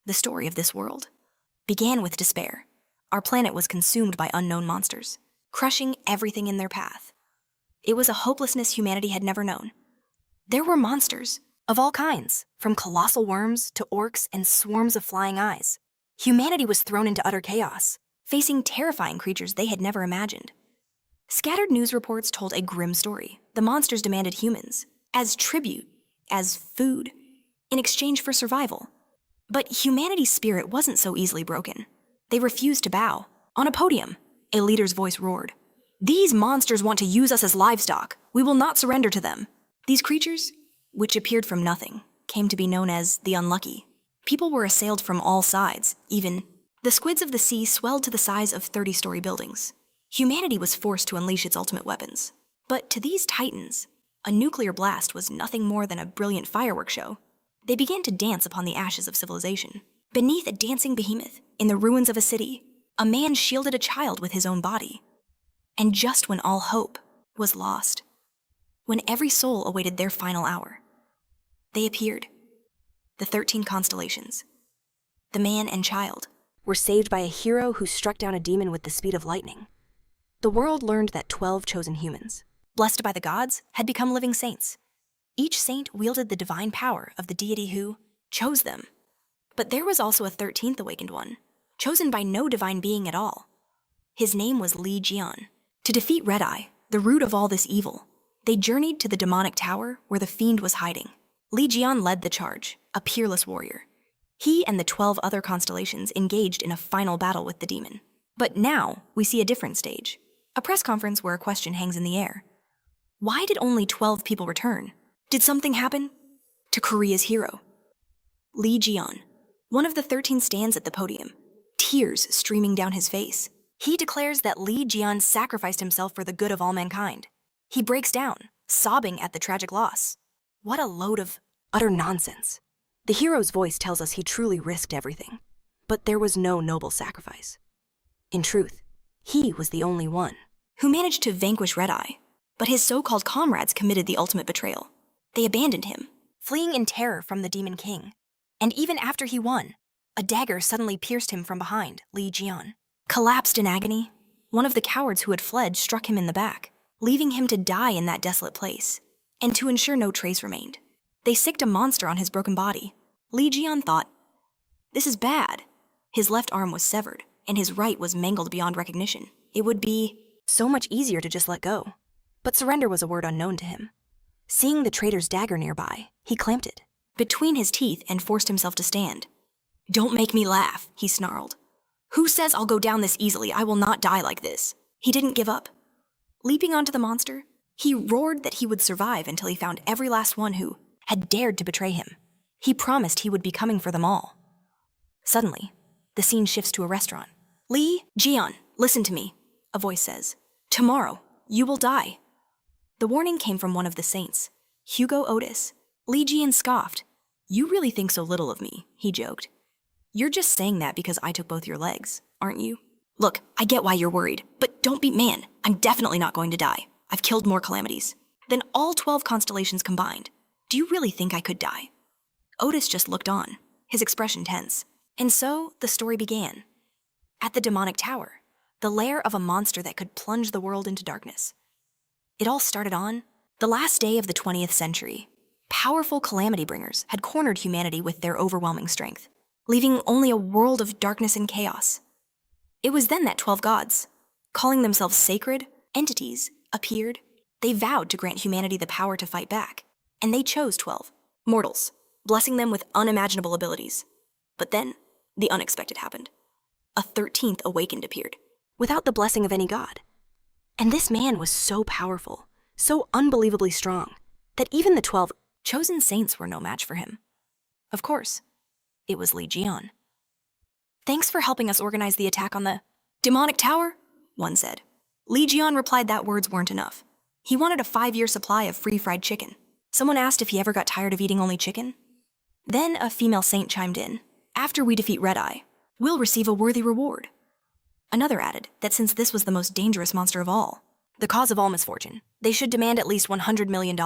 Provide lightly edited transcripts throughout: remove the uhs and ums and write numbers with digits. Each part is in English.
the story of this world, began with despair. Our planet was consumed by unknown monsters, crushing everything in their path. It was a hopelessness humanity had never known. There were monsters of all kinds, from colossal worms to orcs and swarms of flying eyes. Humanity was thrown into utter chaos, facing terrifying creatures they had never imagined. Scattered news reports told a grim story. The monsters demanded humans as tribute, as food, in exchange for survival. But humanity's spirit wasn't so easily broken. They refused to bow. On a podium, a leader's voice roared, "These monsters want to use us as livestock. We will not surrender to them." These creatures, which appeared from nothing, came to be known as the Unlucky. People were assailed from all sides, even the squids of the sea swelled to the size of 30-story buildings. Humanity was forced to unleash its ultimate weapons. But to these titans, a nuclear blast was nothing more than a brilliant fireworks show. They began to dance upon the ashes of civilization. Beneath a dancing behemoth, in the ruins of a city, a man shielded a child with his own body. And just when all hope was lost, when every soul awaited their final hour, they appeared. The 13 Constellations. The man and child were saved by a hero who struck down a demon with the speed of lightning. The world learned that 12 chosen humans, blessed by the gods, had become living saints. Each saint wielded the divine power of the deity who chose them. But there was also a 13th awakened one, chosen by no divine being at all. His name was Li Jian. To defeat Red Eye, the root of all this evil, they journeyed to the demonic tower where the fiend was hiding. Li Jian led the charge, a peerless warrior. He and the 12 other constellations engaged in a final battle with the demon. But now we see a different stage, a press conference where a question hangs in the air. Why did only 12 people return? Did something happen to Korea's hero? Li Jian, one of the 13, stands at the podium, tears streaming down his face. He declares that Li Jian sacrificed himself for the good of all mankind. He breaks down, sobbing at the tragic loss. What a load of utter nonsense. The hero's voice tells us he truly risked everything, but there was no noble sacrifice. In truth, he was the only one who managed to vanquish Red Eye, but his so-called comrades committed the ultimate betrayal. They abandoned him, fleeing in terror from the Demon King. And even after he won, a dagger suddenly pierced him from behind. Li Jian collapsed in agony. One of the cowards who had fled struck him in the back, leaving him to die in that desolate place. And to ensure no trace remained, they sicked a monster on his broken body. Li Jian thought, "This is bad." His left arm was severed, and his right was mangled beyond recognition. It would be so much easier to just let go. But surrender was a word unknown to him. Seeing the traitor's dagger nearby, he clamped it between his teeth and forced himself to stand. "Don't make me laugh," he snarled. "Who says I'll go down this easily? I will not die like this." He didn't give up. Leaping onto the monster, he roared that he would survive until he found every last one who had dared to betray him. He promised he would be coming for them all. Suddenly, the scene shifts to a restaurant. "Li Jian, listen to me," a voice says. "Tomorrow, you will die." The warning came from one of the saints, Hugo Otis. Li Jian scoffed. "You really think so little of me," he joked. "You're just saying that because I took both your legs, aren't you? Look, I get why you're worried, but don't be man. I'm definitely not going to die. I've killed more calamities than all 12 constellations combined. Do you really think I could die?" Otis just looked on, his expression tense. And so the story began. At the demonic tower, the lair of a monster that could plunge the world into darkness. It all started on the last day of the 20th century. Powerful calamity bringers had cornered humanity with their overwhelming strength, leaving only a world of darkness and chaos. It was then that 12 gods, calling themselves sacred entities, appeared. They vowed to grant humanity the power to fight back, and they chose 12 mortals, blessing them with unimaginable abilities. But then, the unexpected happened. A 13th awakened appeared, without the blessing of any god. And this man was so powerful, so unbelievably strong, that even the 12 chosen saints were no match for him. Of course, it was Li Jian. "Thanks for helping us organize the attack on the demonic tower," one said. Li Jian replied that words weren't enough. He wanted a 5-year supply of free fried chicken. Someone asked if he ever got tired of eating only chicken. Then a female saint chimed in. "After we defeat Red Eye, we'll receive a worthy reward." Another added that since this was the most dangerous monster of all, the cause of all misfortune, they should demand at least $100 million.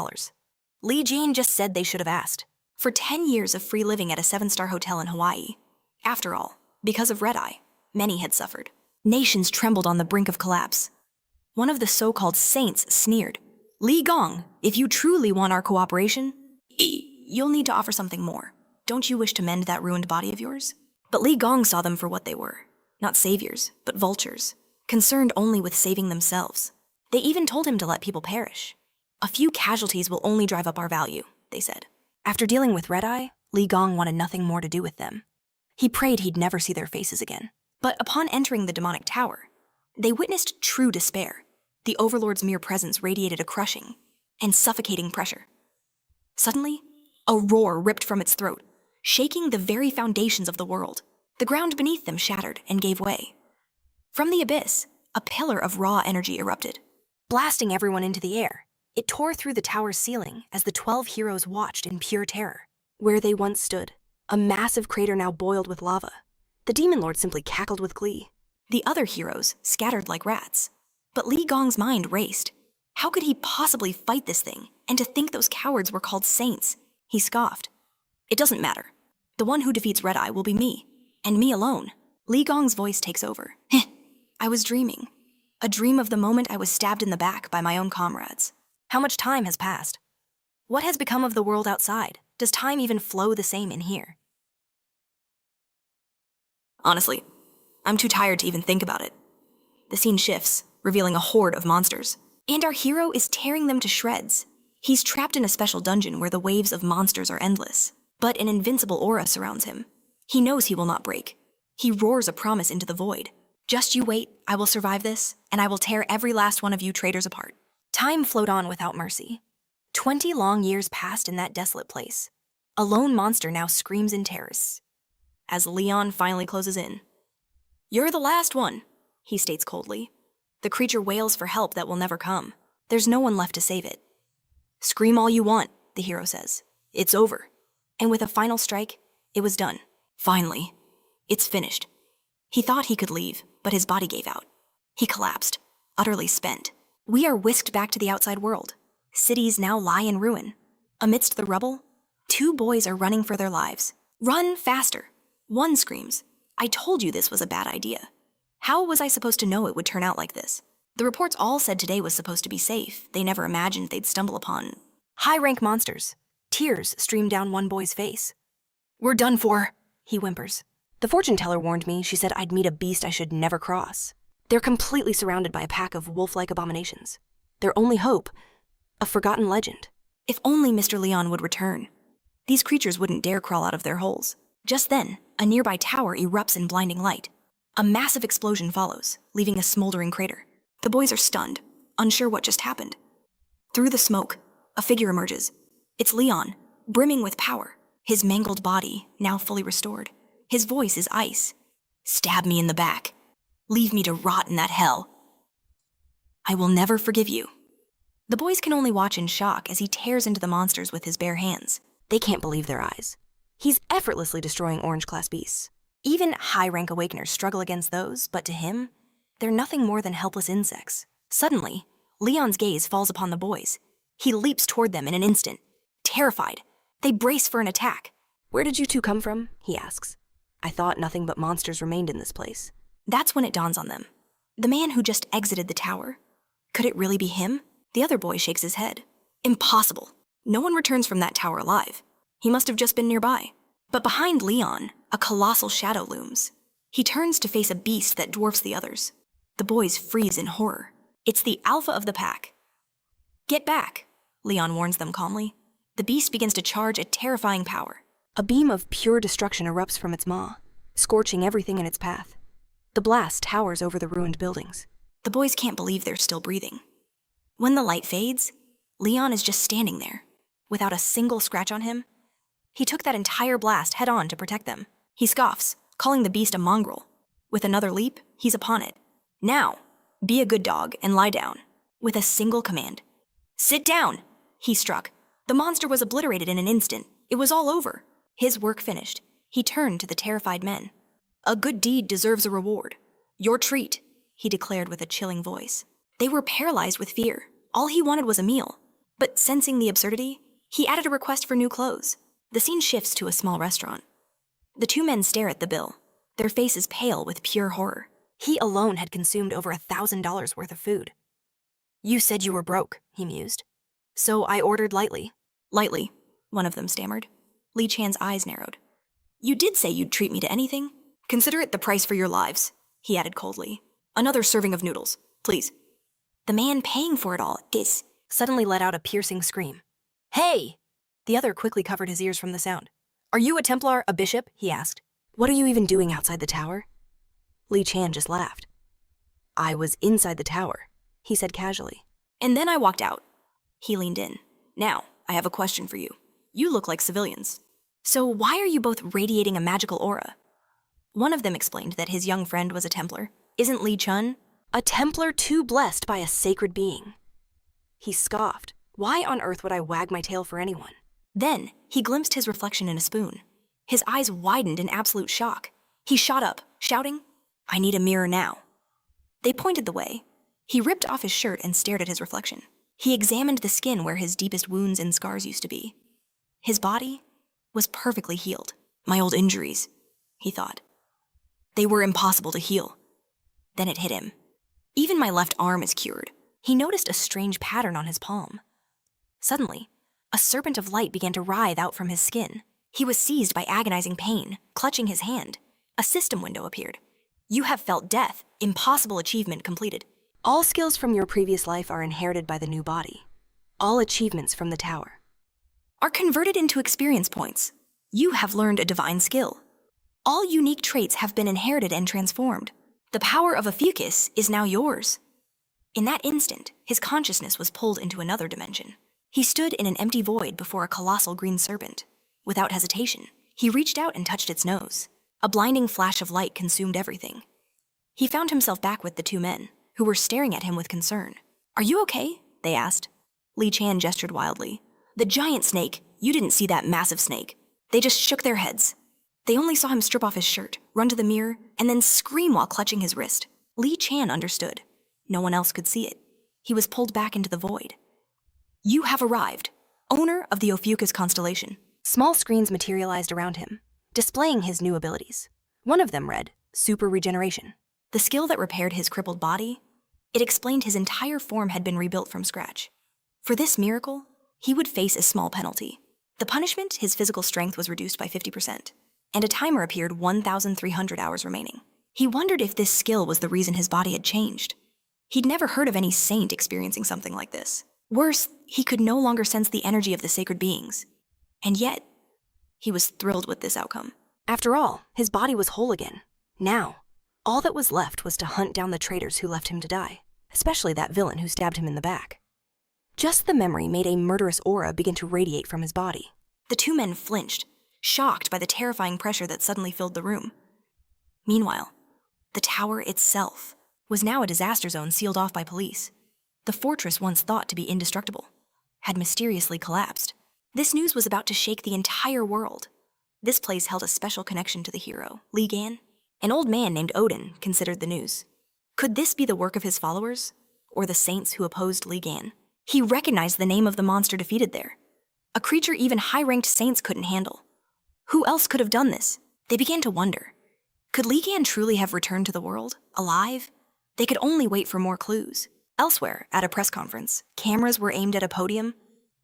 Li Jian just said they should have asked. For 10 years of free living at a 7-star hotel in Hawaii, After all, because of red-eye, many had suffered. Nations trembled on the brink of collapse. One of the so-called saints sneered, "Li Gong, if you truly want our cooperation, you'll need to offer something more. Don't you wish to mend that ruined body of yours?" But Li Gong saw them for what they were. Not saviors, but vultures, concerned only with saving themselves. They even told him to let people perish. "A few casualties will only drive up our value," they said. After dealing with red-eye, Li Gong wanted nothing more to do with them. He prayed he'd never see their faces again. But upon entering the demonic tower, they witnessed true despair. The Overlord's mere presence radiated a crushing and suffocating pressure. Suddenly, a roar ripped from its throat, shaking the very foundations of the world. The ground beneath them shattered and gave way. From the abyss, a pillar of raw energy erupted, blasting everyone into the air. It tore through the tower's ceiling as the 12 heroes watched in pure terror. Where they once stood, a massive crater now boiled with lava. The Demon Lord simply cackled with glee. The other heroes scattered like rats. But Li Gong's mind raced. How could he possibly fight this thing? And to think those cowards were called saints. He scoffed. "It doesn't matter. The one who defeats Red-Eye will be me. And me alone." Li Gong's voice takes over. "I was dreaming. A dream of the moment I was stabbed in the back by my own comrades. How much time has passed? What has become of the world outside? Does time even flow the same in here?" Honestly, I'm too tired to even think about it. The scene shifts, revealing a horde of monsters. And our hero is tearing them to shreds. He's trapped in a special dungeon where the waves of monsters are endless. But an invincible aura surrounds him. He knows he will not break. He roars a promise into the void. "Just you wait, I will survive this, and I will tear every last one of you traitors apart." Time flowed on without mercy. 20 long years passed in that desolate place. A lone monster now screams in terror. As Leon finally closes in. "You're the last one," he states coldly. The creature wails for help that will never come. There's no one left to save it. "Scream all you want," the hero says. "It's over." And with a final strike, it was done. Finally, it's finished. He thought he could leave, but his body gave out. He collapsed, utterly spent. We are whisked back to the outside world. Cities now lie in ruin. Amidst the rubble, 2 boys are running for their lives. "Run faster!" One screams, "I told you this was a bad idea. How was I supposed to know it would turn out like this? The reports all said today was supposed to be safe. They never imagined they'd stumble upon high-rank monsters." Tears stream down one boy's face. "We're done for," he whimpers. "The fortune teller warned me. She said I'd meet a beast I should never cross." They're completely surrounded by a pack of wolf-like abominations. Their only hope, a forgotten legend. If only Mr. Leon would return. These creatures wouldn't dare crawl out of their holes. Just then, a nearby tower erupts in blinding light. A massive explosion follows, leaving a smoldering crater. The boys are stunned, unsure what just happened. Through the smoke, a figure emerges. It's Leon, brimming with power, his mangled body now fully restored. His voice is ice. "Stab me in the back. Leave me to rot in that hell. I will never forgive you." The boys can only watch in shock as he tears into the monsters with his bare hands. They can't believe their eyes. He's effortlessly destroying orange-class beasts. Even high-rank awakeners struggle against those, but to him, they're nothing more than helpless insects. Suddenly, Leon's gaze falls upon the boys. He leaps toward them in an instant. Terrified, they brace for an attack. "Where did you 2 come from?" he asks. "I thought nothing but monsters remained in this place." That's when it dawns on them. The man who just exited the tower. Could it really be him? The other boy shakes his head. Impossible. No one returns from that tower alive. He must have just been nearby. But behind Leon, a colossal shadow looms. He turns to face a beast that dwarfs the others. The boys freeze in horror. It's the alpha of the pack. "Get back," Leon warns them calmly. The beast begins to charge a terrifying power. A beam of pure destruction erupts from its maw, scorching everything in its path. The blast towers over the ruined buildings. The boys can't believe they're still breathing. When the light fades, Leon is just standing there, without a single scratch on him. He took that entire blast head-on to protect them. He scoffs, calling the beast a mongrel. With another leap, he's upon it. "Now, be a good dog and lie down." With a single command. "Sit down!" He struck. The monster was obliterated in an instant. It was all over. His work finished, he turned to the terrified men. "A good deed deserves a reward. Your treat," he declared with a chilling voice. They were paralyzed with fear. All he wanted was a meal. But sensing the absurdity, he added a request for new clothes. The scene shifts to a small restaurant. The two men stare at the bill, their faces pale with pure horror. He alone had consumed over $1,000 worth of food. "You said you were broke," he mused. "So I ordered lightly." "Lightly," one of them stammered. Lee Chan's eyes narrowed. "You did say you'd treat me to anything. Consider it the price for your lives," he added coldly. "Another serving of noodles, please." The man paying for it all, suddenly let out a piercing scream. "Hey!" The other quickly covered his ears from the sound. "Are you a Templar, a bishop?" he asked. "What are you even doing outside the tower?" Lee Chan just laughed. "I was inside the tower," he said casually. "And then I walked out." He leaned in. "Now, I have a question for you. You look like civilians. So why are you both radiating a magical aura?" One of them explained that his young friend was a Templar. "Isn't Lee Chun a Templar too blessed by a sacred being?" He scoffed. "Why on earth would I wag my tail for anyone?" Then he glimpsed his reflection in a spoon. His eyes widened in absolute shock. He shot up, shouting, "I need a mirror now." They pointed the way. He ripped off his shirt and stared at his reflection. He examined the skin where his deepest wounds and scars used to be. His body was perfectly healed. "My old injuries," he thought. "They were impossible to heal." Then it hit him. "Even my left arm is cured." He noticed a strange pattern on his palm. Suddenly, a serpent of light began to writhe out from his skin. He was seized by agonizing pain, clutching his hand. A system window appeared. "You have felt death. Impossible achievement completed. All skills from your previous life are inherited by the new body. All achievements from the tower are converted into experience points. You have learned a divine skill. All unique traits have been inherited and transformed. The power of Ophiuchus is now yours." In that instant, his consciousness was pulled into another dimension. He stood in an empty void before a colossal green serpent. Without hesitation, he reached out and touched its nose. A blinding flash of light consumed everything. He found himself back with the two men, who were staring at him with concern. "Are you okay?" they asked. Lee Chan gestured wildly. "The giant snake, you didn't see that massive snake." They just shook their heads. They only saw him strip off his shirt, run to the mirror, and then scream while clutching his wrist. Lee Chan understood. No one else could see it. He was pulled back into the void. "You have arrived, owner of the Ophiuchus constellation." Small screens materialized around him, displaying his new abilities. One of them read, "Super Regeneration." The skill that repaired his crippled body, it explained his entire form had been rebuilt from scratch. For this miracle, he would face a small penalty. The punishment, his physical strength was reduced by 50%, and a timer appeared 1,300 hours remaining. He wondered if this skill was the reason his body had changed. He'd never heard of any saint experiencing something like this. Worse, he could no longer sense the energy of the sacred beings. And yet, he was thrilled with this outcome. After all, his body was whole again. Now, all that was left was to hunt down the traitors who left him to die, especially that villain who stabbed him in the back. Just the memory made a murderous aura begin to radiate from his body. The two men flinched, shocked by the terrifying pressure that suddenly filled the room. Meanwhile, the tower itself was now a disaster zone sealed off by police. The fortress once thought to be indestructible had mysteriously collapsed. This news was about to shake the entire world. This place held a special connection to the hero, Li Gan. An old man named Odin considered the news. Could this be the work of his followers, or the saints who opposed Li Gan? He recognized the name of the monster defeated there, a creature even high-ranked saints couldn't handle. Who else could have done this? They began to wonder. Could Li Gan truly have returned to the world, alive? They could only wait for more clues. Elsewhere, at a press conference, cameras were aimed at a podium.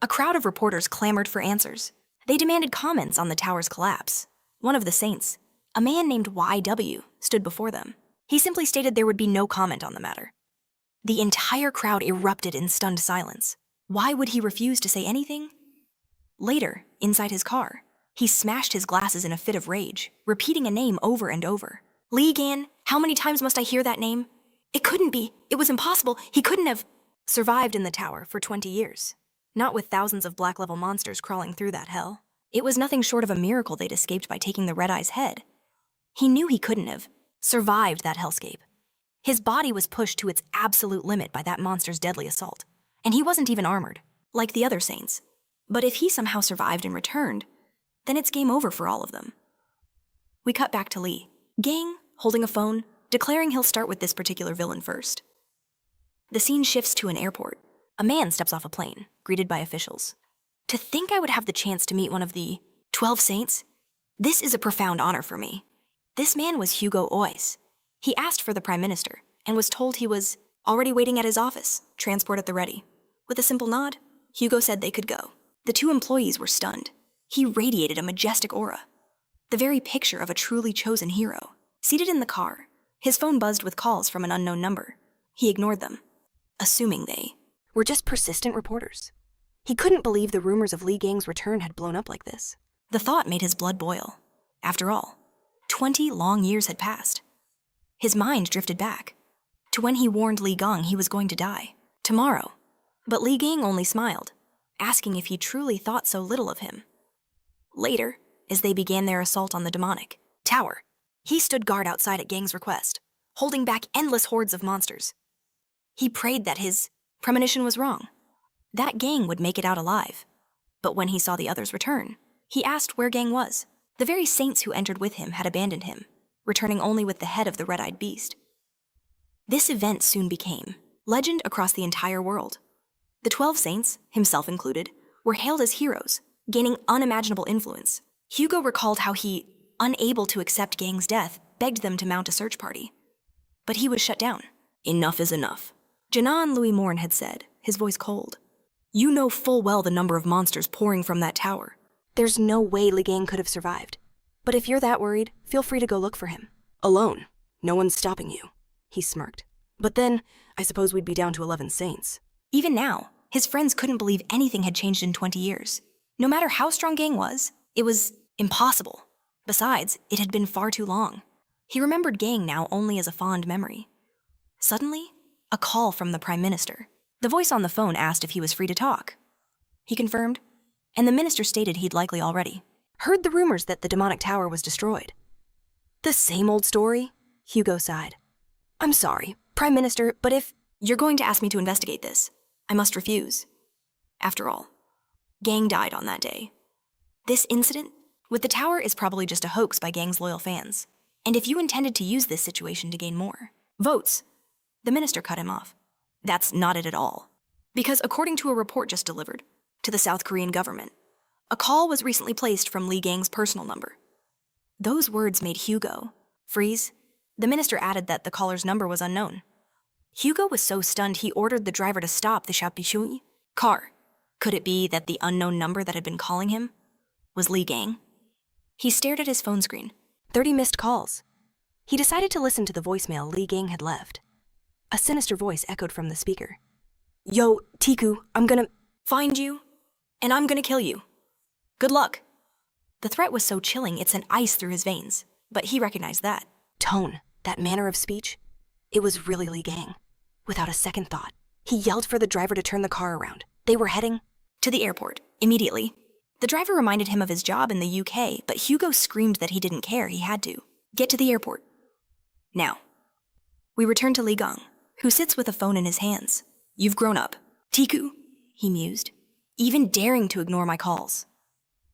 A crowd of reporters clamored for answers. They demanded comments on the tower's collapse. One of the saints, a man named YW, stood before them. He simply stated there would be no comment on the matter. The entire crowd erupted in stunned silence. Why would he refuse to say anything? Later, inside his car, he smashed his glasses in a fit of rage, repeating a name over and over. Li Gan, how many times must I hear that name? It couldn't be. It was impossible. He couldn't have survived in the tower for 20 years. Not with thousands of black-level monsters crawling through that hell. It was nothing short of a miracle they'd escaped by taking the Red Eye's head. He knew he couldn't have survived that hellscape. His body was pushed to its absolute limit by that monster's deadly assault, and he wasn't even armored, like the other saints. But if he somehow survived and returned, then it's game over for all of them. We cut back to Lee, Gang, holding a phone, declaring he'll start with this particular villain first. The scene shifts to an airport. A man steps off a plane, greeted by officials. To think I would have the chance to meet one of the 12 saints? This is a profound honor for me. This man was Hugo Ois. He asked for the Prime Minister and was told he was already waiting at his office, transport at the ready. With a simple nod, Hugo said they could go. The two employees were stunned. He radiated a majestic aura, the very picture of a truly chosen hero. Seated in the car, his phone buzzed with calls from an unknown number. He ignored them, assuming they were just persistent reporters. He couldn't believe the rumors of Li Gang's return had blown up like this. The thought made his blood boil. After all, 20 long years had passed. His mind drifted back to when he warned Li Gang he was going to die tomorrow. But Li Gang only smiled, asking if he truly thought so little of him. Later, as they began their assault on the demonic tower, he stood guard outside at Gang's request, holding back endless hordes of monsters. He prayed that his premonition was wrong, that Gang would make it out alive. But when he saw the others return, he asked where Gang was. The very saints who entered with him had abandoned him, returning only with the head of the red-eyed beast. This event soon became legend across the entire world. The 12 saints, himself included, were hailed as heroes, gaining unimaginable influence. Hugo recalled how he, unable to accept Gang's death, begged them to mount a search party. But he was shut down. Enough is enough. Janan Louis Morn had said, his voice cold. You know full well the number of monsters pouring from that tower. There's no way Li Gang could have survived. But if you're that worried, feel free to go look for him. Alone. No one's stopping you. He smirked. But then, I suppose we'd be down to 11 saints. Even now, his friends couldn't believe anything had changed in 20 years. No matter how strong Gang was, it was impossible. Besides, it had been far too long. He remembered Gang now only as a fond memory. Suddenly, a call from the Prime Minister. The voice on the phone asked if he was free to talk. He confirmed, and the minister stated he'd likely already heard the rumors that the demonic tower was destroyed. The same old story? Hugo sighed. I'm sorry, Prime Minister, but if you're going to ask me to investigate this, I must refuse. After all, Gang died on that day. This incident with the tower is probably just a hoax by Gang's loyal fans. And if you intended to use this situation to gain more votes, the minister cut him off. That's not it at all. Because according to a report just delivered to the South Korean government, a call was recently placed from Li Gang's personal number. Those words made Hugo freeze. The minister added that the caller's number was unknown. Hugo was so stunned he ordered the driver to stop the Xiaopishui car. Could it be that the unknown number that had been calling him was Li Gang? He stared at his phone screen. 30 missed calls. He decided to listen to the voicemail Li Gang had left. A sinister voice echoed from the speaker. Yo, Tiku, I'm gonna find you, and I'm gonna kill you. Good luck. The threat was so chilling it sent ice through his veins, but he recognized that tone, that manner of speech. It was really Li Gang. Without a second thought, he yelled for the driver to turn the car around. They were heading to the airport, immediately. The driver reminded him of his job in the UK, but Hugo screamed that he didn't care, he had to get to the airport. Now, we return to Li Gang, who sits with a phone in his hands. You've grown up. Tiku, he mused, even daring to ignore my calls.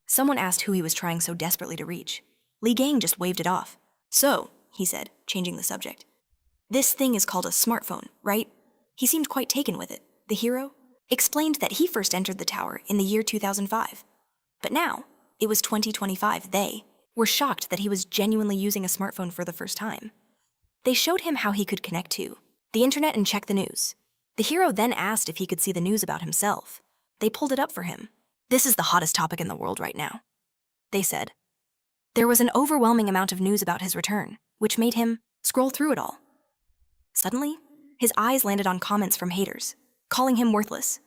Someone asked who he was trying so desperately to reach. Li Gang just waved it off. So, he said, changing the subject, this thing is called a smartphone, right? He seemed quite taken with it. The hero explained that he first entered the tower in the year 2005. But now, it was 2025. They were shocked that he was genuinely using a smartphone for the first time. They showed him how he could connect to the internet and check the news. The hero then asked if he could see the news about himself. They pulled it up for him. This is the hottest topic in the world right now, they said. There was an overwhelming amount of news about his return, which made him scroll through it all. Suddenly, his eyes landed on comments from haters, calling him worthless.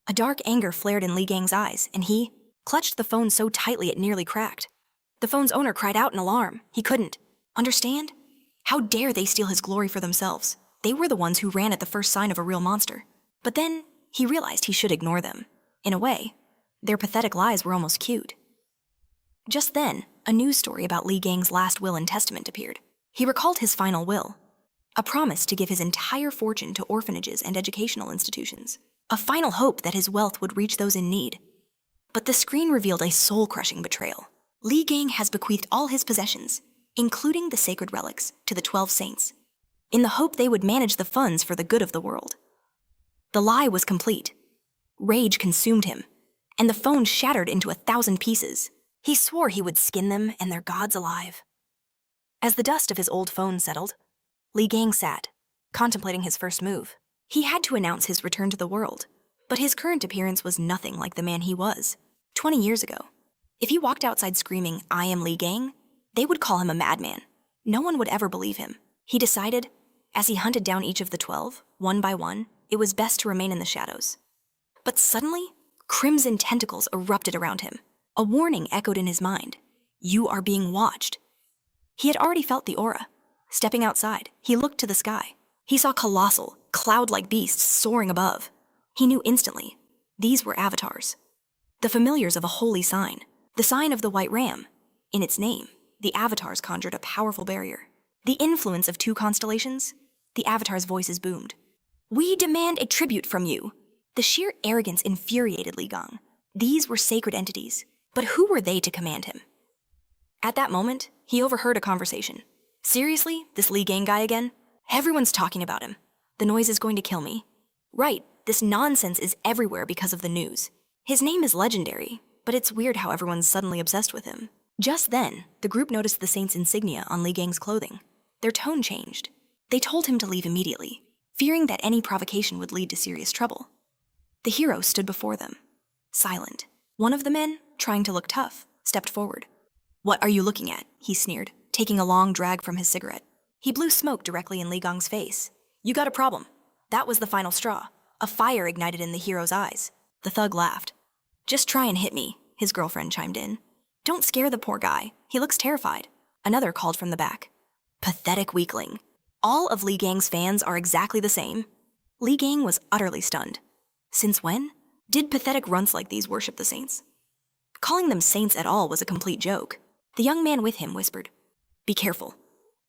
A dark anger flared in Li Gang's eyes, and he clutched the phone so tightly it nearly cracked. The phone's owner cried out in alarm. He couldn't understand. How dare they steal his glory for themselves? They were the ones who ran at the first sign of a real monster. But then, he realized he should ignore them. In a way, their pathetic lies were almost cute. Just then, a news story about Li Gang's last will and testament appeared. He recalled his final will, a promise to give his entire fortune to orphanages and educational institutions, a final hope that his wealth would reach those in need. But the screen revealed a soul-crushing betrayal. Li Gang has bequeathed all his possessions, including the sacred relics, to the 12 saints, in the hope they would manage the funds for the good of the world. The lie was complete. Rage consumed him, and the phone shattered into 1,000 pieces. He swore he would skin them and their gods alive. As the dust of his old phone settled, Li Gang sat, contemplating his first move. He had to announce his return to the world, but his current appearance was nothing like the man he was 20 years ago. If he walked outside screaming, "I am Li Gang," they would call him a madman. No one would ever believe him. He decided, as he hunted down each of the 12, one by one, it was best to remain in the shadows. But suddenly, crimson tentacles erupted around him. A warning echoed in his mind. You are being watched. He had already felt the aura. Stepping outside, he looked to the sky. He saw colossal, cloud-like beasts soaring above. He knew instantly, these were avatars. The familiars of a holy sign, the sign of the white ram. In its name, the avatars conjured a powerful barrier. The influence of 2 constellations, the avatar's voices boomed. We demand a tribute from you. The sheer arrogance infuriated Li Gang. These were sacred entities, but who were they to command him? At that moment, he overheard a conversation. Seriously, this Li Gang guy again? Everyone's talking about him. The noise is going to kill me. Right, this nonsense is everywhere because of the news. His name is legendary, but it's weird how everyone's suddenly obsessed with him. Just then, the group noticed the saint's insignia on Li Gang's clothing. Their tone changed. They told him to leave immediately, fearing that any provocation would lead to serious trouble. The hero stood before them, silent. One of the men, trying to look tough, stepped forward. What are you looking at? He sneered, taking a long drag from his cigarette. He blew smoke directly in Li Gang's face. You got a problem. That was the final straw. A fire ignited in the hero's eyes. The thug laughed. Just try and hit me, his girlfriend chimed in. Don't scare the poor guy. He looks terrified. Another called from the back. Pathetic weakling. All of Li Gang's fans are exactly the same. Li Gang was utterly stunned. Since when did pathetic runts like these worship the saints? Calling them saints at all was a complete joke. The young man with him whispered, Be careful.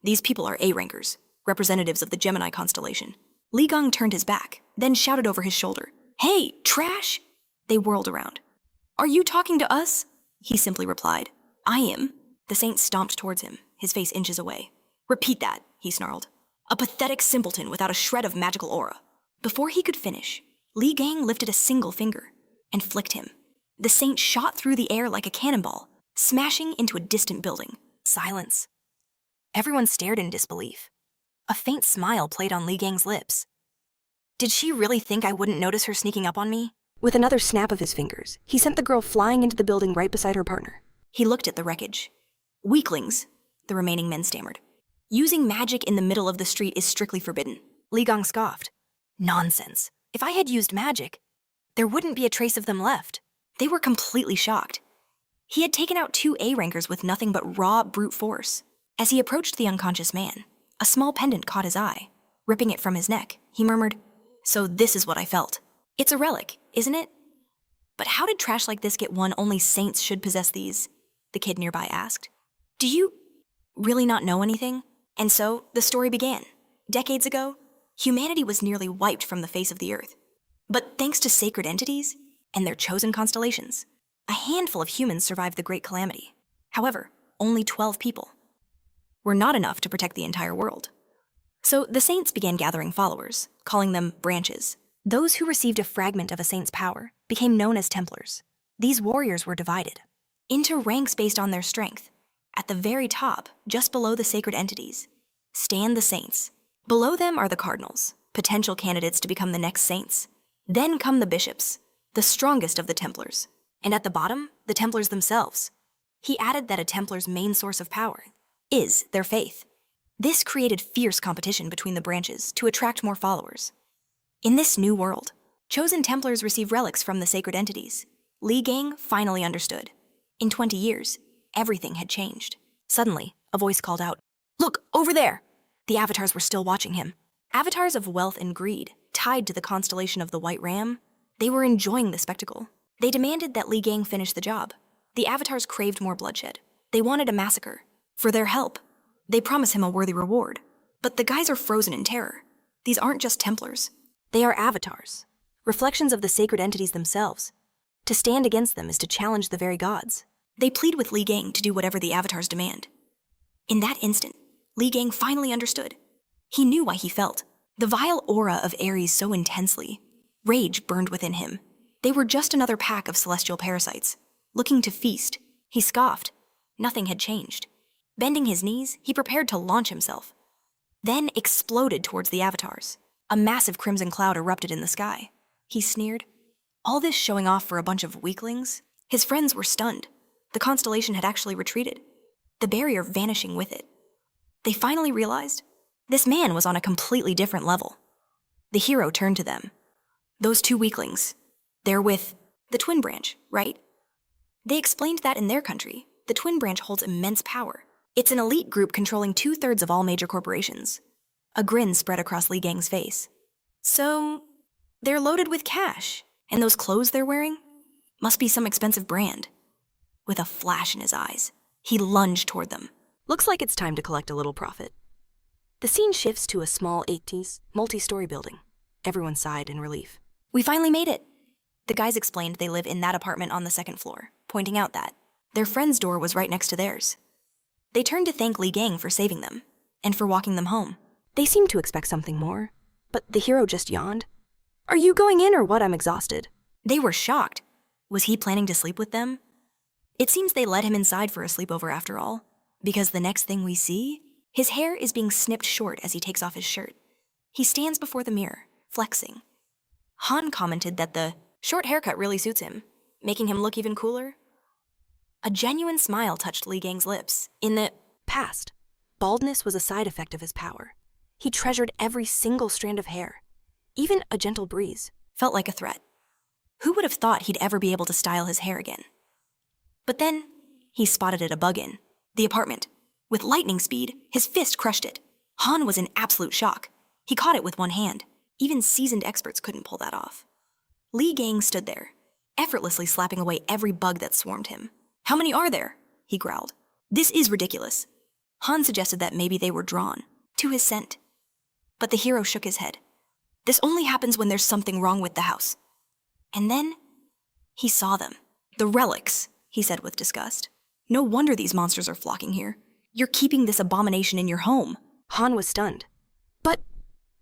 These people are A-rankers, representatives of the Gemini constellation. Li Gang turned his back, then shouted over his shoulder, Hey, trash! They whirled around. Are you talking to us? He simply replied, I am. The saint stomped towards him, his face inches away. Repeat that, he snarled. A pathetic simpleton without a shred of magical aura. Before he could finish, Li Gang lifted a single finger and flicked him. The saint shot through the air like a cannonball, smashing into a distant building. Silence. Everyone stared in disbelief. A faint smile played on Li Gang's lips. Did she really think I wouldn't notice her sneaking up on me? With another snap of his fingers, he sent the girl flying into the building right beside her partner. He looked at the wreckage. Weaklings, the remaining men stammered. Using magic in the middle of the street is strictly forbidden. Li Gang scoffed. Nonsense. If I had used magic, there wouldn't be a trace of them left. They were completely shocked. He had taken out 2 A-rankers with nothing but raw brute force. As he approached the unconscious man, a small pendant caught his eye. Ripping it from his neck, he murmured, So this is what I felt. It's a relic, isn't it? But how did trash like this get one only saints should possess these? The kid nearby asked. Do you really not know anything? And so, the story began. Decades ago, humanity was nearly wiped from the face of the earth. But thanks to sacred entities and their chosen constellations, a handful of humans survived the great calamity. However, only 12 people were not enough to protect the entire world. So the saints began gathering followers, calling them branches. Those who received a fragment of a saint's power became known as Templars. These warriors were divided into ranks based on their strength. At the very top, just below the sacred entities, stand the saints. Below them are the cardinals, potential candidates to become the next saints. Then come the bishops, the strongest of the Templars. And at the bottom, the Templars themselves. He added that a Templar's main source of power is their faith. This created fierce competition between the branches to attract more followers. In this new world, chosen Templars receive relics from the sacred entities. Li Gang finally understood. In 20 years, everything had changed. Suddenly, a voice called out, Look, over there! The avatars were still watching him. Avatars of wealth and greed, tied to the constellation of the White Ram, they were enjoying the spectacle. They demanded that Li Gang finish the job. The avatars craved more bloodshed. They wanted a massacre. For their help, they promise him a worthy reward. But the guys are frozen in terror. These aren't just Templars. They are avatars, reflections of the sacred entities themselves. To stand against them is to challenge the very gods. They plead with Li Gang to do whatever the avatars demand. In that instant, Li Gang finally understood. He knew why he felt. The vile aura of Ares so intensely. Rage burned within him. They were just another pack of celestial parasites, looking to feast, He scoffed. Nothing had changed. Bending his knees, he prepared to launch himself. Then exploded towards the avatars. A massive crimson cloud erupted in the sky. He sneered. All this showing off for a bunch of weaklings? His friends were stunned. The constellation had actually retreated, the barrier vanishing with it. They finally realized this man was on a completely different level. The hero turned to them. Those two weaklings, they're with the Twin Branch, right? They explained that in their country, the Twin Branch holds immense power. It's an elite group controlling 2/3 of all major corporations. A grin spread across Li Gang's face. So, they're loaded with cash, and those clothes they're wearing must be some expensive brand. With a flash in his eyes, he lunged toward them. Looks like it's time to collect a little profit. The scene shifts to a small 80s, multi-story building. Everyone sighed in relief. We finally made it. The guys explained they live in that apartment on the second floor, pointing out that their friend's door was right next to theirs. They turned to thank Li Gang for saving them, and for walking them home. They seemed to expect something more, but the hero just yawned. Are you going in or what? I'm exhausted. They were shocked. Was he planning to sleep with them? It seems they let him inside for a sleepover after all, because the next thing we see, his hair is being snipped short as he takes off his shirt. He stands before the mirror, flexing. Han commented that the short haircut really suits him, making him look even cooler. A genuine smile touched Li Gang's lips. In the past, baldness was a side effect of his power. He treasured every single strand of hair. Even a gentle breeze felt like a threat. Who would have thought he'd ever be able to style his hair again? But then, he spotted it a bug in the apartment. With lightning speed, his fist crushed it. Han was in absolute shock. He caught it with one hand. Even seasoned experts couldn't pull that off. Li Gang stood there, effortlessly slapping away every bug that swarmed him. How many are there? He growled. This is ridiculous. Han suggested that maybe they were drawn to his scent. But the hero shook his head. This only happens when there's something wrong with the house. And then, he saw them. The relics, he said with disgust. No wonder these monsters are flocking here. You're keeping this abomination in your home. Han was stunned. But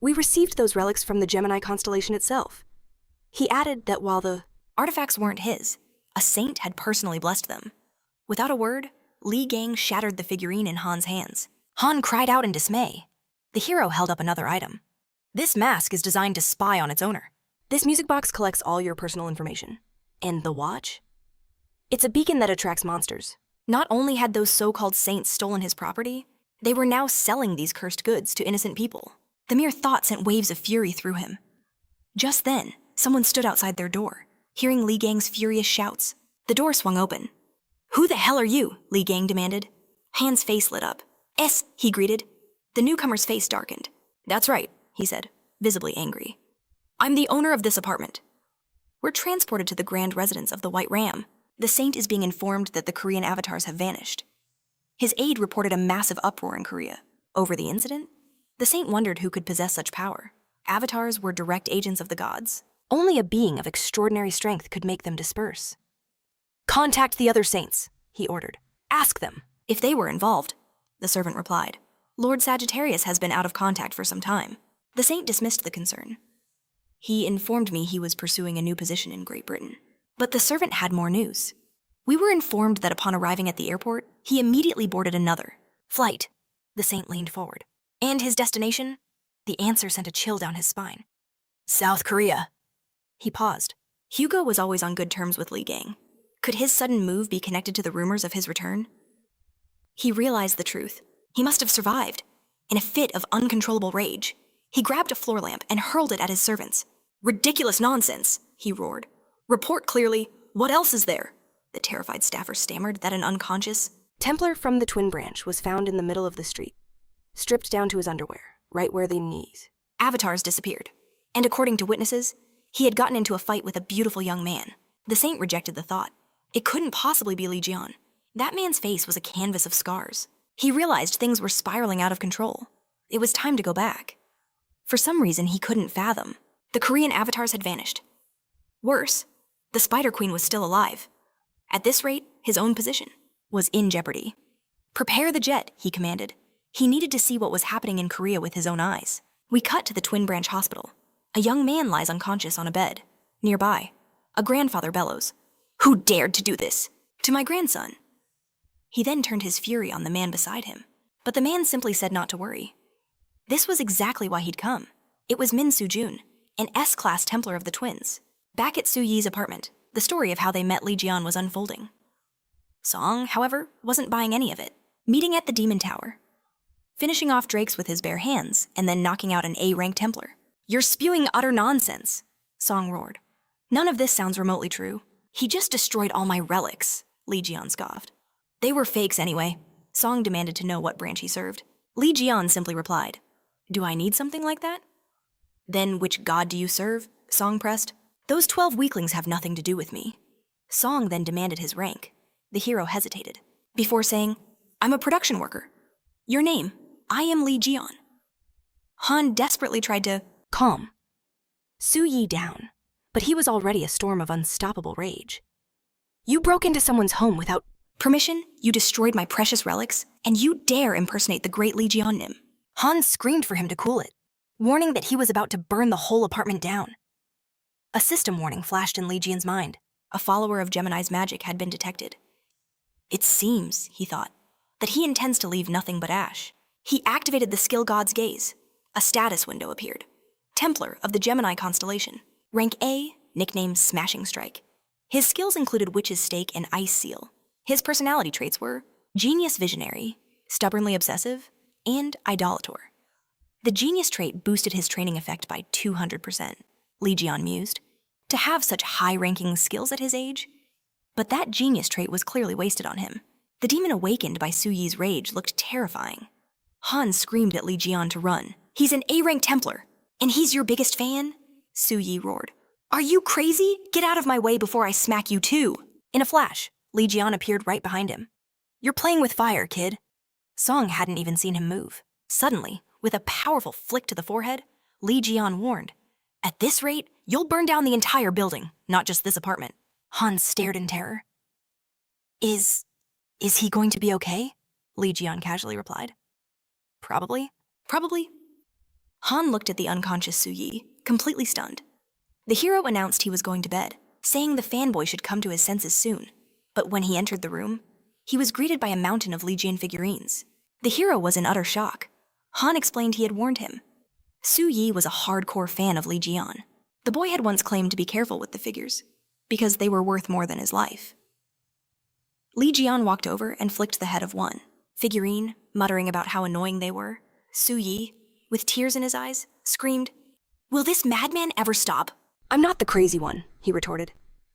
we received those relics from the Gemini constellation itself. He added that while the artifacts weren't his, a saint had personally blessed them. Without a word, Li Gang shattered the figurine in Han's hands. Han cried out in dismay. The hero held up another item. This mask is designed to spy on its owner. This music box collects all your personal information. And the watch? It's a beacon that attracts monsters. Not only had those so-called saints stolen his property, they were now selling these cursed goods to innocent people. The mere thought sent waves of fury through him. Just then, someone stood outside their door, hearing Li Gang's furious shouts. The door swung open. Who the hell are you? Li Gang demanded. Han's face lit up. S, he greeted. The newcomer's face darkened. That's right, he said, visibly angry. I'm the owner of this apartment. We're transported to the grand residence of the White Ram. The saint is being informed that the Korean avatars have vanished. His aide reported a massive uproar in Korea. Over the incident, the saint wondered who could possess such power. Avatars were direct agents of the gods. Only a being of extraordinary strength could make them disperse. Contact the other saints, he ordered. Ask them. If they were involved, the servant replied. Lord Sagittarius has been out of contact for some time. The saint dismissed the concern. He informed me he was pursuing a new position in Great Britain. But the servant had more news. We were informed that upon arriving at the airport, he immediately boarded another flight. The saint leaned forward. And his destination? The answer sent a chill down his spine. South Korea. He paused. Hugo was always on good terms with Li Gang. Could his sudden move be connected to the rumors of his return? He realized the truth. He must have survived. In a fit of uncontrollable rage, he grabbed a floor lamp and hurled it at his servants. Ridiculous nonsense, he roared. Report clearly. What else is there? The terrified staffer stammered that an unconscious Templar from the Twin Branch was found in the middle of the street, stripped down to his underwear, right where the knees. Avatars disappeared, and according to witnesses, he had gotten into a fight with a beautiful young man. The saint rejected the thought. It couldn't possibly be Li Jian. That man's face was a canvas of scars. He realized things were spiraling out of control. It was time to go back. For some reason he couldn't fathom. The Korean avatars had vanished. Worse, the Spider Queen was still alive. At this rate, his own position was in jeopardy. Prepare the jet, he commanded. He needed to see what was happening in Korea with his own eyes. We cut to the Twin Branch Hospital. A young man lies unconscious on a bed. Nearby, a grandfather bellows. Who dared to do this? To my grandson. He then turned his fury on the man beside him, but the man simply said not to worry. This was exactly why he'd come. It was Min Soo-jun, an S-class Templar of the twins. Back at Soo-yi's apartment, the story of how they met Lee Ji-yeon was unfolding. Song, however, wasn't buying any of it. Meeting at the Demon Tower. Finishing off Drake's with his bare hands, and then knocking out an A-rank Templar. "You're spewing utter nonsense," Song roared. "None of this sounds remotely true. He just destroyed all my relics," Lee Ji-yeon scoffed. "They were fakes anyway." Song demanded to know what branch he served. Lee Ji-yeon simply replied, "Do I need something like that?" "Then which god do you serve?" Song pressed. "Those 12 weaklings have nothing to do with me." Song then demanded his rank. The hero hesitated, before saying, "I'm a production worker. Your name? I am Lee Ji-yeon." Han desperately tried to Calm Soo-yi down, but he was already a storm of unstoppable rage. "You broke into someone's home without permission, you destroyed my precious relics, and you dare impersonate the great Lee Ji-yeon." Han screamed for him to cool it, warning that he was about to burn the whole apartment down. A system warning flashed in Lee Ji-yeon's mind. A follower of Gemini's magic had been detected. It seems, he thought, that he intends to leave nothing but ash. He activated the skill god's gaze. A status window appeared. Templar of the Gemini constellation. Rank A, nickname Smashing Strike. His skills included Witch's Stake and Ice Seal. His personality traits were Genius Visionary, Stubbornly Obsessive, and Idolator. The Genius trait boosted his training effect by 200%, Lee Ji-yeon mused. To have such high-ranking skills at his age? But that Genius trait was clearly wasted on him. The demon awakened by Soo-yi's rage looked terrifying. Han screamed at Lee Ji-yeon to run. "He's an A-rank Templar, and he's your biggest fan?" Soo-yi roared. "Are you crazy? Get out of my way before I smack you too!" In a flash, Lee Ji-yeon appeared right behind him. "You're playing with fire, kid." Song hadn't even seen him move. Suddenly, with a powerful flick to the forehead, Lee Ji-yeon warned, "At this rate, you'll burn down the entire building, not just this apartment." Han stared in terror. Is he going to be okay?" Lee Ji-yeon casually replied. Probably. Han looked at the unconscious Soo-yi, completely stunned. The hero announced he was going to bed, saying the fanboy should come to his senses soon. But when he entered the room, he was greeted by a mountain of Lee Ji-yeon figurines. The hero was in utter shock. Han explained he had warned him. Soo-yi was a hardcore fan of Lee Ji-yeon. The boy had once claimed to be careful with the figures, because they were worth more than his life. Lee Ji-yeon walked over and flicked the head of one figurine, muttering about how annoying they were. Soo-yi, with tears in his eyes, screamed, "Will this madman ever stop?" "I'm not the crazy one," he retorted.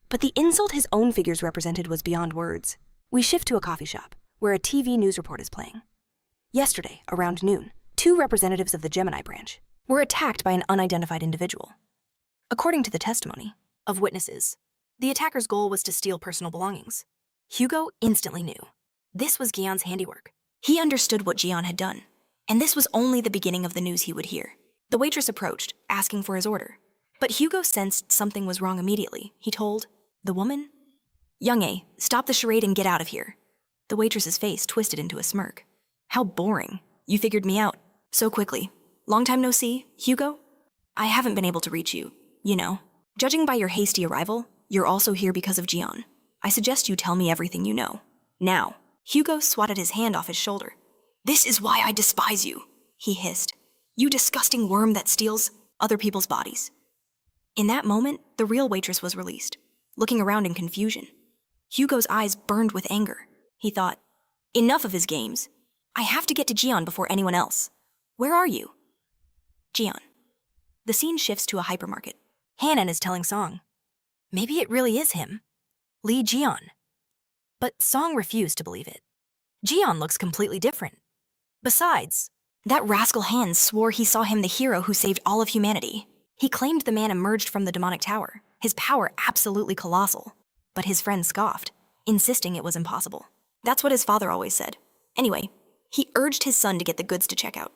But the insult his own figures represented was beyond words. We shift to a coffee shop, where a TV news report is playing. Yesterday, around noon, 2 representatives of the Gemini branch were attacked by an unidentified individual. According to the testimony of witnesses, the attacker's goal was to steal personal belongings. Hugo instantly knew. This was Gyeon's handiwork. He understood what Gyeon had done, and this was only the beginning of the news he would hear. The waitress approached, asking for his order. But Hugo sensed something was wrong immediately. He told the woman, "Young-ae, stop the charade and get out of here." The waitress's face twisted into a smirk. "How boring. You figured me out so quickly. Long time no see, Hugo? I haven't been able to reach you, you know. Judging by your hasty arrival, you're also here because of Gyeon. I suggest you tell me everything you know. Now." Hugo swatted his hand off his shoulder. "This is why I despise you," he hissed. "You disgusting worm that steals other people's bodies." In that moment, the real waitress was released, looking around in confusion. Hugo's eyes burned with anger. He thought, "Enough of his games. I have to get to Gyeon before anyone else. Where are you?" Gyeon. The scene shifts to a hypermarket. Hanan is telling Song, "Maybe it really is him. Lee Ji-yeon." But Song refused to believe it. Gyeon looks completely different. Besides, that rascal Han swore he saw him the hero who saved all of humanity. He claimed the man emerged from the demonic tower, his power absolutely colossal. But his friend scoffed, insisting it was impossible. That's what his father always said. Anyway, he urged his son to get the goods to check out.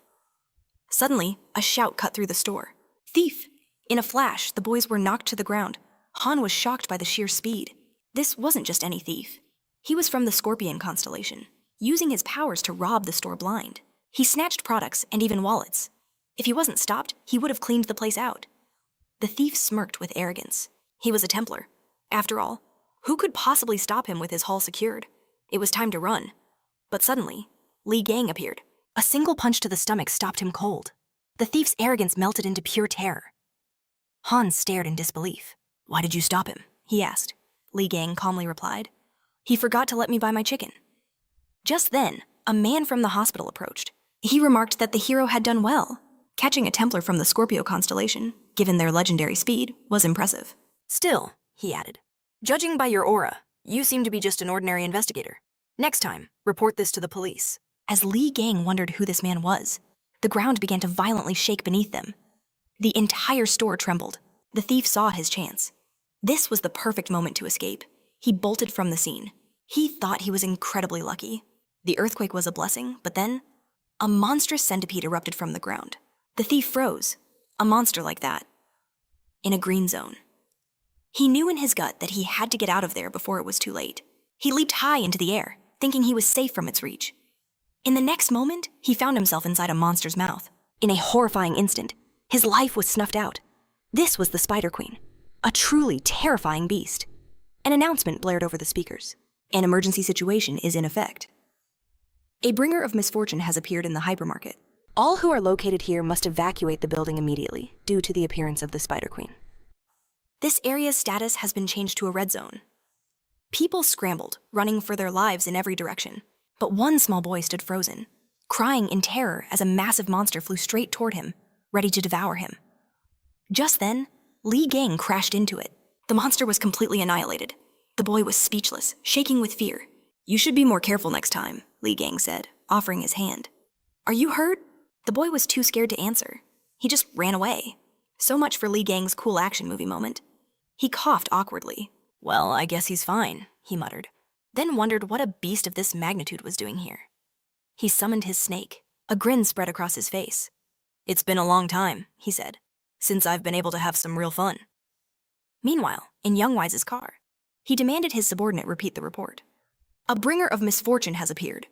Suddenly, a shout cut through the store. "Thief!" In a flash, the boys were knocked to the ground. Han was shocked by the sheer speed. This wasn't just any thief. He was from the Scorpion constellation, using his powers to rob the store blind. He snatched products and even wallets. If he wasn't stopped, he would have cleaned the place out. The thief smirked with arrogance. He was a Templar. After all, who could possibly stop him with his haul secured? It was time to run. But suddenly, Li Gang appeared. A single punch to the stomach stopped him cold. The thief's arrogance melted into pure terror. Hans stared in disbelief. "Why did you stop him?" he asked. Li Gang calmly replied, "He forgot to let me buy my chicken." Just then, a man from the hospital approached. He remarked that the hero had done well. Catching a Templar from the Scorpio constellation, given their legendary speed, was impressive. "Still," he added, "judging by your aura, you seem to be just an ordinary investigator. Next time, report this to the police." As Li Gang wondered who this man was, the ground began to violently shake beneath them. The entire store trembled. The thief saw his chance. This was the perfect moment to escape. He bolted from the scene. He thought he was incredibly lucky. The earthquake was a blessing, but then, a monstrous centipede erupted from the ground. The thief froze. A monster like that. In a green zone. He knew in his gut that he had to get out of there before it was too late. He leaped high into the air, thinking he was safe from its reach. In the next moment, he found himself inside a monster's mouth. In a horrifying instant, his life was snuffed out. This was the Spider Queen, a truly terrifying beast. An announcement blared over the speakers. An emergency situation is in effect. A bringer of misfortune has appeared in the hypermarket. All who are located here must evacuate the building immediately due to the appearance of the Spider Queen. This area's status has been changed to a red zone. People scrambled, running for their lives in every direction. But one small boy stood frozen, crying in terror as a massive monster flew straight toward him, ready to devour him. Just then, Li Gang crashed into it. The monster was completely annihilated. The boy was speechless, shaking with fear. "You should be more careful next time," Li Gang said, offering his hand. "Are you hurt?" The boy was too scared to answer. He just ran away. So much for Li Gang's cool action movie moment. He coughed awkwardly. "Well, I guess he's fine," he muttered, then wondered what a beast of this magnitude was doing here. He summoned his snake. A grin spread across his face. "It's been a long time," he said, "since I've been able to have some real fun." Meanwhile, in Young Wise's car, he demanded his subordinate repeat the report. "A bringer of misfortune has appeared."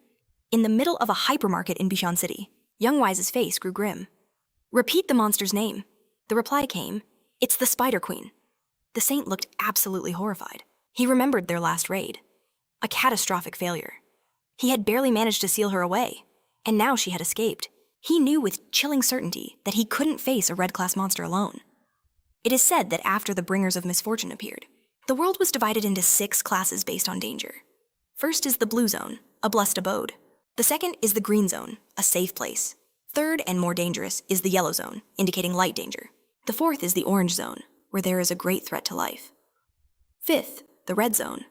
In the middle of a hypermarket in Bishan City, Young Wise's face grew grim. "Repeat the monster's name." The reply came, "It's the Spider Queen." The saint looked absolutely horrified. He remembered their last raid. A catastrophic failure. He had barely managed to seal her away, and now she had escaped. He knew with chilling certainty that he couldn't face a red-class monster alone. It is said that after the bringers of misfortune appeared, the world was divided into 6 classes based on danger. First is the blue zone, a blessed abode. The second is the green zone, a safe place. Third and more dangerous is the yellow zone, indicating light danger. The fourth is the orange zone, where there is a great threat to life. Fifth, the red zone,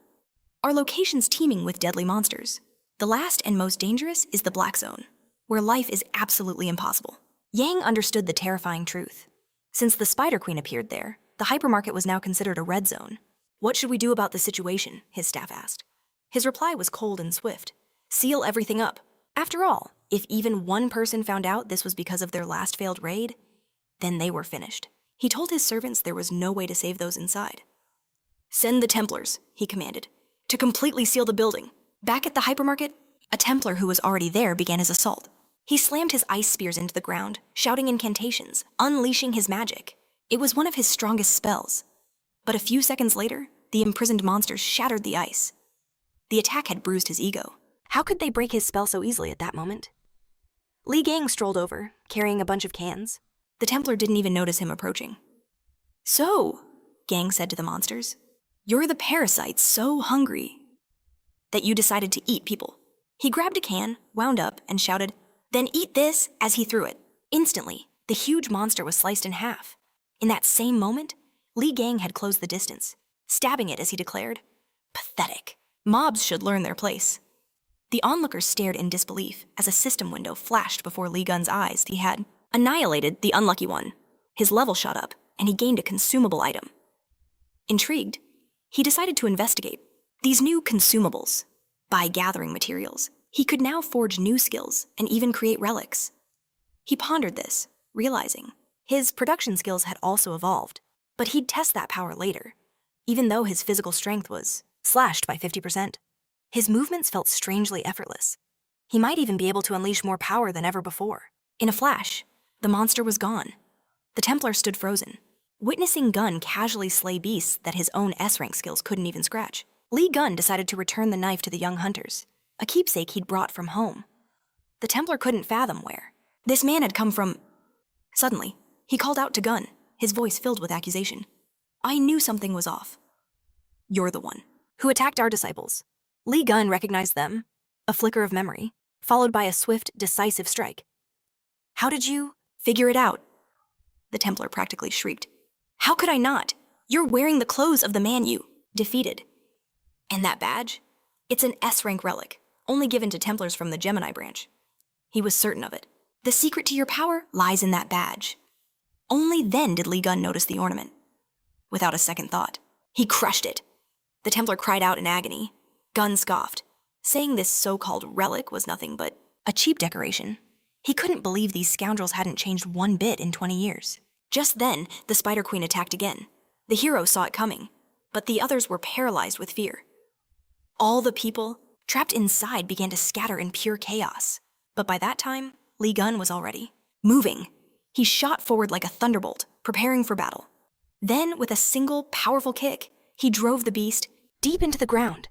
are locations teeming with deadly monsters. The last and most dangerous is the black zone, where life is absolutely impossible. Yang understood the terrifying truth. Since the Spider Queen appeared there, the hypermarket was now considered a red zone. "What should we do about the situation?" his staff asked. His reply was cold and swift. "Seal everything up. After all, if even one person found out this was because of their last failed raid, then they were finished." He told his servants there was no way to save those inside. "Send the Templars," he commanded, "to completely seal the building." Back at the hypermarket, a Templar who was already there began his assault. He slammed his ice spears into the ground, shouting incantations, unleashing his magic. It was one of his strongest spells. But a few seconds later, the imprisoned monsters shattered the ice. The attack had bruised his ego. How could they break his spell so easily at that moment? Li Gang strolled over, carrying a bunch of cans. The Templar didn't even notice him approaching. "So," Gang said to the monsters, "you're the parasites so hungry that you decided to eat people." He grabbed a can, wound up, and shouted, "Then eat this," as he threw it. Instantly, the huge monster was sliced in half. In that same moment, Li Gang had closed the distance, stabbing it as he declared, "Pathetic. Mobs should learn their place." The onlookers stared in disbelief as a system window flashed before Li Gun's eyes. He had annihilated the unlucky one. His level shot up, and he gained a consumable item. Intrigued, he decided to investigate these new consumables. By gathering materials, he could now forge new skills and even create relics. He pondered this, realizing his production skills had also evolved, but he'd test that power later, even though his physical strength was slashed by 50%. His movements felt strangely effortless. He might even be able to unleash more power than ever before. In a flash, the monster was gone. The Templar stood frozen, witnessing Gun casually slay beasts that his own S-rank skills couldn't even scratch. Li Gun decided to return the knife to the young hunters, a keepsake he'd brought from home. The Templar couldn't fathom where this man had come from. Suddenly, he called out to Gun, his voice filled with accusation. I knew something was off. You're the one who attacked our disciples. Lee Gun recognized them, a flicker of memory, followed by a swift, decisive strike. How did you figure it out? The Templar practically shrieked. How could I not? You're wearing the clothes of the man you defeated. And that badge? It's an S-rank relic, only given to Templars from the Gemini branch. He was certain of it. The secret to your power lies in that badge. Only then did Lee Gun notice the ornament. Without a second thought, he crushed it. The Templar cried out in agony. Gun scoffed, saying this so-called relic was nothing but a cheap decoration. He couldn't believe these scoundrels hadn't changed one bit in 20 years. Just then, the Spider Queen attacked again. The hero saw it coming, but the others were paralyzed with fear. All the people trapped inside began to scatter in pure chaos. But by that time, Lee Gun was already moving. He shot forward like a thunderbolt, preparing for battle. Then, with a single powerful kick, he drove the beast deep into the ground.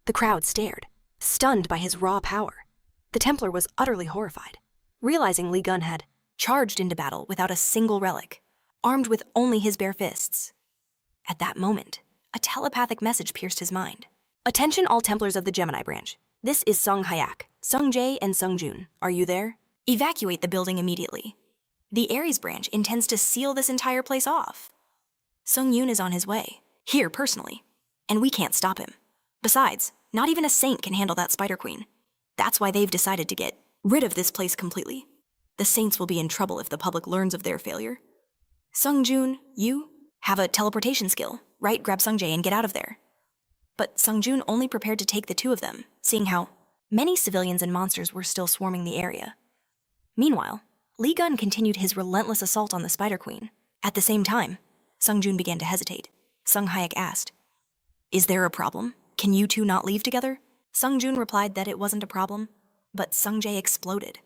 The crowd stared, stunned by his raw power. The Templar was utterly horrified, realizing Lee Gun had charged into battle without a single relic, armed with only his bare fists. At that moment, a telepathic message pierced his mind. Attention all Templars of the Gemini branch. This is Sung Hayak, Sung Jae, and Sung Jun. Are you there? Evacuate the building immediately. The Aries branch intends to seal this entire place off. Sung Yoon is on his way, here personally, and we can't stop him. Besides, not even a saint can handle that Spider Queen. That's why they've decided to get rid of this place completely. The saints will be in trouble if the public learns of their failure. Sung Jun, you have a teleportation skill, right? Grab Sung Jae and get out of there. But Sung Jun only prepared to take the two of them, seeing how many civilians and monsters were still swarming the area. Meanwhile, Lee Gun continued his relentless assault on the Spider Queen. At the same time, Sung Jun began to hesitate. Sung Hayak asked, Is there a problem? Can you two not leave together? Sung Jun replied that it wasn't a problem, but Sung Jae exploded.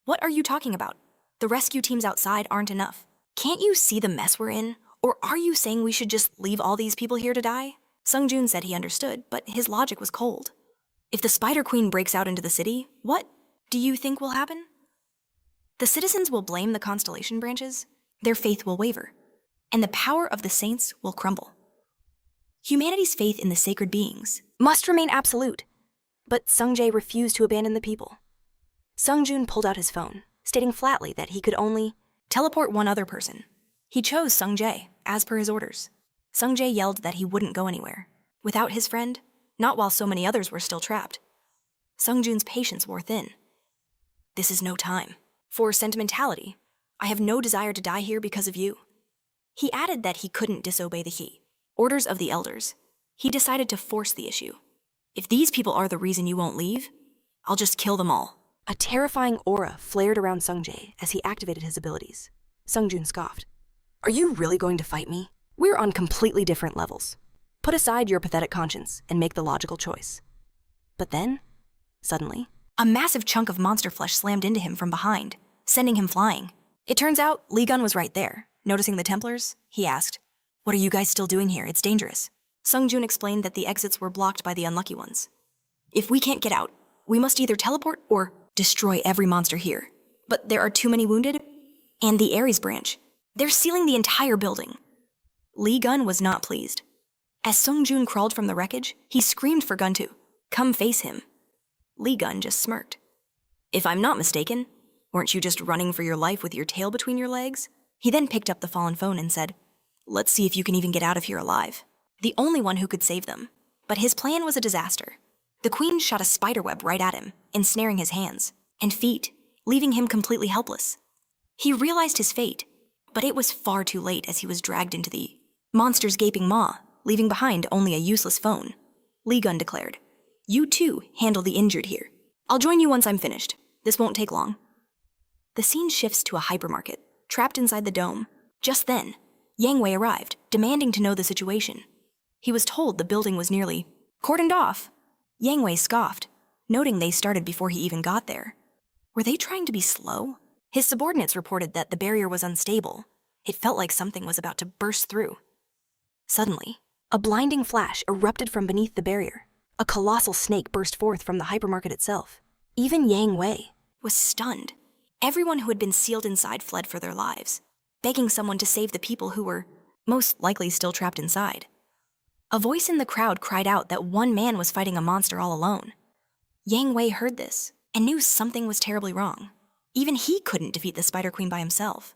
What are you talking about? The rescue teams outside aren't enough. Can't you see the mess we're in? Or are you saying we should just leave all these people here to die? Sung Jun said he understood, but his logic was cold. If the Spider Queen breaks out into the city, what do you think will happen? The citizens will blame the constellation branches, their faith will waver, and the power of the saints will crumble. Humanity's faith in the sacred beings must remain absolute, but Sung Jae refused to abandon the people. Sung Jun pulled out his phone, stating flatly that he could only teleport one other person. He chose Sung Jae, as per his orders. Sung Jae yelled that he wouldn't go anywhere. Without his friend, not while so many others were still trapped. Sung Jun's patience wore thin. This is no time for sentimentality. I have no desire to die here because of you. He added that he couldn't disobey the orders of the elders. He decided to force the issue. If these people are the reason you won't leave, I'll just kill them all. A terrifying aura flared around Sung Jae as he activated his abilities. Sung Jun scoffed. Are you really going to fight me? We're on completely different levels. Put aside your pathetic conscience and make the logical choice. But then, suddenly, a massive chunk of monster flesh slammed into him from behind, sending him flying. It turns out Lee Gun was right there. Noticing the Templars, he asked, What are you guys still doing here? It's dangerous. Sung Jun explained that the exits were blocked by the unlucky ones. If we can't get out, we must either teleport or destroy every monster here. But there are too many wounded, and the Aries branch. They're sealing the entire building. Lee Gun was not pleased. As Sung Jun crawled from the wreckage, he screamed for Gun to come face him. Lee Gun just smirked. If I'm not mistaken, weren't you just running for your life with your tail between your legs? He then picked up the fallen phone and said, Let's see if you can even get out of here alive. The only one who could save them. But his plan was a disaster. The queen shot a spiderweb right at him, ensnaring his hands and feet, leaving him completely helpless. He realized his fate, but it was far too late as he was dragged into the monster's gaping maw, leaving behind only a useless phone. Lee Gun declared, You too handle the injured here. I'll join you once I'm finished. This won't take long. The scene shifts to a hypermarket, trapped inside the dome. Just then, Yang Wei arrived, demanding to know the situation. He was told the building was nearly cordoned off. Yang Wei scoffed, noting they started before he even got there. Were they trying to be slow? His subordinates reported that the barrier was unstable. It felt like something was about to burst through. Suddenly, a blinding flash erupted from beneath the barrier. A colossal snake burst forth from the hypermarket itself. Even Yang Wei was stunned. Everyone who had been sealed inside fled for their lives, begging someone to save the people who were most likely still trapped inside. A voice in the crowd cried out that one man was fighting a monster all alone. Yang Wei heard this and knew something was terribly wrong. Even he couldn't defeat the Spider Queen by himself.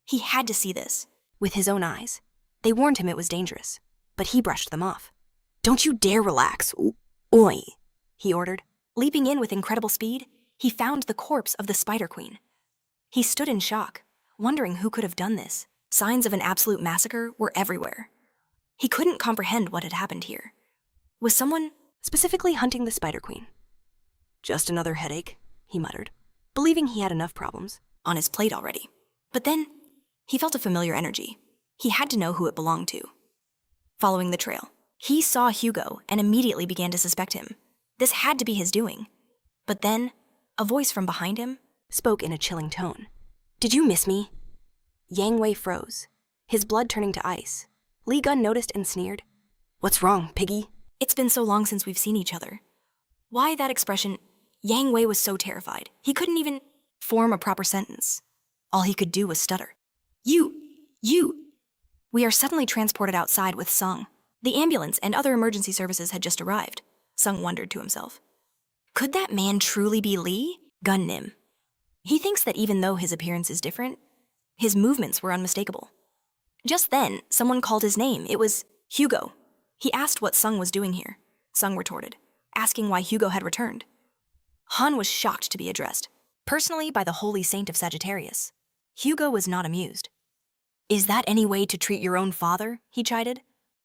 He had to see this. with his own eyes. They warned him it was dangerous, but he brushed them off. "Don't you dare relax, oi," he ordered. Leaping in with incredible speed, he found the corpse of the Spider Queen. He stood in shock, wondering who could have done this. Signs of an absolute massacre were everywhere. He couldn't comprehend what had happened here. Was someone specifically hunting the Spider Queen? "Just another headache," he muttered, believing he had enough problems on his plate already? But then, he felt a familiar energy. He had to know who it belonged to. Following the trail, he saw Hugo and immediately began to suspect him. This had to be his doing. But then, a voice from behind him spoke in a chilling tone. "Did you miss me?" Yang Wei froze, his blood turning to ice. Li Gun noticed and sneered. "What's wrong, piggy?" It's been so long since we've seen each other. Why that expression? Yang Wei was so terrified. He couldn't even form a proper sentence. All he could do was stutter. You. We are suddenly transported outside with Sung. The ambulance and other emergency services had just arrived. Sung wondered to himself. Could that man truly be Lee? Gun Nim. He thinks that even though his appearance is different, his movements were unmistakable. Just then, someone called his name. It was Hugo. He asked what Sung was doing here. Sung retorted, asking why Hugo had returned. Han was shocked to be addressed, personally by the holy saint of Sagittarius. Hugo was not amused. "Is that any way to treat your own father?" he chided.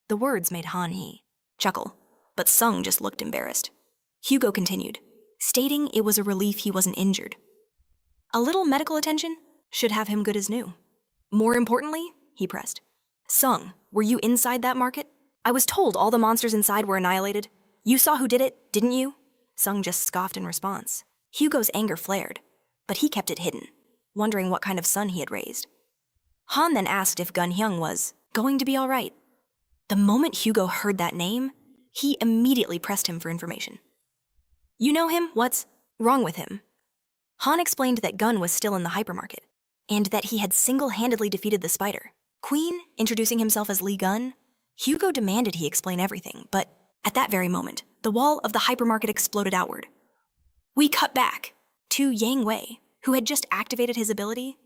The words made Han chuckle, but Sung just looked embarrassed. Hugo continued, stating it was a relief he wasn't injured. A little medical attention should have him good as new. More importantly, he pressed, "Sung, were you inside that market? I was told all the monsters inside were annihilated. You saw who did it, didn't you?" Sung just scoffed in response. Hugo's anger flared, but he kept it hidden, wondering what kind of son he had raised. Han then asked if Gun Hyung was going to be all right. The moment Hugo heard that name, he immediately pressed him for information. "You know him? What's wrong with him?" Han explained that Gun was still in the hypermarket, and that he had single-handedly defeated the Spider Queen, introducing himself as Lee Gun. Hugo demanded he explain everything, but at that very moment, the wall of the hypermarket exploded outward. We cut back to Yang Wei, who had just activated his ability.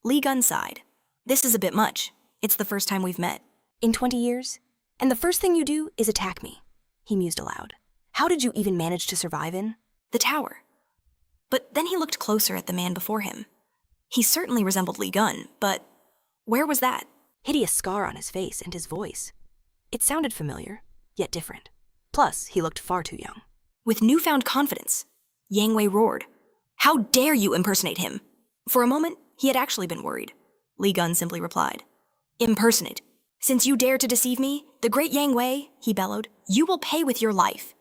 Lee Gun sighed. "This is a bit much. It's the first time we've met in 20 years, and the first thing you do is attack me," he mused aloud. "How did you even manage to survive in the tower?" But then he looked closer at the man before him. He certainly resembled Lee Gun, but where was that hideous scar on his face and his voice? It sounded familiar, yet different. Plus, he looked far too young. With newfound confidence, Yang Wei roared, "How dare you impersonate him?" For a moment, he had actually been worried. Lee Gun simply replied, "Impersonate. Since you dare to deceive me, the great Yang Wei," he bellowed, "you will pay with your life."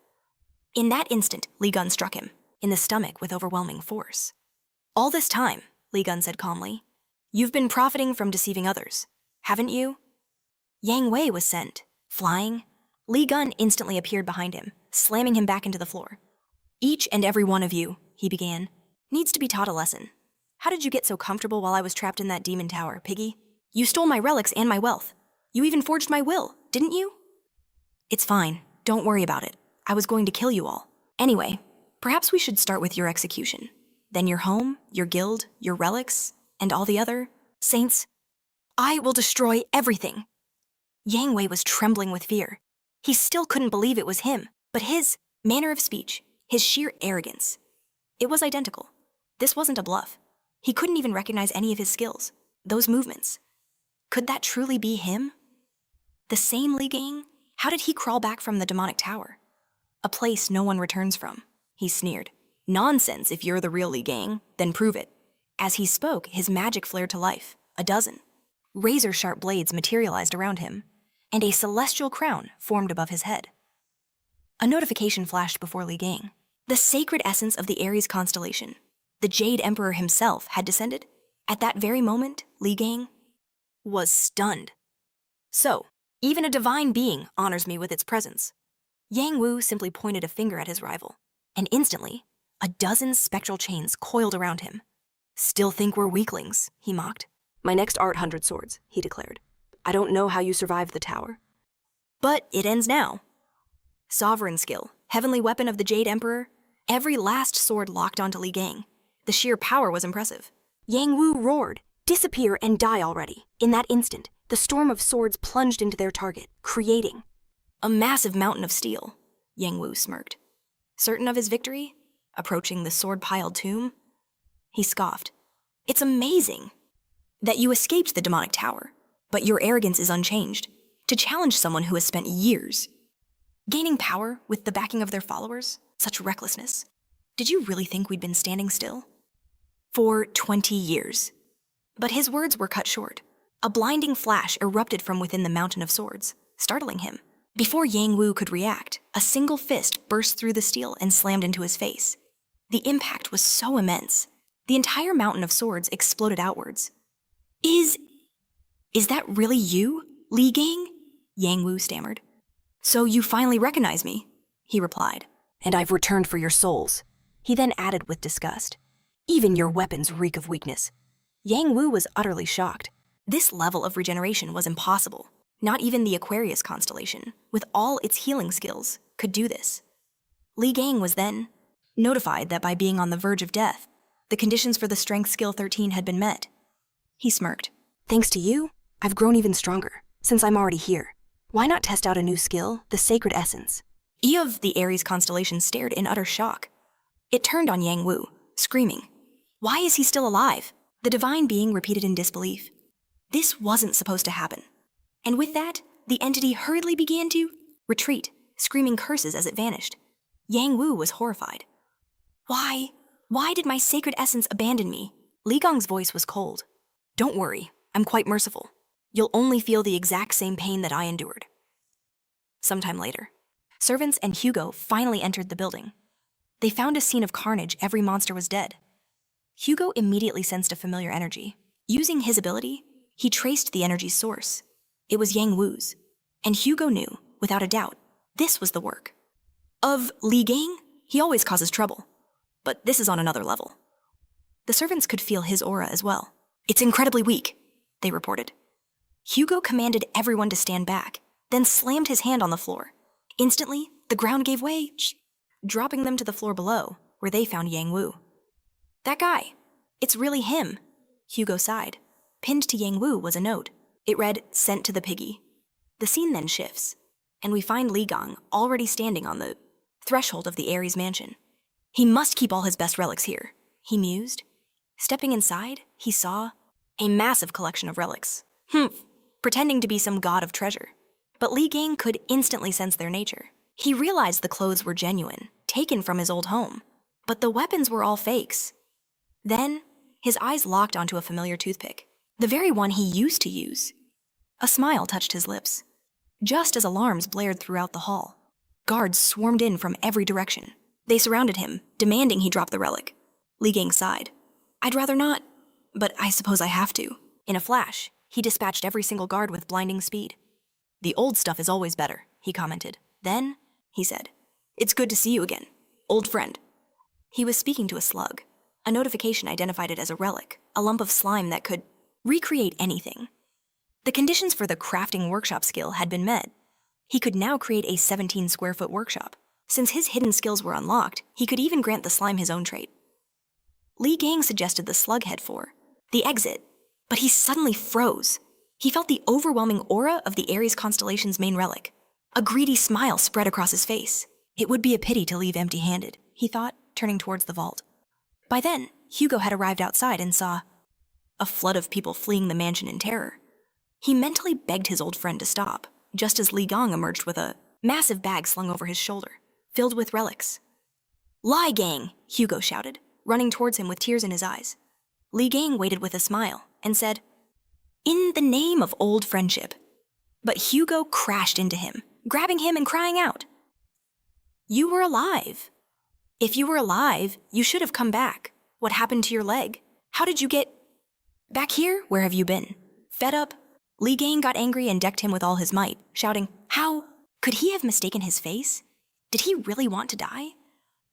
In that instant, Lee Gun struck him in the stomach with overwhelming force. "All this time," Lee Gun said calmly, "you've been profiting from deceiving others, haven't you?" Yang Wei was sent, flying. Lee Gun instantly appeared behind him, slamming him back into the floor. "Each and every one of you," he began, "needs to be taught a lesson. How did you get so comfortable while I was trapped in that demon tower, piggy? You stole my relics and my wealth. You even forged my will, didn't you?" "It's fine. Don't worry about it. I was going to kill you all. Anyway, perhaps we should start with your execution. Then your home, your guild, your relics, and all the other saints. I will destroy everything." Yang Wei was trembling with fear. He still couldn't believe it was him, but his manner of speech, his sheer arrogance, it was identical. This wasn't a bluff. He couldn't even recognize any of his skills, those movements. Could that truly be him? The same Li Gang? How did he crawl back from the demonic tower? A place no one returns from, he sneered. "Nonsense, if you're the real Li Gang, then prove it." As he spoke, his magic flared to life, a dozen. Razor-sharp blades materialized around him, and a celestial crown formed above his head. A notification flashed before Li Gang. The sacred essence of the Aries constellation, the Jade Emperor himself, had descended. At that very moment, Li Gang was stunned. "So, even a divine being honors me with its presence. Yang Wu simply pointed a finger at his rival, and instantly, a dozen spectral chains coiled around him. "Still think we're weaklings," he mocked. "My next art 100 swords," he declared. "I don't know how you survived the tower." But it ends now. Sovereign skill, heavenly weapon of the Jade Emperor, every last sword locked onto Li Gang. The sheer power was impressive. Yang Wu roared, "Disappear and die already." In that instant, the storm of swords plunged into their target, creating a massive mountain of steel. Yang Wu smirked. Certain of his victory, approaching the sword-piled tomb, he scoffed. "It's amazing that you escaped the demonic tower, but your arrogance is unchanged. To challenge someone who has spent years gaining power with the backing of their followers, such recklessness. Did you really think we'd been standing still? For 20 years. But his words were cut short. A blinding flash erupted from within the mountain of swords, startling him. Before Yang Wu could react, a single fist burst through the steel and slammed into his face. The impact was so immense, the entire mountain of swords exploded outwards. Is that really you, Li Gang?" Yang Wu stammered. "So you finally recognize me," he replied. "And I've returned for your souls." He then added with disgust, "Even your weapons reek of weakness." Yang Wu was utterly shocked. This level of regeneration was impossible. Not even the Aquarius constellation, with all its healing skills, could do this. Li Gang was then notified that by being on the verge of death, the conditions for the strength skill 13 had been met. He smirked. "Thanks to you, I've grown even stronger, since I'm already here. Why not test out a new skill, the sacred essence?" E of the Aries constellation stared in utter shock. It turned on Yang Wu, screaming, "Why is he still alive?" The divine being repeated in disbelief. This wasn't supposed to happen. And with that, the entity hurriedly began to retreat, screaming curses as it vanished. Yang Wu was horrified. Why did my sacred essence abandon me?" Li Gang's voice was cold. "Don't worry, I'm quite merciful. You'll only feel the exact same pain that I endured." Sometime later, servants and Hugo finally entered the building. They found a scene of carnage. Every monster was dead. Hugo immediately sensed a familiar energy. Using his ability, he traced the energy's source. It was Yang Wu's. And Hugo knew, without a doubt, this was the work of Li Gang. He always causes trouble. But this is on another level. The servants could feel his aura as well. "It's incredibly weak," they reported. Hugo commanded everyone to stand back, then slammed his hand on the floor. Instantly, the ground gave way, dropping them to the floor below, where they found Yang Wu. "That guy, it's really him," Hugo sighed. Pinned to Yang Wu was a note. It read, "Sent to the piggy." The scene then shifts, and we find Li Gang already standing on the threshold of the Aries mansion. He must keep all his best relics here, he mused. Stepping inside, he saw a massive collection of relics. Pretending to be some god of treasure. But Li Gang could instantly sense their nature. He realized the clothes were genuine, taken from his old home. But the weapons were all fakes. Then, his eyes locked onto a familiar toothpick, the very one he used to use. A smile touched his lips. Just as alarms blared throughout the hall, guards swarmed in from every direction. They surrounded him, demanding he drop the relic. Li Gang sighed. "I'd rather not, but I suppose I have to." In a flash, he dispatched every single guard with blinding speed. "The old stuff is always better," he commented. Then, he said, "It's good to see you again, old friend." He was speaking to a slug. A notification identified it as a relic, a lump of slime that could recreate anything. The conditions for the crafting workshop skill had been met. He could now create a 17-square-foot workshop. Since his hidden skills were unlocked, he could even grant the slime his own trait. Li Gang suggested the slug head for the exit, but he suddenly froze. He felt the overwhelming aura of the Aries constellation's main relic. A greedy smile spread across his face. It would be a pity to leave empty-handed, he thought, turning towards the vault. By then, Hugo had arrived outside and saw a flood of people fleeing the mansion in terror. He mentally begged his old friend to stop, just as Li Gang emerged with a massive bag slung over his shoulder, filled with relics. "Li Gang!" Hugo shouted, running towards him with tears in his eyes. Li Gang waited with a smile and said, "In the name of old friendship." But Hugo crashed into him, grabbing him and crying out, "You were alive. If you were alive, you should have come back. What happened to your leg? How did you get back here? Where have you been?" Fed up, Li Gang got angry and decked him with all his might, shouting, "How could he have mistaken his face? Did he really want to die?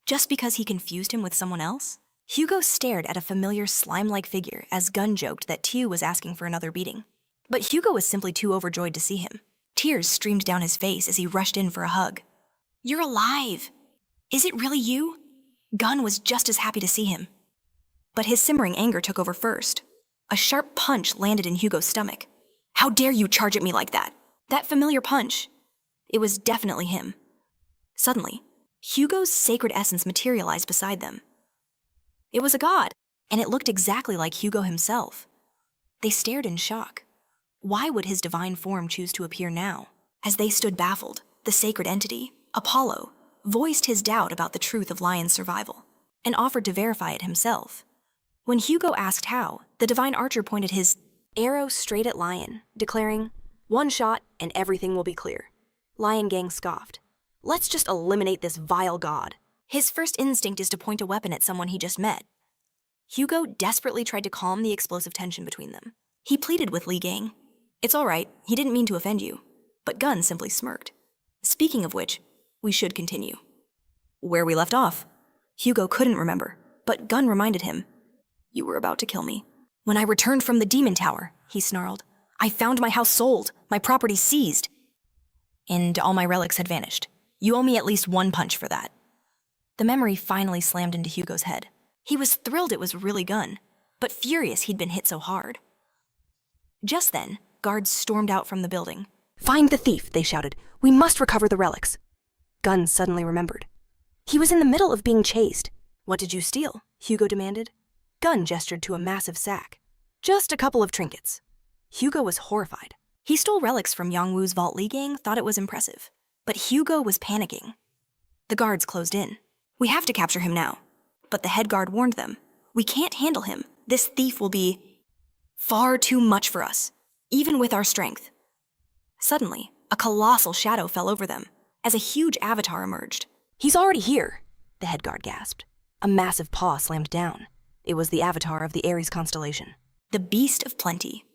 Just because he confused him with someone else? Hugo stared at a familiar slime-like figure as Gun joked that Tiu was asking for another beating. But Hugo was simply too overjoyed to see him. Tears streamed down his face as he rushed in for a hug. "You're alive! Is it really you?" Gun was just as happy to see him. But his simmering anger took over first. A sharp punch landed in Hugo's stomach. "How dare you charge at me like that?" That familiar punch. It was definitely him. Suddenly, Hugo's sacred essence materialized beside them. It was a god, and it looked exactly like Hugo himself. They stared in shock. Why would his divine form choose to appear now? As they stood baffled, the sacred entity, Apollo, voiced his doubt about the truth of Lion's survival, and offered to verify it himself. When Hugo asked how, the divine archer pointed his arrow straight at Lion, declaring, "One shot and everything will be clear." Lion Gang scoffed. "Let's just eliminate this vile god." His first instinct is to point a weapon at someone he just met. Hugo desperately tried to calm the explosive tension between them. He pleaded with Li Gang. "It's all right, he didn't mean to offend you." But Gun simply smirked. Speaking of which, we should continue. Where we left off, Hugo couldn't remember, but Gun reminded him. "You were about to kill me." "When I returned from the demon tower," he snarled, "I found my house sold, my property seized. And all my relics had vanished. You owe me at least one punch for that." The memory finally slammed into Hugo's head. He was thrilled it was really Gun, but furious he'd been hit so hard. Just then, guards stormed out from the building. "Find the thief," they shouted. "We must recover the relics." Gun suddenly remembered. He was in the middle of being chased. "What did you steal?" Hugo demanded. Gun gestured to a massive sack. "Just a couple of trinkets." Hugo was horrified. He stole relics from Yongwu's vault. Li Gang thought it was impressive. But Hugo was panicking. The guards closed in. "We have to capture him now." But the head guard warned them. "We can't handle him. This thief will be far too much for us, even with our strength." Suddenly, a colossal shadow fell over them as a huge avatar emerged. "He's already here," the head guard gasped. A massive paw slammed down. It was the avatar of the Aries constellation. The Beast of Plenty.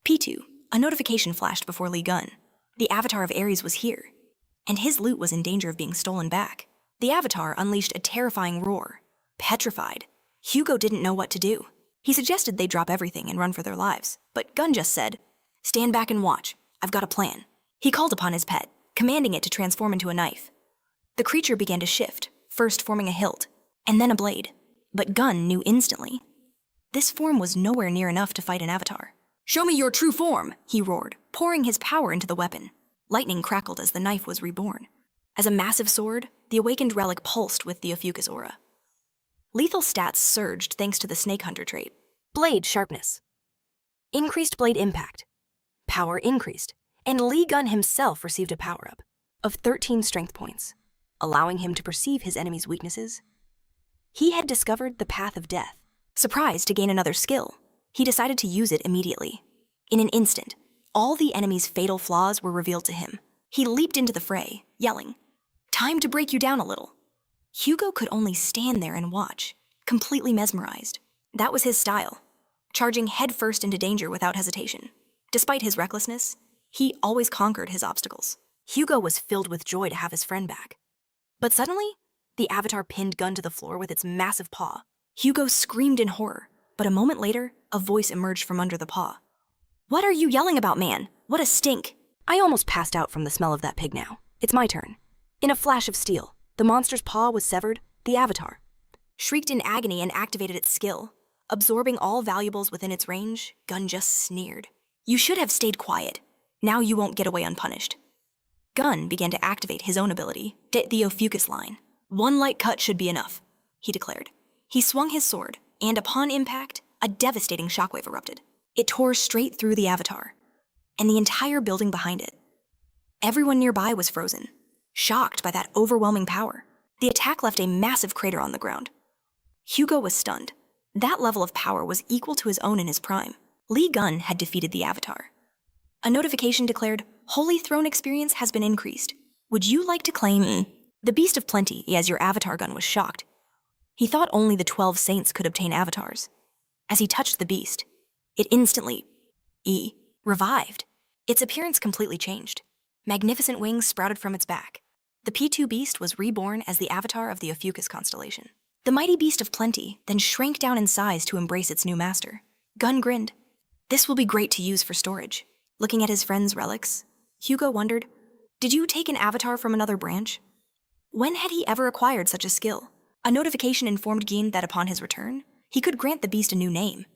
P2, a notification flashed before Li Gun. The avatar of Aries was here, and his loot was in danger of being stolen back. The avatar unleashed a terrifying roar. Petrified, Hugo didn't know what to do. He suggested they drop everything and run for their lives, but Gun just said, "Stand back and watch. I've got a plan." He called upon his pet, commanding it to transform into a knife. The creature began to shift, first forming a hilt, and then a blade. But Gun knew instantly. This form was nowhere near enough to fight an avatar. "Show me your true form," he roared, pouring his power into the weapon. Lightning crackled as the knife was reborn. As a massive sword, the awakened relic pulsed with the Ophiuchus aura. Lethal stats surged thanks to the Snake Hunter trait. Blade sharpness. Increased blade impact. Power increased, and Li Gun himself received a power-up of 13 strength points, allowing him to perceive his enemy's weaknesses. He had discovered the path of death. Surprised to gain another skill, he decided to use it immediately. In an instant, all the enemy's fatal flaws were revealed to him. He leaped into the fray, yelling, "Time to break you down a little." Hugo could only stand there and watch, completely mesmerized. That was his style, charging headfirst into danger without hesitation. Despite his recklessness, he always conquered his obstacles. Hugo was filled with joy to have his friend back. But suddenly, the avatar pinned Gun to the floor with its massive paw. Hugo screamed in horror, but a moment later, a voice emerged from under the paw. "What are you yelling about, man? What a stink!" "I almost passed out from the smell of that pig now. It's my turn." In a flash of steel, the monster's paw was severed. The avatar shrieked in agony and activated its skill. Absorbing all valuables within its range, Gun just sneered. "You should have stayed quiet. Now you won't get away unpunished." Gun began to activate his own ability, the Ophiuchus line. "One light cut should be enough," he declared. He swung his sword, and upon impact, a devastating shockwave erupted. It tore straight through the avatar, and the entire building behind it. Everyone nearby was frozen, shocked by that overwhelming power. The attack left a massive crater on the ground. Hugo was stunned. That level of power was equal to his own in his prime. Li Gun had defeated the avatar. A notification declared, "Holy Throne experience has been increased. Would you like to claim the Beast of Plenty?" As your avatar Gun was shocked. He thought only the 12 saints could obtain avatars. As he touched the beast, it instantly revived. Its appearance completely changed. Magnificent wings sprouted from its back. The P2 beast was reborn as the avatar of the Ophiuchus constellation. The mighty beast of plenty then shrank down in size to embrace its new master. Gun grinned. This will be great to use for storage. Looking at his friend's relics, Hugo wondered, did you take an avatar from another branch? When had he ever acquired such a skill? A notification informed Gin that upon his return, he could grant the beast a new name.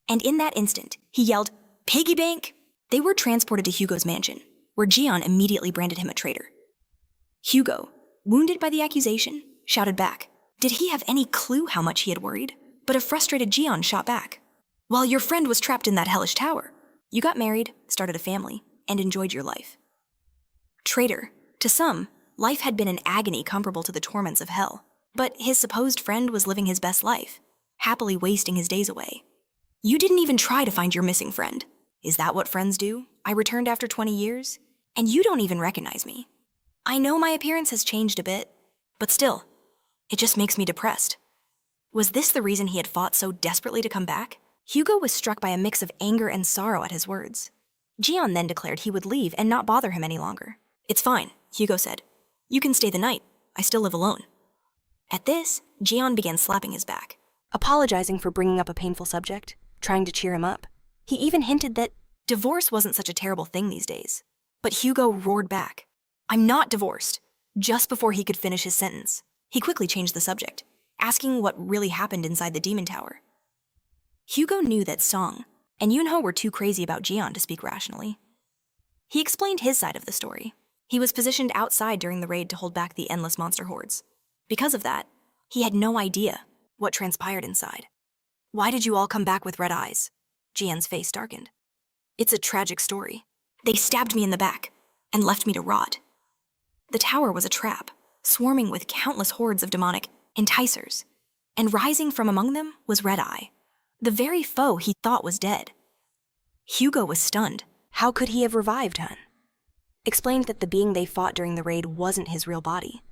And in that instant, he yelled, "Piggy bank!" They were transported to Hugo's mansion, where Gian immediately branded him a traitor. Hugo, wounded by the accusation, shouted back. Did he have any clue how much he had worried? But a frustrated Gian shot back. While your friend was trapped in that hellish tower, you got married, started a family, and enjoyed your life. Traitor, to some, life had been an agony comparable to the torments of hell. But his supposed friend was living his best life, happily wasting his days away. You didn't even try to find your missing friend. Is that what friends do? I returned after 20 years, and you don't even recognize me. I know my appearance has changed a bit, but still, it just makes me depressed. Was this the reason he had fought so desperately to come back? Hugo was struck by a mix of anger and sorrow at his words. Gian then declared he would leave and not bother him any longer. It's fine, Hugo said. You can stay the night. I still live alone. At this, Gian began slapping his back. Apologizing for bringing up a painful subject, trying to cheer him up. He even hinted that divorce wasn't such a terrible thing these days. But Hugo roared back. I'm not divorced. Just before he could finish his sentence, he quickly changed the subject, asking what really happened inside the demon tower. Hugo knew that Song and Yunho were too crazy about Gian to speak rationally. He explained his side of the story. He was positioned outside during the raid to hold back the endless monster hordes. Because of that, he had no idea what transpired inside. Why did you all come back with red eyes? Jian's face darkened. It's a tragic story. They stabbed me in the back and left me to rot. The tower was a trap, swarming with countless hordes of demonic enticers, and rising from among them was Red Eye, the very foe he thought was dead. Hugo was stunned. How could he have revived Hun? Explained that the being they fought during the raid wasn't his real body.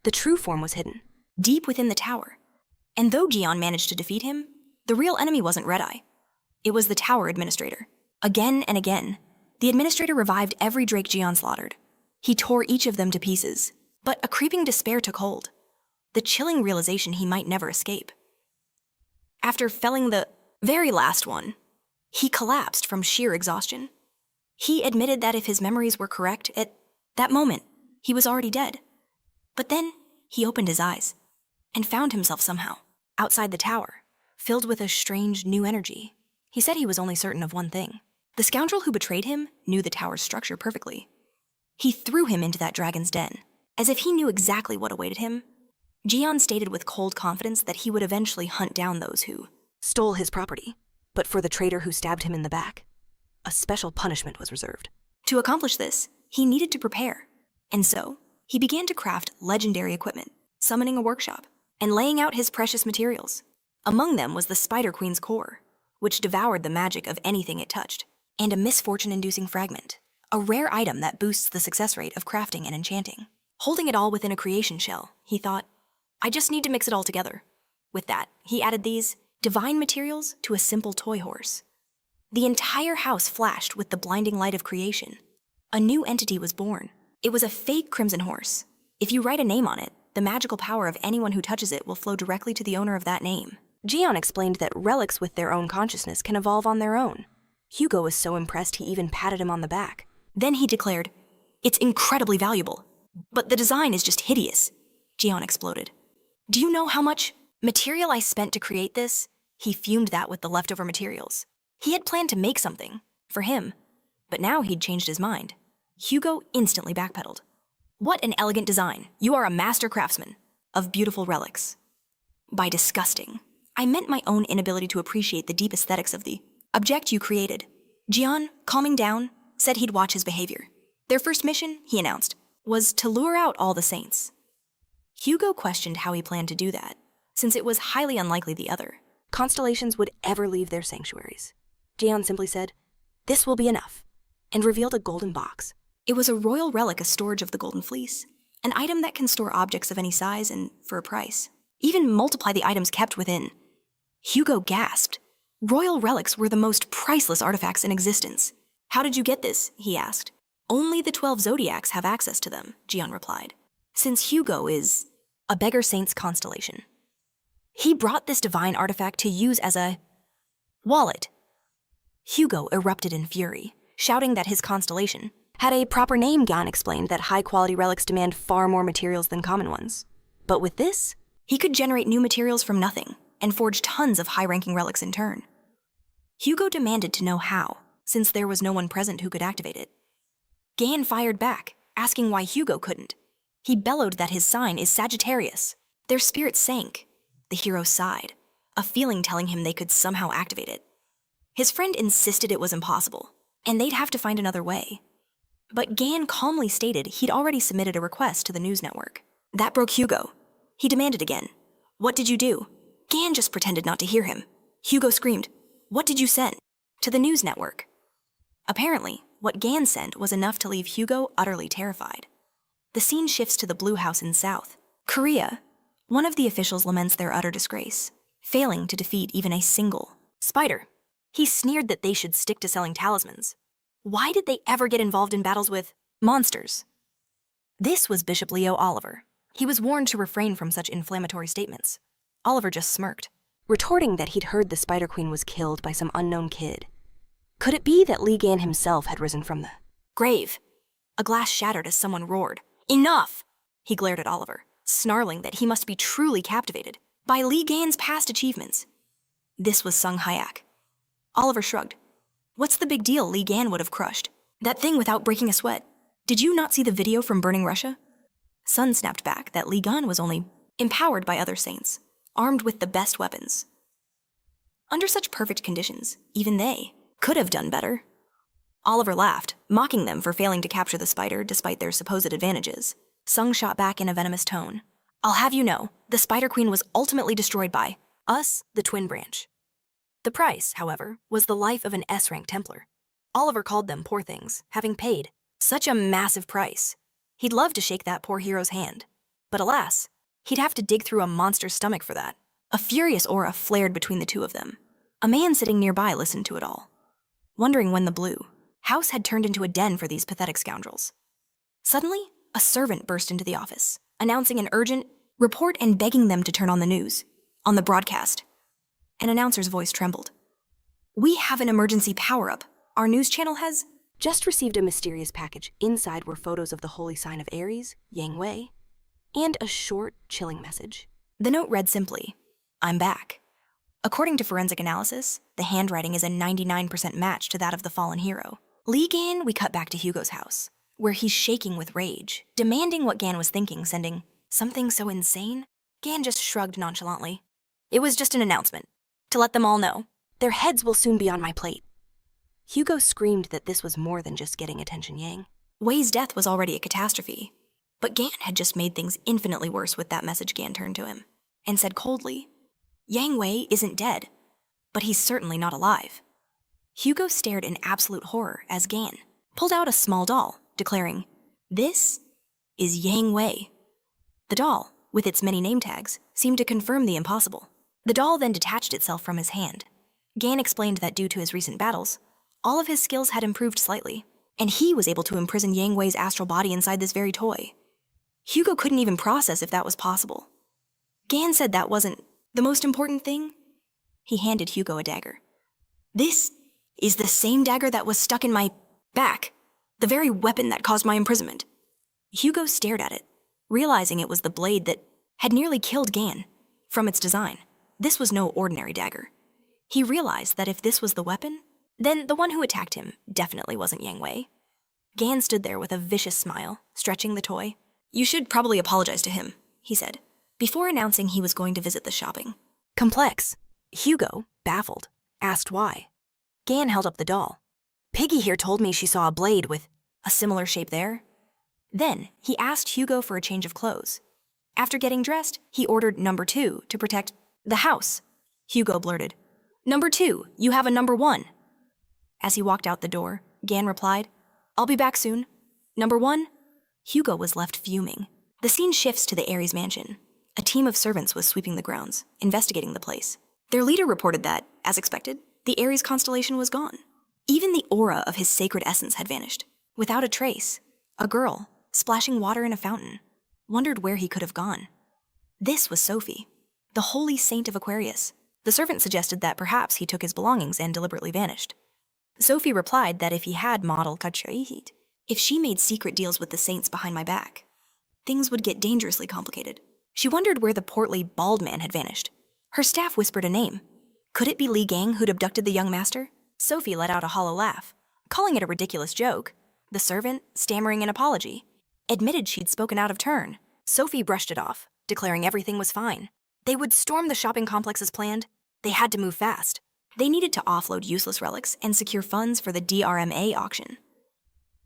The true form was hidden, deep within the tower. And though Gian managed to defeat him, the real enemy wasn't Red Eye. It was the tower administrator. Again and again, the administrator revived every Drake Gian slaughtered. He tore each of them to pieces, but a creeping despair took hold, the chilling realization he might never escape. After felling the very last one, he collapsed from sheer exhaustion. He admitted that if his memories were correct, at that moment, he was already dead. But then he opened his eyes and found himself somehow outside the tower, filled with a strange new energy. He said he was only certain of one thing. The scoundrel who betrayed him knew the tower's structure perfectly. He threw him into that dragon's den, as if he knew exactly what awaited him. Gian stated with cold confidence that he would eventually hunt down those who stole his property, but for the traitor who stabbed him in the back, a special punishment was reserved. To accomplish this, he needed to prepare, and so he began to craft legendary equipment, summoning a workshop, and laying out his precious materials. Among them was the Spider Queen's core, which devoured the magic of anything it touched, and a misfortune-inducing fragment, a rare item that boosts the success rate of crafting and enchanting. Holding it all within a creation shell, he thought, I just need to mix it all together. With that, he added these divine materials to a simple toy horse. The entire house flashed with the blinding light of creation. A new entity was born. It was a fake crimson horse. If you write a name on it, the magical power of anyone who touches it will flow directly to the owner of that name. Gian explained that relics with their own consciousness can evolve on their own. Hugo was so impressed he even patted him on the back. Then he declared, It's incredibly valuable, but the design is just hideous. Gian exploded. Do you know how much material I spent to create this? He fumed that with the leftover materials. He had planned to make something, for him, but now he'd changed his mind. Hugo instantly backpedaled. What an elegant design. You are a master craftsman of beautiful relics. By disgusting, I meant my own inability to appreciate the deep aesthetics of the object you created. Gian, calming down, said he'd watch his behavior. Their first mission, he announced, was to lure out all the saints. Hugo questioned how he planned to do that, since it was highly unlikely the other constellations would ever leave their sanctuaries. Gian simply said, This will be enough, and revealed a golden box. It was a royal relic, a storage of the Golden Fleece, an item that can store objects of any size and for a price. Even multiply the items kept within. Hugo gasped. Royal relics were the most priceless artifacts in existence. How did you get this? He asked. Only the 12 zodiacs have access to them, Gian replied. since Hugo is a beggar saint's constellation. He brought this divine artifact to use as a wallet. Hugo erupted in fury, shouting that his constellation had a proper name. Gan explained that high-quality relics demand far more materials than common ones. But with this, he could generate new materials from nothing and forge tons of high-ranking relics in turn. Hugo demanded to know how, since there was no one present who could activate it. Gan fired back, asking why Hugo couldn't. He bellowed that his sign is Sagittarius. Their spirits sank. The hero sighed, a feeling telling him they could somehow activate it. His friend insisted it was impossible, and they'd have to find another way. But Gan calmly stated he'd already submitted a request to the news network. That broke Hugo. He demanded again. What did you do? Gan just pretended not to hear him. Hugo screamed, What did you send? To the news network. Apparently, what Gan sent was enough to leave Hugo utterly terrified. The scene shifts to the Blue House in South Korea. One of the officials laments their utter disgrace, failing to defeat even a single spider. He sneered that they should stick to selling talismans. Why did they ever get involved in battles with monsters? This was Bishop Leo Oliver. He was warned to refrain from such inflammatory statements. Oliver just smirked, retorting that he'd heard the Spider Queen was killed by some unknown kid. Could it be that Li Gan himself had risen from the grave? A glass shattered as someone roared, Enough! He glared at Oliver, snarling that he must be truly captivated by Li Gan's past achievements. This was Sung Hayak. Oliver shrugged. What's the big deal? Li Gan would have crushed that thing without breaking a sweat. Did you not see the video from Burning Russia? Sun snapped back that Li Gan was only empowered by other saints, armed with the best weapons. Under such perfect conditions, even they could have done better. Oliver laughed, mocking them for failing to capture the spider despite their supposed advantages. Sung shot back in a venomous tone. I'll have you know, the Spider Queen was ultimately destroyed by us, the Twin Branch. The price, however, was the life of an S-rank Templar. Oliver called them poor things, having paid such a massive price. He'd love to shake that poor hero's hand. But alas, he'd have to dig through a monster's stomach for that. A furious aura flared between the two of them. A man sitting nearby listened to it all, wondering when the Blue House had turned into a den for these pathetic scoundrels. Suddenly, a servant burst into the office, announcing an urgent report and begging them to turn on the news. On the broadcast, an announcer's voice trembled. We have an emergency power-up. Our news channel has just received a mysterious package. Inside were photos of the holy sign of Aries, Yang Wei, and a short, chilling message. The note read simply, I'm back. According to forensic analysis, the handwriting is a 99% match to that of the fallen hero. Li Gan, we cut back to Hugo's house, where he's shaking with rage, demanding what Gan was thinking, sending something so insane. Gan just shrugged nonchalantly. It was just an announcement, to let them all know. Their heads will soon be on my plate. Hugo screamed that this was more than just getting attention. Yang Wei's death was already a catastrophe, but Gan had just made things infinitely worse with that message. Gan turned to him and said coldly, Yang Wei isn't dead, but he's certainly not alive. Hugo stared in absolute horror as Gan pulled out a small doll, declaring, This is Yang Wei. The doll, with its many name tags, seemed to confirm the impossible. The doll then detached itself from his hand. Gan explained that due to his recent battles, all of his skills had improved slightly, and he was able to imprison Yang Wei's astral body inside this very toy. Hugo couldn't even process if that was possible. Gan said that wasn't the most important thing. He handed Hugo a dagger. This is the same dagger that was stuck in my back, the very weapon that caused my imprisonment. Hugo stared at it, realizing it was the blade that had nearly killed Gan. From its design, this was no ordinary dagger. He realized that if this was the weapon, then the one who attacked him definitely wasn't Yang Wei. Gan stood there with a vicious smile, stretching the toy. You should probably apologize to him, he said, before announcing he was going to visit the shopping complex. Hugo, baffled, asked why. Gan held up the doll. Piggy here told me she saw a blade with a similar shape there. Then he asked Hugo for a change of clothes. After getting dressed, he ordered number 2 to protect the house. Hugo blurted, Number 2, you have a number 1. As he walked out the door, Gan replied, I'll be back soon. Number 1? Hugo was left fuming. The scene shifts to the Aries mansion. A team of servants was sweeping the grounds, investigating the place. Their leader reported that, as expected, the Aries constellation was gone. Even the aura of his sacred essence had vanished, without a trace. A girl, splashing water in a fountain. wondered where he could have gone. This was Sophie, the holy saint of Aquarius. The servant suggested that perhaps he took his belongings and deliberately vanished. Sophie replied that if he had model kachayit, if she made secret deals with the saints behind my back, things would get dangerously complicated. She wondered where the portly, bald man had vanished. Her staff whispered a name. Could it be Li Gang who'd abducted the young master? Sophie let out a hollow laugh, calling it a ridiculous joke. The servant, stammering an apology, admitted she'd spoken out of turn. Sophie brushed it off, declaring everything was fine. They would storm the shopping complex as planned. They had to move fast. They needed to offload useless relics and secure funds for the DRMA auction.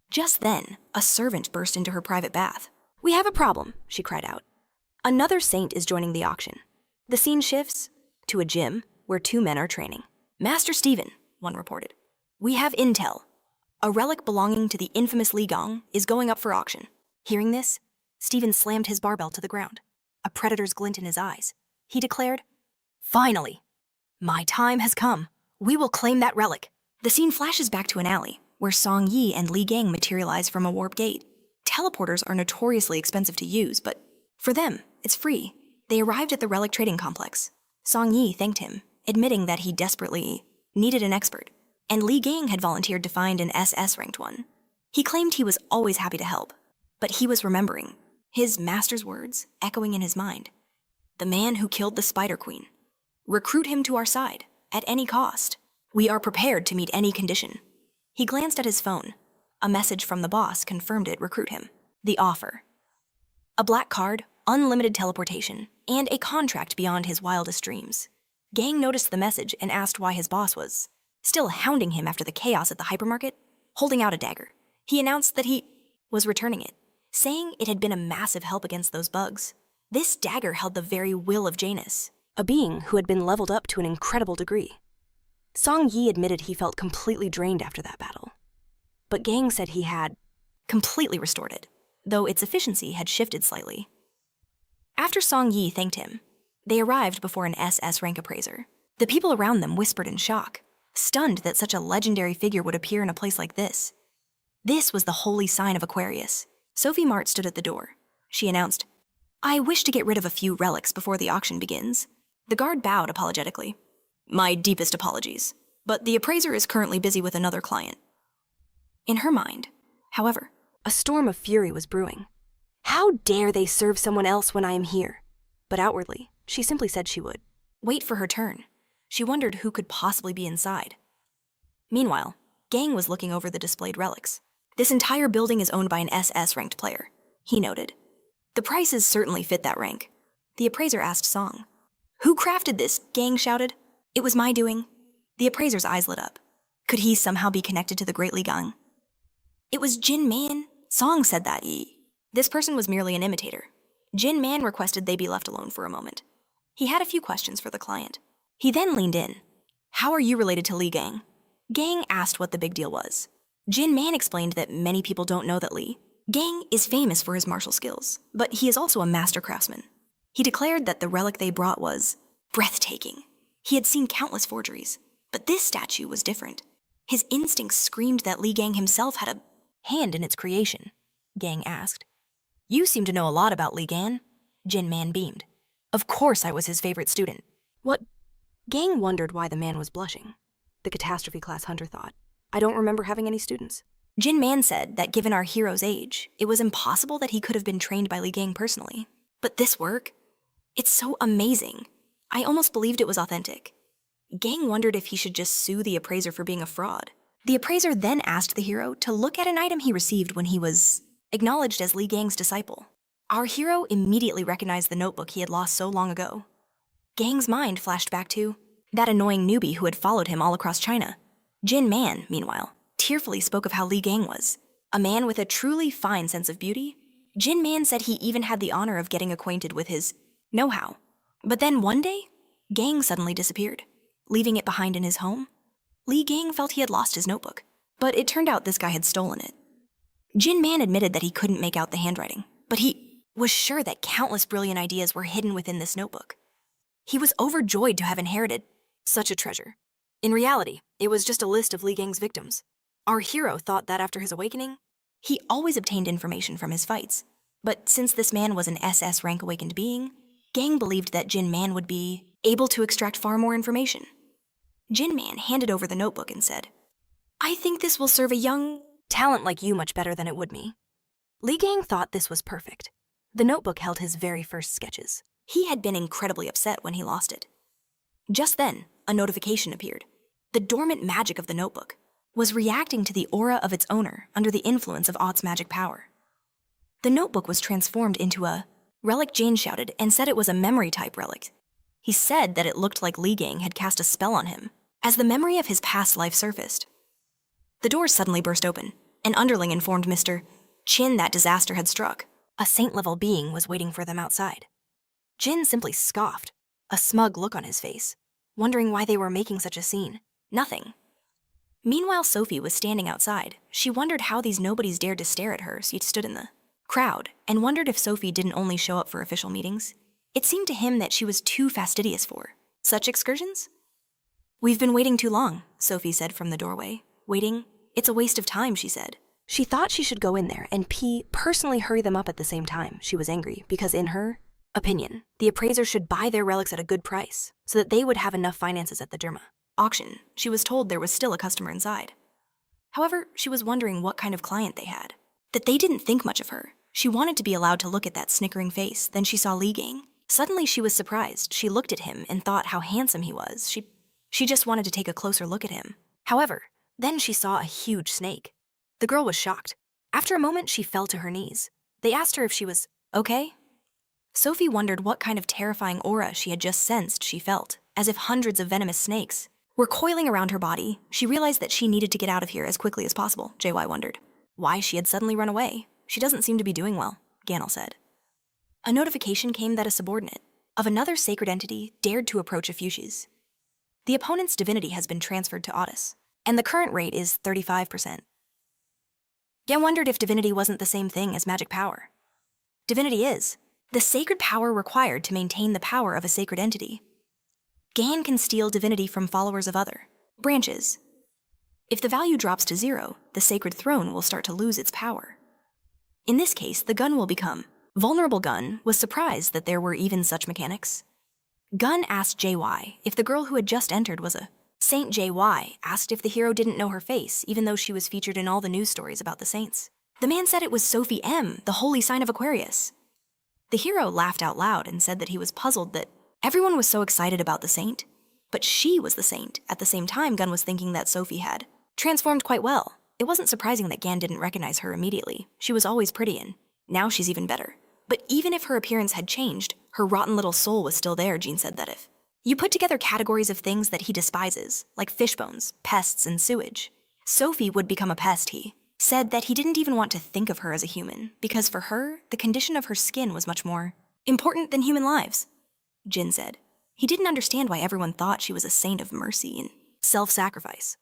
Just then, a servant burst into her private bath. "We have a problem," she cried out. Another saint is joining the auction. The scene shifts to a gym where two men are training. "Master Stephen," one reported, "we have intel. A relic belonging to the infamous Li Gang is going up for auction." Hearing this, Stephen slammed his barbell to the ground, a predator's glint in his eyes. He declared, "Finally, my time has come. We will claim that relic." The scene flashes back to an alley where Song Yi and Li Gang materialize from a warp gate. Teleporters are notoriously expensive to use, but for them, it's free. They arrived at the relic trading complex. Song Yi thanked him, admitting that he desperately needed an expert, and Li Gang had volunteered to find an SS-ranked one. He claimed he was always happy to help, but he was remembering his master's words echoing in his mind. "The man who killed the Spider Queen. Recruit him to our side, at any cost. We are prepared to meet any condition." He glanced at his phone. A message from the boss confirmed it. Recruit him. The offer: a black card, unlimited teleportation, and a contract beyond his wildest dreams. Gang noticed the message and asked why his boss was still hounding him after the chaos at the hypermarket. Holding out a dagger, he announced that he was returning it, saying it had been a massive help against those bugs. This dagger held the very will of Janus, a being who had been leveled up to an incredible degree. Song Yi admitted he felt completely drained after that battle, but Gang said he had completely restored it, though its efficiency had shifted slightly. After Song Yi thanked him, they arrived before an SS rank appraiser. The people around them whispered in shock, stunned that such a legendary figure would appear in a place like this. This was the holy sign of Aquarius. Sophie Mart stood at the door. She announced, "I wish to get rid of a few relics before the auction begins." The guard bowed apologetically. "My deepest apologies, but the appraiser is currently busy with another client." In her mind, however, a storm of fury was brewing. How dare they serve someone else when I am here? But outwardly, she simply said she would wait for her turn. She wondered who could possibly be inside. Meanwhile, Gang was looking over the displayed relics. "This entire building is owned by an SS-ranked player," he noted. "The prices certainly fit that rank." The appraiser asked Song. "Who crafted this?" Gang shouted. "It was my doing." The appraiser's eyes lit up. Could he somehow be connected to the Great Li Gang? "It was Jin Man." Song said that this person was merely an imitator. Jin Man requested they be left alone for a moment. He had a few questions for the client. He then leaned in. "How are you related to Li Gang?" Gang asked what the big deal was. Jin Man explained that many people don't know that Li Gang is famous for his martial skills, but he is also a master craftsman. He declared that the relic they brought was breathtaking. He had seen countless forgeries, but this statue was different. His instincts screamed that Li Gang himself had a hand in its creation. Gang asked, "You seem to know a lot about Li Gang." Jin Man beamed. "Of course I was his favorite student." "What?" Gang wondered why the man was blushing. The catastrophe class hunter thought, "I don't remember having any students." Jin Man said that given our hero's age, it was impossible that he could have been trained by Li Gang personally. "But this work? It's so amazing. I almost believed it was authentic." Gang wondered if he should just sue the appraiser for being a fraud. The appraiser then asked the hero to look at an item he received when he was acknowledged as Li Gang's disciple. Our hero immediately recognized the notebook he had lost so long ago. Gang's mind flashed back to that annoying newbie who had followed him all across China. Jin Man, meanwhile, tearfully spoke of how Li Gang was a man with a truly fine sense of beauty. Jin Man said he even had the honor of getting acquainted with his know-how. But then one day, Gang suddenly disappeared, leaving it behind in his home. Li Gang felt he had lost his notebook, but it turned out this guy had stolen it. Jin Man admitted that he couldn't make out the handwriting, but he was sure that countless brilliant ideas were hidden within this notebook. He was overjoyed to have inherited such a treasure. In reality, it was just a list of Li Gang's victims. Our hero thought that after his awakening, he always obtained information from his fights. But since this man was an SS rank awakened being, Gang believed that Jin Man would be able to extract far more information. Jin Man handed over the notebook and said, "I think this will serve a young talent like you much better than it would me." Li Gang thought this was perfect. The notebook held his very first sketches. He had been incredibly upset when he lost it. Just then, a notification appeared. The dormant magic of the notebook was reacting to the aura of its owner under the influence of Ott's magic power. The notebook was transformed into a relic. Jane shouted and said it was a memory-type relic. He said that it looked like Li Gang had cast a spell on him, as the memory of his past life surfaced. The door suddenly burst open. An underling informed Mr. Chin that disaster had struck. A saint-level being was waiting for them outside. Jin simply scoffed, a smug look on his face, wondering why they were making such a scene. Nothing. Meanwhile, Sophie was standing outside. She wondered how these nobodies dared to stare at her. She stood in the crowd and wondered if Sophie didn't only show up for official meetings. It seemed to him that she was too fastidious for such excursions. "We've been waiting too long," Sophie said from the doorway. "Waiting? It's a waste of time," she said. She thought she should go in there and personally hurry them up at the same time. She was angry because in her opinion, the appraiser should buy their relics at a good price so that they would have enough finances at the Derma auction. She was told there was still a customer inside. However, she was wondering what kind of client they had. That they didn't think much of her. She wanted to be allowed to look at that snickering face. Then she saw Li Gang. Suddenly she was surprised. She looked at him and thought how handsome he was. She just wanted to take a closer look at him. However, then she saw a huge snake. The girl was shocked. After a moment, she fell to her knees. They asked her if she was okay. Sophie wondered what kind of terrifying aura she had just sensed. She felt as if hundreds of venomous snakes were coiling around her body. She realized that she needed to get out of here as quickly as possible. JY wondered why she had suddenly run away. "She doesn't seem to be doing well," Ganel said. A notification came that a subordinate of another sacred entity dared to approach a Fuchsias. The opponent's divinity has been transferred to Otis, and the current rate is 35%. Gan wondered if divinity wasn't the same thing as magic power. Divinity is the sacred power required to maintain the power of a sacred entity. Gan can steal divinity from followers of other branches. If the value drops to 0, the sacred throne will start to lose its power. In this case, the gun will become vulnerable. Gun was surprised that there were even such mechanics. Gun asked JY if the girl who had just entered was a saint. JY asked if the hero didn't know her face, even though she was featured in all the news stories about the saints. The man said it was Sophie M., the holy sign of Aquarius. The hero laughed out loud and said that he was puzzled that everyone was so excited about the saint, but she was the saint. At the same time, Gun was thinking that Sophie had transformed quite well. It wasn't surprising that Gan didn't recognize her immediately. She was always pretty, and now she's even better. But even if her appearance had changed, her rotten little soul was still there. Jean said that if you put together categories of things that he despises, like fish bones, pests, and sewage, Sophie would become a pest. He said that he didn't even want to think of her as a human, because for her, the condition of her skin was much more important than human lives. Jin said he didn't understand why everyone thought she was a saint of mercy and self-sacrifice.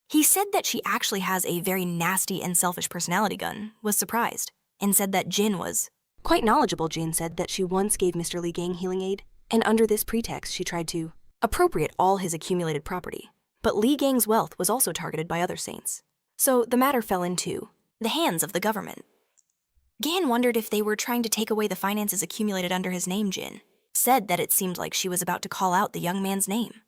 He said that she actually has a very nasty and selfish personality. Gun was surprised and said that Jin was quite knowledgeable. Jin said that she once gave Mr. Li Gang healing aid, and under this pretext she tried to appropriate all his accumulated property. But Li Gang's wealth was also targeted by other saints. So the matter fell into the hands of the government. Gan wondered if they were trying to take away the finances accumulated under his name. Jin said that it seemed like she was about to call out the young man's name.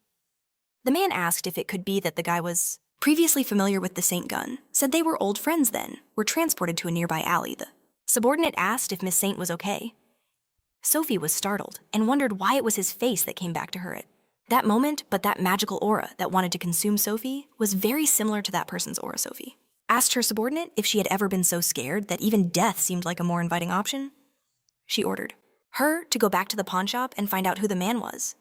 The man asked if it could be that the guy was previously familiar with the Saint. Gun said they were old friends then, were transported to a nearby alley. The subordinate asked if Miss Saint was okay. Sophie was startled and wondered why it was his face that came back to her at that moment, but that magical aura that wanted to consume Sophie was very similar to that person's aura. Sophie asked her subordinate if she had ever been so scared that even death seemed like a more inviting option. She ordered her to go back to the pawn shop and find out who the man was.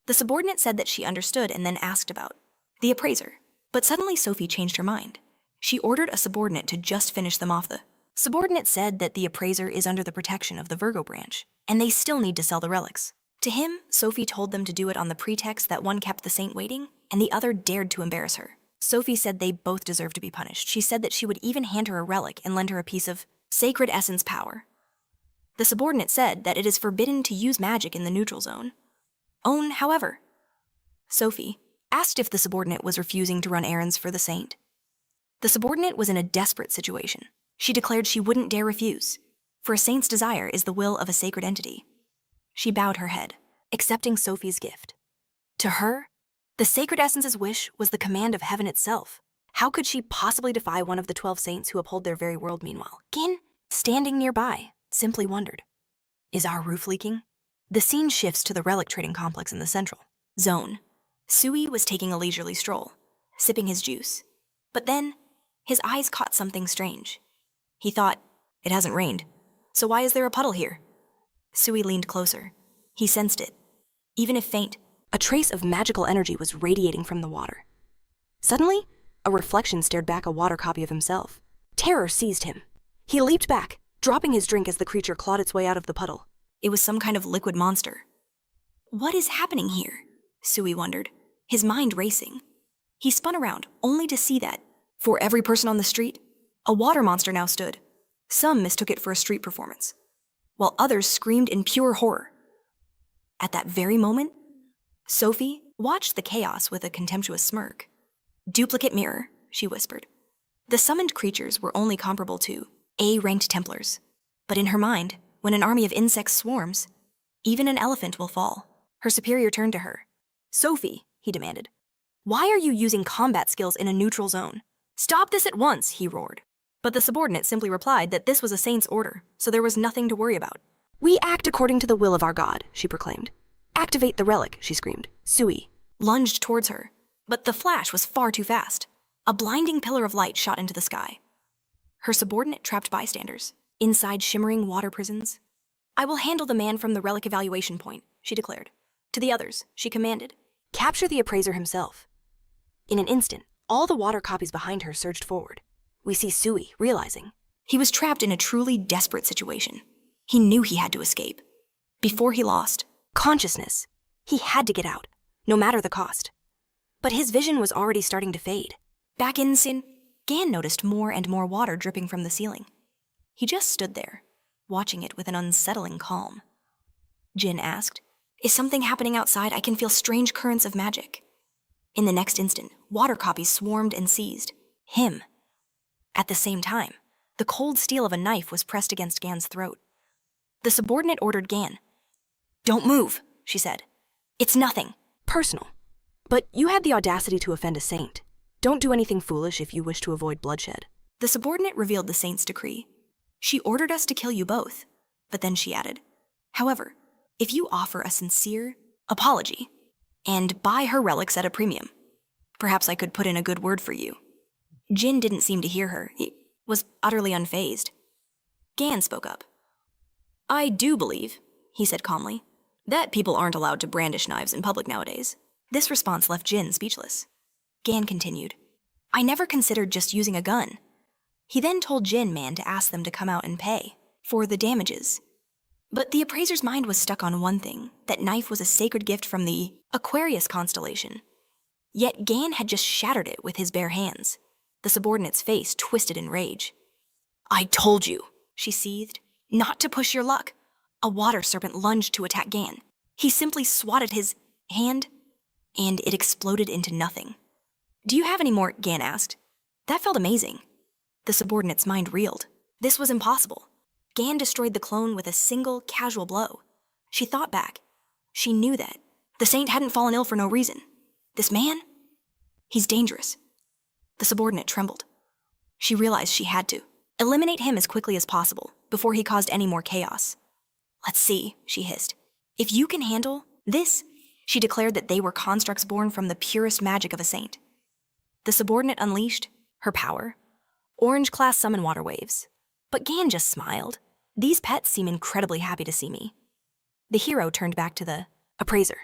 The subordinate said that she understood and then asked about the appraiser. But suddenly Sophie changed her mind. She ordered a subordinate to just finish them off. The subordinate said that the appraiser is under the protection of the Virgo branch, and they still need to sell the relics. To him, Sophie told them to do it on the pretext that one kept the saint waiting, and the other dared to embarrass her. Sophie said they both deserved to be punished. She said that she would even hand her a relic and lend her a piece of sacred essence power. The subordinate said that it is forbidden to use magic in the neutral zone. However, Sophie asked if the subordinate was refusing to run errands for the saint. The subordinate was in a desperate situation. She declared she wouldn't dare refuse. For a saint's desire is the will of a sacred entity. She bowed her head, accepting Sophie's gift. To her, the sacred essence's wish was the command of heaven itself. How could she possibly defy one of the 12 saints who uphold their very world meanwhile? Gin, standing nearby, simply wondered, is our roof leaking? The scene shifts to the relic trading complex in the central zone. Sui was taking a leisurely stroll, sipping his juice. But then, his eyes caught something strange. He thought, it hasn't rained, so why is there a puddle here? Sui leaned closer. He sensed it, even if faint. A trace of magical energy was radiating from the water. Suddenly, a reflection stared back a water copy of himself. Terror seized him. He leaped back, dropping his drink as the creature clawed its way out of the puddle. It was some kind of liquid monster. What is happening here? Sui wondered, his mind racing. He spun around, only to see that, for every person on the street, a water monster now stood. Some mistook it for a street performance, while others screamed in pure horror. At that very moment, Sophie watched the chaos with a contemptuous smirk. Duplicate mirror, she whispered. The summoned creatures were only comparable to A-ranked Templars. But in her mind, when an army of insects swarms, even an elephant will fall. Her superior turned to her. Sophie, he demanded, why are you using combat skills in a neutral zone? Stop this at once, he roared. But the subordinate simply replied that this was a saint's order, so there was nothing to worry about. We act according to the will of our god, she proclaimed. Activate the relic, she screamed. Sui lunged towards her, but the flash was far too fast. A blinding pillar of light shot into the sky. Her subordinate trapped bystanders, inside shimmering water prisons. I will handle the man from the relic evaluation point, she declared. To the others, she commanded, capture the appraiser himself. In an instant, all the water copies behind her surged forward. We see Sui realizing he was trapped in a truly desperate situation. He knew he had to escape. Before he lost consciousness, he had to get out, no matter the cost. But his vision was already starting to fade. Back in Sin, Gan noticed more and more water dripping from the ceiling. He just stood there, watching it with an unsettling calm. Jin asked, is something happening outside? I can feel strange currents of magic. In the next instant, water copies swarmed and seized him. At the same time, the cold steel of a knife was pressed against Gan's throat. The subordinate ordered Gan. Don't move, she said. It's nothing. Personal. But you had the audacity to offend a saint. Don't do anything foolish if you wish to avoid bloodshed. The subordinate revealed the saint's decree. She ordered us to kill you both, but then she added, however, if you offer a sincere apology and buy her relics at a premium, perhaps I could put in a good word for you. Jin didn't seem to hear her. He was utterly unfazed. Gan spoke up. I do believe, he said calmly, that people aren't allowed to brandish knives in public nowadays. This response left Jin speechless. Gan continued, I never considered just using a gun. He then told Jin Man to ask them to come out and pay for the damages. But the appraiser's mind was stuck on one thing, that knife was a sacred gift from the Aquarius constellation. Yet Gan had just shattered it with his bare hands. The subordinate's face twisted in rage. I told you, she seethed, not to push your luck. A water serpent lunged to attack Gan. He simply swatted his hand, and it exploded into nothing. Do you have any more? Gan asked. That felt amazing. The subordinate's mind reeled. This was impossible. Gan destroyed the clone with a single, casual blow. She thought back. She knew that. The saint hadn't fallen ill for no reason. This man? He's dangerous. The subordinate trembled. She realized she had to eliminate him as quickly as possible before he caused any more chaos. Let's see, she hissed. If you can handle this, she declared that they were constructs born from the purest magic of a saint. The subordinate unleashed her power. Orange-class summon water waves. But Gan just smiled. These pets seem incredibly happy to see me. The hero turned back to the appraiser.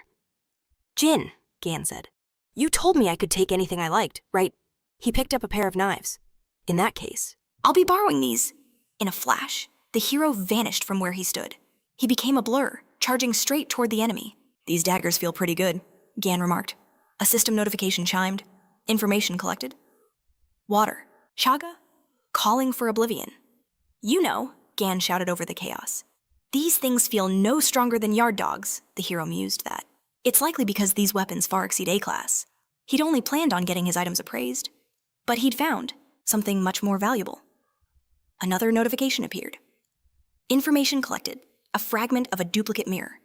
Jin, Gan said, you told me I could take anything I liked, right? He picked up a pair of knives. In that case, I'll be borrowing these. In a flash, the hero vanished from where he stood. He became a blur, charging straight toward the enemy. These daggers feel pretty good, Gan remarked. A system notification chimed. Information collected. Water. Chaga? Calling for oblivion. You know, Gan shouted over the chaos. These things feel no stronger than yard dogs, the hero mused that. It's likely because these weapons far exceed A-class. He'd only planned on getting his items appraised, but he'd found something much more valuable. Another notification appeared. Information collected. A fragment of a duplicate mirror.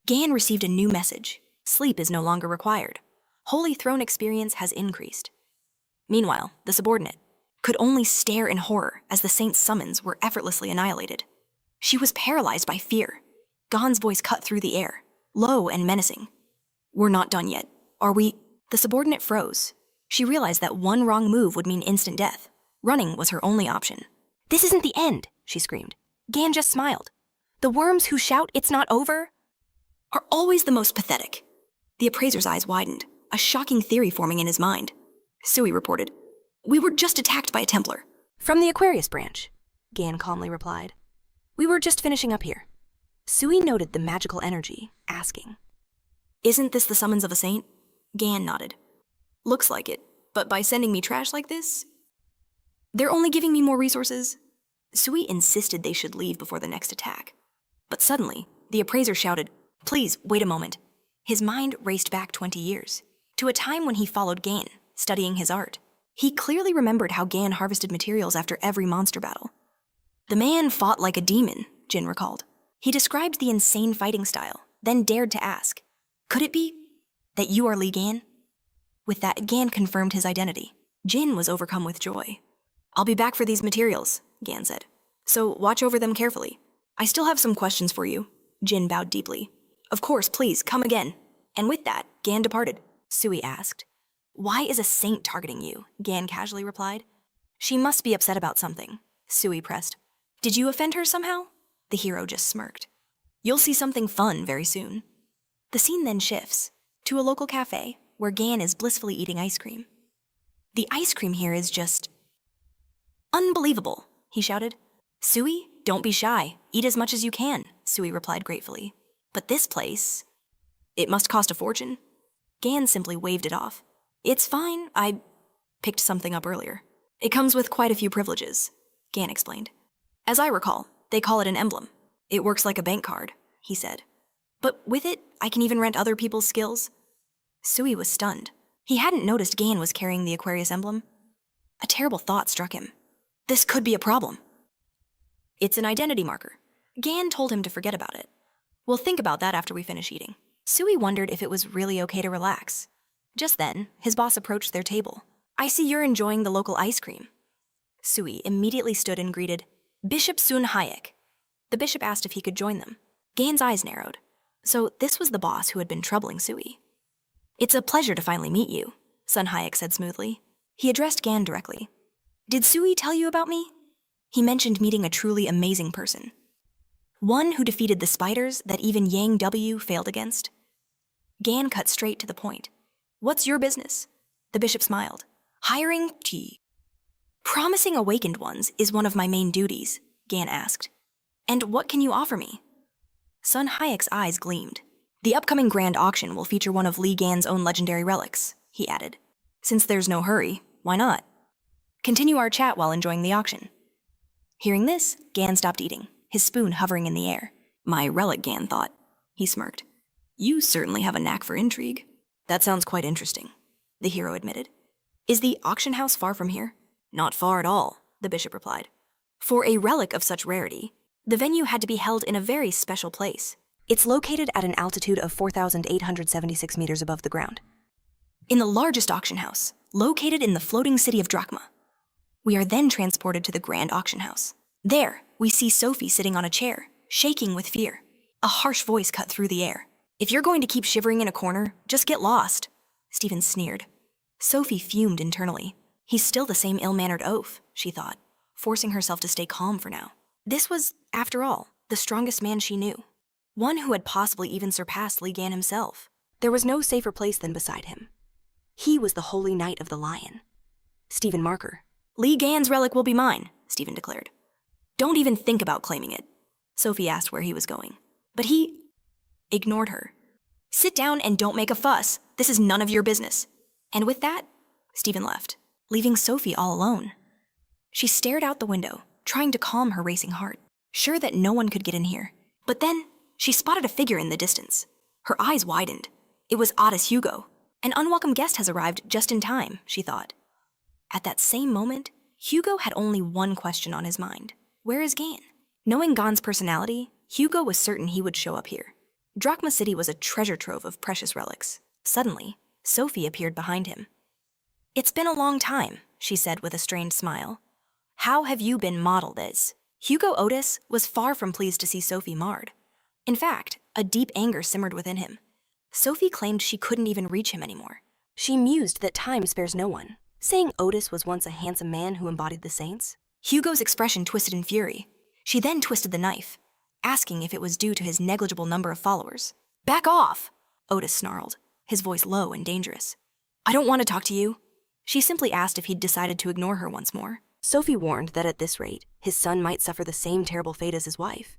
Gan received a new message. Sleep is no longer required. Holy Throne experience has increased. Meanwhile, the subordinate could only stare in horror as the saint's summons were effortlessly annihilated. She was paralyzed by fear. Gan's voice cut through the air, low and menacing. We're not done yet, are we? The subordinate froze. She realized that one wrong move would mean instant death. Running was her only option. This isn't the end, she screamed. Gan just smiled. The worms who shout it's not over are always the most pathetic. The appraiser's eyes widened, a shocking theory forming in his mind. Sui reported, We were just attacked by a Templar. From the Aquarius branch, Gan calmly replied. We were just finishing up here. Sui noted the magical energy, asking, Isn't this the summons of a saint? Gan nodded. Looks like it, but by sending me trash like this, they're only giving me more resources. Sui insisted they should leave before the next attack. But suddenly, the appraiser shouted, Please, wait a moment. His mind raced back 20 years, to a time when he followed Gan, studying his art. He clearly remembered how Gan harvested materials after every monster battle. The man fought like a demon, Jin recalled. He described the insane fighting style, then dared to ask, Could it be that you are Li Gan? With that, Gan confirmed his identity. Jin was overcome with joy. I'll be back for these materials, Gan said. So watch over them carefully. I still have some questions for you. Jin bowed deeply. Of course, please, come again. And with that, Gan departed. Sui asked, Why is a saint targeting you? Gan casually replied. She must be upset about something, Sui pressed. Did you offend her somehow? The hero just smirked. You'll see something fun very soon. The scene then shifts to a local cafe where Gan is blissfully eating ice cream. The ice cream here is just unbelievable, he shouted. Sui, don't be shy. Eat as much as you can, Sui replied gratefully. But this place, it must cost a fortune. Gan simply waved it off. It's fine, I picked something up earlier. It comes with quite a few privileges, Gan explained. As I recall, they call it an emblem. It works like a bank card, he said. But with it, I can even rent other people's skills. Sui was stunned. He hadn't noticed Gan was carrying the Aquarius emblem. A terrible thought struck him. This could be a problem. It's an identity marker. Gan told him to forget about it. We'll think about that after we finish eating. Sui wondered if it was really okay to relax. Just then, his boss approached their table. I see you're enjoying the local ice cream. Sui immediately stood and greeted, Bishop Sun Hayek. The bishop asked if he could join them. Gan's eyes narrowed. So this was the boss who had been troubling Sui. It's a pleasure to finally meet you, Sun Hayek said smoothly. He addressed Gan directly. Did Sui tell you about me? He mentioned meeting a truly amazing person. One who defeated the spiders that even Yang W failed against. Gan cut straight to the point. What's your business? The bishop smiled. Hiring T. Promising awakened ones is one of my main duties, Gan asked. And what can you offer me? Sun Hayek's eyes gleamed. The upcoming grand auction will feature one of Li Gan's own legendary relics, he added. Since there's no hurry, why not? Continue our chat while enjoying the auction. Hearing this, Gan stopped eating, his spoon hovering in the air. My relic, Gan thought. He smirked. You certainly have a knack for intrigue. That sounds quite interesting, the hero admitted. Is the auction house far from here? Not far at all, the bishop replied. For a relic of such rarity, the venue had to be held in a very special place. It's located at an altitude of 4,876 meters above the ground. In the largest auction house, located in the floating city of Drachma. We are then transported to the grand auction house. There, we see Sophie sitting on a chair, shaking with fear. A harsh voice cut through the air. If you're going to keep shivering in a corner, just get lost. Stephen sneered. Sophie fumed internally. He's still the same ill-mannered oaf, she thought, forcing herself to stay calm for now. This was, after all, the strongest man she knew. One who had possibly even surpassed Li Gan himself. There was no safer place than beside him. He was the Holy Knight of the Lion. Stephen Marker. Li Gan's relic will be mine, Stephen declared. Don't even think about claiming it. Sophie asked where he was going. But he ignored her. Sit down and don't make a fuss. This is none of your business. And with that, Stephen left, leaving Sophie all alone. She stared out the window, trying to calm her racing heart, sure that no one could get in here. But then, she spotted a figure in the distance. Her eyes widened. It was Otis Hugo. An unwelcome guest has arrived just in time, she thought. At that same moment, Hugo had only one question on his mind. Where is Gan? Knowing Gon's personality, Hugo was certain he would show up here. Drachma City was a treasure trove of precious relics. Suddenly, Sophie appeared behind him. "It's been a long time," she said with a strained smile. "How have you been modeled as?" Hugo Otis was far from pleased to see Sophie marred. In fact, a deep anger simmered within him. Sophie claimed she couldn't even reach him anymore. She mused that time spares no one, saying Otis was once a handsome man who embodied the saints. Hugo's expression twisted in fury. She then twisted the knife, asking if it was due to his negligible number of followers. "Back off!" Otis snarled, his voice low and dangerous. "I don't want to talk to you." She simply asked if he'd decided to ignore her once more. Sophie warned that at this rate, his son might suffer the same terrible fate as his wife.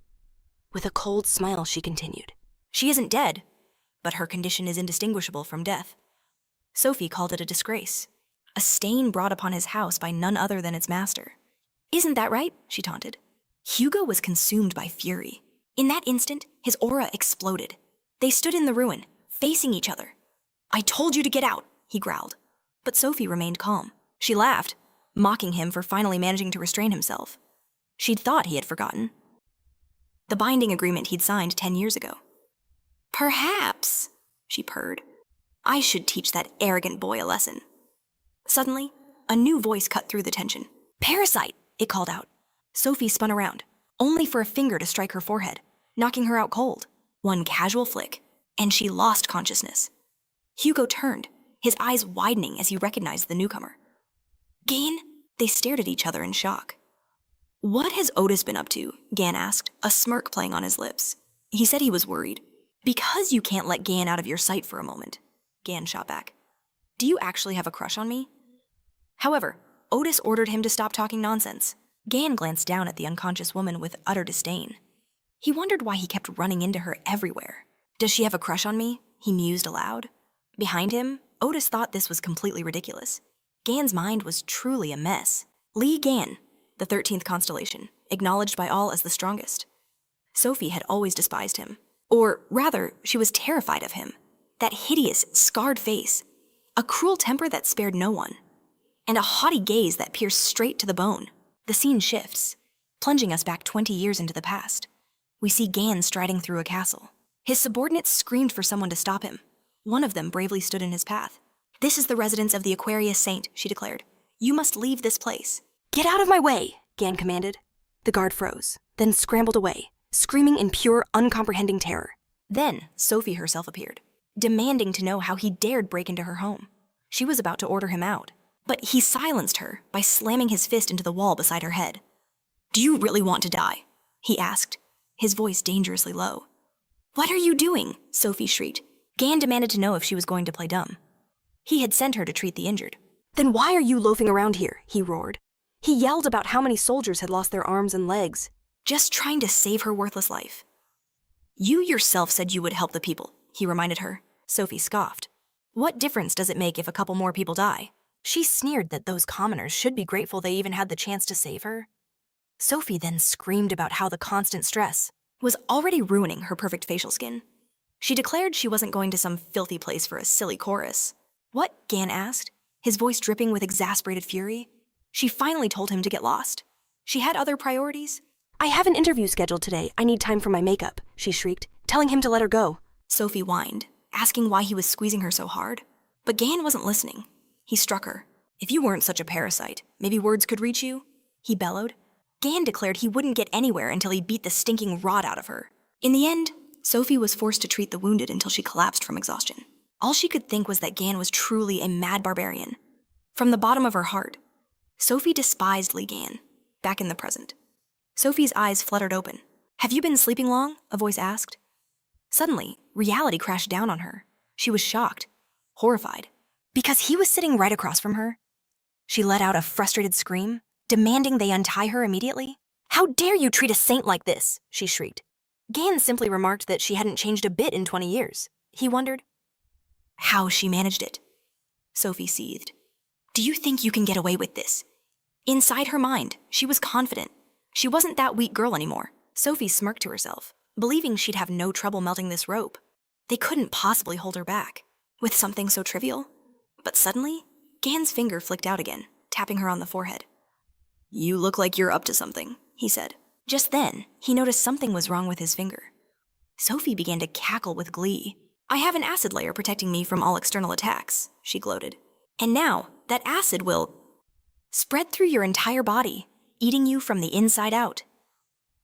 With a cold smile, she continued. "She isn't dead, but her condition is indistinguishable from death." Sophie called it a disgrace, a stain brought upon his house by none other than its master. "Isn't that right?" she taunted. Hugo was consumed by fury. In that instant, his aura exploded. They stood in the ruin, facing each other. "I told you to get out," he growled. But Sophie remained calm. She laughed, mocking him for finally managing to restrain himself. She'd thought he had forgotten the binding agreement he'd signed 10 years ago. "Perhaps," she purred, "I should teach that arrogant boy a lesson." Suddenly, a new voice cut through the tension. "Parasite!" it called out. Sophie spun around, only for a finger to strike her forehead, knocking her out cold. One casual flick, and she lost consciousness. Hugo turned, his eyes widening as he recognized the newcomer. "Gan?" They stared at each other in shock. "What has Otis been up to?" Gan asked, a smirk playing on his lips. He said he was worried. "Because you can't let Gan out of your sight for a moment," Gan shot back. "Do you actually have a crush on me?" However, Otis ordered him to stop talking nonsense. Gan glanced down at the unconscious woman with utter disdain. He wondered why he kept running into her everywhere. "Does she have a crush on me?" he mused aloud. Behind him, Otis thought this was completely ridiculous. Gan's mind was truly a mess. Li Gan, the 13th constellation, acknowledged by all as the strongest. Sophie had always despised him. Or rather, she was terrified of him. That hideous, scarred face, a cruel temper that spared no one, and a haughty gaze that pierced straight to the bone. The scene shifts, plunging us back 20 years into the past. We see Gan striding through a castle. His subordinates screamed for someone to stop him. One of them bravely stood in his path. "This is the residence of the Aquarius Saint," she declared. "You must leave this place." "Get out of my way," Gan commanded. The guard froze, then scrambled away, screaming in pure, uncomprehending terror. Then Sophie herself appeared, demanding to know how he dared break into her home. She was about to order him out, but he silenced her by slamming his fist into the wall beside her head. "Do you really want to die?" he asked, his voice dangerously low. "What are you doing?" Sophie shrieked. Gan demanded to know if she was going to play dumb. He had sent her to treat the injured. "Then why are you loafing around here?" he roared. He yelled about how many soldiers had lost their arms and legs. "Just trying to save her worthless life." "You yourself said you would help the people," he reminded her. Sophie scoffed. "What difference does it make if a couple more people die?" She sneered that those commoners should be grateful they even had the chance to save her. Sophie then screamed about how the constant stress was already ruining her perfect facial skin. She declared she wasn't going to some filthy place for a silly chorus. "What?" Gan asked, his voice dripping with exasperated fury. She finally told him to get lost. She had other priorities. "I have an interview scheduled today. I need time for my makeup," she shrieked, telling him to let her go. Sophie whined, asking why he was squeezing her so hard. But Gan wasn't listening. He struck her. "If you weren't such a parasite, maybe words could reach you?" he bellowed. Gan declared he wouldn't get anywhere until he beat the stinking rot out of her. In the end, Sophie was forced to treat the wounded until she collapsed from exhaustion. All she could think was that Gan was truly a mad barbarian. From the bottom of her heart, Sophie despised Li Gan, back in the present. Sophie's eyes fluttered open. "Have you been sleeping long?" a voice asked. Suddenly, reality crashed down on her. She was shocked, horrified, because he was sitting right across from her. She let out a frustrated scream, demanding they untie her immediately. "How dare you treat a saint like this?" she shrieked. Gan simply remarked that she hadn't changed a bit in 20 years. He wondered how she managed it. Sophie seethed. "Do you think you can get away with this?" Inside her mind, she was confident. She wasn't that weak girl anymore. Sophie smirked to herself, believing she'd have no trouble melting this rope. They couldn't possibly hold her back with something so trivial. But suddenly, Gan's finger flicked out again, tapping her on the forehead. "You look like you're up to something," he said. Just then, he noticed something was wrong with his finger. Sophie began to cackle with glee. "I have an acid layer protecting me from all external attacks," she gloated. "And now, that acid will spread through your entire body, eating you from the inside out."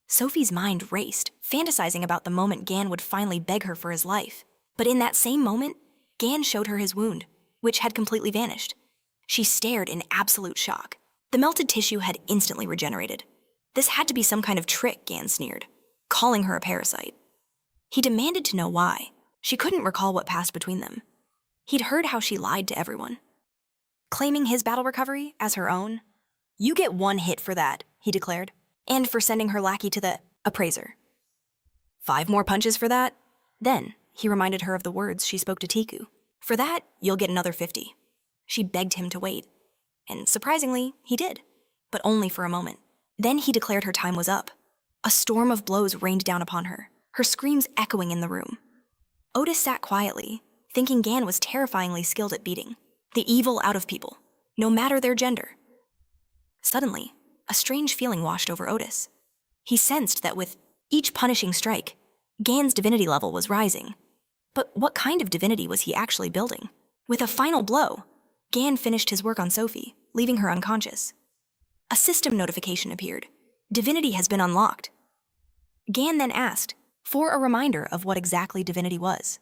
Sophie's mind raced, fantasizing about the moment Gan would finally beg her for his life. But in that same moment, Gan showed her his wound, which had completely vanished. She stared in absolute shock. The melted tissue had instantly regenerated. This had to be some kind of trick, Gan sneered, calling her a parasite. He demanded to know why. She couldn't recall what passed between them. He'd heard how she lied to everyone, claiming his battle recovery as her own. "You get 1 hit for that," he declared, "and for sending her lackey to the appraiser. 5 more punches for that?" Then, he reminded her of the words she spoke to Tiku. "For that, you'll get another 50. She begged him to wait. And surprisingly, he did. But only for a moment. Then he declared her time was up. A storm of blows rained down upon her, her screams echoing in the room. Otis sat quietly, thinking Gan was terrifyingly skilled at beating the evil out of people, no matter their gender. Suddenly, a strange feeling washed over Otis. He sensed that with each punishing strike, Gan's divinity level was rising. But what kind of divinity was he actually building? With a final blow, Gan finished his work on Sophie, leaving her unconscious. A system notification appeared. Divinity has been unlocked. Gan then asked for a reminder of what exactly divinity was.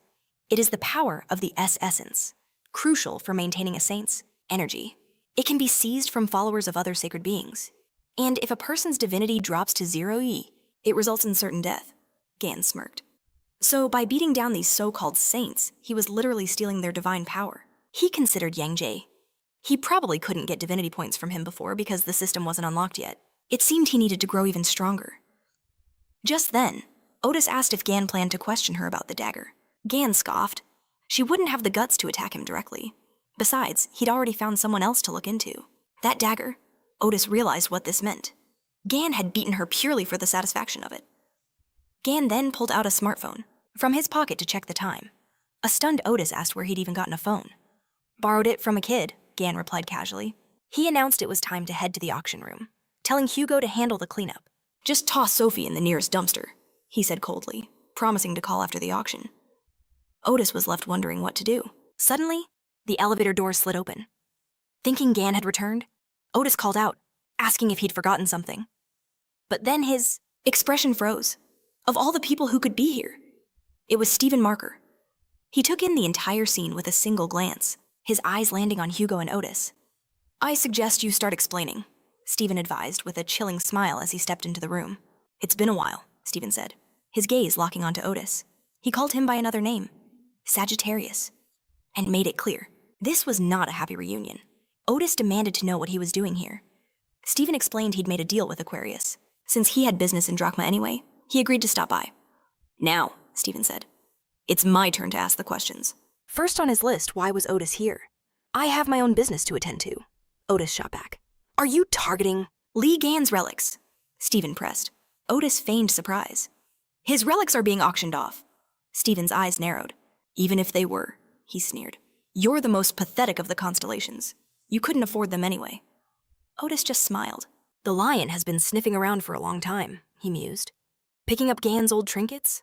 It is the power of the S-essence, crucial for maintaining a saint's energy. It can be seized from followers of other sacred beings. And if a person's divinity drops to 0 it results in certain death. Gan smirked. So by beating down these so-called saints, he was literally stealing their divine power. He considered Yang Jie. He probably couldn't get divinity points from him before because the system wasn't unlocked yet. It seemed he needed to grow even stronger. Just then, Otis asked if Gan planned to question her about the dagger. Gan scoffed. She wouldn't have the guts to attack him directly. Besides, he'd already found someone else to look into. That dagger, Otis realized what this meant. Gan had beaten her purely for the satisfaction of it. Gan then pulled out a smartphone from his pocket to check the time. A stunned Otis asked where he'd even gotten a phone. "Borrowed it from a kid," Gan replied casually. He announced it was time to head to the auction room, telling Hugo to handle the cleanup. "Just toss Sophie in the nearest dumpster," he said coldly, promising to call after the auction. Otis was left wondering what to do. Suddenly, the elevator doors slid open. Thinking Gan had returned, Otis called out, asking if he'd forgotten something. But then his expression froze. Of all the people who could be here, it was Stephen Marker. He took in the entire scene with a single glance, his eyes landing on Hugo and Otis. "I suggest you start explaining," Stephen advised with a chilling smile as he stepped into the room. "It's been a while," Stephen said, his gaze locking onto Otis. He called him by another name, Sagittarius, and made it clear. This was not a happy reunion. Otis demanded to know what he was doing here. Stephen explained he'd made a deal with Aquarius. Since he had business in Drachma anyway, he agreed to stop by. "Now," Stephen said, "it's my turn to ask the questions." First on his list, why was Otis here? "I have my own business to attend to," Otis shot back. "Are you targeting Lee Gan's relics?" Stephen pressed. Otis feigned surprise. "His relics are being auctioned off." Stephen's eyes narrowed. "Even if they were," he sneered, "you're the most pathetic of the constellations. You couldn't afford them anyway." Otis just smiled. "The lion has been sniffing around for a long time," he mused. "Picking up Gan's old trinkets?"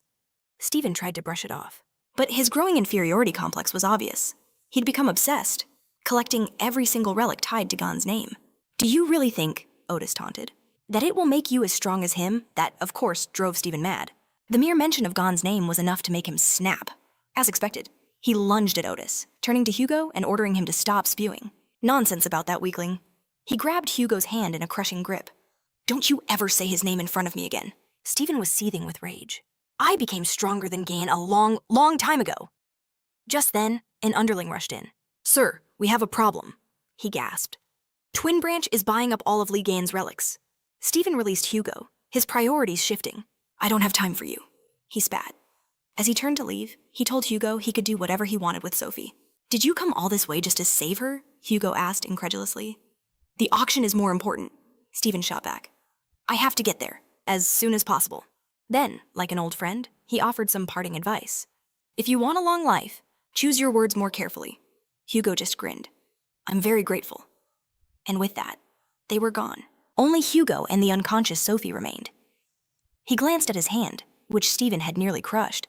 Stephen tried to brush it off. But his growing inferiority complex was obvious. He'd become obsessed, collecting every single relic tied to Gan's name. "Do you really think," Otis taunted, "that it will make you as strong as him?" That, of course, drove Stephen mad. The mere mention of Gan's name was enough to make him snap. As expected, he lunged at Otis, turning to Hugo and ordering him to stop spewing. "Nonsense about that weakling." He grabbed Hugo's hand in a crushing grip. "Don't you ever say his name in front of me again." Stephen was seething with rage. "I became stronger than Gan a long time ago." Just then, an underling rushed in. "Sir, we have a problem," he gasped. "Twin Branch is buying up all of Lee Gan's relics." Stephen released Hugo, his priorities shifting. "I don't have time for you," he spat. As he turned to leave, he told Hugo he could do whatever he wanted with Sophie. "Did you come all this way just to save her?" Hugo asked incredulously. "The auction is more important," Stephen shot back. "I have to get there, as soon as possible." Then, like an old friend, he offered some parting advice. "If you want a long life, choose your words more carefully." Hugo just grinned. "I'm very grateful." And with that, they were gone. Only Hugo and the unconscious Sophie remained. He glanced at his hand, which Stephen had nearly crushed.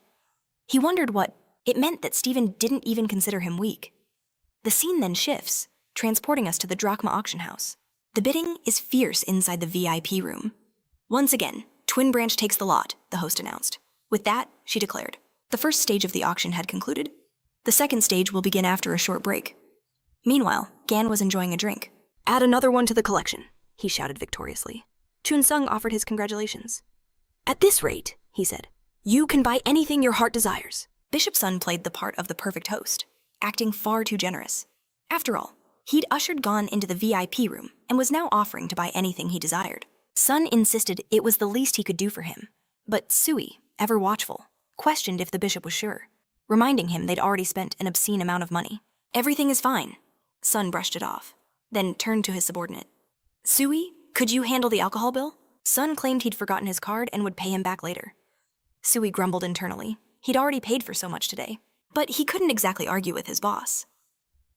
He wondered what it meant that Stephen didn't even consider him weak. The scene then shifts, transporting us to the drachma auction house. The bidding is fierce inside the VIP room. Once again, Twin Branch takes the lot, the host announced. With that, she declared, the first stage of the auction had concluded. The second stage will begin after a short break. Meanwhile, Gan was enjoying a drink. Add another one to the collection, he shouted victoriously. Chun-Sung offered his congratulations. At this rate, he said, you can buy anything your heart desires. Bishop Sun played the part of the perfect host, acting far too generous. After all, he'd ushered Gon into the VIP room and was now offering to buy anything he desired. Sun insisted it was the least he could do for him, but Sui, ever watchful, questioned if the bishop was sure, reminding him they'd already spent an obscene amount of money. Everything is fine. Sun brushed it off, then turned to his subordinate. Sui, could you handle the alcohol bill? Sun claimed he'd forgotten his card and would pay him back later. Sui grumbled internally. He'd already paid for so much today, but he couldn't exactly argue with his boss.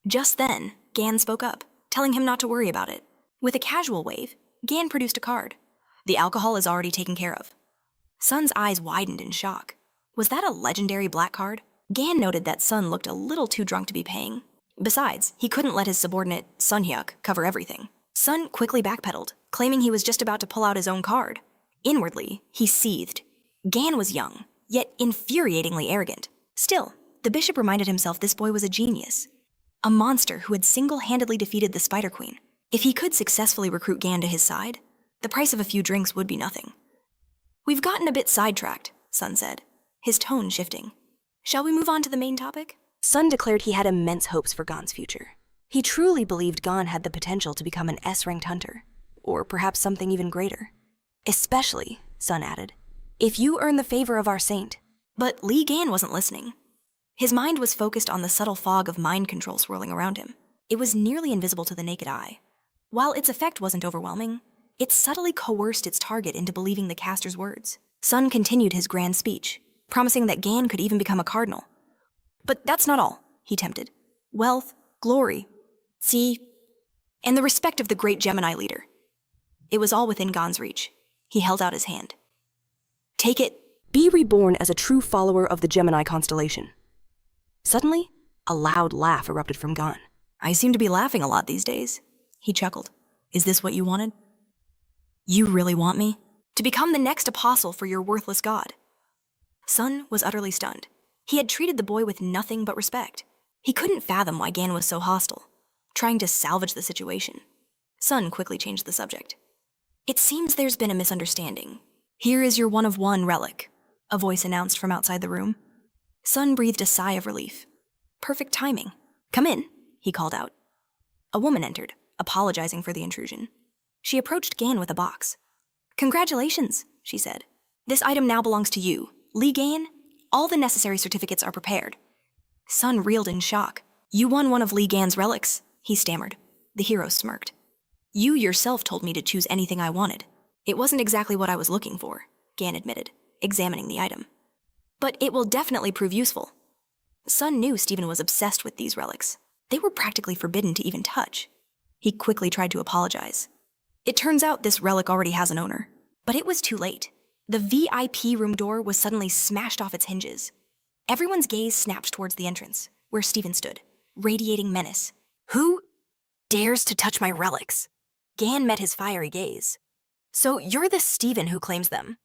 Just then, Gan spoke up, telling him not to worry about it. With a casual wave, Gan produced a card. The alcohol is already taken care of. Sun's eyes widened in shock. Was that a legendary black card? Gan noted that Sun looked a little too drunk to be paying. Besides, he couldn't let his subordinate, Sunhyuk, cover everything. Sun quickly backpedaled, claiming he was just about to pull out his own card. Inwardly, he seethed. Gan was young, yet infuriatingly arrogant. Still, the bishop reminded himself this boy was a genius. A monster who had single-handedly defeated the Spider Queen. If he could successfully recruit Gan to his side, the price of a few drinks would be nothing. We've gotten a bit sidetracked, Sun said, his tone shifting. Shall we move on to the main topic? Sun declared he had immense hopes for Gon's future. He truly believed Gon had the potential to become an S-ranked hunter, or perhaps something even greater. Especially, Sun added, if you earn the favor of our saint. But Li Gan wasn't listening. His mind was focused on the subtle fog of mind control swirling around him. It was nearly invisible to the naked eye. While its effect wasn't overwhelming, it subtly coerced its target into believing the caster's words. Sun continued his grand speech, promising that Gan could even become a cardinal. But that's not all, he tempted. Wealth, glory, and the respect of the great Gemini leader. It was all within Gon's reach. He held out his hand. Take it. Be reborn as a true follower of the Gemini constellation. Suddenly, a loud laugh erupted from Gon. I seem to be laughing a lot these days, he chuckled. Is this what you wanted? You really want me? To become the next apostle for your worthless god? Sun was utterly stunned. He had treated the boy with nothing but respect. He couldn't fathom why Gan was so hostile, trying to salvage the situation. Sun quickly changed the subject. It seems there's been a misunderstanding. Here is your one-of-one relic, a voice announced from outside the room. Sun breathed a sigh of relief. Perfect timing. Come in, he called out. A woman entered, apologizing for the intrusion. She approached Gan with a box. Congratulations, she said. This item now belongs to you. Li Gan, all the necessary certificates are prepared. Sun reeled in shock. You won one of Li Gan's relics, he stammered. The hero smirked. You yourself told me to choose anything I wanted. It wasn't exactly what I was looking for, Gan admitted, examining the item. But it will definitely prove useful. Sun knew Stephen was obsessed with these relics. They were practically forbidden to even touch. He quickly tried to apologize. It turns out this relic already has an owner. But it was too late. The VIP room door was suddenly smashed off its hinges. Everyone's gaze snapped towards the entrance, where Stephen stood, radiating menace. Who dares to touch my relics? Gan met his fiery gaze. So you're the Stephen who claims them.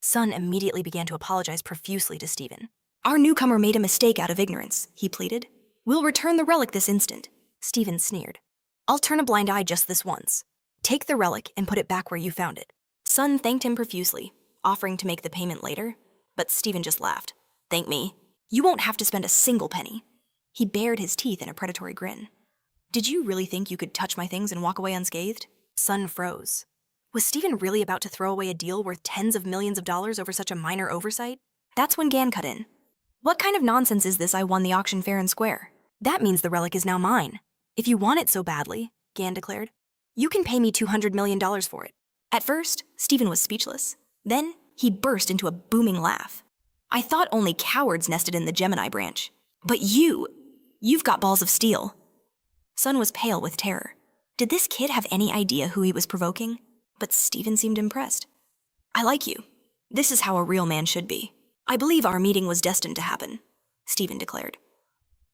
Sun immediately began to apologize profusely to Stephen. Our newcomer made a mistake out of ignorance, he pleaded. We'll return the relic this instant. Stephen sneered. I'll turn a blind eye just this once. Take the relic and put it back where you found it. Sun thanked him profusely, offering to make the payment later, but Stephen just laughed. Thank me. You won't have to spend a single penny. He bared his teeth in a predatory grin. Did you really think you could touch my things and walk away unscathed? Sun froze. Was Stephen really about to throw away a deal worth tens of millions of dollars over such a minor oversight? That's when Gan cut in. What kind of nonsense is this? I won the auction fair and square. That means the relic is now mine. If you want it so badly, Gan declared, you can pay me $200 million for it. At first, Stephen was speechless. Then, he burst into a booming laugh. I thought only cowards nested in the Gemini branch. But you've got balls of steel. Sun was pale with terror. Did this kid have any idea who he was provoking? But Stephen seemed impressed. I like you. This is how a real man should be. I believe our meeting was destined to happen, Stephen declared.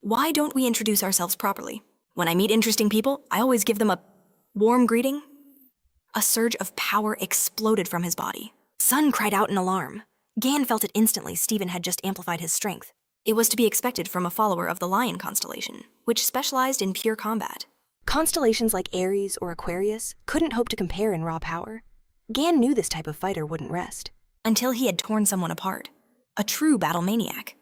Why don't we introduce ourselves properly? When I meet interesting people, I always give them a warm greeting. A surge of power exploded from his body. Sun cried out in alarm. Gan felt it instantly. Stephen had just amplified his strength. It was to be expected from a follower of the Lion constellation, which specialized in pure combat. Constellations like Aries or Aquarius couldn't hope to compare in raw power. Gan knew this type of fighter wouldn't rest. Until he had torn someone apart. A true battle maniac.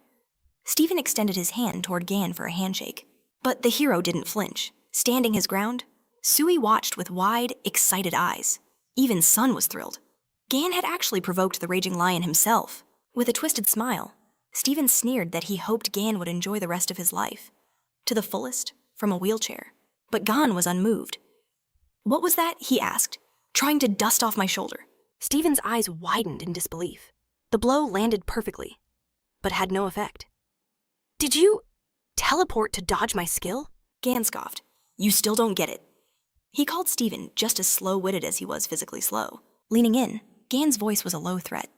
Stephen extended his hand toward Gan for a handshake. But the hero didn't flinch. Standing his ground, Sui watched with wide, excited eyes. Even Sun was thrilled. Gan had actually provoked the raging lion himself. With a twisted smile, Stephen sneered that he hoped Gan would enjoy the rest of his life. To the fullest, from a wheelchair. But Gan was unmoved. What was that? He asked, trying to dust off my shoulder. Stephen's eyes widened in disbelief. The blow landed perfectly, but had no effect. Did you teleport to dodge my skill? Gan scoffed. You still don't get it. He called Stephen just as slow-witted as he was physically slow. Leaning in, Gan's voice was a low threat.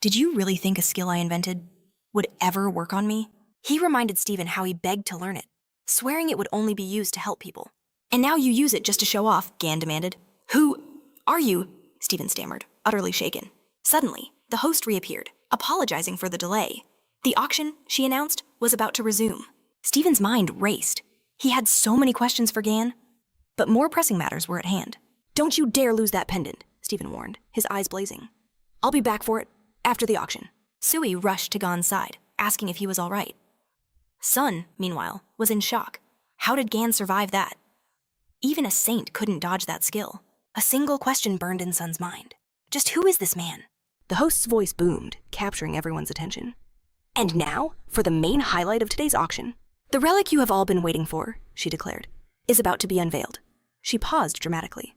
Did you really think a skill I invented would ever work on me? He reminded Stephen how he begged to learn it, swearing it would only be used to help people. And now you use it just to show off, Gan demanded. Who are you? Stephen stammered, utterly shaken. Suddenly, the host reappeared, apologizing for the delay. The auction, she announced, was about to resume. Stephen's mind raced. He had so many questions for Gan, but more pressing matters were at hand. Don't you dare lose that pendant, Stephen warned, his eyes blazing. I'll be back for it after the auction. Sui rushed to Gan's side, asking if he was all right. Sun, meanwhile, was in shock. How did Gan survive that? Even a saint couldn't dodge that skill. A single question burned in Sun's mind. Just who is this man? The host's voice boomed, capturing everyone's attention. And now, for the main highlight of today's auction. The relic you have all been waiting for, she declared, is about to be unveiled. She paused dramatically.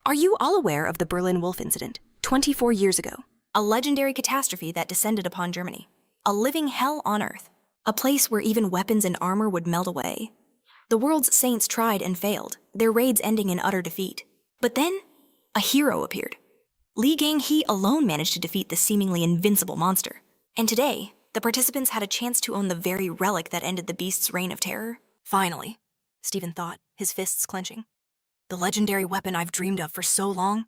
Are you all aware of the Berlin Wolf incident, 24 years ago? A legendary catastrophe that descended upon Germany. A living hell on earth. A place where even weapons and armor would melt away. The world's saints tried and failed, their raids ending in utter defeat. But then, a hero appeared. Li Gang He alone managed to defeat the seemingly invincible monster. And today, the participants had a chance to own the very relic that ended the beast's reign of terror. Finally, Stephen thought, his fists clenching. The legendary weapon I've dreamed of for so long,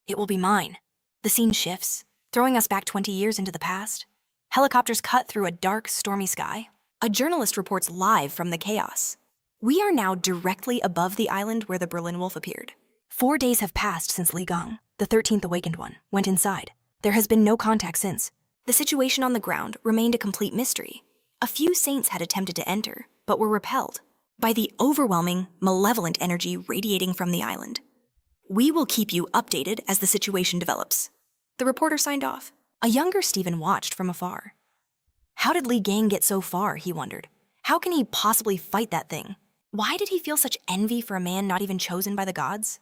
it will be mine. The scene shifts, throwing us back 20 years into the past. Helicopters cut through a dark, stormy sky. A journalist reports live from the chaos. We are now directly above the island where the Berlin Wolf appeared. 4 days have passed since Li Gang, the 13th awakened one, went inside. There has been no contact since. The situation on the ground remained a complete mystery. A few saints had attempted to enter, but were repelled by the overwhelming, malevolent energy radiating from the island. We will keep you updated as the situation develops. The reporter signed off. A younger Stephen watched from afar. How did Li Gang get so far, he wondered. How can he possibly fight that thing? Why did he feel such envy for a man not even chosen by the gods?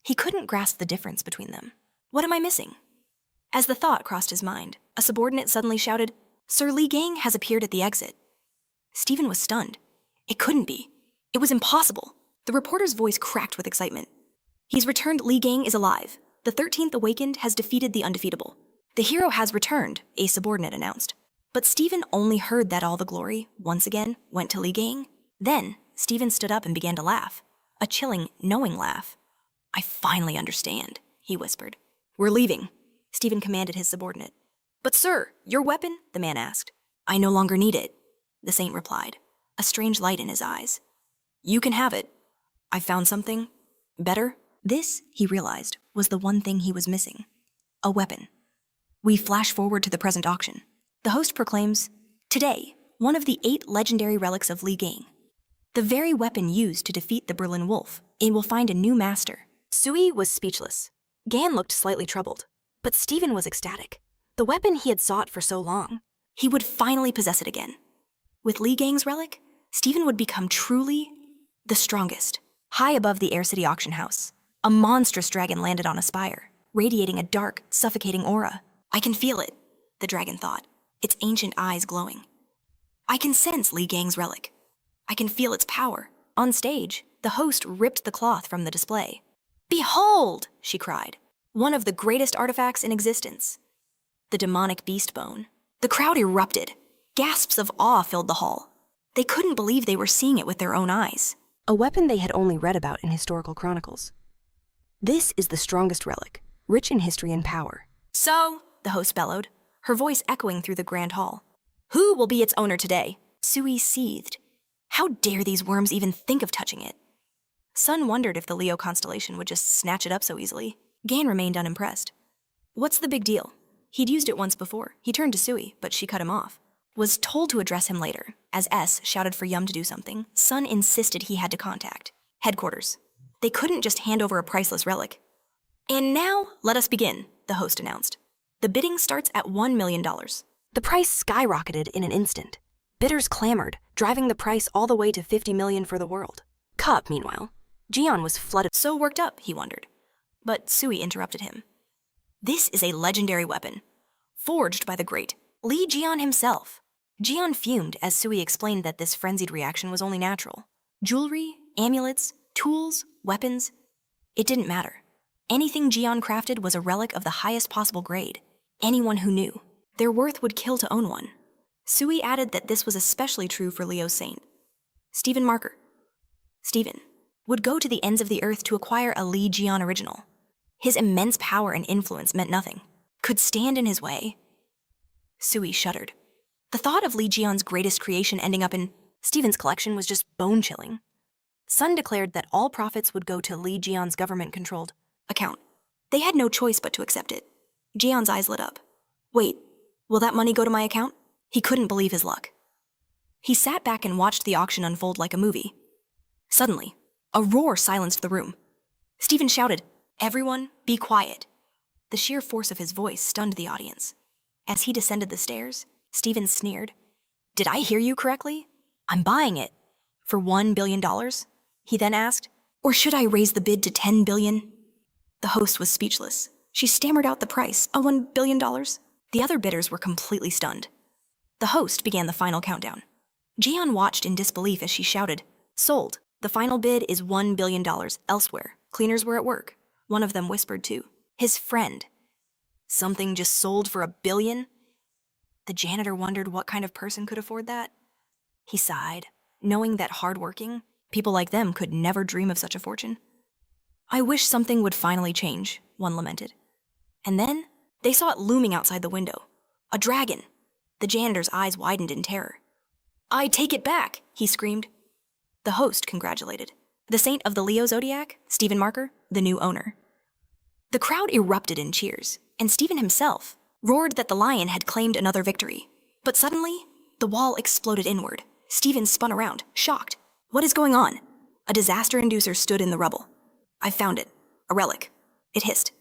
He couldn't grasp the difference between them. What am I missing? As the thought crossed his mind, a subordinate suddenly shouted, Sir Li Gang has appeared at the exit. Stephen was stunned. It couldn't be. It was impossible. The reporter's voice cracked with excitement. He's returned. Li Gang is alive. The 13th awakened has defeated the undefeatable. The hero has returned, a subordinate announced. But Stephen only heard that all the glory, once again, went to Li Gang. Then, Stephen stood up and began to laugh. A chilling, knowing laugh. I finally understand, he whispered. We're leaving, Stephen commanded his subordinate. But sir, your weapon? The man asked. I no longer need it, the saint replied, a strange light in his eyes. You can have it. I found something better. This, he realized, was the one thing he was missing. A weapon. We flash forward to the present auction. The host proclaims, today, one of the 8 legendary relics of Li Gang. The very weapon used to defeat the Berlin Wolf. It will find a new master. Sui was speechless. Gan looked slightly troubled, but Stephen was ecstatic. The weapon he had sought for so long. He would finally possess it again. With Li Gang's relic, Stephen would become truly the strongest. High above the Air City auction house, a monstrous dragon landed on a spire, radiating a dark, suffocating aura. I can feel it, the dragon thought, its ancient eyes glowing. I can sense Li Gang's relic. I can feel its power. On stage, the host ripped the cloth from the display. Behold, she cried, one of the greatest artifacts in existence. the demonic beast bone. The crowd erupted. Gasps of awe filled the hall. They couldn't believe they were seeing it with their own eyes. A weapon they had only read about in historical chronicles. This is the strongest relic, rich in history and power. So, the host bellowed, her voice echoing through the grand hall. Who will be its owner today? Sui seethed. How dare these worms even think of touching it? Sun wondered if the Leo constellation would just snatch it up so easily. Gan remained unimpressed. What's the big deal? He'd used it once before. He turned to Sui, but she cut him off. Was told to address him later. As S shouted for Yum to do something, Sun insisted he had to contact headquarters. They couldn't just hand over a priceless relic. And now, let us begin, the host announced. The bidding starts at $1 million. The price skyrocketed in an instant. Bidders clamored, driving the price all the way to $50 million for the world. Cup, meanwhile, Jian was flooded. So worked up, he wondered. But Sui interrupted him. This is a legendary weapon, forged by the great Li Jian himself. Jian fumed as Sui explained that this frenzied reaction was only natural. Jewelry, amulets, tools, weapons, it didn't matter. Anything Jian crafted was a relic of the highest possible grade. Anyone who knew, their worth would kill to own one. Sui added that this was especially true for Leo's saint. Stephen Marker. Stephen would go to the ends of the earth to acquire a Li Jian original. His immense power and influence meant nothing. Could stand in his way. Sui shuddered. The thought of Li Jian's greatest creation ending up in Stephen's collection was just bone-chilling. Sun declared that all profits would go to Li Jian's government-controlled account. They had no choice but to accept it. Jian's eyes lit up. Wait, will that money go to my account? He couldn't believe his luck. He sat back and watched the auction unfold like a movie. Suddenly, a roar silenced the room. Stephen shouted, "Everyone, be quiet." The sheer force of his voice stunned the audience. As he descended the stairs, Stephen sneered. "Did I hear you correctly? I'm buying it. For $1 billion? He then asked. Or should I raise the bid to $10 billion? The host was speechless. She stammered out the price, $1 billion. The other bidders were completely stunned. The host began the final countdown. Jian watched in disbelief as she shouted, "Sold. The final bid is $1 billion elsewhere. Cleaners were at work." One of them whispered too. His friend. Something just sold for $1 billion? The janitor wondered what kind of person could afford that. He sighed, knowing that hardworking, people like them could never dream of such a fortune. I wish something would finally change, one lamented. And then, they saw it looming outside the window. A dragon. The janitor's eyes widened in terror. I take it back, he screamed. The host congratulated. The saint of the Leo zodiac, Stephen Marker, the new owner. The crowd erupted in cheers, and Stephen himself roared that the lion had claimed another victory. But suddenly, the wall exploded inward. Stephen spun around, shocked. What is going on? A disaster inducer stood in the rubble. I found it. A relic. It hissed.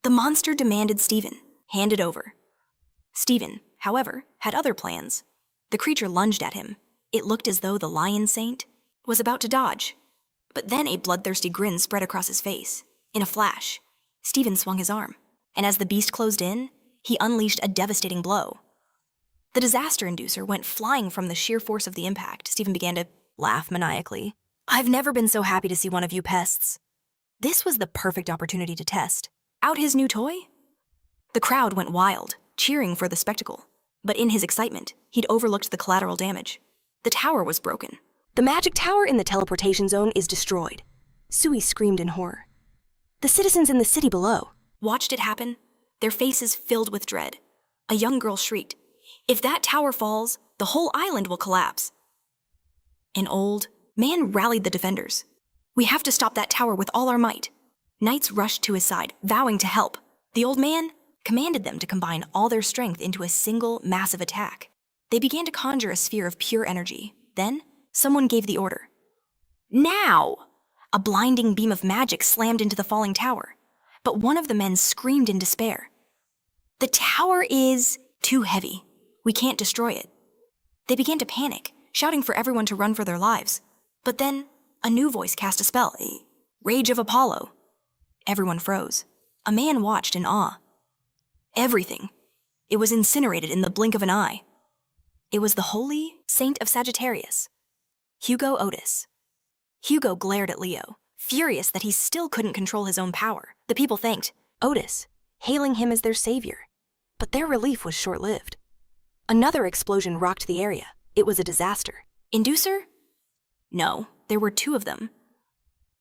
The monster demanded Stephen hand it over. Stephen, however, had other plans. The creature lunged at him. It looked as though the lion saint was about to dodge. But then a bloodthirsty grin spread across his face. In a flash, Stephen swung his arm, and as the beast closed in, he unleashed a devastating blow. The disaster inducer went flying from the sheer force of the impact. Stephen began to laugh maniacally. I've never been so happy to see one of you pests. This was the perfect opportunity to test out his new toy. The crowd went wild, cheering for the spectacle. But in his excitement, he'd overlooked the collateral damage. The tower was broken. The magic tower in the teleportation zone is destroyed. Sui screamed in horror. The citizens in the city below watched it happen, their faces filled with dread. A young girl shrieked, "If that tower falls, the whole island will collapse." An old man rallied the defenders. "We have to stop that tower with all our might." Knights rushed to his side, vowing to help. The old man commanded them to combine all their strength into a single massive attack. They began to conjure a sphere of pure energy. Then, someone gave the order. Now! A blinding beam of magic slammed into the falling tower. But one of the men screamed in despair. The tower is too heavy. We can't destroy it. They began to panic, shouting for everyone to run for their lives. But then, a new voice cast a spell, a Rage of Apollo. Everyone froze. A man watched in awe. Everything. It was incinerated in the blink of an eye. It was the holy saint of Sagittarius, Hugo Otis. Hugo glared at Leo, furious that he still couldn't control his own power. The people thanked Otis, hailing him as their savior. But their relief was short-lived. Another explosion rocked the area. It was a disaster. Inducer? No, there were two of them.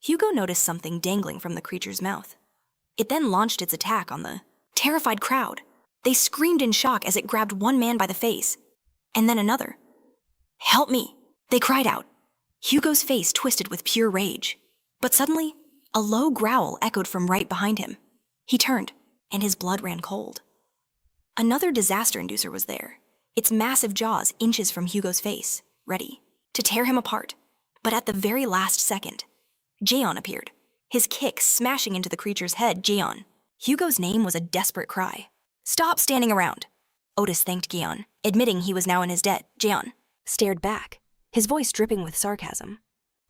Hugo noticed something dangling from the creature's mouth. It then launched its attack on the terrified crowd. They screamed in shock as it grabbed one man by the face, and then another. "Help me!" they cried out. Hugo's face twisted with pure rage. But suddenly, a low growl echoed from right behind him. He turned, and his blood ran cold. Another disaster inducer was there, its massive jaws inches from Hugo's face, ready to tear him apart. But at the very last second, Jaeon appeared, his kick smashing into the creature's head. Jaeon. Hugo's name was a desperate cry. "Stop standing around." Otis thanked Jaeon, admitting he was now in his debt. Jaeon Stared back, his voice dripping with sarcasm.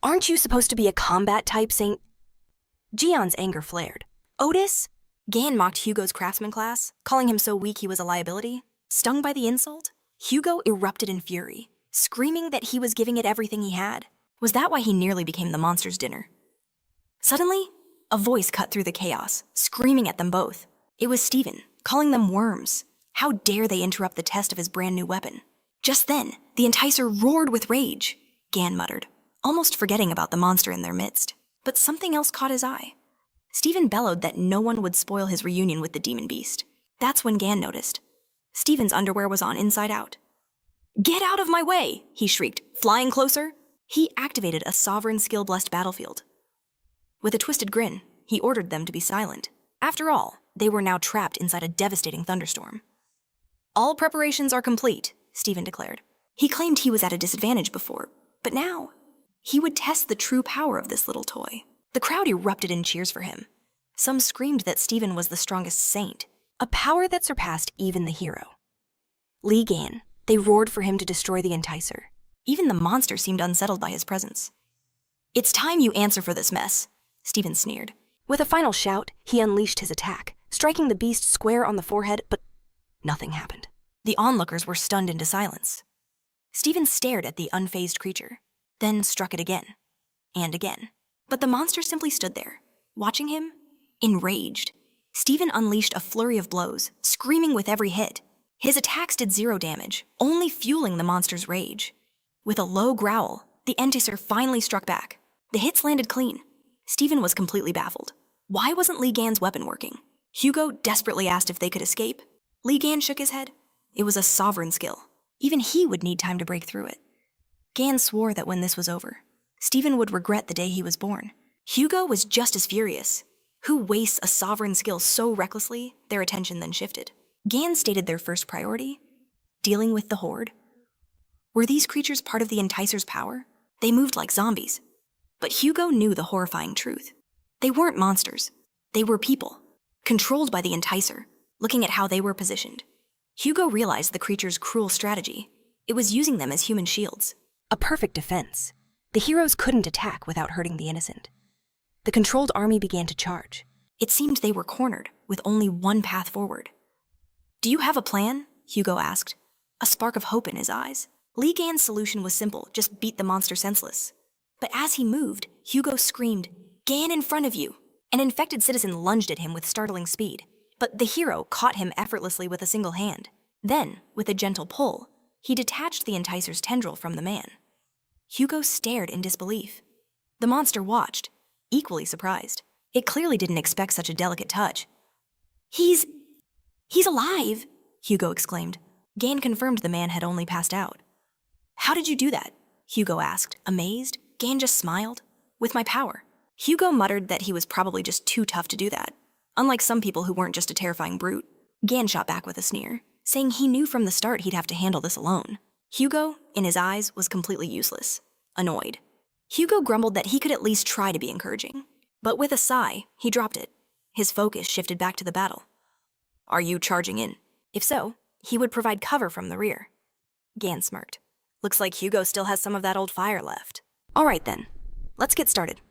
"Aren't you supposed to be a combat type, Saint?" Jaeon's anger flared. Otis? Gan mocked Hugo's craftsman class, calling him so weak he was a liability. Stung by the insult, Hugo erupted in fury, screaming that he was giving it everything he had. Was that why he nearly became the monster's dinner? Suddenly, a voice cut through the chaos, screaming at them both. It was Steven, calling them worms. How dare they interrupt the test of his brand new weapon? Just then, the enticer roared with rage, Gan muttered, almost forgetting about the monster in their midst. But something else caught his eye. Steven bellowed that no one would spoil his reunion with the demon beast. That's when Gan noticed. Steven's underwear was on inside out. "Get out of my way!" he shrieked, flying closer. He activated a sovereign skill-blessed battlefield. With a twisted grin, he ordered them to be silent. After all, they were now trapped inside a devastating thunderstorm. "All preparations are complete," Steven declared. He claimed he was at a disadvantage before, but now he would test the true power of this little toy. The crowd erupted in cheers for him. Some screamed that Steven was the strongest saint, a power that surpassed even the hero. Lee Gan, they roared for him to destroy the enticer. Even the monster seemed unsettled by his presence. "It's time you answer for this mess," Steven sneered. With a final shout, he unleashed his attack, striking the beast square on the forehead, but nothing happened. The onlookers were stunned into silence. Steven stared at the unfazed creature, then struck it again, and again. But the monster simply stood there, watching him, enraged. Steven unleashed a flurry of blows, screaming with every hit. His attacks did zero damage, only fueling the monster's rage. With a low growl, the enticer finally struck back. The hits landed clean. Steven was completely baffled. Why wasn't Lee Gan's weapon working? Hugo desperately asked if they could escape. Lee Gan shook his head. It was a sovereign skill. Even he would need time to break through it. Gan swore that when this was over, Steven would regret the day he was born. Hugo was just as furious. Who wastes a sovereign skill so recklessly? Their attention then shifted. Gan stated their first priority: dealing with the horde. Were these creatures part of the enticer's power? They moved like zombies. But Hugo knew the horrifying truth. They weren't monsters. They were people, controlled by the enticer. Looking at how they were positioned, Hugo realized the creature's cruel strategy. It was using them as human shields. A perfect defense. The heroes couldn't attack without hurting the innocent. The controlled army began to charge. It seemed they were cornered, with only one path forward. "Do you have a plan?" Hugo asked, a spark of hope in his eyes. Lee Gan's solution was simple: just beat the monster senseless. But as he moved, Hugo screamed, "Gan in front of you!" An infected citizen lunged at him with startling speed, but the hero caught him effortlessly with a single hand. Then, with a gentle pull, he detached the enticer's tendril from the man. Hugo stared in disbelief. The monster watched, equally surprised. It clearly didn't expect such a delicate touch. He's alive!" Hugo exclaimed. Gan confirmed the man had only passed out. "How did you do that?" Hugo asked, amazed. Gan just smiled. "With my power." Hugo muttered that he was probably just too tough to do that, unlike some people who weren't just a terrifying brute. Gan shot back with a sneer, saying he knew from the start he'd have to handle this alone. Hugo, in his eyes, was completely useless, annoyed. Hugo grumbled that he could at least try to be encouraging, but with a sigh, he dropped it. His focus shifted back to the battle. "Are you charging in?" If so, he would provide cover from the rear. Gan smirked. Looks like Hugo still has some of that old fire left. All right then, let's get started.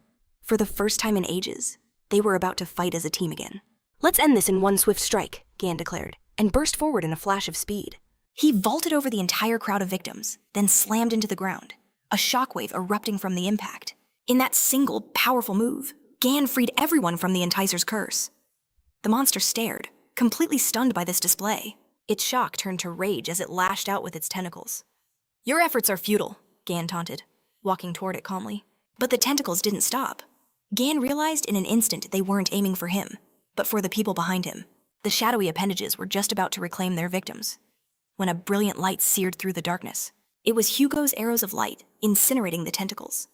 For the first time in ages, they were about to fight as a team again. "Let's end this in one swift strike," Gan declared, and burst forward in a flash of speed. He vaulted over the entire crowd of victims, then slammed into the ground, a shockwave erupting from the impact. In that single, powerful move, Gan freed everyone from the enticer's curse. The monster stared, completely stunned by this display. Its shock turned to rage as it lashed out with its tentacles. Your efforts are futile, Gan taunted, walking toward it calmly. But the tentacles didn't stop. Gan realized in an instant they weren't aiming for him, but for the people behind him. The shadowy appendages were just about to reclaim their victims, when a brilliant light seared through the darkness. It was Hugo's arrows of light, incinerating the tentacles.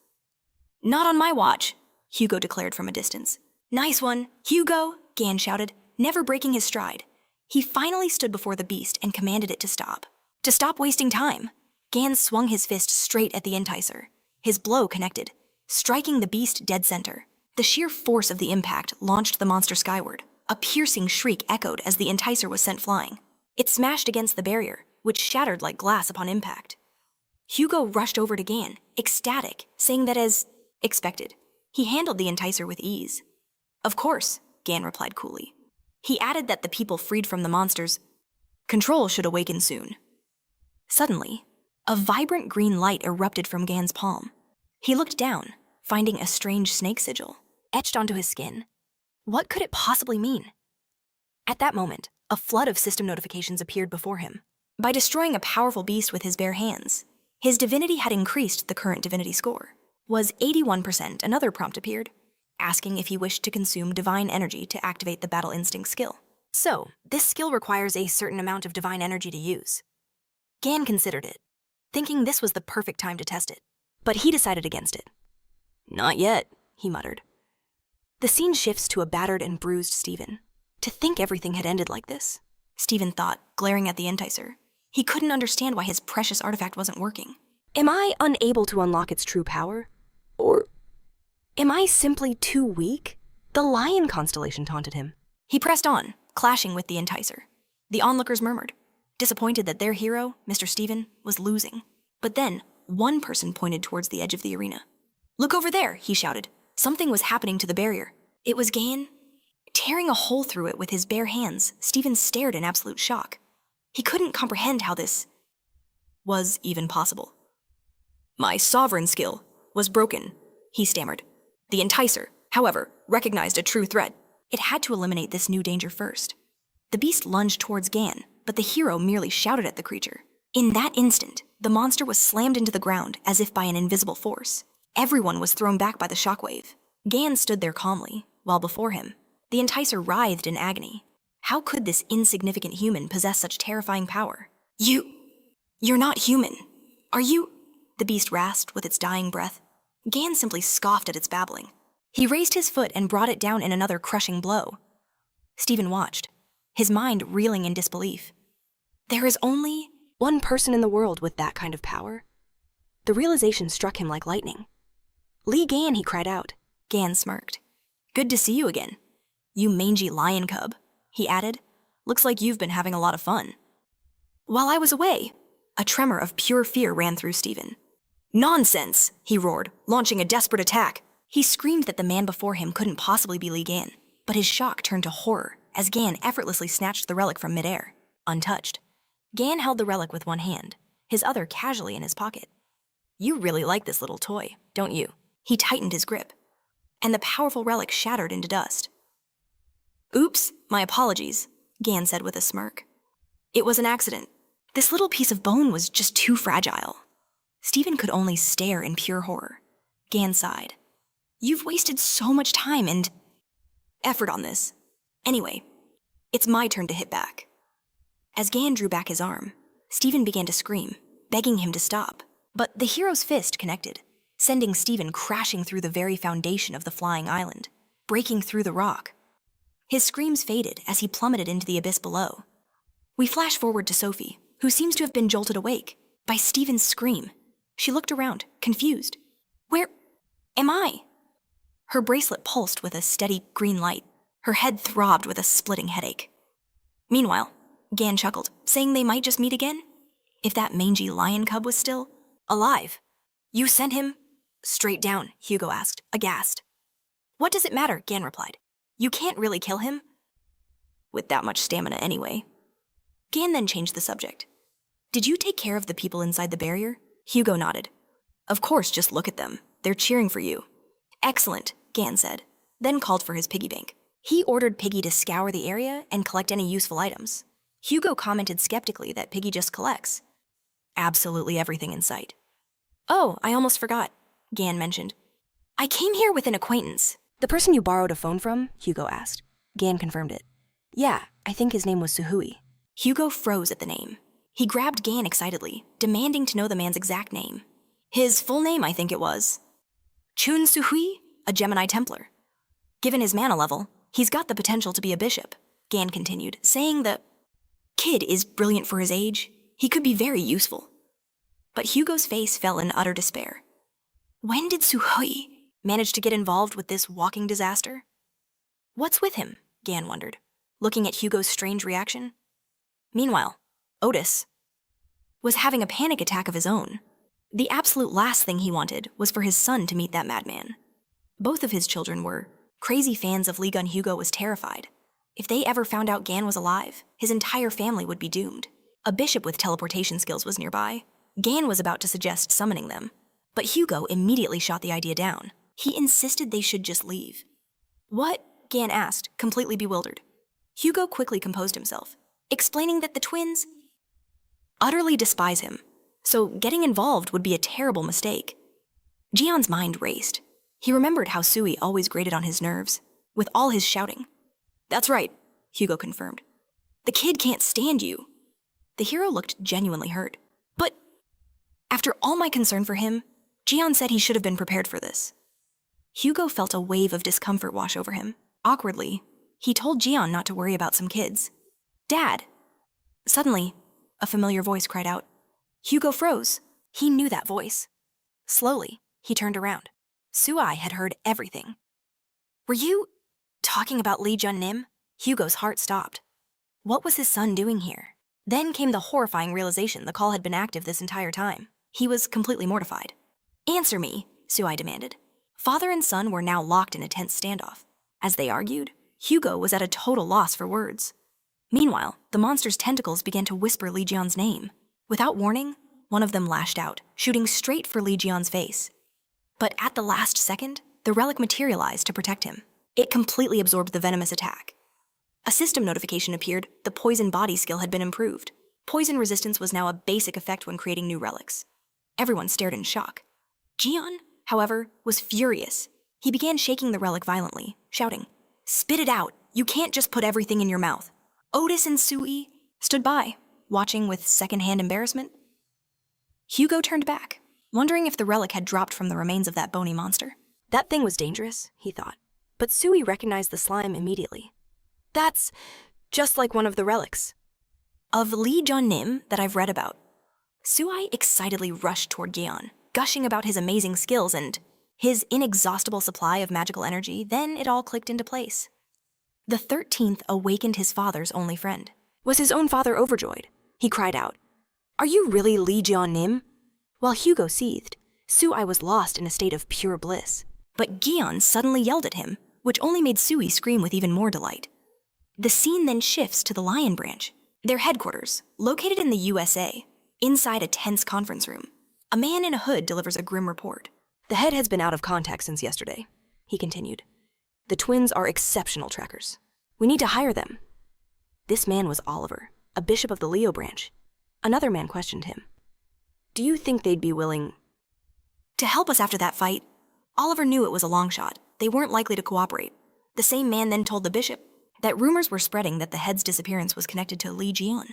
Not on my watch, Hugo declared from a distance. Nice one, Hugo, Gan shouted, never breaking his stride. He finally stood before the beast and commanded it to stop. To stop wasting time. Gan swung his fist straight at the enticer. His blow connected, striking the beast dead center. The sheer force of the impact launched the monster skyward. A piercing shriek echoed as the enticer was sent flying. It smashed against the barrier, which shattered like glass upon impact. Hugo rushed over to Gan, ecstatic, saying that as expected, he handled the enticer with ease. Of course, Gan replied coolly. He added that the people freed from the monsters' control should awaken soon. Suddenly, a vibrant green light erupted from Gan's palm. He looked down, finding a strange snake sigil etched onto his skin. What could it possibly mean? At that moment, a flood of system notifications appeared before him. By destroying a powerful beast with his bare hands, his divinity had increased the current divinity score. Was 81%, another prompt appeared, asking if he wished to consume divine energy to activate the battle instinct skill. So, this skill requires a certain amount of divine energy to use. Gan considered it, thinking this was the perfect time to test it, but he decided against it. Not yet, he muttered. The scene shifts to a battered and bruised Stephen. To think everything had ended like this, Stephen thought, glaring at the enticer. He couldn't understand why his precious artifact wasn't working. Am I unable to unlock its true power? Or am I simply too weak? The lion constellation taunted him. He pressed on, clashing with the enticer. The onlookers murmured, disappointed that their hero, Mr. Stephen, was losing. But then, one person pointed towards the edge of the arena. Look over there, he shouted. Something was happening to the barrier. It was Gan. Tearing a hole through it with his bare hands, Stephen stared in absolute shock. He couldn't comprehend how this was even possible. My sovereign skill was broken, he stammered. The enticer, however, recognized a true threat. It had to eliminate this new danger first. The beast lunged towards Gan, but the hero merely shouted at the creature. In that instant, the monster was slammed into the ground as if by an invisible force. Everyone was thrown back by the shockwave. Gan stood there calmly, while before him, the enticer writhed in agony. How could this insignificant human possess such terrifying power? You're not human. Are you? The beast rasped with its dying breath. Gan simply scoffed at its babbling. He raised his foot and brought it down in another crushing blow. Stephen watched, his mind reeling in disbelief. There is only one person in the world with that kind of power. The realization struck him like lightning. Li Gan, he cried out. Gan smirked. Good to see you again. You mangy lion cub, he added. Looks like you've been having a lot of fun. While I was away, a tremor of pure fear ran through Stephen. Nonsense, he roared, launching a desperate attack. He screamed that the man before him couldn't possibly be Li Gan, but his shock turned to horror as Gan effortlessly snatched the relic from midair, untouched. Gan held the relic with one hand, his other casually in his pocket. You really like this little toy, don't you? He tightened his grip, and the powerful relic shattered into dust. Oops, my apologies, Gan said with a smirk. It was an accident. This little piece of bone was just too fragile. Stephen could only stare in pure horror. Gan sighed. You've wasted so much time and effort on this. Anyway, it's my turn to hit back. As Gan drew back his arm, Stephen began to scream, begging him to stop. But the hero's fist connected, sending Stephen crashing through the very foundation of the flying island, breaking through the rock. His screams faded as he plummeted into the abyss below. We flash forward to Sophie, who seems to have been jolted awake by Stephen's scream. She looked around, confused. Where am I? Her bracelet pulsed with a steady green light. Her head throbbed with a splitting headache. Meanwhile, Gan chuckled, saying they might just meet again? If that mangy lion cub was still alive. You sent him straight down, Hugo asked, aghast. What does it matter? Gan replied. You can't really kill him. With that much stamina anyway. Gan then changed the subject. Did you take care of the people inside the barrier? Hugo nodded. Of course, just look at them. They're cheering for you. Excellent, Gan said, then called for his piggy bank. He ordered Piggy to scour the area and collect any useful items. Hugo commented skeptically that Piggy just collects absolutely everything in sight. Oh, I almost forgot, Gan mentioned. I came here with an acquaintance. The person you borrowed a phone from? Hugo asked. Gan confirmed it. Yeah, I think his name was Suhui. Hugo froze at the name. He grabbed Gan excitedly, demanding to know the man's exact name. His full name, I think it was. Chun Suhui, a Gemini Templar. Given his mana level, he's got the potential to be a bishop, Gan continued, saying the kid is brilliant for his age. He could be very useful. But Hugo's face fell in utter despair. When did Suhui manage to get involved with this walking disaster? What's with him? Gan wondered, looking at Hugo's strange reaction. Meanwhile, Otis was having a panic attack of his own. The absolute last thing he wanted was for his son to meet that madman. Both of his children were crazy fans of Ligun. Hugo was terrified. If they ever found out Gan was alive, his entire family would be doomed. A bishop with teleportation skills was nearby. Gan was about to suggest summoning them, but Hugo immediately shot the idea down. He insisted they should just leave. What? Gan asked, completely bewildered. Hugo quickly composed himself, explaining that the twins utterly despise him, so getting involved would be a terrible mistake. Jian's mind raced. He remembered how Sui always grated on his nerves, with all his shouting. That's right, Hugo confirmed. The kid can't stand you. The hero looked genuinely hurt. But after all my concern for him, Jian said he should have been prepared for this. Hugo felt a wave of discomfort wash over him. Awkwardly, he told Jian not to worry about some kids. Dad! Suddenly, a familiar voice cried out. Hugo froze. He knew that voice. Slowly, he turned around. Sui had heard everything. Were you talking about Li Jun-nim? Hugo's heart stopped. What was his son doing here? Then came the horrifying realization the call had been active this entire time. He was completely mortified. Answer me, Sui demanded. Father and son were now locked in a tense standoff. As they argued, Hugo was at a total loss for words. Meanwhile, the monster's tentacles began to whisper Li Jian's name. Without warning, one of them lashed out, shooting straight for Li Jian's face. But at the last second, the relic materialized to protect him. It completely absorbed the venomous attack. A system notification appeared. The poison body skill had been improved. Poison resistance was now a basic effect when creating new relics. Everyone stared in shock. Jian, however, was furious. He began shaking the relic violently, shouting, Spit it out! You can't just put everything in your mouth. Otis and Sui stood by, watching with second-hand embarrassment. Hugo turned back, wondering if the relic had dropped from the remains of that bony monster. That thing was dangerous, he thought, but Sui recognized the slime immediately. That's just like one of the relics. Of Li Jun-nim that I've read about. Sui excitedly rushed toward Gian, gushing about his amazing skills and his inexhaustible supply of magical energy. Then it all clicked into place. The 13th awakened his father's only friend. Was his own father overjoyed? He cried out, Are you really Li Jian-nim? While Hugo seethed, Sui was lost in a state of pure bliss. But Gian suddenly yelled at him, which only made Sui scream with even more delight. The scene then shifts to the Lion Branch, their headquarters, located in the USA, inside a tense conference room. A man in a hood delivers a grim report. The head has been out of contact since yesterday, he continued. The twins are exceptional trackers. We need to hire them. This man was Oliver, a bishop of the Leo branch. Another man questioned him. Do you think they'd be willing to help us after that fight? Oliver knew it was a long shot. They weren't likely to cooperate. The same man then told the bishop that rumors were spreading that the head's disappearance was connected to Li Jian.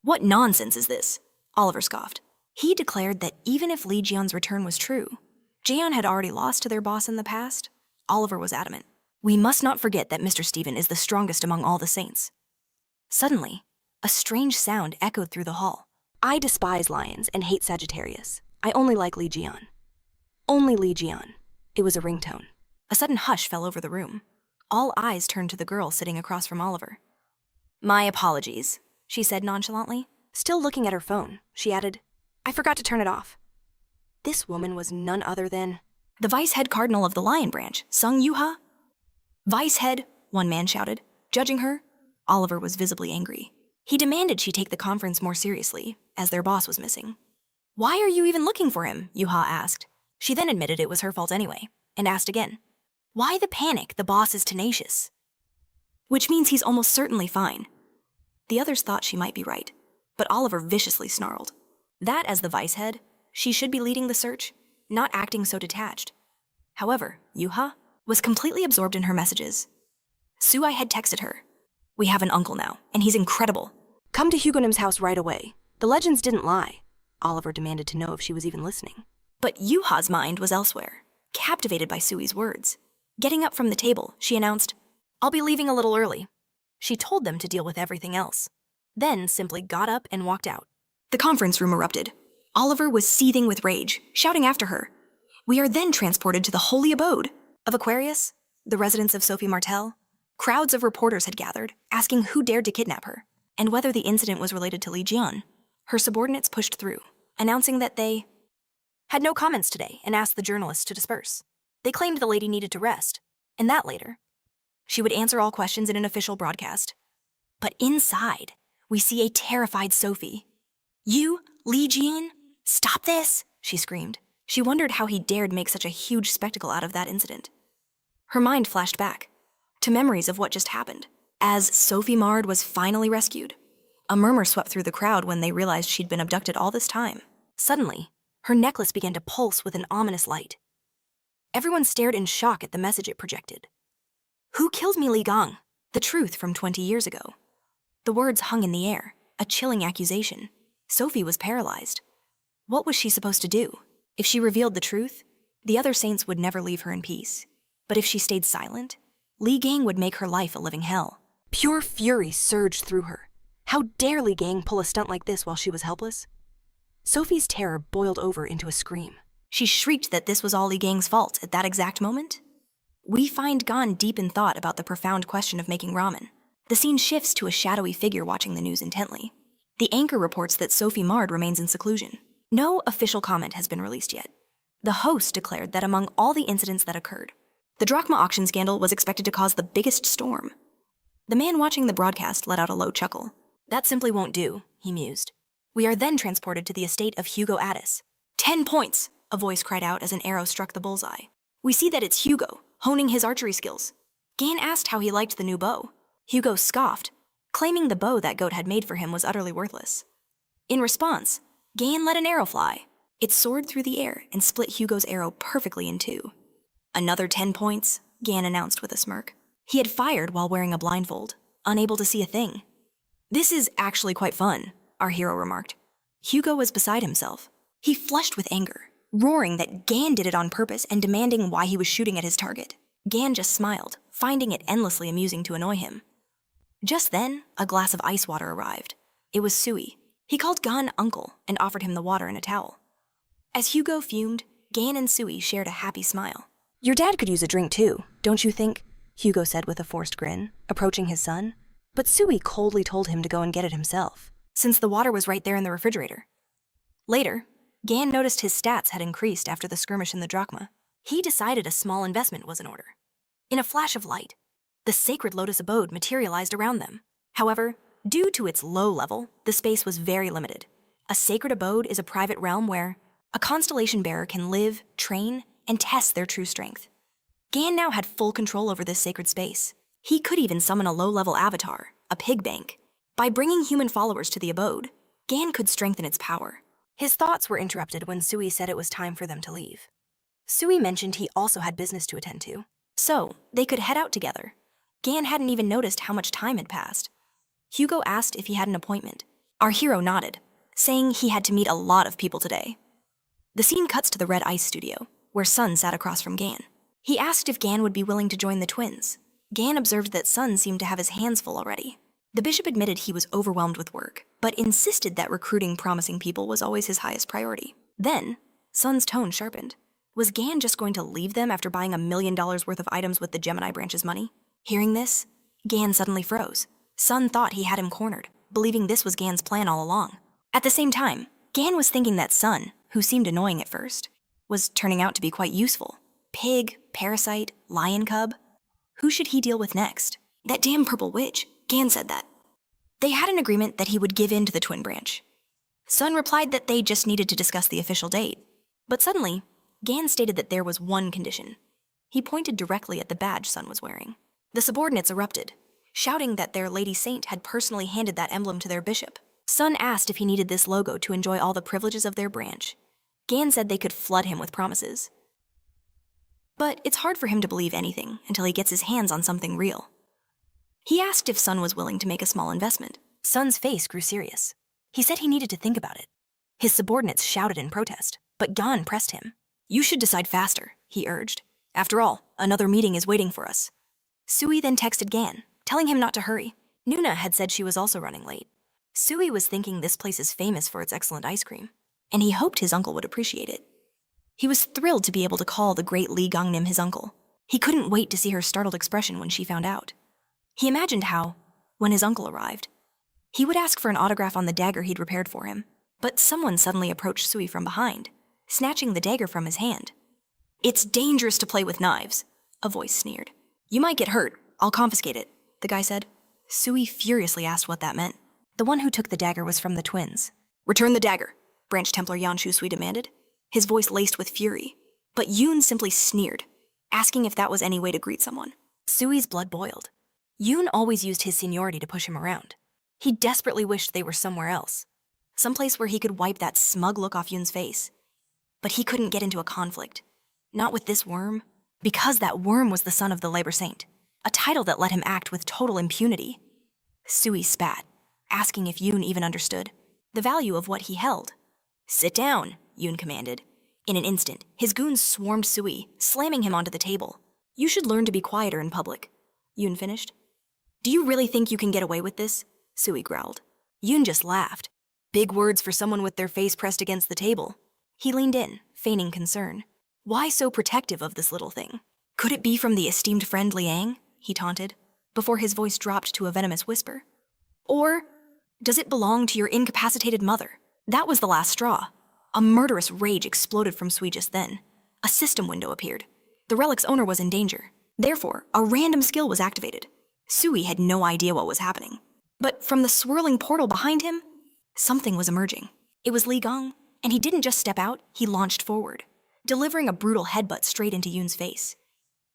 What nonsense is this? Oliver scoffed. He declared that even if Li Jian's return was true, Jian had already lost to their boss in the past. Oliver was adamant. We must not forget that Mr. Stephen is the strongest among all the saints. Suddenly, a strange sound echoed through the hall. I despise lions and hate Sagittarius. I only like Li Jian. Only Li Jian. It was a ringtone. A sudden hush fell over the room. All eyes turned to the girl sitting across from Oliver. My apologies, she said nonchalantly. Still looking at her phone, she added, I forgot to turn it off. This woman was none other than the vice head cardinal of the Lion Branch, Sung Yuha. Vice head, one man shouted. Judging her, Oliver was visibly angry. He demanded she take the conference more seriously, as their boss was missing. Why are you even looking for him? Yuha asked. She then admitted it was her fault anyway, and asked again. Why the panic? The boss is tenacious. Which means he's almost certainly fine. The others thought she might be right, but Oliver viciously snarled. That, as the vice head, she should be leading the search, not acting so detached. However, Yuha was completely absorbed in her messages. Suai had texted her, "We have an uncle now, and he's incredible. Come to Hugonim's house right away. The legends didn't lie." Oliver demanded to know if she was even listening. But Yuha's mind was elsewhere, captivated by Sui's words. Getting up from the table, she announced, "I'll be leaving a little early." She told them to deal with everything else, then simply got up and walked out. The conference room erupted. Oliver was seething with rage, shouting after her. We are then transported to the holy abode of Aquarius, the residence of Sophie Martel. Crowds of reporters had gathered, asking who dared to kidnap her, and whether the incident was related to Li Jian. Her subordinates pushed through, announcing that they had no comments today and asked the journalists to disperse. They claimed the lady needed to rest, and that later, she would answer all questions in an official broadcast. But inside, we see a terrified Sophie. "You, Li Jian, stop this!" she screamed. She wondered how he dared make such a huge spectacle out of that incident. Her mind flashed back to memories of what just happened, as Sophie Mard was finally rescued. A murmur swept through the crowd when they realized she'd been abducted all this time. Suddenly, her necklace began to pulse with an ominous light. Everyone stared in shock at the message it projected. "Who killed me, Li Gang?" The truth from 20 years ago. The words hung in the air, a chilling accusation. Sophie was paralyzed. What was she supposed to do? If she revealed the truth, the other saints would never leave her in peace. But if she stayed silent, Li Gang would make her life a living hell. Pure fury surged through her. How dare Li Gang pull a stunt like this while she was helpless? Sophie's terror boiled over into a scream. She shrieked that this was all Li Gang's fault at that exact moment. We find Gan deep in thought about the profound question of making ramen. The scene shifts to a shadowy figure watching the news intently. The anchor reports that Sophie Mard remains in seclusion. No official comment has been released yet. The host declared that among all the incidents that occurred, the drachma auction scandal was expected to cause the biggest storm. The man watching the broadcast let out a low chuckle. "That simply won't do," he mused. We are then transported to the estate of Hugo Addis. 10 points, a voice cried out as an arrow struck the bullseye. We see that it's Hugo, honing his archery skills. Gan asked how he liked the new bow. Hugo scoffed, claiming the bow that goat had made for him was utterly worthless. In response, Gan let an arrow fly. It soared through the air and split Hugo's arrow perfectly in two. "Another 10 points, Gan announced with a smirk. He had fired while wearing a blindfold, unable to see a thing. "This is actually quite fun," our hero remarked. Hugo was beside himself. He flushed with anger, roaring that Gan did it on purpose and demanding why he was shooting at his target. Gan just smiled, finding it endlessly amusing to annoy him. Just then, a glass of ice water arrived. It was Sui. He called Gan uncle and offered him the water in a towel. As Hugo fumed, Gan and Sui shared a happy smile. "Your dad could use a drink too, don't you think?" Hugo said with a forced grin, approaching his son. But Sui coldly told him to go and get it himself, since the water was right there in the refrigerator. Later, Gan noticed his stats had increased after the skirmish in the drachma. He decided a small investment was in order. In a flash of light, the sacred lotus abode materialized around them. However, due to its low level, the space was very limited. A sacred abode is a private realm where a constellation bearer can live, train, and test their true strength. Gan now had full control over this sacred space. He could even summon a low-level avatar, a pig bank. By bringing human followers to the abode, Gan could strengthen its power. His thoughts were interrupted when Sui said it was time for them to leave. Sui mentioned he also had business to attend to, so they could head out together. Gan hadn't even noticed how much time had passed. Hugo asked if he had an appointment. Our hero nodded, saying he had to meet a lot of people today. The scene cuts to the Red Ice Studio, where Sun sat across from Gan. He asked if Gan would be willing to join the twins. Gan observed that Sun seemed to have his hands full already. The bishop admitted he was overwhelmed with work, but insisted that recruiting promising people was always his highest priority. Then, Sun's tone sharpened. Was Gan just going to leave them after buying $1 million worth of items with the Gemini branch's money? Hearing this, Gan suddenly froze. Sun thought he had him cornered, believing this was Gan's plan all along. At the same time, Gan was thinking that Sun, who seemed annoying at first, was turning out to be quite useful. Pig, parasite, lion cub. Who should he deal with next? That damn purple witch. Gan said that. They had an agreement that he would give in to the twin branch. Sun replied that they just needed to discuss the official date. But suddenly, Gan stated that there was one condition. He pointed directly at the badge Sun was wearing. The subordinates erupted, shouting that their lady saint had personally handed that emblem to their bishop. Sun asked if he needed this logo to enjoy all the privileges of their branch. Gan said they could flood him with promises. But it's hard for him to believe anything until he gets his hands on something real. He asked if Sun was willing to make a small investment. Sun's face grew serious. He said he needed to think about it. His subordinates shouted in protest, but Gan pressed him. You should decide faster, he urged. After all, another meeting is waiting for us. Sui then texted Gan, telling him not to hurry. Nuna had said she was also running late. Sui was thinking this place is famous for its excellent ice cream, and he hoped his uncle would appreciate it. He was thrilled to be able to call the great Lee Gangnim his uncle. He couldn't wait to see her startled expression when she found out. He imagined how, when his uncle arrived, he would ask for an autograph on the dagger he'd repaired for him, but someone suddenly approached Sui from behind, snatching the dagger from his hand. It's dangerous to play with knives, a voice sneered. You might get hurt. I'll confiscate it, the guy said. Sui furiously asked what that meant. The one who took the dagger was from the twins. Return the dagger, Branch Templar Yanshu Sui demanded, his voice laced with fury. But Yoon simply sneered, asking if that was any way to greet someone. Sui's blood boiled. Yoon always used his seniority to push him around. He desperately wished they were somewhere else, someplace where he could wipe that smug look off Yoon's face. But he couldn't get into a conflict. Not with this worm, because that worm was the son of the Labor Saint, a title that let him act with total impunity. Sui spat, asking if Yoon even understood the value of what he held. Sit down, Yoon commanded. In an instant, his goons swarmed Sui, slamming him onto the table. You should learn to be quieter in public, Yoon finished. Do you really think you can get away with this? Sui growled. Yoon just laughed. Big words for someone with their face pressed against the table. He leaned in, feigning concern. Why so protective of this little thing? Could it be from the esteemed friend Liang? He taunted, before his voice dropped to a venomous whisper. Or does it belong to your incapacitated mother? That was the last straw. A murderous rage exploded from Sui just then. A system window appeared. The relic's owner was in danger. Therefore, a random skill was activated. Sui had no idea what was happening. But from the swirling portal behind him, something was emerging. It was Li Gong, and he didn't just step out, he launched forward, delivering a brutal headbutt straight into Yoon's face.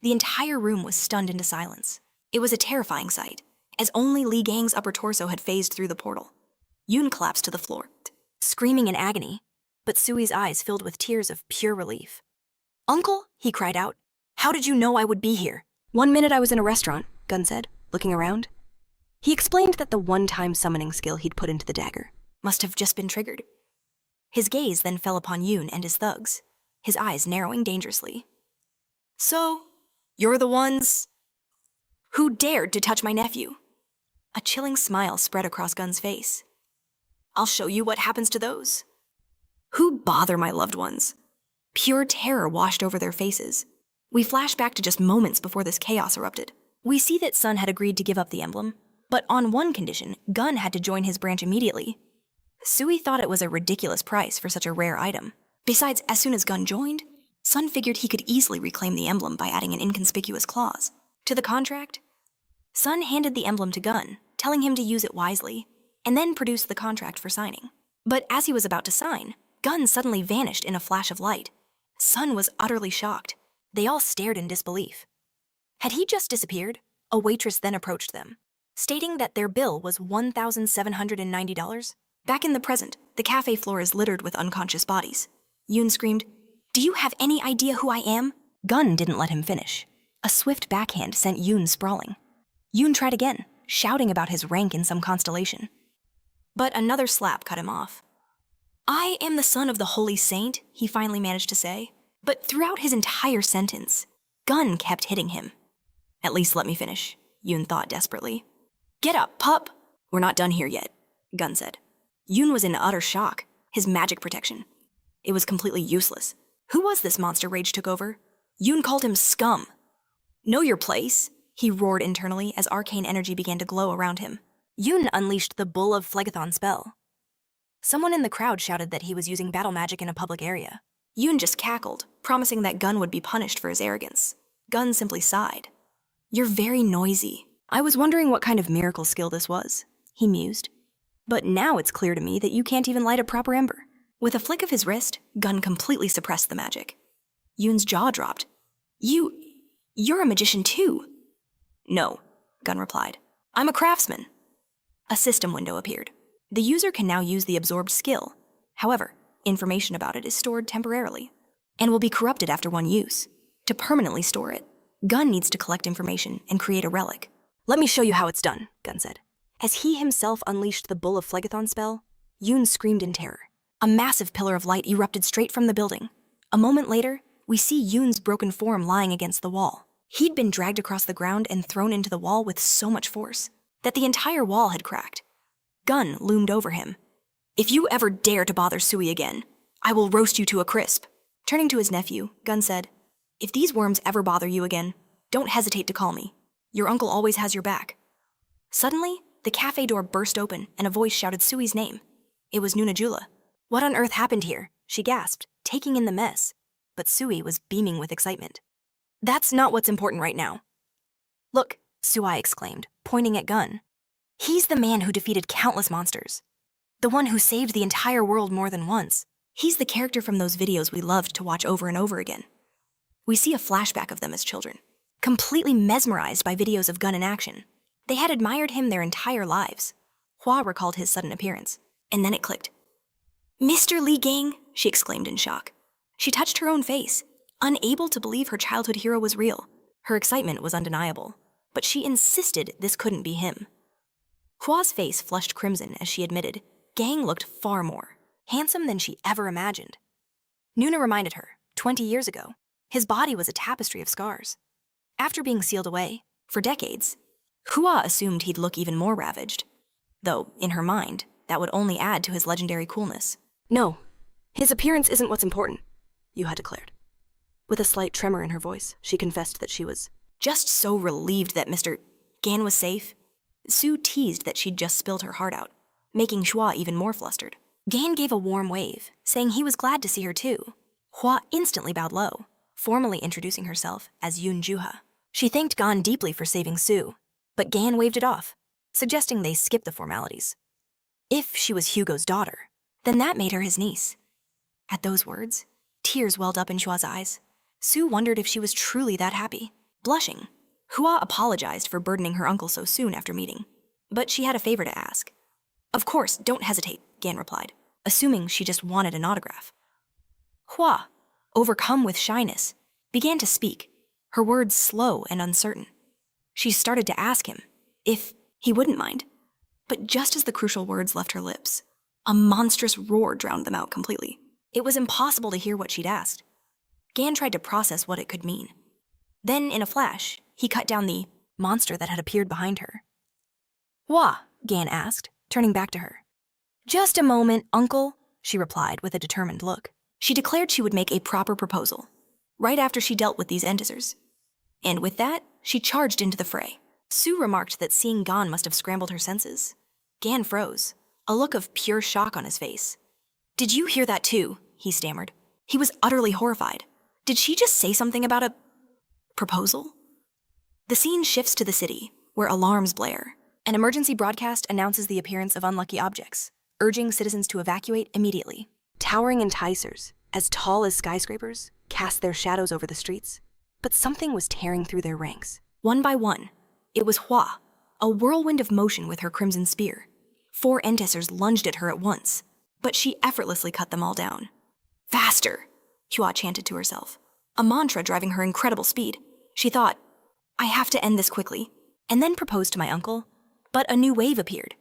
The entire room was stunned into silence. It was a terrifying sight, as only Li Gang's upper torso had phased through the portal. Yoon collapsed to the floor, screaming in agony, but Sui's eyes filled with tears of pure relief. Uncle, he cried out, how did you know I would be here? 1 minute I was in a restaurant, Gun said, looking around. He explained that the one-time summoning skill he'd put into the dagger must have just been triggered. His gaze then fell upon Yoon and his thugs, his eyes narrowing dangerously. So, you're the ones who dared to touch my nephew? A chilling smile spread across Gun's face. I'll show you what happens to those who bother my loved ones. Pure terror washed over their faces. We flash back to just moments before this chaos erupted. We see that Sun had agreed to give up the emblem, but on one condition, Gun had to join his branch immediately. Sui thought it was a ridiculous price for such a rare item. Besides, as soon as Gun joined, Sun figured he could easily reclaim the emblem by adding an inconspicuous clause to the contract. Sun handed the emblem to Gun, telling him to use it wisely, and then produced the contract for signing. But as he was about to sign, Gun suddenly vanished in a flash of light. Sun was utterly shocked. They all stared in disbelief. Had he just disappeared? A waitress then approached them, stating that their bill was $1,790. Back in the present, the cafe floor is littered with unconscious bodies. Yoon screamed, Do you have any idea who I am? Gun didn't let him finish. A swift backhand sent Yoon sprawling. Yoon tried again, shouting about his rank in some constellation. But another slap cut him off. I am the son of the Holy Saint, he finally managed to say. But throughout his entire sentence, Gun kept hitting him. At least let me finish, Yoon thought desperately. Get up, pup! We're not done here yet, Gun said. Yoon was in utter shock, his magic protection. It was completely useless. Who was this monster rage took over? Yoon called him scum. Know your place, he roared internally as arcane energy began to glow around him. Yoon unleashed the Bull of Phlegethon spell. Someone in the crowd shouted that he was using battle magic in a public area. Yoon just cackled, promising that Gun would be punished for his arrogance. Gun simply sighed. You're very noisy. I was wondering what kind of miracle skill this was, he mused. But now it's clear to me that you can't even light a proper ember. With a flick of his wrist, Gun completely suppressed the magic. Yoon's jaw dropped. You're a magician too. No, Gun replied. I'm a craftsman. A system window appeared. The user can now use the absorbed skill. However, information about it is stored temporarily and will be corrupted after one use. To permanently store it, Gun needs to collect information and create a relic. Let me show you how it's done, Gun said. As he himself unleashed the Bull of Phlegethon spell, Yoon screamed in terror. A massive pillar of light erupted straight from the building. A moment later, we see Yoon's broken form lying against the wall. He'd been dragged across the ground and thrown into the wall with so much force that the entire wall had cracked. Gun loomed over him. If you ever dare to bother Sui again, I will roast you to a crisp. Turning to his nephew, Gun said, if these worms ever bother you again, don't hesitate to call me. Your uncle always has your back. Suddenly, the cafe door burst open and a voice shouted Sui's name. It was Nunajula. What on earth happened here? She gasped, taking in the mess. But Sui was beaming with excitement. That's not what's important right now. Look, Sui exclaimed, pointing at Gun. He's the man who defeated countless monsters. The one who saved the entire world more than once. He's the character from those videos we loved to watch over and over again. We see a flashback of them as children, completely mesmerized by videos of Gun in action. They had admired him their entire lives. Hua recalled his sudden appearance, and then it clicked. Mr. Li Gang, she exclaimed in shock. She touched her own face, unable to believe her childhood hero was real. Her excitement was undeniable, but she insisted this couldn't be him. Hua's face flushed crimson as she admitted Gang looked far more handsome than she ever imagined. Nuna reminded her, 20 years ago, his body was a tapestry of scars. After being sealed away, for decades, Hua assumed he'd look even more ravaged, though, in her mind, that would only add to his legendary coolness. No, his appearance isn't what's important, Yuha declared. With a slight tremor in her voice, she confessed that she was just so relieved that Mr. Gan was safe. Sue teased that she'd just spilled her heart out, making Hua even more flustered. Gan gave a warm wave, saying he was glad to see her too. Hua instantly bowed low, formally introducing herself as Yoon Juha. She thanked Gan deeply for saving Sue, but Gan waved it off, suggesting they skip the formalities. If she was Hugo's daughter, then that made her his niece. At those words, tears welled up in Hua's eyes. Sue wondered if she was truly that happy. Blushing, Hua apologized for burdening her uncle so soon after meeting, but she had a favor to ask. Of course, don't hesitate, Gan replied, assuming she just wanted an autograph. Hua, overcome with shyness, began to speak, her words slow and uncertain. She started to ask him if he wouldn't mind, but just as the crucial words left her lips, a monstrous roar drowned them out completely. It was impossible to hear what she'd asked. Gan tried to process what it could mean. Then, in a flash, he cut down the monster that had appeared behind her. Hua, Gan asked, turning back to her. Just a moment, uncle, she replied with a determined look. She declared she would make a proper proposal, right after she dealt with these Entisers. And with that, she charged into the fray. Sue remarked that seeing Gan must have scrambled her senses. Gan froze, a look of pure shock on his face. Did you hear that too? He stammered. He was utterly horrified. Did she just say something about a proposal? The scene shifts to the city, where alarms blare. An emergency broadcast announces the appearance of unlucky objects, urging citizens to evacuate immediately. Towering enticers, as tall as skyscrapers, cast their shadows over the streets, but something was tearing through their ranks. One by one, it was Hua, a whirlwind of motion with her crimson spear. 4 Entisers lunged at her at once, but she effortlessly cut them all down. Faster, Hua chanted to herself, a mantra driving her incredible speed. She thought, I have to end this quickly, and then proposed to my uncle. But a new wave appeared.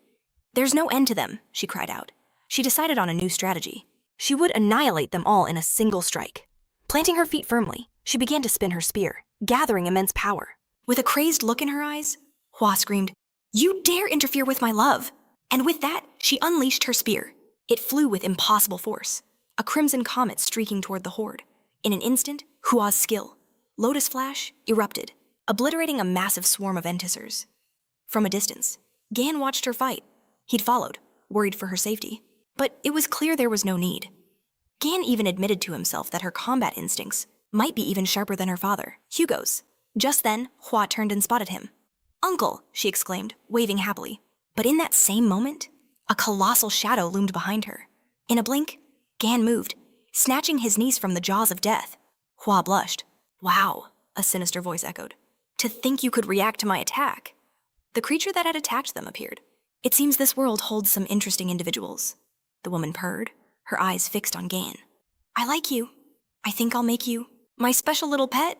There's no end to them, she cried out. She decided on a new strategy. She would annihilate them all in a single strike. Planting her feet firmly, she began to spin her spear, gathering immense power. With a crazed look in her eyes, Hua screamed, You dare interfere with my love! And with that, she unleashed her spear. It flew with impossible force, a crimson comet streaking toward the horde. In an instant, Hua's skill, Lotus Flash, erupted, obliterating a massive swarm of Entisers. From a distance, Gan watched her fight. He'd followed, worried for her safety, but it was clear there was no need. Gan even admitted to himself that her combat instincts might be even sharper than her father, Hugo's. Just then, Hua turned and spotted him. Uncle, she exclaimed, waving happily. But in that same moment, a colossal shadow loomed behind her. In a blink, Gan moved, snatching his niece from the jaws of death. Hua blushed. Wow, a sinister voice echoed. To think you could react to my attack. The creature that had attacked them appeared. It seems this world holds some interesting individuals. The woman purred, her eyes fixed on Gan. I like you. I think I'll make you my special little pet.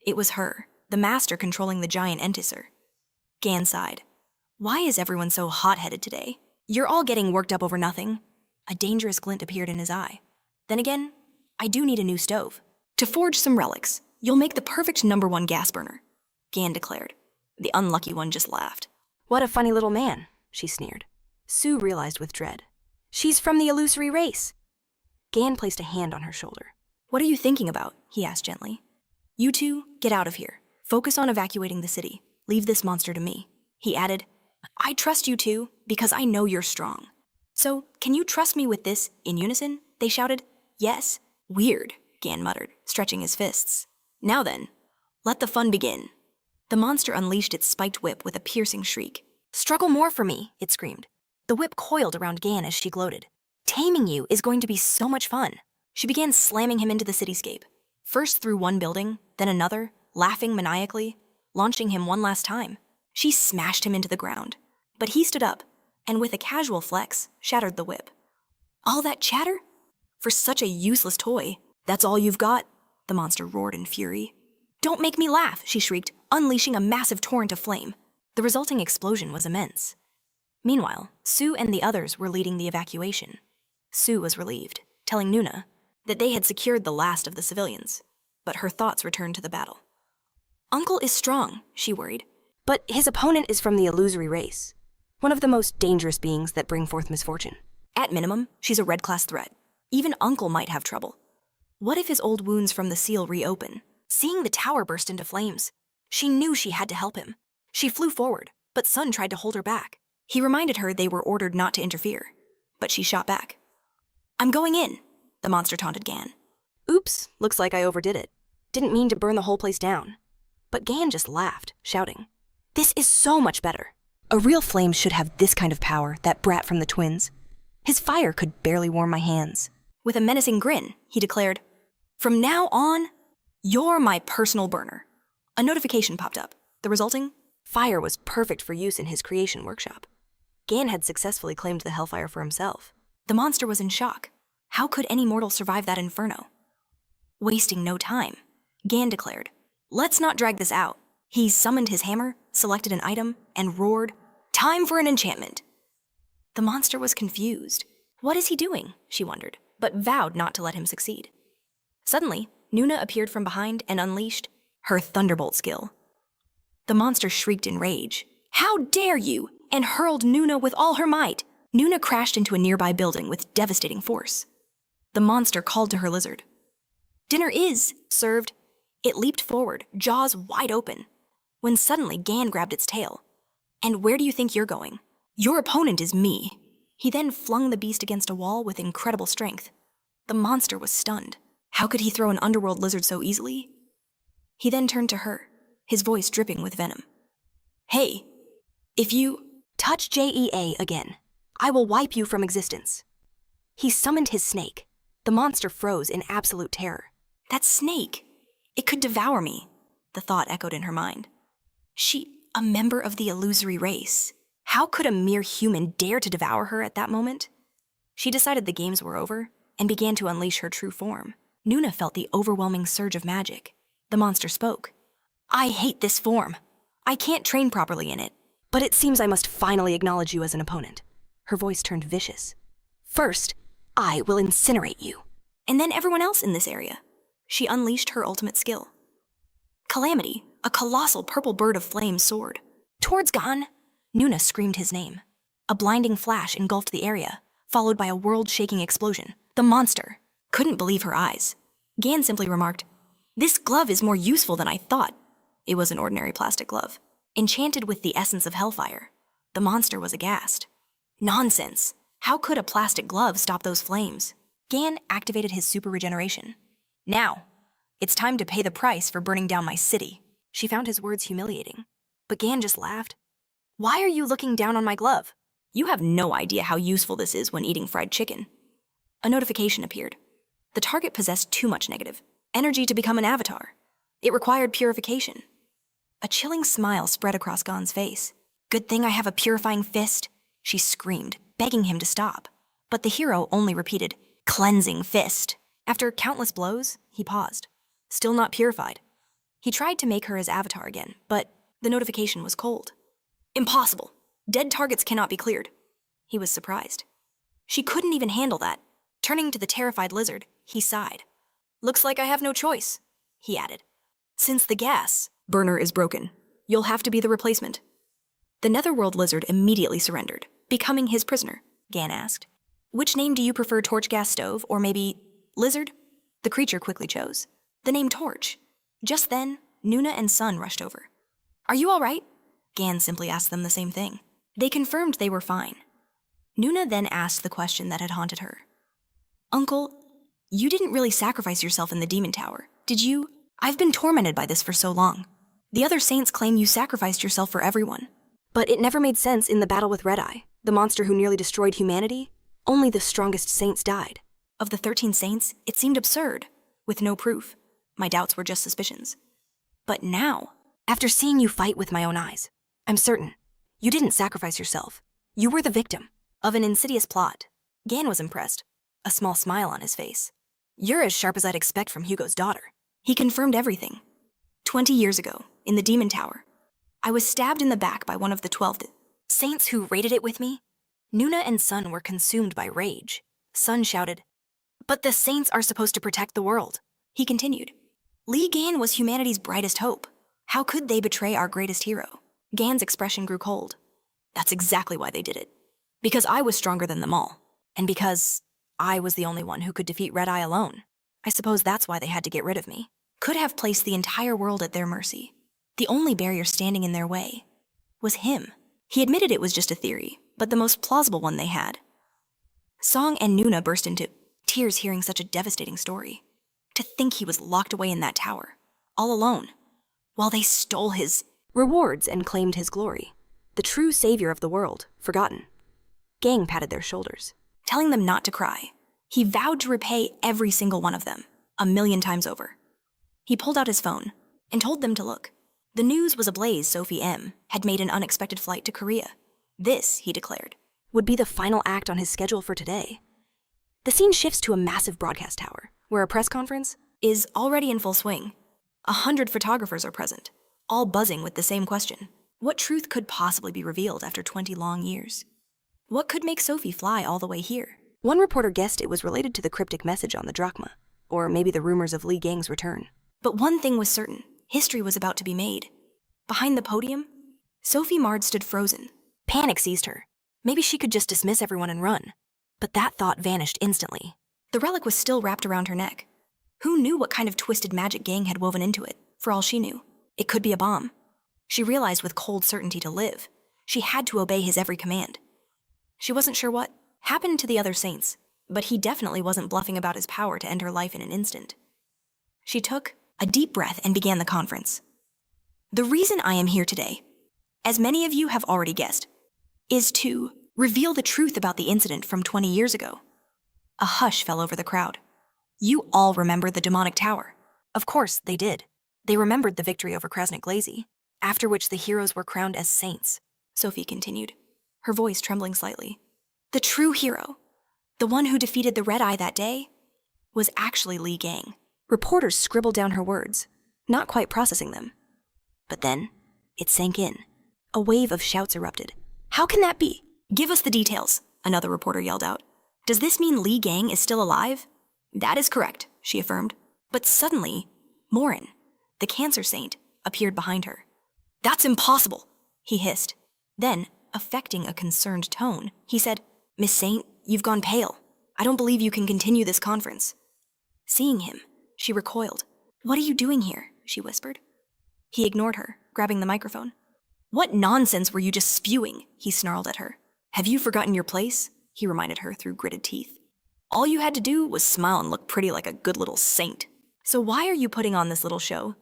It was her, the master controlling the giant Entisser. Gan sighed. Why is everyone so hot-headed today? You're all getting worked up over nothing. A dangerous glint appeared in his eye. Then again, I do need a new stove. To forge some relics, you'll make the perfect #1 gas burner, Gan declared. The unlucky one just laughed. What a funny little man, she sneered. Sue realized with dread. She's from the illusory race. Gan placed a hand on her shoulder. What are you thinking about? He asked gently. You two, get out of here. Focus on evacuating the city. Leave this monster to me. He added, I trust you two because I know you're strong. So, can you trust me with this in unison? They shouted. Yes. Weird, Gan muttered, stretching his fists. Now then, let the fun begin. The monster unleashed its spiked whip with a piercing shriek. Struggle more for me, it screamed. The whip coiled around Gan as she gloated. Taming you is going to be so much fun. She began slamming him into the cityscape, first through one building, then another, laughing maniacally, launching him one last time. She smashed him into the ground, but he stood up, and with a casual flex, shattered the whip. All that chatter? For such a useless toy. That's all you've got? The monster roared in fury. Don't make me laugh, she shrieked, unleashing a massive torrent of flame. The resulting explosion was immense. Meanwhile, Sue and the others were leading the evacuation. Sue was relieved, telling Nuna that they had secured the last of the civilians, but her thoughts returned to the battle. Uncle is strong, she worried. But his opponent is from the illusory race, one of the most dangerous beings that bring forth misfortune. At minimum, she's a red-class threat. Even Uncle might have trouble. What if his old wounds from the seal reopen? Seeing the tower burst into flames, she knew she had to help him. She flew forward, but Sun tried to hold her back. He reminded her they were ordered not to interfere, but she shot back. I'm going in, the monster taunted Gan. Oops, looks like I overdid it. Didn't mean to burn the whole place down. But Gan just laughed, shouting, This is so much better. A real flame should have this kind of power, that brat from the twins. His fire could barely warm my hands. With a menacing grin, he declared, From now on, you're my personal burner. A notification popped up. The resulting fire was perfect for use in his creation workshop. Gan had successfully claimed the hellfire for himself. The monster was in shock. How could any mortal survive that inferno? Wasting no time, Gan declared, Let's not drag this out. He summoned his hammer, selected an item, and roared, Time for an enchantment. The monster was confused. What is he doing? She wondered, but vowed not to let him succeed. Suddenly, Nuna appeared from behind and unleashed her thunderbolt skill. The monster shrieked in rage. How dare you! And hurled Nuna with all her might. Nuna crashed into a nearby building with devastating force. The monster called to her lizard. Dinner is served. It leaped forward, jaws wide open, when suddenly Gan grabbed its tail. And where do you think you're going? Your opponent is me. He then flung the beast against a wall with incredible strength. The monster was stunned. How could he throw an underworld lizard so easily? He then turned to her, his voice dripping with venom. Hey, if you touch JEA again, I will wipe you from existence. He summoned his snake. The monster froze in absolute terror. That snake! It could devour me, the thought echoed in her mind. She, a member of the illusory race. How could a mere human dare to devour her at that moment? She decided the games were over and began to unleash her true form. Nuna felt the overwhelming surge of magic. The monster spoke. I hate this form. I can't train properly in it. But it seems I must finally acknowledge you as an opponent. Her voice turned vicious. First, I will incinerate you. And then everyone else in this area. She unleashed her ultimate skill. Calamity, a colossal purple bird of flame, soared. Towards Gan, Nuna screamed his name. A blinding flash engulfed the area, followed by a world-shaking explosion. The monster couldn't believe her eyes. Gan simply remarked, This glove is more useful than I thought. It was an ordinary plastic glove. Enchanted with the essence of hellfire, the monster was aghast. Nonsense! How could a plastic glove stop those flames? Gan activated his super regeneration. Now, it's time to pay the price for burning down my city. She found his words humiliating. But Gan just laughed. Why are you looking down on my glove? You have no idea how useful this is when eating fried chicken. A notification appeared. The target possessed too much negative energy to become an avatar. It required purification. A chilling smile spread across Gan's face. Good thing I have a purifying fist, she screamed, begging him to stop. But the hero only repeated, cleansing fist. After countless blows, he paused, still not purified. He tried to make her his avatar again, but the notification was cold. Impossible. Dead targets cannot be cleared. He was surprised. She couldn't even handle that. Turning to the terrified lizard, he sighed. Looks like I have no choice, he added. Since the gas burner is broken, you'll have to be the replacement. The netherworld lizard immediately surrendered, becoming his prisoner, Gan asked. Which name do you prefer, Torch Gas Stove, or maybe Lizard? The creature quickly chose. The name Torch. Just then, Nuna and Sun rushed over. Are you all right? Gan simply asked them the same thing. They confirmed they were fine. Nuna then asked the question that had haunted her. Uncle, you didn't really sacrifice yourself in the demon tower, did you? I've been tormented by this for so long. The other saints claim you sacrificed yourself for everyone. But it never made sense in the battle with Red Eye, the monster who nearly destroyed humanity. Only the strongest saints died. Of the 13 saints, it seemed absurd, with no proof. My doubts were just suspicions. But now, after seeing you fight with my own eyes, I'm certain you didn't sacrifice yourself. You were the victim of an insidious plot. Gan was impressed, a small smile on his face. You're as sharp as I'd expect from Hugo's daughter. He confirmed everything. 20 years ago, in the demon tower, I was stabbed in the back by one of the 12 saints who raided it with me. Nuna and Sun were consumed by rage. Sun shouted, But the saints are supposed to protect the world. He continued, Li Gan was humanity's brightest hope. How could they betray our greatest hero? Gan's expression grew cold. That's exactly why they did it. Because I was stronger than them all. And because I was the only one who could defeat Red Eye alone. I suppose that's why they had to get rid of me. Could have placed the entire world at their mercy. The only barrier standing in their way was him. He admitted it was just a theory, but the most plausible one they had. Song and Nuna burst into tears hearing such a devastating story. To think he was locked away in that tower, all alone, while they stole his rewards and claimed his glory. The true savior of the world, forgotten. Gang patted their shoulders, telling them not to cry. He vowed to repay every single one of them, 1,000,000 times over. He pulled out his phone and told them to look. The news was ablaze. Sophie M. had made an unexpected flight to Korea. This, he declared, would be the final act on his schedule for today. The scene shifts to a massive broadcast tower, where a press conference is already in full swing. 100 photographers are present, all buzzing with the same question. What truth could possibly be revealed after 20 long years? What could make Sophie fly all the way here? One reporter guessed it was related to the cryptic message on the drachma, or maybe the rumors of Li Gang's return. But one thing was certain. History was about to be made. Behind the podium, Sophie Mard stood frozen. Panic seized her. Maybe she could just dismiss everyone and run. But that thought vanished instantly. The relic was still wrapped around her neck. Who knew what kind of twisted magic Gang had woven into it? For all she knew, it could be a bomb. She realized with cold certainty to live, she had to obey his every command. She wasn't sure what happened to the other saints, but he definitely wasn't bluffing about his power to end her life in an instant. She took a deep breath and began the conference. The reason I am here today, as many of you have already guessed, is to reveal the truth about the incident from 20 years ago. A hush fell over the crowd. You all remember the demonic tower. Of course, they did. They remembered the victory over Krasnik Glazy, after which the heroes were crowned as saints, Sophie continued, her voice trembling slightly. The true hero, the one who defeated the Red Eye that day, was actually Li Gang. Reporters scribbled down her words, not quite processing them. But then, it sank in. A wave of shouts erupted. How can that be? Give us the details, another reporter yelled out. Does this mean Li Gang is still alive? That is correct, she affirmed. But suddenly, Morin, the cancer saint, appeared behind her. That's impossible, he hissed. Then, affecting a concerned tone, he said, Miss Saint, you've gone pale. I don't believe you can continue this conference. Seeing him, she recoiled. What are you doing here? She whispered. He ignored her, grabbing the microphone. What nonsense were you just spewing? He snarled at her. Have you forgotten your place? He reminded her through gritted teeth. All you had to do was smile and look pretty like a good little saint. So why are you putting on this little show?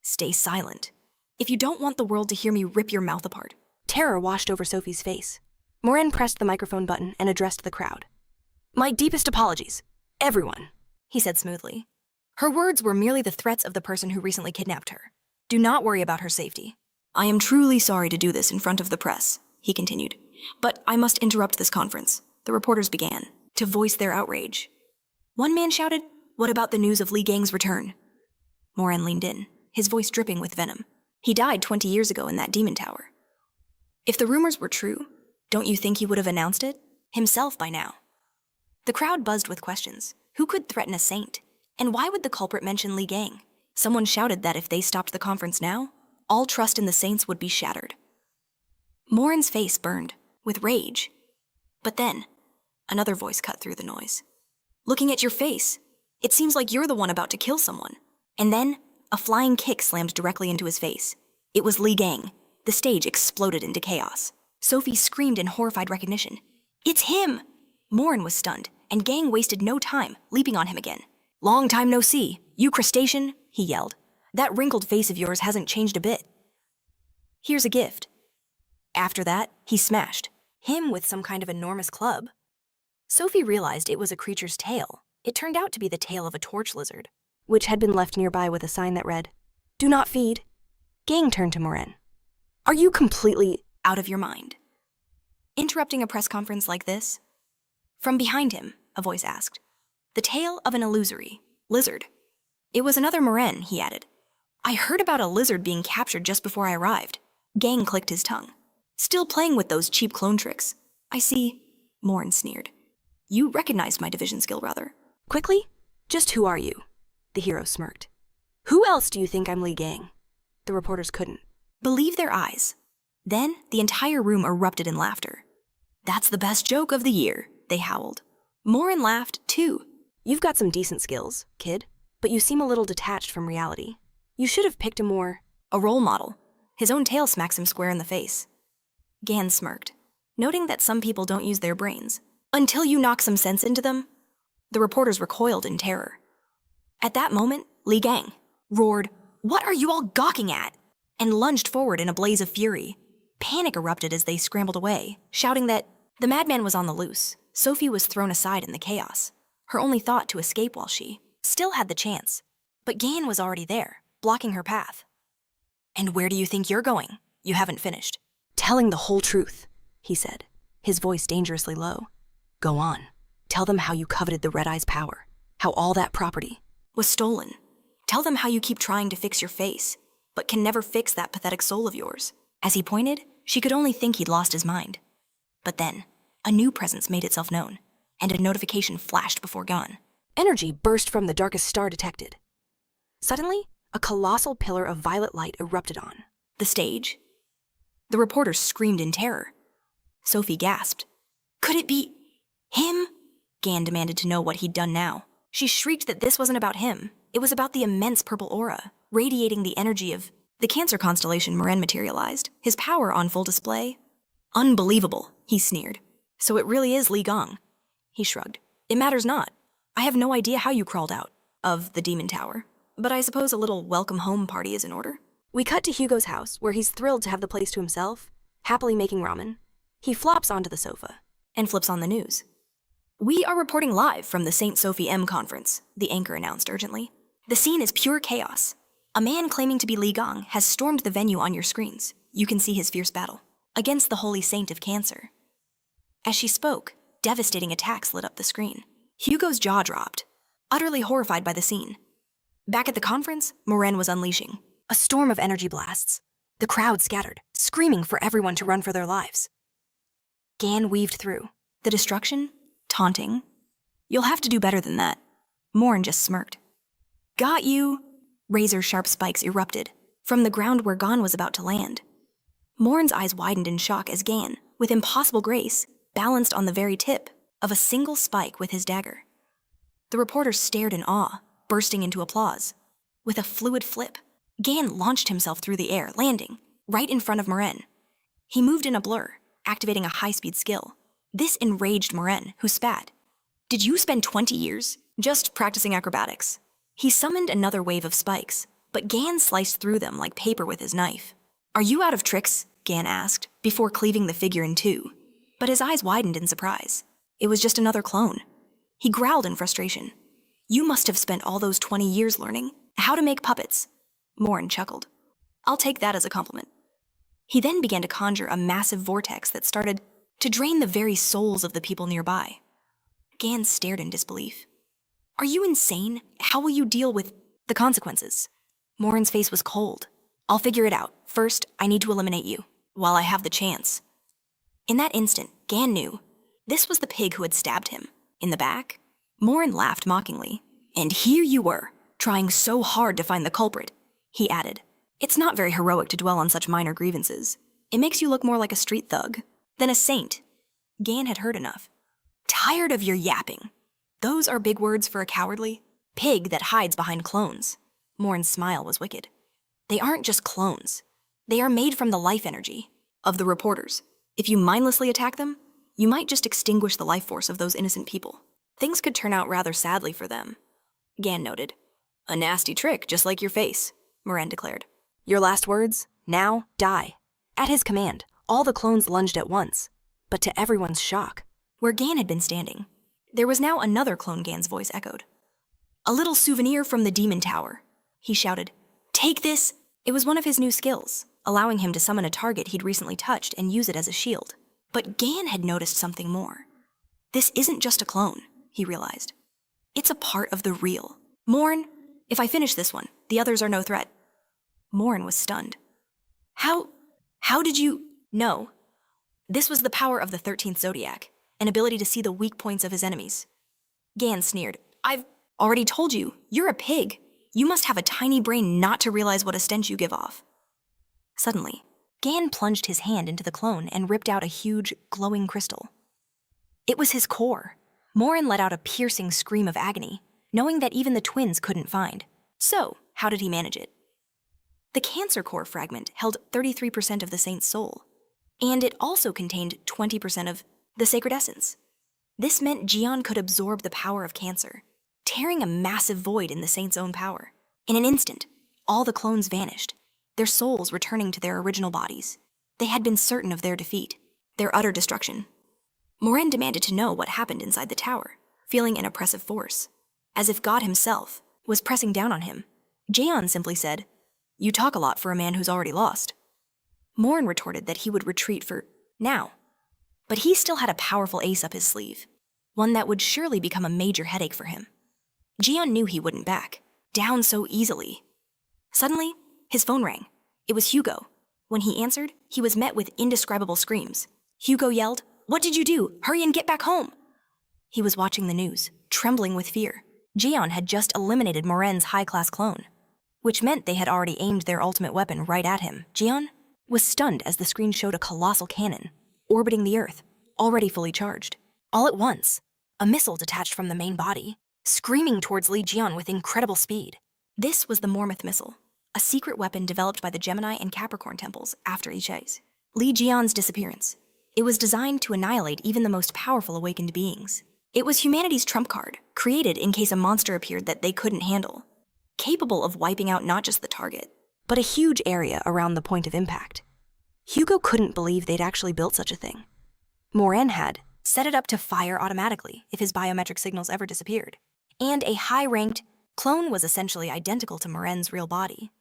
Stay silent. If you don't want the world to hear me rip your mouth apart. Terror washed over Sophie's face. Morin pressed the microphone button and addressed the crowd. My deepest apologies, everyone, he said smoothly. Her words were merely the threats of the person who recently kidnapped her. Do not worry about her safety. I am truly sorry to do this in front of the press, he continued, but I must interrupt this conference. The reporters began to voice their outrage. One man shouted, "What about the news of Li Gang's return?" Moran leaned in, his voice dripping with venom. He died 20 years ago in that demon tower. If the rumors were true, don't you think he would have announced it himself by now? The crowd buzzed with questions. Who could threaten a saint? And why would the culprit mention Li Gang? Someone shouted that if they stopped the conference now, all trust in the saints would be shattered. Moran's face burned with rage. But then, another voice cut through the noise. Looking at your face, it seems like you're the one about to kill someone. And then, a flying kick slammed directly into his face. It was Li Gang. The stage exploded into chaos. Sophie screamed in horrified recognition. It's him! Moran was stunned, and Gang wasted no time, leaping on him again. Long time no see. You crustacean, he yelled. That wrinkled face of yours hasn't changed a bit. Here's a gift. After that, he smashed him with some kind of enormous club. Sophie realized it was a creature's tail. It turned out to be the tail of a torch lizard, which had been left nearby with a sign that read, "Do not feed." Gang turned to Moran. Are you completely out of your mind? Interrupting a press conference like this? From behind him, a voice asked. The tail of an illusory lizard. It was another Moran, he added. I heard about a lizard being captured just before I arrived. Gang clicked his tongue. Still playing with those cheap clone tricks. I see, Moran sneered. You recognized my division skill, rather. Quickly, just who are you? The hero smirked. Who else do you think I'm Li Gang? The reporters couldn't believe their eyes. Then the entire room erupted in laughter. That's the best joke of the year, they howled. Moran laughed, too. You've got some decent skills, kid, but you seem a little detached from reality. You should have picked a role model. His own tail smacks him square in the face. Gan smirked, noting that some people don't use their brains. Until you knock some sense into them. The reporters recoiled in terror. At that moment, Li Gang roared, What are you all gawking at? And lunged forward in a blaze of fury. Panic erupted as they scrambled away, shouting that the madman was on the loose. Sophie was thrown aside in the chaos, her only thought to escape while she still had the chance. But Gan was already there, blocking her path. And where do you think you're going? You haven't finished. Telling the whole truth, he said, his voice dangerously low. Go on. Tell them how you coveted the Red Eye's power, how all that property was stolen. Tell them how you keep trying to fix your face, but can never fix that pathetic soul of yours. As he pointed, she could only think he'd lost his mind. But then, a new presence made itself known, and a notification flashed before Gan. Energy burst from the darkest star detected. Suddenly, a colossal pillar of violet light erupted on the stage. The reporters screamed in terror. Sophie gasped. Could it be him? Gan demanded to know what he'd done now. She shrieked that this wasn't about him. It was about the immense purple aura, radiating the energy of the Cancer constellation Moran materialized, his power on full display. Unbelievable, he sneered. So it really is Li Gang. He shrugged. It matters not. I have no idea how you crawled out of the demon tower, but I suppose a little welcome home party is in order. We cut to Hugo's house, where he's thrilled to have the place to himself, happily making ramen. He flops onto the sofa and flips on the news. We are reporting live from the St. Sophie M conference, the anchor announced urgently. The scene is pure chaos. A man claiming to be Li Gang has stormed the venue on your screens. You can see his fierce battle against the holy saint of Cancer. As she spoke, devastating attacks lit up the screen. Hugo's jaw dropped, utterly horrified by the scene. Back at the conference, Moran was unleashing a storm of energy blasts. The crowd scattered, screaming for everyone to run for their lives. Gan weaved through the destruction, taunting. You'll have to do better than that. Moran just smirked. Got you! Razor-sharp spikes erupted from the ground where Gan was about to land. Moran's eyes widened in shock as Gan, with impossible grace, balanced on the very tip of a single spike with his dagger. The reporters stared in awe, bursting into applause. With a fluid flip, Gan launched himself through the air, landing right in front of Moran. He moved in a blur, activating a high-speed skill. This enraged Moran, who spat. Did you spend 20 years just practicing acrobatics? He summoned another wave of spikes, but Gan sliced through them like paper with his knife. Are you out of tricks? Gan asked, before cleaving the figure in two. But his eyes widened in surprise. It was just another clone. He growled in frustration. You must have spent all those 20 years learning how to make puppets. Moran chuckled. I'll take that as a compliment. He then began to conjure a massive vortex that started to drain the very souls of the people nearby. Gan stared in disbelief. Are you insane? How will you deal with the consequences? Morin's face was cold. I'll figure it out. First, I need to eliminate you, while I have the chance. In that instant, Gan knew this was the pig who had stabbed him. In the back, Morin laughed mockingly. And here you were, trying so hard to find the culprit, he added. It's not very heroic to dwell on such minor grievances. It makes you look more like a street thug than a saint. Gan had heard enough. Tired of your yapping. Those are big words for a cowardly pig that hides behind clones. Morin's smile was wicked. They aren't just clones. They are made from the life energy of the reporters. If you mindlessly attack them, you might just extinguish the life force of those innocent people. Things could turn out rather sadly for them. Gan noted. A nasty trick, just like your face, Morin declared. Your last words? Now, die. At his command, all the clones lunged at once, but to everyone's shock, where Gan had been standing, there was now another clone. Gan's voice echoed. A little souvenir from the Demon Tower, he shouted. Take this! It was one of his new skills, allowing him to summon a target he'd recently touched and use it as a shield. But Gan had noticed something more. This isn't just a clone, he realized. It's a part of the real. Morin, if I finish this one, the others are no threat. Morin was stunned. How did you know? This was the power of the 13th zodiac, an ability to see the weak points of his enemies. Gan sneered. I've already told you, you're a pig. You must have a tiny brain not to realize what a stench you give off. Suddenly, Gan plunged his hand into the clone and ripped out a huge, glowing crystal. It was his core. Morin let out a piercing scream of agony, knowing that even the twins couldn't find. So, how did he manage it? The Cancer core fragment held 33% of the saint's soul, and it also contained 20% of the sacred essence. This meant Jian could absorb the power of Cancer, tearing a massive void in the saint's own power. In an instant, all the clones vanished, their souls returning to their original bodies. They had been certain of their defeat, their utter destruction. Morin demanded to know what happened inside the tower, feeling an oppressive force, as if God himself was pressing down on him. Jian simply said, You talk a lot for a man who's already lost. Morin retorted that he would retreat for now. But he still had a powerful ace up his sleeve, one that would surely become a major headache for him. Jian knew he wouldn't back down so easily. Suddenly, his phone rang. It was Hugo. When he answered, he was met with indescribable screams. Hugo yelled, What did you do? Hurry and get back home! He was watching the news, trembling with fear. Jian had just eliminated Morin's high-class clone, which meant they had already aimed their ultimate weapon right at him. Jian was stunned as the screen showed a colossal cannon, orbiting the Earth, already fully charged. All at once, a missile detached from the main body, screaming towards Li Jian with incredible speed. This was the Mormouth missile, a secret weapon developed by the Gemini and Capricorn temples after each phase. Li Jian's disappearance. It was designed to annihilate even the most powerful awakened beings. It was humanity's trump card, created in case a monster appeared that they couldn't handle, capable of wiping out not just the target, but a huge area around the point of impact. Hugo couldn't believe they'd actually built such a thing. Morin had set it up to fire automatically if his biometric signals ever disappeared, and a high-ranked clone was essentially identical to Morin's real body.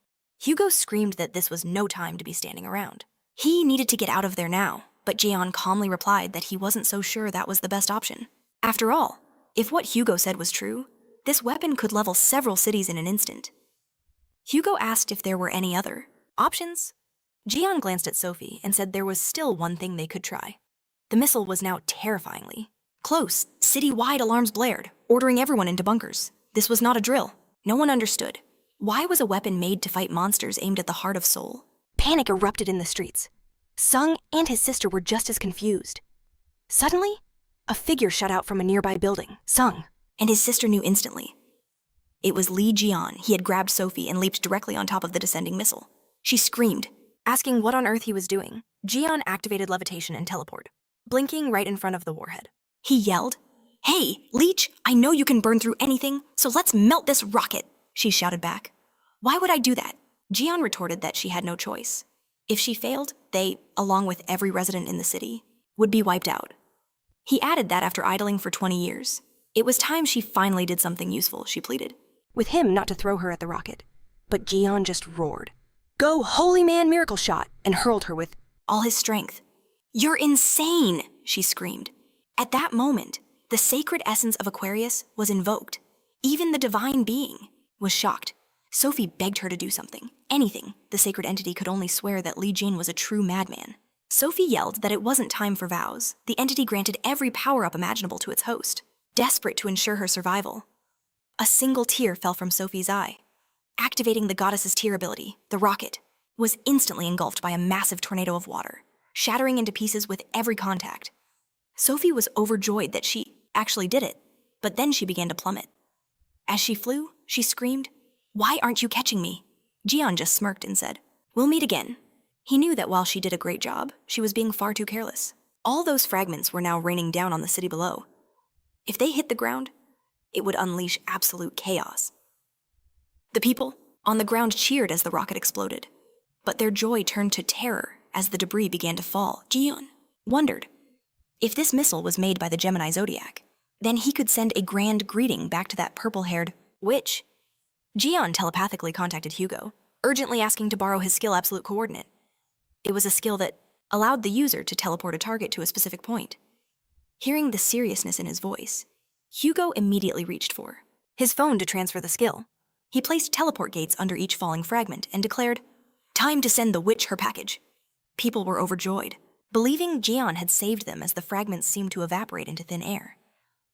Hugo screamed that this was no time to be standing around. He needed to get out of there now, but Jian calmly replied that he wasn't so sure that was the best option. After all, if what Hugo said was true, this weapon could level several cities in an instant. Hugo asked if there were any other options. Jian glanced at Sophie and said there was still one thing they could try. The missile was now terrifyingly close. City-wide alarms blared, ordering everyone into bunkers. This was not a drill. No one understood. Why was a weapon made to fight monsters aimed at the heart of Seoul? Panic erupted in the streets. Sung and his sister were just as confused. Suddenly, a figure shot out from a nearby building. Sung and his sister knew instantly. It was Li Jian. He had grabbed Sophie and leaped directly on top of the descending missile. She screamed, asking what on earth he was doing. Jian activated levitation and teleport, blinking right in front of the warhead. He yelled, Hey, Leech, I know you can burn through anything, so let's melt this rocket, she shouted back. Why would I do that? Jian retorted that she had no choice. If she failed, they, along with every resident in the city, would be wiped out. He added that after idling for 20 years, it was time she finally did something useful, she pleaded, with him not to throw her at the rocket. But Jian just roared, Go, holy man, miracle shot, and hurled her with all his strength. "You're insane!" she screamed. At that moment, the sacred essence of Aquarius was invoked. Even the divine being was shocked. Sophie begged her to do something, anything. The sacred entity could only swear that Li Jin was a true madman. Sophie yelled that it wasn't time for vows. The entity granted every power-up imaginable to its host, desperate to ensure her survival. A single tear fell from Sophie's eye. Activating the goddess's tear ability, the rocket was instantly engulfed by a massive tornado of water, shattering into pieces with every contact. Sophie was overjoyed that she actually did it, but then she began to plummet. As she flew, she screamed, "Why aren't you catching me?" Jian just smirked and said, "We'll meet again." He knew that while she did a great job, she was being far too careless. All those fragments were now raining down on the city below. If they hit the ground, it would unleash absolute chaos. The people on the ground cheered as the rocket exploded, but their joy turned to terror as the debris began to fall. Jian wondered, if this missile was made by the Gemini Zodiac, then he could send a grand greeting back to that purple-haired witch. Jian telepathically contacted Hugo, urgently asking to borrow his skill Absolute Coordinate. It was a skill that allowed the user to teleport a target to a specific point. Hearing the seriousness in his voice, Hugo immediately reached for his phone to transfer the skill. He placed teleport gates under each falling fragment and declared, "Time to send the witch her package." People were overjoyed, believing Jian had saved them as the fragments seemed to evaporate into thin air.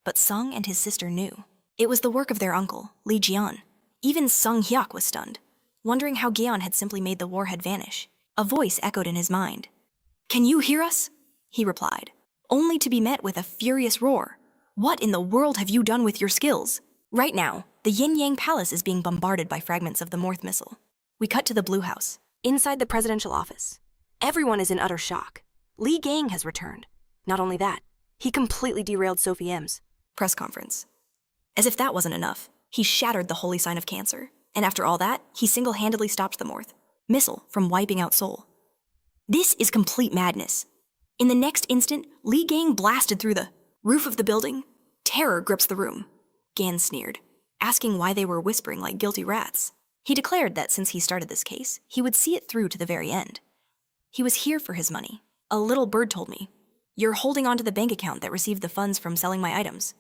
But Sung and his sister knew. It was the work of their uncle, Li Jian. Even Sung Hyuk was stunned, wondering how Gion had simply made the warhead vanish. A voice echoed in his mind. "Can you hear us?" he replied, only to be met with a furious roar. "What in the world have you done with your skills?" Right now, the Yin-Yang Palace is being bombarded by fragments of the Morth missile. We cut to the Blue House. Inside the presidential office, everyone is in utter shock. Li Gang has returned. Not only that, he completely derailed Sophie M's press conference. As if that wasn't enough, he shattered the holy sign of Cancer. And after all that, he single-handedly stopped the Morth missile from wiping out Seoul. This is complete madness. In the next instant, Li Gang blasted through the roof of the building. Terror grips the room. Gan sneered, asking why they were whispering like guilty rats. He declared that since he started this case, he would see it through to the very end. He was here for his money. A little bird told me, "You're holding on to the bank account that received the funds from selling my items."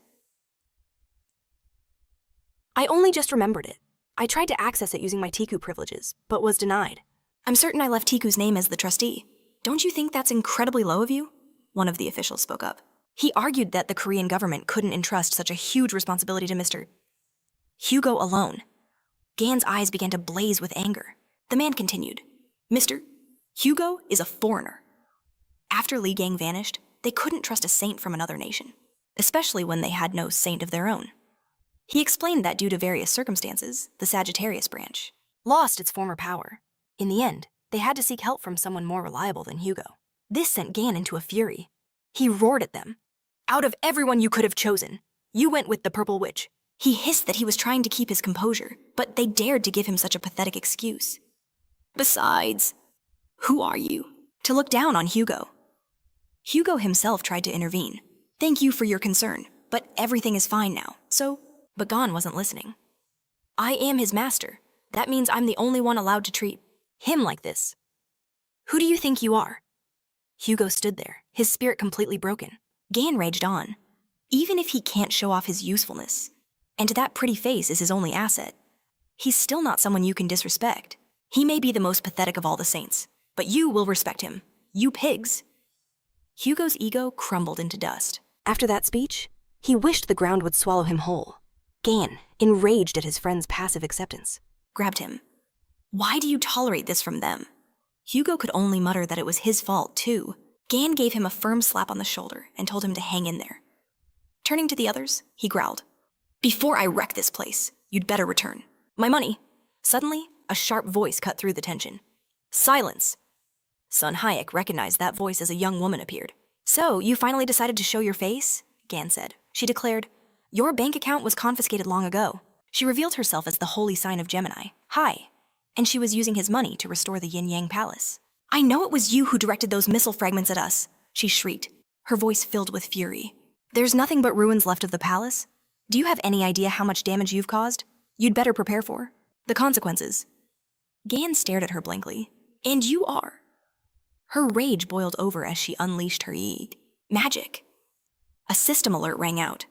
I only just remembered it. I tried to access it using my Tiku privileges, but was denied. "I'm certain I left Tiku's name as the trustee. Don't you think that's incredibly low of you?" One of the officials spoke up. He argued that the Korean government couldn't entrust such a huge responsibility to Mr. Hugo alone. Gan's eyes began to blaze with anger. The man continued, "Mr. Hugo is a foreigner." After Li Gang vanished, they couldn't trust a saint from another nation, especially when they had no saint of their own. He explained that due to various circumstances, the Sagittarius branch Lost its former power. In the end, they had to seek help from someone more reliable than Hugo. This sent Gan into a fury. He roared at them. "Out of everyone you could have chosen, you went with the Purple Witch." He hissed that he was trying to keep his composure, but they dared to give him such a pathetic excuse. "Besides, who are you?" To look down on Hugo. Hugo himself tried to intervene. "Thank you for your concern, but everything is fine now, so..." But Gon wasn't listening. "I am his master. That means I'm the only one allowed to treat him like this. Who do you think you are?" Hugo stood there, his spirit completely broken. Gan raged on. Even if he can't show off his usefulness, and that pretty face is his only asset, he's still not someone you can disrespect. He may be the most pathetic of all the saints, but you will respect him. You pigs. Hugo's ego crumbled into dust. After that speech, he wished the ground would swallow him whole. Gan, enraged at his friend's passive acceptance, grabbed him. "Why do you tolerate this from them?" Hugo could only mutter that it was his fault, too. Gan gave him a firm slap on the shoulder and told him to hang in there. Turning to the others, he growled, "Before I wreck this place, you'd better return. My money." Suddenly, a sharp voice cut through the tension. "Silence!" Sun Hayek recognized that voice as a young woman appeared. "So, you finally decided to show your face?" Gan said. She declared, "Your bank account was confiscated long ago." She revealed herself as the holy sign of Gemini. Hi. And she was using his money to restore the Yin-Yang Palace. "I know it was you who directed those missile fragments at us," she shrieked, her voice filled with fury. "There's nothing but ruins left of the palace. Do you have any idea how much damage you've caused? You'd better prepare for the consequences." Gan stared at her blankly. "And you are Her rage boiled over as she unleashed her magic. A system alert rang out.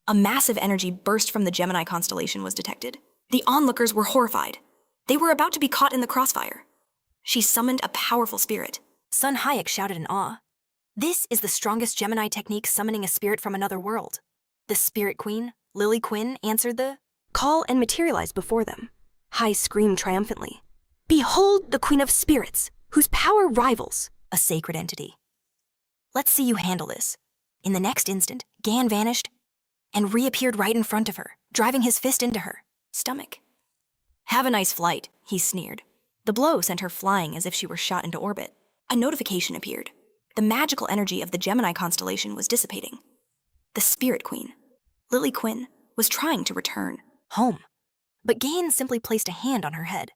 A massive energy burst from the Gemini constellation was detected. The onlookers were horrified. They were about to be caught in the crossfire. She summoned a powerful spirit. Sun Hayek shouted in awe. This is the strongest Gemini technique summoning a spirit from another world. The Spirit Queen, Lily Quinn, answered the call and materialized before them. Hai screamed triumphantly. Behold the Queen of Spirits, whose power rivals a sacred entity. Let's see you handle this. In the next instant, Gan vanished and reappeared right in front of her, driving his fist into her stomach. Have a nice flight, he sneered. The blow sent her flying as if she were shot into orbit. A notification appeared. The magical energy of the Gemini constellation was dissipating. The Spirit Queen, Lily Quinn, was trying to return home, but Gan simply placed a hand on her head.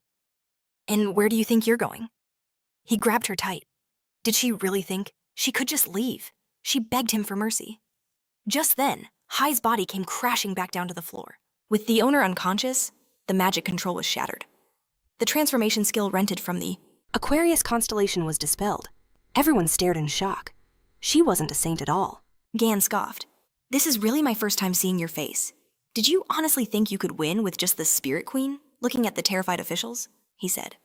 And where do you think you're going? He grabbed her tight. Did she really think she could just leave? She begged him for mercy. Just then, Hai's body came crashing back down to the floor. With the owner unconscious, the magic control was shattered. The transformation skill rented from the Aquarius constellation was dispelled. Everyone stared in shock. She wasn't a saint at all. Gan scoffed. This is really my first time seeing your face. Did you honestly think you could win with just the Spirit Queen? Looking at the terrified officials, he said.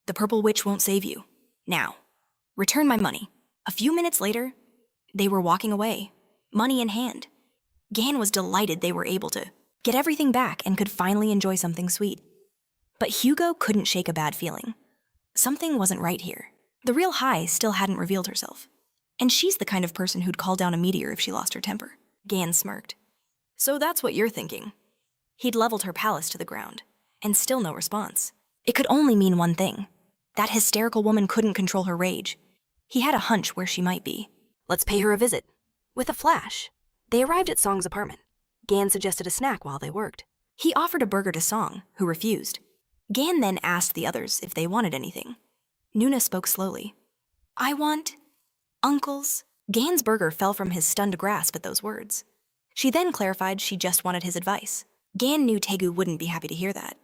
The Purple Witch won't save you. Now, return my money. A few minutes later, they were walking away, money in hand. Gan was delighted they were able to get everything back and could finally enjoy something sweet. But Hugo couldn't shake a bad feeling. Something wasn't right here. The real Hai still hadn't revealed herself. And she's the kind of person who'd call down a meteor if she lost her temper. Gan smirked. So that's what you're thinking. He'd leveled her palace to the ground, and still no response. It could only mean one thing. That hysterical woman couldn't control her rage. He had a hunch where she might be. Let's pay her a visit. With a flash, they arrived at Song's apartment. Gan suggested a snack while they worked. He offered a burger to Song, who refused. Gan then asked the others if they wanted anything. Nuna spoke slowly. I want uncle's. Gan's burger fell from his stunned grasp at those words. She then clarified she just wanted his advice. Gan knew Tegu wouldn't be happy to hear that.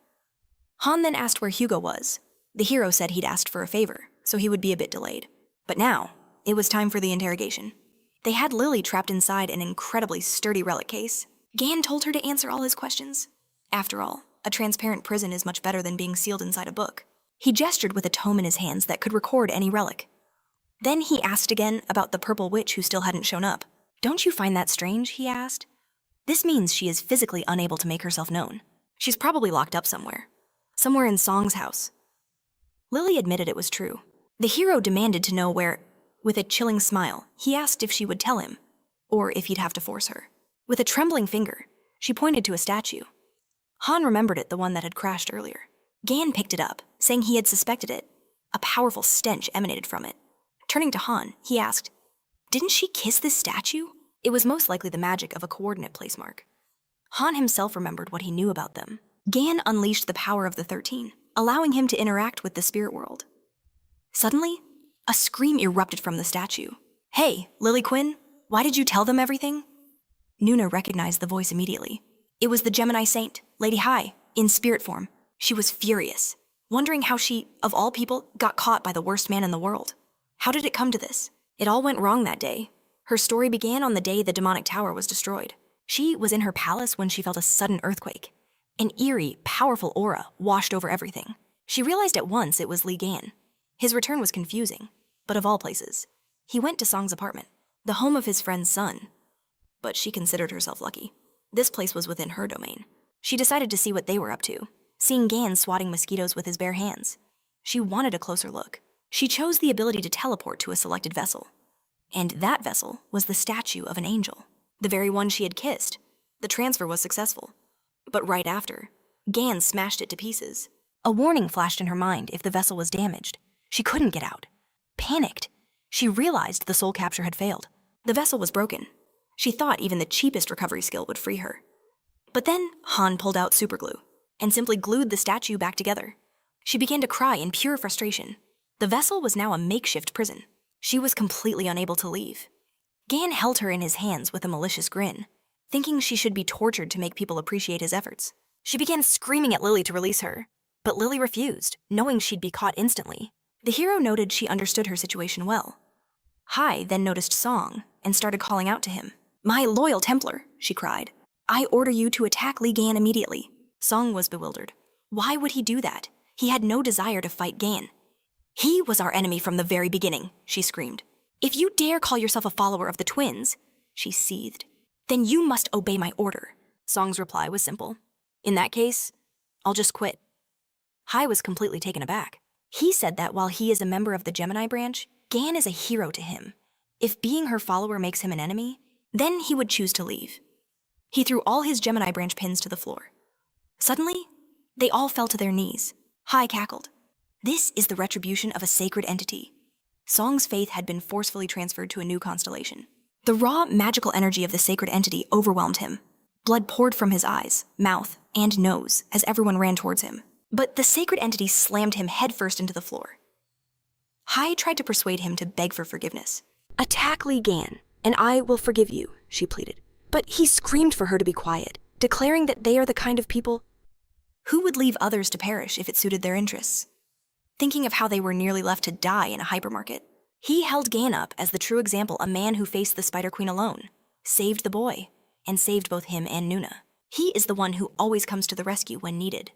Han then asked where Hugo was. The hero said he'd asked for a favor, so he would be a bit delayed. But now, it was time for the interrogation. They had Lily trapped inside an incredibly sturdy relic case. Gan told her to answer all his questions. After all, a transparent prison is much better than being sealed inside a book. He gestured with a tome in his hands that could record any relic. Then he asked again about the Purple Witch who still hadn't shown up. Don't you find that strange? He asked. This means she is physically unable to make herself known. She's probably locked up somewhere. Somewhere in Song's house. Lily admitted it was true. The hero demanded to know where. With a chilling smile, he asked if she would tell him, or if he'd have to force her. With a trembling finger, she pointed to a statue. Han remembered it, the one that had crashed earlier. Gan picked it up, saying he had suspected it. A powerful stench emanated from it. Turning to Han, he asked, Didn't she kiss this statue? It was most likely the magic of a coordinate placemark. Han himself remembered what he knew about them. Gan unleashed the power of the 13, allowing him to interact with the spirit world. Suddenly, a scream erupted from the statue. Hey, Lily Quinn, why did you tell them everything? Nuna recognized the voice immediately. It was the Gemini Saint, Lady Hai, in spirit form. She was furious, wondering how she, of all people, got caught by the worst man in the world. How did it come to this? It all went wrong that day. Her story began on the day the demonic tower was destroyed. She was in her palace when she felt a sudden earthquake. An eerie, powerful aura washed over everything. She realized at once it was Li Gan. His return was confusing, but of all places, he went to Song's apartment, the home of his friend's son. But she considered herself lucky. This place was within her domain. She decided to see what they were up to, seeing Gan swatting mosquitoes with his bare hands. She wanted a closer look. She chose the ability to teleport to a selected vessel. And that vessel was the statue of an angel, the very one she had kissed. The transfer was successful. But right after, Gan smashed it to pieces. A warning flashed in her mind if the vessel was damaged. She couldn't get out. Panicked, she realized the soul capture had failed. The vessel was broken. She thought even the cheapest recovery skill would free her. But then Han pulled out superglue and simply glued the statue back together. She began to cry in pure frustration. The vessel was now a makeshift prison. She was completely unable to leave. Gan held her in his hands with a malicious grin, thinking she should be tortured to make people appreciate his efforts. She began screaming at Lily to release her, but Lily refused, knowing she'd be caught instantly. The hero noted she understood her situation well. Hai then noticed Song and started calling out to him. "My loyal Templar," she cried. "I order you to attack Li Gan immediately." Song was bewildered. Why would he do that? He had no desire to fight Gan. "He was our enemy from the very beginning," she screamed. "If you dare call yourself a follower of the twins," she seethed, "then you must obey my order." Song's reply was simple. "In that case, I'll just quit." Hai was completely taken aback. He said that while he is a member of the Gemini branch, Gan is a hero to him. If being her follower makes him an enemy, then he would choose to leave. He threw all his Gemini branch pins to the floor. Suddenly, they all fell to their knees. Hai cackled. This is the retribution of a sacred entity. Song's faith had been forcefully transferred to a new constellation. The raw, magical energy of the sacred entity overwhelmed him. Blood poured from his eyes, mouth, and nose as everyone ran towards him. But the sacred entity slammed him headfirst into the floor. Hai tried to persuade him to beg for forgiveness. "Attack Li Gan, and I will forgive you," she pleaded. But he screamed for her to be quiet, declaring that they are the kind of people who would leave others to perish if it suited their interests. Thinking of how they were nearly left to die in a hypermarket, he held Gan up as the true example, a man who faced the Spider Queen alone, saved the boy, and saved both him and Nuna. He is the one who always comes to the rescue when needed.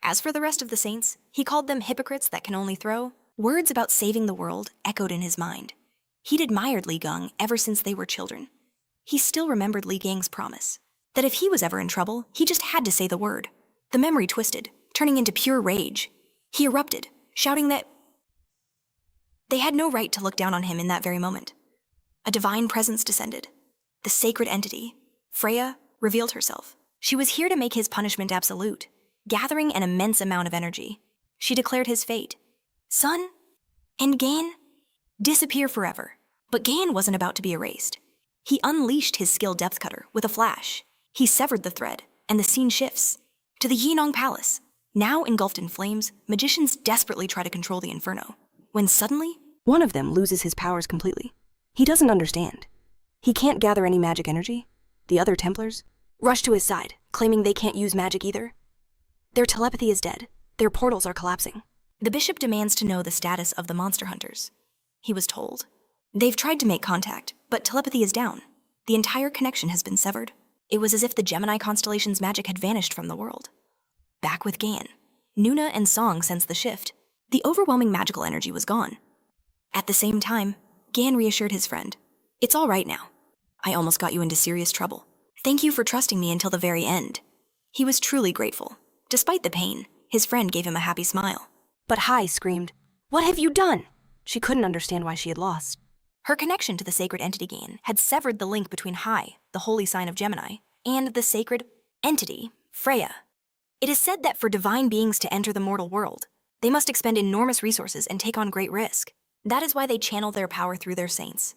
As for the rest of the saints, he called them hypocrites that can only throw. Words about saving the world echoed in his mind. He'd admired Li Gang ever since they were children. He still remembered Li Gang's promise, that if he was ever in trouble, he just had to say the word. The memory twisted, turning into pure rage. He erupted, shouting that they had no right to look down on him in that very moment. A divine presence descended. The sacred entity, Freya, revealed herself. She was here to make his punishment absolute, gathering an immense amount of energy. She declared his fate. Sun and Gan disappear forever. But Gan wasn't about to be erased. He unleashed his skilled depth cutter with a flash. He severed the thread, and the scene shifts to the Yinong Palace. Now engulfed in flames, magicians desperately try to control the inferno. When suddenly, one of them loses his powers completely. He doesn't understand. He can't gather any magic energy. The other Templars rush to his side, claiming they can't use magic either. Their telepathy is dead. Their portals are collapsing. The bishop demands to know the status of the monster hunters. He was told. They've tried to make contact, but telepathy is down. The entire connection has been severed. It was as if the Gemini constellation's magic had vanished from the world. Back with Gan, Nuna and Song sensed the shift. The overwhelming magical energy was gone. At the same time, Gan reassured his friend. "It's all right now. I almost got you into serious trouble. Thank you for trusting me until the very end." He was truly grateful. Despite the pain, his friend gave him a happy smile. But Hai screamed, "What have you done?" She couldn't understand why she had lost. Her connection to the sacred entity Gan had severed the link between Hai, the holy sign of Gemini, and the sacred entity, Freya. It is said that for divine beings to enter the mortal world, they must expend enormous resources and take on great risk. That is why they channel their power through their saints.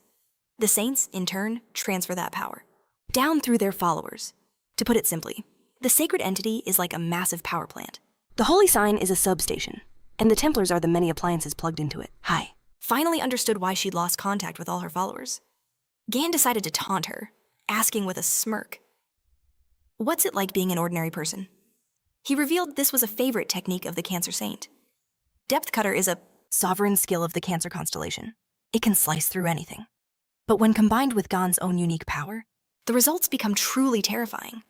The saints, in turn, transfer that power down through their followers. To put it simply, the sacred entity is like a massive power plant. The holy sign is a substation, and the Templars are the many appliances plugged into it. Hai finally understood why she'd lost contact with all her followers. Gan decided to taunt her, asking with a smirk, "What's it like being an ordinary person?" He revealed this was a favorite technique of the Cancer Saint. Depth Cutter is a sovereign skill of the Cancer constellation. It can slice through anything. But when combined with Gan's own unique power, the results become truly terrifying.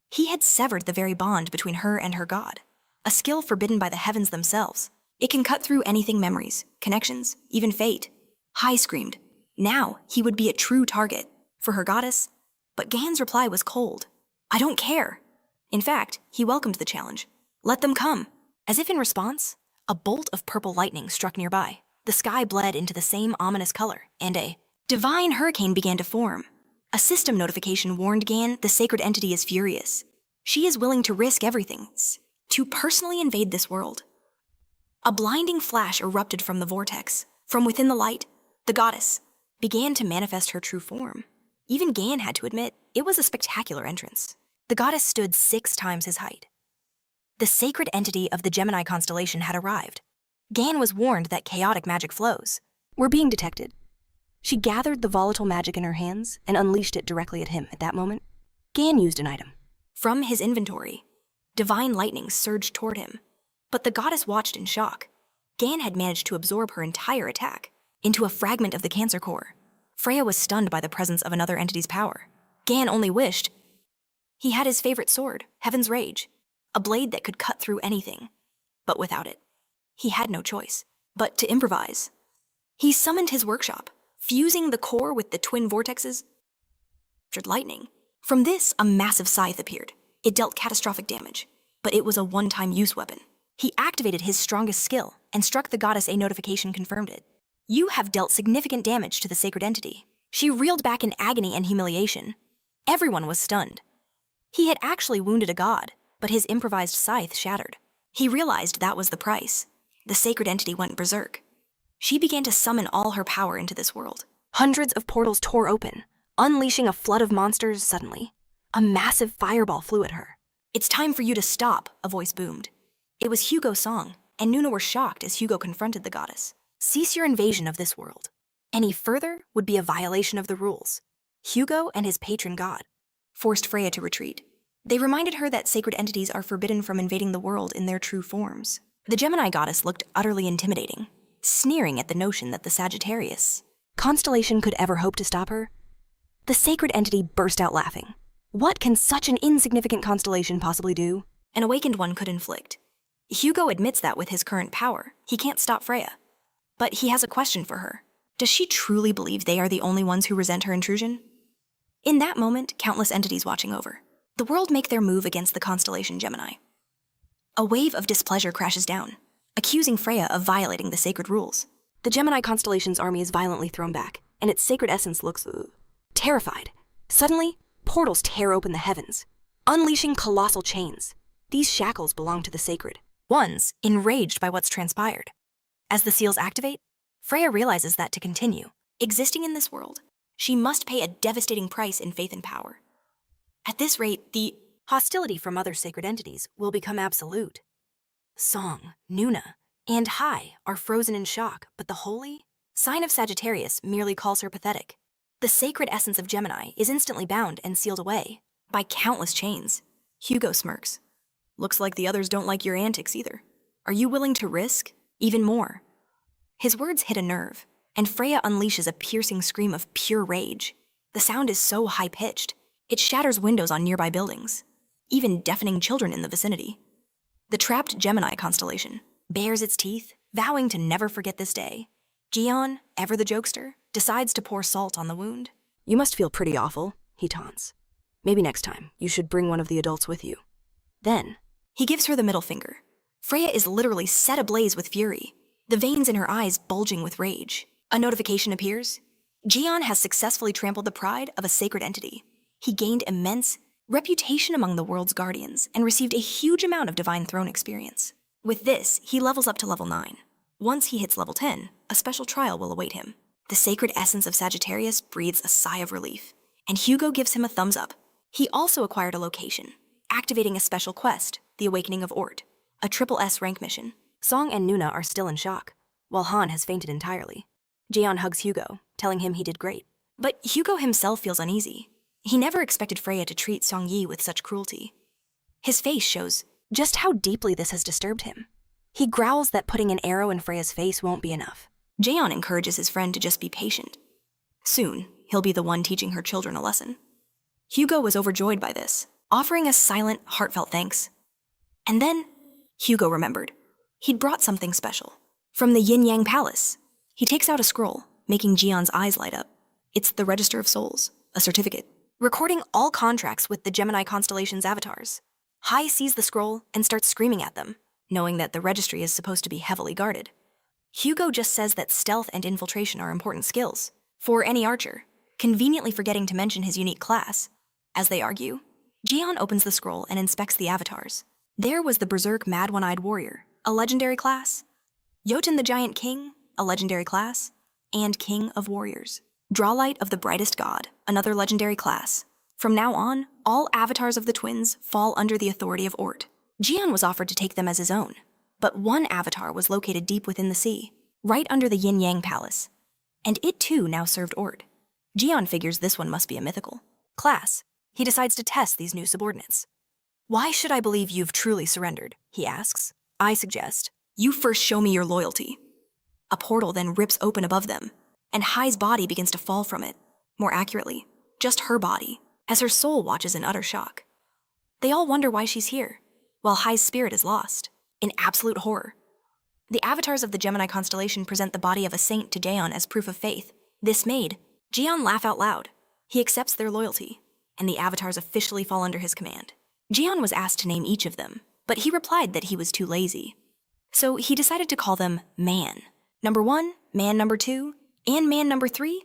He had severed the very bond between her and her god, a skill forbidden by the heavens themselves. It can cut through anything, memories, connections, even fate. Hai screamed. Now he would be a true target for her goddess. But Gan's reply was cold. "I don't care." In fact, he welcomed the challenge. "Let them come." As if in response, a bolt of purple lightning struck nearby. The sky bled into the same ominous color, and a divine hurricane began to form. A system notification warned Gan the sacred entity is furious. She is willing to risk everything to personally invade this world. A blinding flash erupted from the vortex. From within the light, the goddess began to manifest her true form. Even Gan had to admit, it was a spectacular entrance. The goddess stood 6 times his height. The sacred entity of the Gemini constellation had arrived. Gan was warned that chaotic magic flows were being detected. She gathered the volatile magic in her hands and unleashed it directly at him at that moment. Gan used an item. From his inventory, divine lightning surged toward him. But the goddess watched in shock. Gan had managed to absorb her entire attack into a fragment of the Cancer core. Freya was stunned by the presence of another entity's power. Gan only wished he had his favorite sword, Heaven's Rage, a blade that could cut through anything. But without it, he had no choice but to improvise. He summoned his workshop, fusing the core with the twin vortexes. Lightning. From this, a massive scythe appeared. It dealt catastrophic damage, but it was a one-time use weapon. He activated his strongest skill and struck the goddess. A notification confirmed it. You have dealt significant damage to the sacred entity. She reeled back in agony and humiliation. Everyone was stunned. He had actually wounded a god, but his improvised scythe shattered. He realized that was the price. The sacred entity went berserk. She began to summon all her power into this world. Hundreds of portals tore open, unleashing a flood of monsters suddenly. A massive fireball flew at her. It's time for you to stop, a voice boomed. It was Hugo's song, and Nuna were shocked as Hugo confronted the goddess. Cease your invasion of this world. Any further would be a violation of the rules. Hugo and his patron god forced Freya to retreat. They reminded her that sacred entities are forbidden from invading the world in their true forms. The Gemini goddess looked utterly intimidating, sneering at the notion that the Sagittarius constellation could ever hope to stop her. The sacred entity burst out laughing. What can such an insignificant constellation possibly do? An awakened one could inflict. Hugo admits that with his current power, he can't stop Freya. But he has a question for her. Does she truly believe they are the only ones who resent her intrusion? In that moment, countless entities watching over. The world make their move against the constellation Gemini. A wave of displeasure crashes down, accusing Freya of violating the sacred rules. The Gemini constellation's army is violently thrown back, and its sacred essence looks terrified. Suddenly, portals tear open the heavens, unleashing colossal chains. These shackles belong to the sacred ones, enraged by what's transpired. As the seals activate, Freya realizes that to continue existing in this world, she must pay a devastating price in faith and power. At this rate, the hostility from other sacred entities will become absolute. Song, Nuna, and Hai are frozen in shock, but the holy sign of Sagittarius merely calls her pathetic. The sacred essence of Gemini is instantly bound and sealed away by countless chains. Hugo smirks. Looks like the others don't like your antics either. Are you willing to risk even more? His words hit a nerve, and Freya unleashes a piercing scream of pure rage. The sound is so high-pitched, it shatters windows on nearby buildings, even deafening children in the vicinity. The trapped Gemini constellation bares its teeth, vowing to never forget this day. Gion, ever the jokester, decides to pour salt on the wound. You must feel pretty awful, he taunts. Maybe next time, you should bring one of the adults with you. Then, he gives her the middle finger. Freya is literally set ablaze with fury, the veins in her eyes bulging with rage. A notification appears. Gion has successfully trampled the pride of a sacred entity. He gained immense reputation among the world's guardians and received a huge amount of Divine Throne experience. With this, he levels up to level 9. Once he hits level 10, a special trial will await him. The sacred essence of Sagittarius breathes a sigh of relief, and Hugo gives him a thumbs up. He also acquired a location, activating a special quest, the Awakening of Ort, a triple S rank mission. Song and Nuna are still in shock, while Han has fainted entirely. Jian hugs Hugo, telling him he did great. But Hugo himself feels uneasy. He never expected Freya to treat Song Yi with such cruelty. His face shows just how deeply this has disturbed him. He growls that putting an arrow in Freya's face won't be enough. Jaeon encourages his friend to just be patient. Soon, he'll be the one teaching her children a lesson. Hugo was overjoyed by this, offering a silent, heartfelt thanks. And then, Hugo remembered. He'd brought something special. From the Yin Yang Palace. He takes out a scroll, making Jian's eyes light up. It's the Register of Souls, a certificate, recording all contracts with the Gemini constellation's avatars. Hai sees the scroll and starts screaming at them, knowing that the registry is supposed to be heavily guarded. Hugo just says that stealth and infiltration are important skills for any archer, conveniently forgetting to mention his unique class. As they argue, Jian opens the scroll and inspects the avatars. There was the Berserk Mad One-Eyed Warrior, a legendary class, Jotun the Giant King, a legendary class, and King of Warriors, Drawlight of the Brightest God, another legendary class. From now on, all avatars of the twins fall under the authority of Ort. Jian was offered to take them as his own, but one avatar was located deep within the sea, right under the Yin Yang Palace, and it too now served Ort. Jian figures this one must be a mythical class. He decides to test these new subordinates. Why should I believe you've truly surrendered? He asks. I suggest You first show me your loyalty. A portal then rips open above them, and Hai's body begins to fall from it. More accurately, just her body, as her soul watches in utter shock. They all wonder why she's here, while Hai's spirit is lost, in absolute horror. The avatars of the Gemini constellation present the body of a saint to Jaeon as proof of faith. This made Jaeon laugh out loud. He accepts their loyalty, and the avatars officially fall under his command. Jaeon was asked to name each of them, but he replied that he was too lazy. So he decided to call them Man. Number 1, Man number 2, and Man number 3.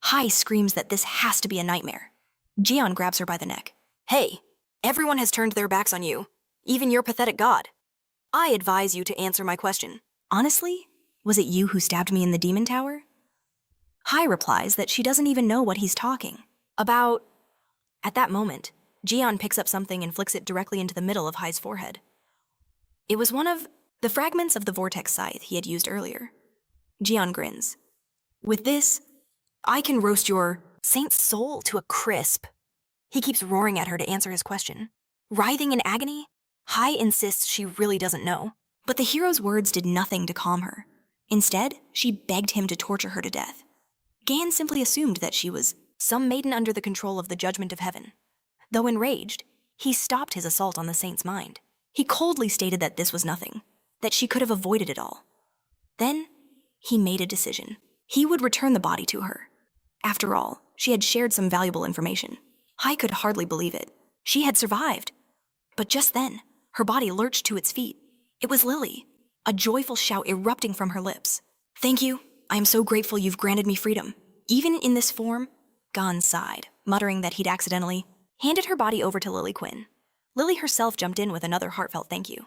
Hai screams that this has to be a nightmare. Jaeon grabs her by the neck. Hey, everyone has turned their backs on you, even your pathetic god. I advise you to answer my question. Honestly, was it you who stabbed me in the demon tower? Hai replies that she doesn't even know what he's talking about. At that moment, Jaeon picks up something and flicks it directly into the middle of Hai's forehead. It was one of the fragments of the vortex scythe he had used earlier. Jaeon grins. With this, I can roast your saint's soul to a crisp. He keeps roaring at her to answer his question. Writhing in agony, Hai insists she really doesn't know. But the hero's words did nothing to calm her. Instead, she begged him to torture her to death. Gan simply assumed that she was some maiden under the control of the judgment of heaven. Though enraged, he stopped his assault on the saint's mind. He coldly stated that this was nothing, that she could have avoided it all. Then, he made a decision. He would return the body to her. After all, she had shared some valuable information. Hai could hardly believe it. She had survived. But just then, her body lurched to its feet. It was Lily, a joyful shout erupting from her lips. Thank you. I am so grateful you've granted me freedom. Even in this form, Gon sighed, muttering that he'd accidentally handed her body over to Lily Quinn. Lily herself jumped in with another heartfelt thank you.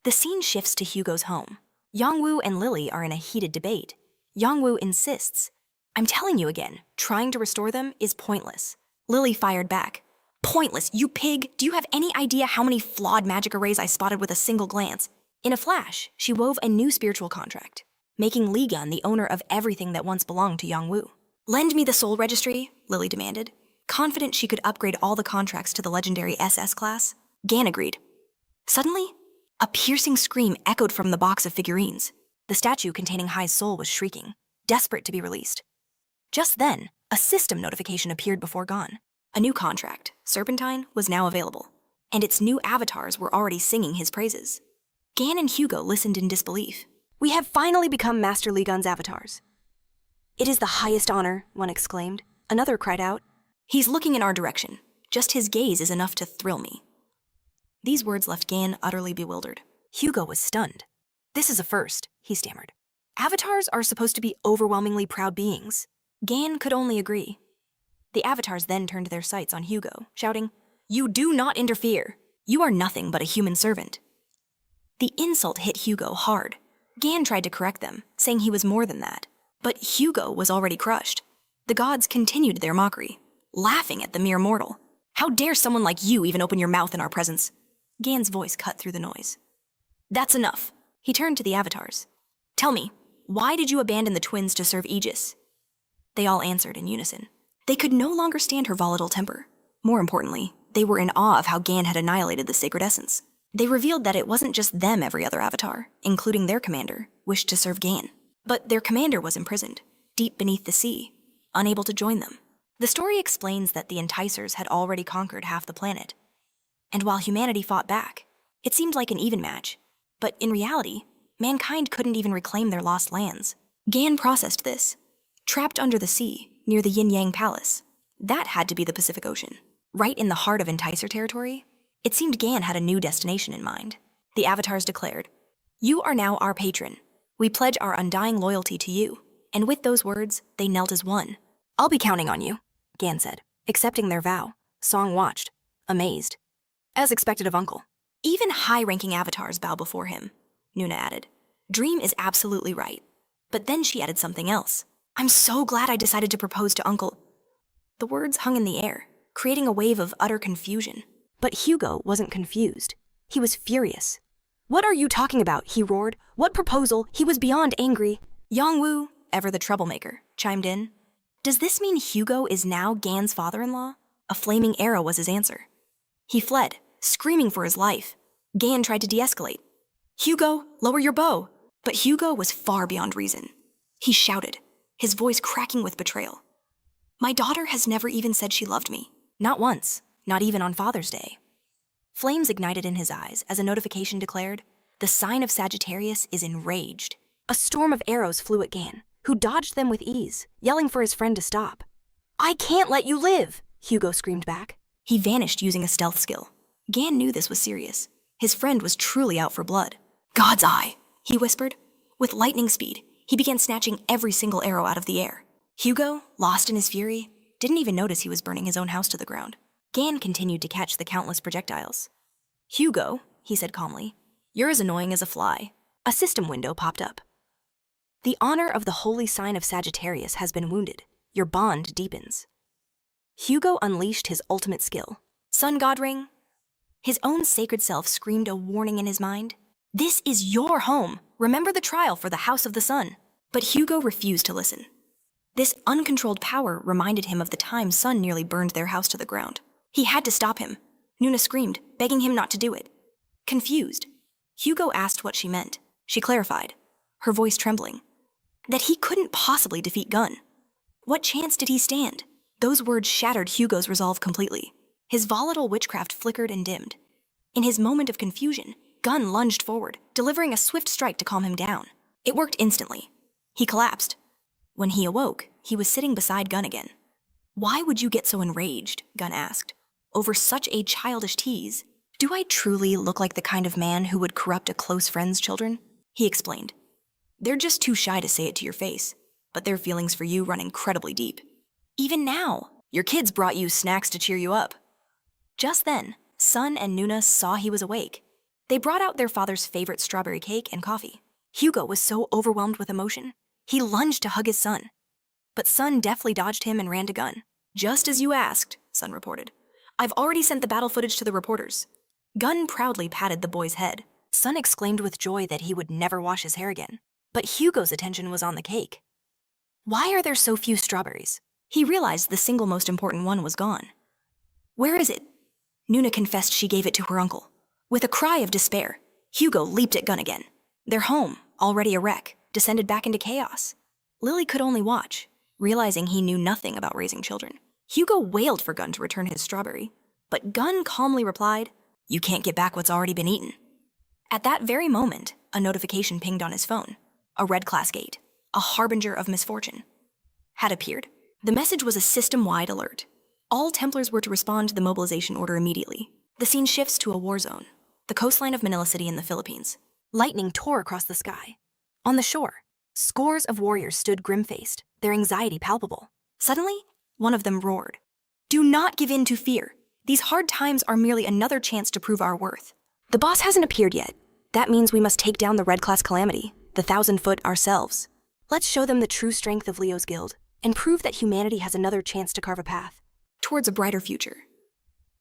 The scene shifts to Hugo's home. Yongwoo and Lily are in a heated debate. Yongwoo insists, I'm telling you again, trying to restore them is pointless. Lily fired back. Pointless, you pig! Do you have any idea how many flawed magic arrays I spotted with a single glance? In a flash, she wove a new spiritual contract, making Lee Gun the owner of everything that once belonged to Yongwoo. Lend me the soul registry, Lily demanded. Confident she could upgrade all the contracts to the legendary SS class, Gan agreed. Suddenly, a piercing scream echoed from the box of figurines. The statue containing Hai's soul was shrieking, desperate to be released. Just then, a system notification appeared before Gon. A new contract, Serpentine, was now available, and its new avatars were already singing his praises. Gan and Hugo listened in disbelief. We have finally become Master Lee Gun's avatars. It is the highest honor, one exclaimed. Another cried out. He's looking in our direction. Just his gaze is enough to thrill me. These words left Gan utterly bewildered. Hugo was stunned. This is a first, he stammered. Avatars are supposed to be overwhelmingly proud beings. Gan could only agree. The avatars then turned their sights on Hugo, shouting, You do not interfere. You are nothing but a human servant. The insult hit Hugo hard. Gan tried to correct them, saying he was more than that. But Hugo was already crushed. The gods continued their mockery, laughing at the mere mortal. How dare someone like you even open your mouth in our presence? Gan's voice cut through the noise. That's enough. He turned to the avatars. Tell me, why did you abandon the twins to serve Aegis? They all answered in unison. They could no longer stand her volatile temper. More importantly, they were in awe of how Gan had annihilated the sacred essence. They revealed that it wasn't just them every other avatar, including their commander, wished to serve Gan. But their commander was imprisoned, deep beneath the sea, unable to join them. The story explains that the enticers had already conquered half the planet. And while humanity fought back, it seemed like an even match. But in reality, mankind couldn't even reclaim their lost lands. Gan processed this. Trapped under the sea, near the Yin-Yang Palace. That had to be the Pacific Ocean. Right in the heart of Enticer territory, it seemed Gan had a new destination in mind. The avatars declared, You are now our patron. We pledge our undying loyalty to you. And with those words, they knelt as one. I'll be counting on you, Gan said, accepting their vow. Song watched, amazed. As expected of Uncle. Even high-ranking avatars bow before him, Nuna added. Dream is absolutely right. But then she added something else. I'm so glad I decided to propose to Uncle. The words hung in the air, creating a wave of utter confusion. But Hugo wasn't confused. He was furious. What are you talking about? He roared. What proposal? He was beyond angry. Yongwoo, ever the troublemaker, chimed in. Does this mean Hugo is now Gan's father-in-law? A flaming arrow was his answer. He fled, screaming for his life. Gan tried to de-escalate. "Hugo, lower your bow!" But Hugo was far beyond reason. He shouted, his voice cracking with betrayal. "My daughter has never even said she loved me." Not once, not even on Father's Day. Flames ignited in his eyes as a notification declared, "The sign of Sagittarius is enraged." A storm of arrows flew at Gan, who dodged them with ease, yelling for his friend to stop. "I can't let you live!" Hugo screamed back. He vanished using a stealth skill. Gan knew this was serious. His friend was truly out for blood. "God's eye," he whispered. With lightning speed, he began snatching every single arrow out of the air. Hugo, lost in his fury, didn't even notice he was burning his own house to the ground. Gan continued to catch the countless projectiles. "Hugo," he said calmly, "you're as annoying as a fly." A system window popped up. "The honor of the holy sign of Sagittarius has been wounded. Your bond deepens." Hugo unleashed his ultimate skill. "Sun God Ring." His own sacred self screamed a warning in his mind. "This is your home. Remember the trial for the House of the Sun." But Hugo refused to listen. This uncontrolled power reminded him of the time Sun nearly burned their house to the ground. He had to stop him. Nuna screamed, begging him not to do it. Confused, Hugo asked what she meant. She clarified, her voice trembling, that he couldn't possibly defeat Gun. What chance did he stand? Those words shattered Hugo's resolve completely. His volatile witchcraft flickered and dimmed. In his moment of confusion, Gun lunged forward, delivering a swift strike to calm him down. It worked instantly. He collapsed. When he awoke, he was sitting beside Gun again. "Why would you get so enraged?" Gun asked. "Over such a childish tease. Do I truly look like the kind of man who would corrupt a close friend's children?" He explained. "They're just too shy to say it to your face, but their feelings for you run incredibly deep. Even now, your kids brought you snacks to cheer you up." Just then, Sun and Nuna saw he was awake. They brought out their father's favorite strawberry cake and coffee. Hugo was so overwhelmed with emotion, he lunged to hug his son. But Sun deftly dodged him and ran to Gun. "Just as you asked," Sun reported. "I've already sent the battle footage to the reporters." Gun proudly patted the boy's head. Sun exclaimed with joy that he would never wash his hair again. But Hugo's attention was on the cake. Why are there so few strawberries? He realized the single most important one was gone. "Where is it?" Nuna confessed she gave it to her uncle. With a cry of despair, Hugo leaped at Gun again. Their home, already a wreck, descended back into chaos. Lily could only watch, realizing he knew nothing about raising children. Hugo wailed for Gun to return his strawberry, but Gun calmly replied, "You can't get back what's already been eaten." At that very moment, a notification pinged on his phone. A red class gate, a harbinger of misfortune, had appeared. The message was a system-wide alert. All Templars were to respond to the mobilization order immediately. The scene shifts to a war zone, the coastline of Manila City in the Philippines. Lightning tore across the sky. On the shore, scores of warriors stood grim-faced, their anxiety palpable. Suddenly, one of them roared, "Do not give in to fear. These hard times are merely another chance to prove our worth." The boss hasn't appeared yet. That means we must take down the Red Class Calamity, the 1,000-foot ourselves. Let's show them the true strength of Leo's guild and prove that humanity has another chance to carve a path towards a brighter future.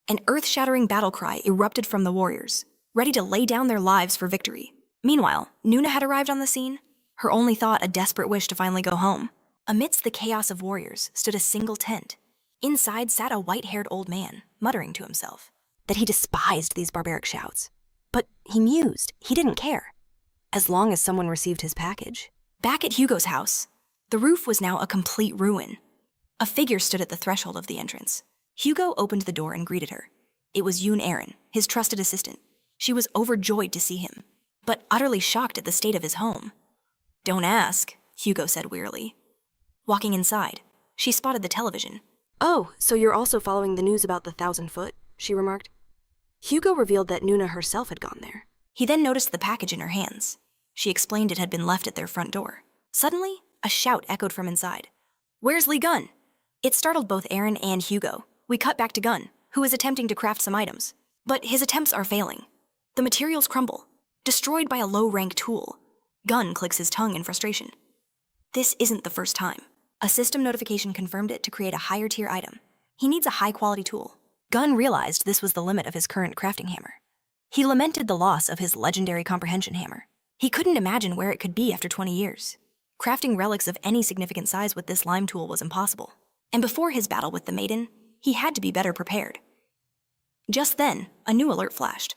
An earth-shattering battle cry erupted from the warriors, ready to lay down their lives for victory. Meanwhile, Nuna had arrived on the scene, her only thought a desperate wish to finally go home. Amidst the chaos of warriors stood a single tent. Inside sat a white-haired old man, muttering to himself that he despised these barbaric shouts. But he mused, he didn't care, as long as someone received his package. Back at Hugo's house, the roof was now a complete ruin. A figure stood at the threshold of the entrance. Hugo opened the door and greeted her. It was Yoon Aaron, his trusted assistant. She was overjoyed to see him, but utterly shocked at the state of his home. "Don't ask," Hugo said wearily. Walking inside, she spotted the television. "Oh, so you're also following the news about the 1,000-foot, she remarked. Hugo revealed that Nuna herself had gone there. He then noticed the package in her hands. She explained it had been left at their front door. Suddenly, a shout echoed from inside. "Where's Lee Gun?" It startled both Aaron and Hugo. We cut back to Gun, who is attempting to craft some items. But his attempts are failing. The materials crumble, destroyed by a low-rank tool. Gun clicks his tongue in frustration. This isn't the first time. A system notification confirmed it to create a higher-tier item. He needs a high-quality tool. Gun realized this was the limit of his current crafting hammer. He lamented the loss of his legendary comprehension hammer. He couldn't imagine where it could be after 20 years. Crafting relics of any significant size with this lime tool was impossible. And before his battle with the maiden, he had to be better prepared. Just then, a new alert flashed.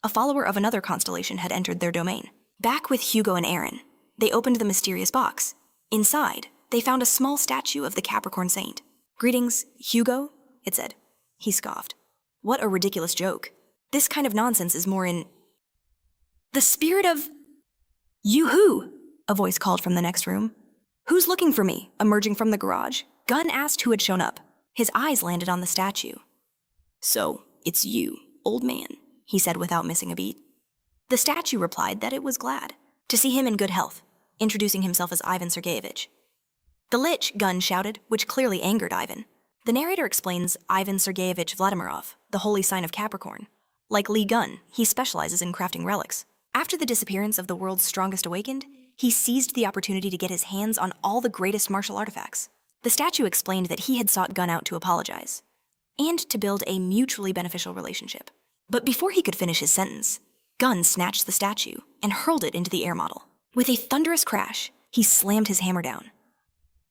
A follower of another constellation had entered their domain. Back with Hugo and Aaron, they opened the mysterious box. Inside, they found a small statue of the Capricorn saint. "Greetings, Hugo," it said. He scoffed. What a ridiculous joke. This kind of nonsense is more in the spirit of... "You who?" a voice called from the next room. "Who's looking for me?" Emerging from the garage, Gunn asked who had shown up. His eyes landed on the statue. "So, it's you, old man," he said without missing a beat. The statue replied that it was glad to see him in good health, introducing himself as Ivan Sergeyevich. "The Lich," Gunn shouted, which clearly angered Ivan. The narrator explains Ivan Sergeyevich Vladimirov, the holy sign of Capricorn. Like Lee Gunn, he specializes in crafting relics. After the disappearance of the world's strongest awakened, he seized the opportunity to get his hands on all the greatest martial artifacts. The statue explained that he had sought Gunn out to apologize, and to build a mutually beneficial relationship. But before he could finish his sentence, Gunn snatched the statue and hurled it into the air model. With a thunderous crash, he slammed his hammer down.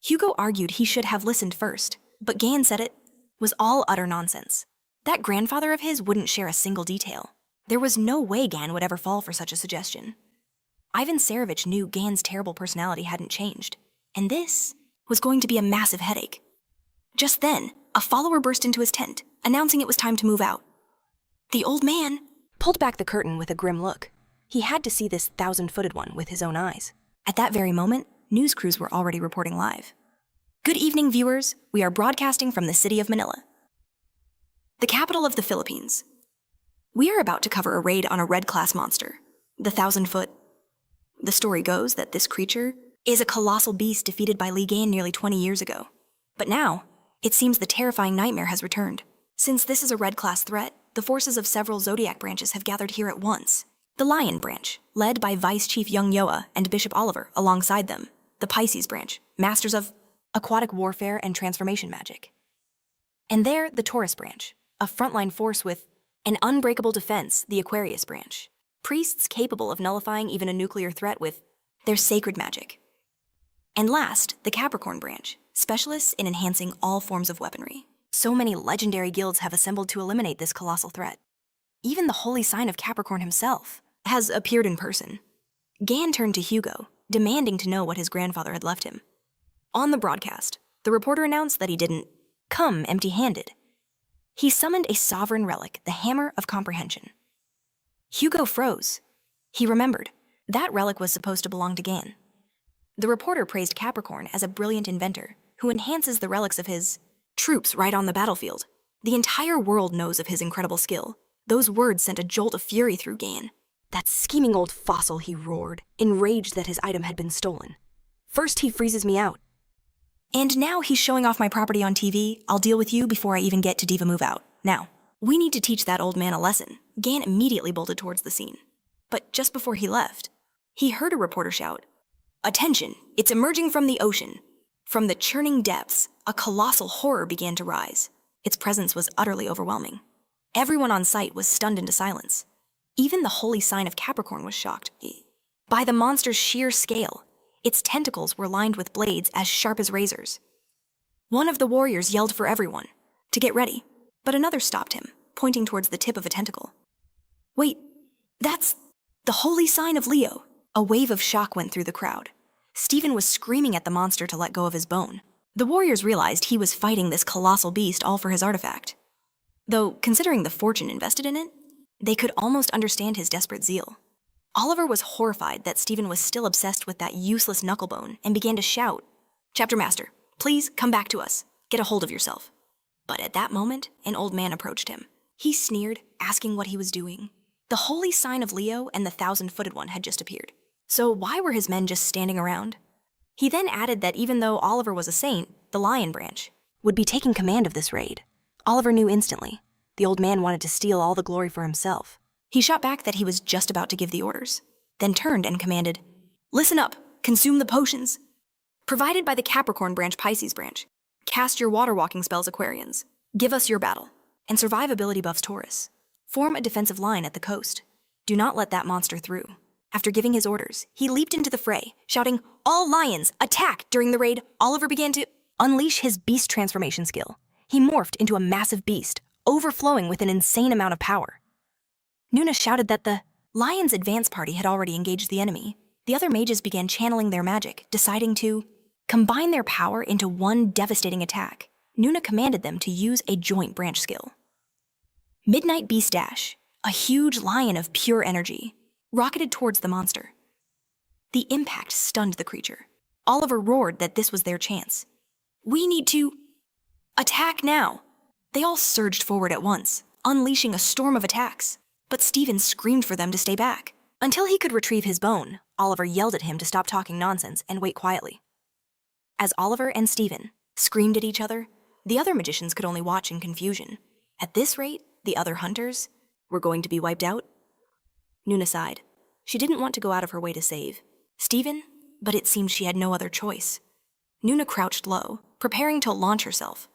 Hugo argued he should have listened first, but Gan said it was all utter nonsense. That grandfather of his wouldn't share a single detail. There was no way Gan would ever fall for such a suggestion. Ivan Tsarevich knew Gan's terrible personality hadn't changed, and this was going to be a massive headache. Just then, a follower burst into his tent, announcing it was time to move out. The old man Pulled back the curtain with a grim look. He had to see this thousand-footed one with his own eyes. At that very moment, news crews were already reporting live. "Good evening, viewers. We are broadcasting from the city of Manila, the capital of the Philippines. We are about to cover a raid on a red-class monster, the 1,000-foot. The story goes that this creature is a colossal beast defeated by Li Gan nearly 20 years ago. But now, it seems the terrifying nightmare has returned. Since this is a red-class threat, the forces of several zodiac branches have gathered here at once. The Lion branch, led by Vice Chief Young Yoa and Bishop Oliver alongside them. The Pisces branch, masters of Aquatic warfare and transformation magic. And there, the Taurus branch, a frontline force with an unbreakable defense, the Aquarius branch. Priests capable of nullifying even a nuclear threat with their sacred magic. And last, the Capricorn branch, specialists in enhancing all forms of weaponry. So many legendary guilds have assembled to eliminate this colossal threat. Even the holy sign of Capricorn himself has appeared in person. Gan turned to Hugo, demanding to know what his grandfather had left him. On the broadcast, the reporter announced that he didn't come empty-handed. He summoned a sovereign relic, the Hammer of Comprehension. Hugo froze. He remembered. That relic was supposed to belong to Gan. The reporter praised Capricorn as a brilliant inventor who enhances the relics of his troops right on the battlefield. The entire world knows of his incredible skill. Those words sent a jolt of fury through Gan. That scheming old fossil, he roared, enraged that his item had been stolen. First he freezes me out. And now he's showing off my property on TV. I'll deal with you before I even get to Diva Move Out. Now, we need to teach that old man a lesson. Gan immediately bolted towards the scene. But just before he left, he heard a reporter shout, "Attention, it's emerging from the ocean." From the churning depths, a colossal horror began to rise. Its presence was utterly overwhelming. Everyone on site was stunned into silence. Even the holy sign of Capricorn was shocked by the monster's sheer scale. Its tentacles were lined with blades as sharp as razors. One of the warriors yelled for everyone to get ready, but another stopped him, pointing towards the tip of a tentacle. "Wait, that's the holy sign of Leo." A wave of shock went through the crowd. Stephen was screaming at the monster to let go of his bone. The warriors realized he was fighting this colossal beast all for his artifact. Though, considering the fortune invested in it, they could almost understand his desperate zeal. Oliver was horrified that Stephen was still obsessed with that useless knucklebone and began to shout, "Chapter Master, please come back to us. Get a hold of yourself." But at that moment, an old man approached him. He sneered, asking what he was doing. The holy sign of Leo and the 1,000-footed one had just appeared. So why were his men just standing around? He then added that even though Oliver was a saint, the Lion branch would be taking command of this raid. Oliver knew instantly. The old man wanted to steal all the glory for himself. He shot back that he was just about to give the orders, then turned and commanded, "Listen up, consume the potions provided by the Capricorn branch, Pisces branch. Cast your water walking spells, Aquarians. Give us your battle, and survive ability buffs, Taurus. Form a defensive line at the coast. Do not let that monster through." After giving his orders, he leaped into the fray, shouting, "All lions, attack!" During the raid, Oliver began to unleash his beast transformation skill. He morphed into a massive beast, overflowing with an insane amount of power. Nuna shouted that the Lion's advance party had already engaged the enemy. The other mages began channeling their magic, deciding to combine their power into one devastating attack. Nuna commanded them to use a joint branch skill. Midnight Beast Dash, a huge lion of pure energy, rocketed towards the monster. The impact stunned the creature. Oliver roared that this was their chance. "We need to attack now!" They all surged forward at once, unleashing a storm of attacks. But Stephen screamed for them to stay back. Until he could retrieve his bone, Oliver yelled at him to stop talking nonsense and wait quietly. As Oliver and Stephen screamed at each other, the other magicians could only watch in confusion. At this rate, the other hunters were going to be wiped out. Nuna sighed. She didn't want to go out of her way to save Stephen, but it seemed she had no other choice. Nuna crouched low, preparing to launch herself.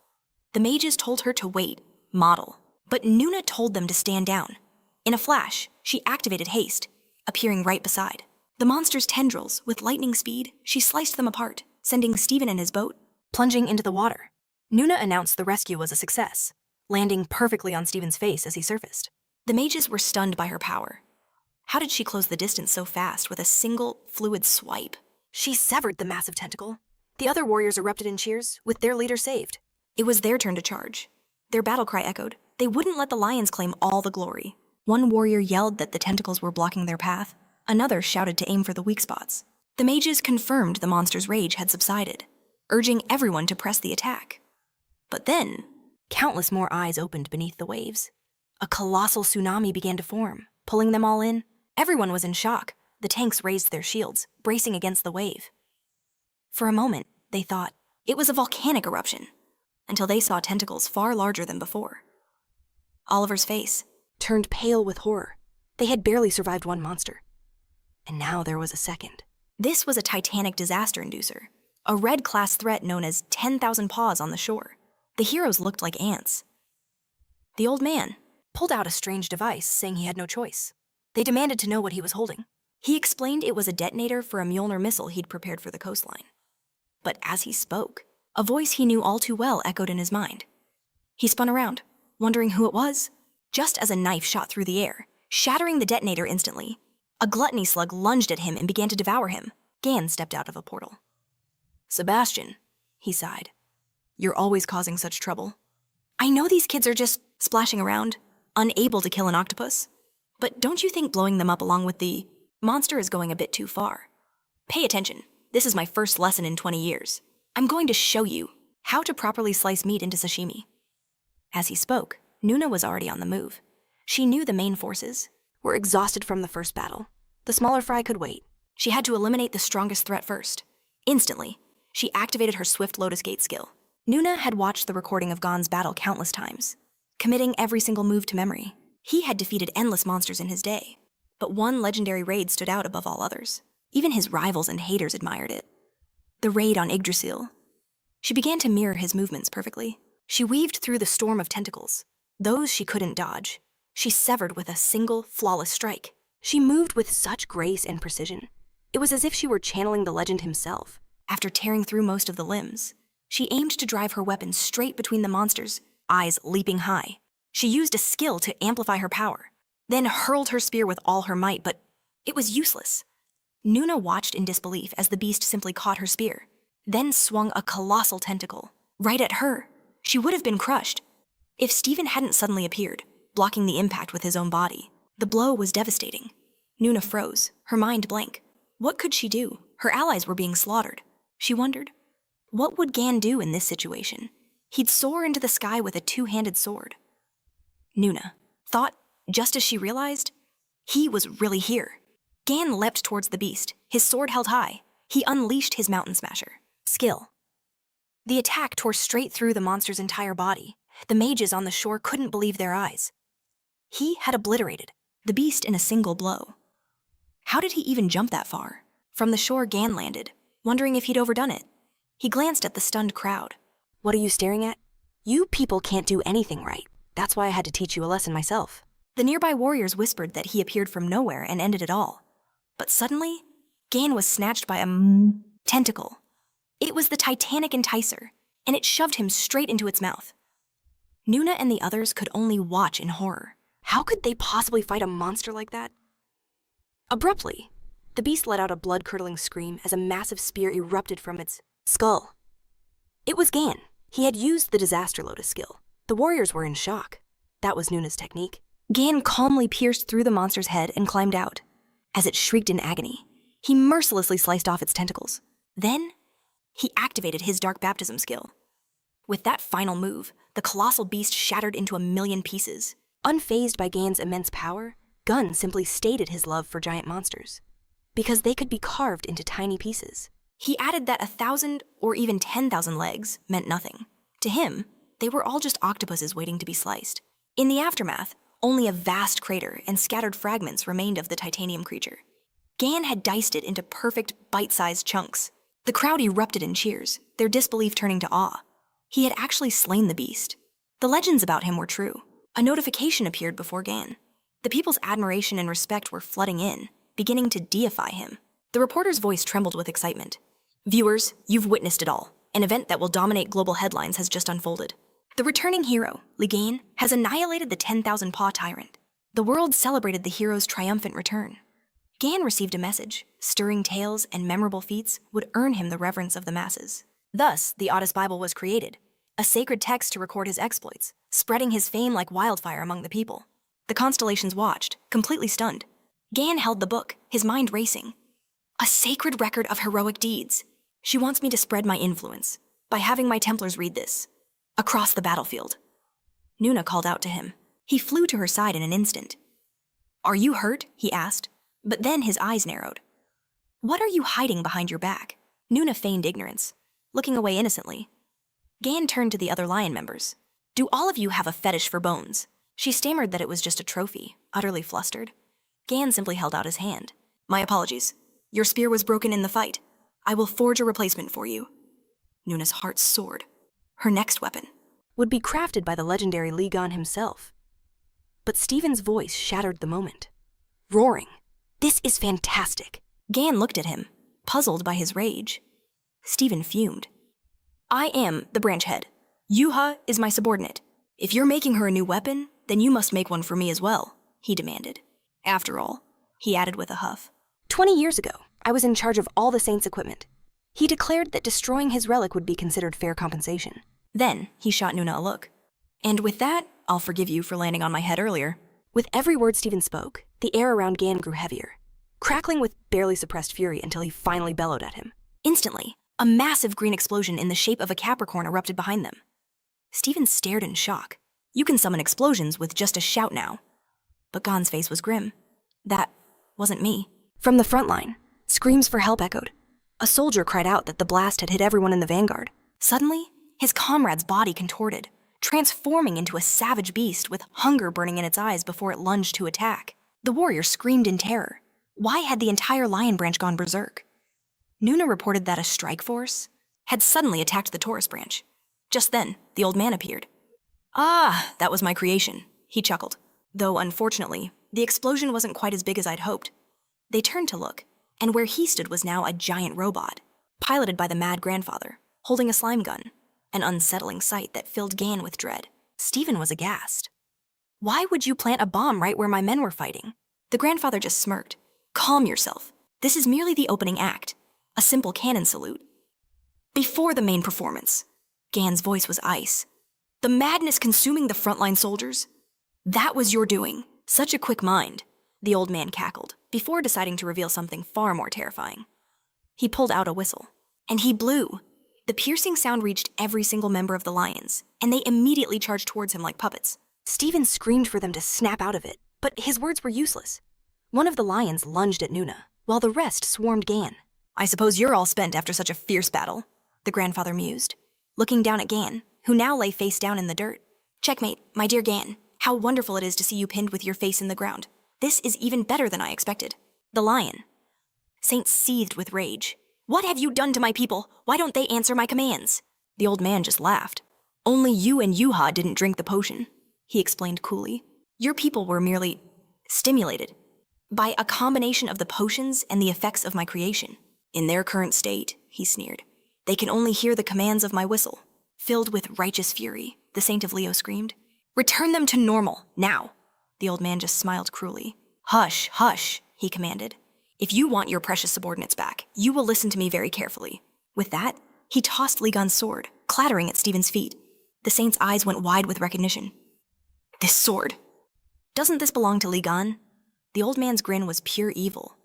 The mages told her to wait, model, but Nuna told them to stand down. In a flash, she activated haste, appearing right beside. The monster's tendrils, with lightning speed, she sliced them apart, sending Stephen and his boat plunging into the water. Nuna announced the rescue was a success, landing perfectly on Stephen's face as he surfaced. The mages were stunned by her power. How did she close the distance so fast with a single, fluid swipe? She severed the massive tentacle. The other warriors erupted in cheers, with their leader saved. It was their turn to charge. Their battle cry echoed. They wouldn't let the lions claim all the glory. One warrior yelled that the tentacles were blocking their path. Another shouted to aim for the weak spots. The mages confirmed the monster's rage had subsided, urging everyone to press the attack. But then, countless more eyes opened beneath the waves. A colossal tsunami began to form, pulling them all in. Everyone was in shock. The tanks raised their shields, bracing against the wave. For a moment, they thought it was a volcanic eruption, until they saw tentacles far larger than before. Oliver's face turned pale with horror. They had barely survived one monster, and now there was a second. This was a titanic disaster inducer, a red-class threat known as 10,000 paws on the shore. The heroes looked like ants. The old man pulled out a strange device, saying he had no choice. They demanded to know what he was holding. He explained it was a detonator for a Mjolnir missile he'd prepared for the coastline. But as he spoke, a voice he knew all too well echoed in his mind. He spun around, wondering who it was. Just as a knife shot through the air, shattering the detonator instantly, a gluttony slug lunged at him and began to devour him. Gan stepped out of a portal. "Sebastian," he sighed. "You're always causing such trouble. I know these kids are just splashing around, unable to kill an octopus, but don't you think blowing them up along with the monster is going a bit too far? Pay attention. This is my first lesson in 20 years. I'm going to show you how to properly slice meat into sashimi." As he spoke, Nuna was already on the move. She knew the main forces were exhausted from the first battle. The smaller fry could wait. She had to eliminate the strongest threat first. Instantly, she activated her swift Lotus Gate skill. Nuna had watched the recording of Gon's battle countless times, committing every single move to memory. He had defeated endless monsters in his day, but one legendary raid stood out above all others. Even his rivals and haters admired it. The raid on Yggdrasil. She began to mirror his movements perfectly. She weaved through the storm of tentacles. Those she couldn't dodge, she severed with a single, flawless strike. She moved with such grace and precision. It was as if she were channeling the legend himself. After tearing through most of the limbs, she aimed to drive her weapon straight between the monsters, eyes leaping high. She used a skill to amplify her power, then hurled her spear with all her might, but it was useless. Nuna watched in disbelief as the beast simply caught her spear, then swung a colossal tentacle right at her. She would have been crushed if Stephen hadn't suddenly appeared, blocking the impact with his own body. The blow was devastating. Nuna froze, her mind blank. What could she do? Her allies were being slaughtered. She wondered, what would Gan do in this situation? He'd soar into the sky with a two-handed sword. Nuna thought, just as she realized, he was really here. Gan leapt towards the beast, his sword held high. He unleashed his mountain smasher. Skill. The attack tore straight through the monster's entire body. The mages on the shore couldn't believe their eyes. He had obliterated the beast in a single blow. How did he even jump that far? From the shore, Gan landed, wondering if he'd overdone it. He glanced at the stunned crowd. "What are you staring at? You people can't do anything right. That's why I had to teach you a lesson myself." The nearby warriors whispered that he appeared from nowhere and ended it all. But suddenly, Gan was snatched by a tentacle. It was the Titanic Enticer, and it shoved him straight into its mouth. Nuna and the others could only watch in horror. How could they possibly fight a monster like that? Abruptly, the beast let out a blood-curdling scream as a massive spear erupted from its skull. It was Gan. He had used the Disaster Lotus skill. The warriors were in shock. That was Nuna's technique. Gan calmly pierced through the monster's head and climbed out. As it shrieked in agony, he mercilessly sliced off its tentacles. Then, he activated his Dark Baptism skill. With that final move, the colossal beast shattered into a million pieces. Unfazed by Gan's immense power, Gun simply stated his love for giant monsters, because they could be carved into tiny pieces. He added that 1,000 or even 10,000 legs meant nothing. To him, they were all just octopuses waiting to be sliced. In the aftermath, only a vast crater and scattered fragments remained of the titanium creature. Gan had diced it into perfect, bite-sized chunks. The crowd erupted in cheers, their disbelief turning to awe. He had actually slain the beast. The legends about him were true. A notification appeared before Gan. The people's admiration and respect were flooding in, beginning to deify him. The reporter's voice trembled with excitement. Viewers, you've witnessed it all. An event that will dominate global headlines has just unfolded. The returning hero, Ligain, has annihilated the 10,000 Paw Tyrant. The world celebrated the hero's triumphant return. Gan received a message. Stirring tales and memorable feats would earn him the reverence of the masses. Thus, the Odyssey Bible was created, a sacred text to record his exploits, spreading his fame like wildfire among the people. The constellations watched, completely stunned. Gan held the book, his mind racing. A sacred record of heroic deeds. She wants me to spread my influence by having my Templars read this. Across the battlefield. Nuna called out to him. He flew to her side in an instant. Are you hurt? He asked, but then his eyes narrowed. What are you hiding behind your back? Nuna feigned ignorance, looking away innocently. Gan turned to the other lion members. Do all of you have a fetish for bones? She stammered that it was just a trophy, utterly flustered. Gan simply held out his hand. My apologies. Your spear was broken in the fight. I will forge a replacement for you. Nuna's heart soared. Her next weapon would be crafted by the legendary Ligon himself. But Stephen's voice shattered the moment. Roaring, "This is fantastic!" Gan looked at him, puzzled by his rage. Stephen fumed. I am the branch head. Yuha is my subordinate. If you're making her a new weapon, then you must make one for me as well, he demanded. After all, he added with a huff. 20 years ago, I was in charge of all the Saints' equipment. He declared that destroying his relic would be considered fair compensation. Then he shot Nuna a look. And with that, I'll forgive you for landing on my head earlier. With every word Stephen spoke, the air around Gan grew heavier, crackling with barely suppressed fury until he finally bellowed at him. Instantly, a massive green explosion in the shape of a Capricorn erupted behind them. Stephen stared in shock. You can summon explosions with just a shout now. But Gan's face was grim. That wasn't me. From the front line, screams for help echoed. A soldier cried out that the blast had hit everyone in the vanguard. Suddenly, his comrade's body contorted, transforming into a savage beast with hunger burning in its eyes before it lunged to attack. The warrior screamed in terror. Why had the entire lion branch gone berserk? Nuna reported that a strike force had suddenly attacked the Taurus branch. Just then, the old man appeared. Ah, that was my creation, he chuckled. Though, unfortunately, the explosion wasn't quite as big as I'd hoped. They turned to look, and where he stood was now a giant robot, piloted by the mad grandfather, holding a slime gun, an unsettling sight that filled Gan with dread. Stephen was aghast. Why would you plant a bomb right where my men were fighting? The grandfather just smirked. Calm yourself. This is merely the opening act, a simple cannon salute. Before the main performance, Gan's voice was ice. The madness consuming the frontline soldiers? That was your doing. Such a quick mind, the old man cackled, before deciding to reveal something far more terrifying. He pulled out a whistle, and he blew. The piercing sound reached every single member of the lions, and they immediately charged towards him like puppets. Stephen screamed for them to snap out of it, but his words were useless. One of the lions lunged at Nuna, while the rest swarmed Gan. I suppose you're all spent after such a fierce battle, the grandfather mused, looking down at Gan, who now lay face down in the dirt. Checkmate, my dear Gan. How wonderful it is to see you pinned with your face in the ground. This is even better than I expected. The lion. Saint seethed with rage. What have you done to my people? Why don't they answer my commands? The old man just laughed. Only you and Yuha didn't drink the potion, he explained coolly. Your people were merely stimulated by a combination of the potions and the effects of my creation. In their current state, he sneered, they can only hear the commands of my whistle. Filled with righteous fury, the Saint of Leo screamed, return them to normal, now. The old man just smiled cruelly. Hush, hush, he commanded. If you want your precious subordinates back, you will listen to me very carefully. With that, he tossed Li Gan's sword, clattering at Stephen's feet. The saint's eyes went wide with recognition. This sword. Doesn't this belong to Li Gan? The old man's grin was pure evil.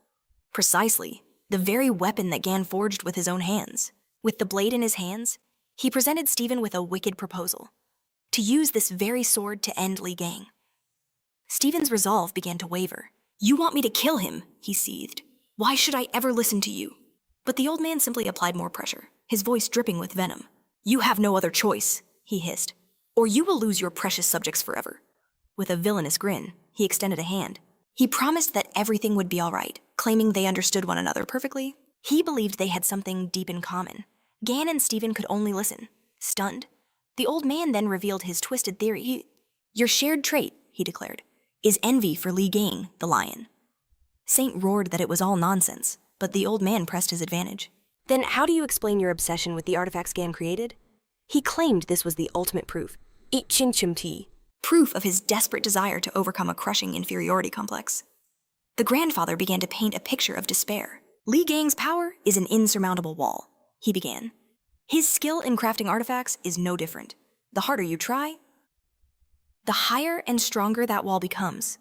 Precisely, the very weapon that Gan forged with his own hands. With the blade in his hands, he presented Stephen with a wicked proposal. To use this very sword to end Li Gang. Stephen's resolve began to waver. You want me to kill him, he seethed. Why should I ever listen to you? But the old man simply applied more pressure, his voice dripping with venom. You have no other choice, he hissed, or you will lose your precious subjects forever. With a villainous grin, he extended a hand. He promised that everything would be all right, claiming they understood one another perfectly. He believed they had something deep in common. Gan and Stephen could only listen, stunned. The old man then revealed his twisted theory. Your shared trait, he declared, is envy for Li Gang, the lion. Saint roared that it was all nonsense, but the old man pressed his advantage. Then how do you explain your obsession with the artifacts Gan created? He claimed this was the ultimate proof. Extinction. Proof of his desperate desire to overcome a crushing inferiority complex. The grandfather began to paint a picture of despair. Li Gang's power is an insurmountable wall, he began. His skill in crafting artifacts is no different. The harder you try, the higher and stronger that wall becomes.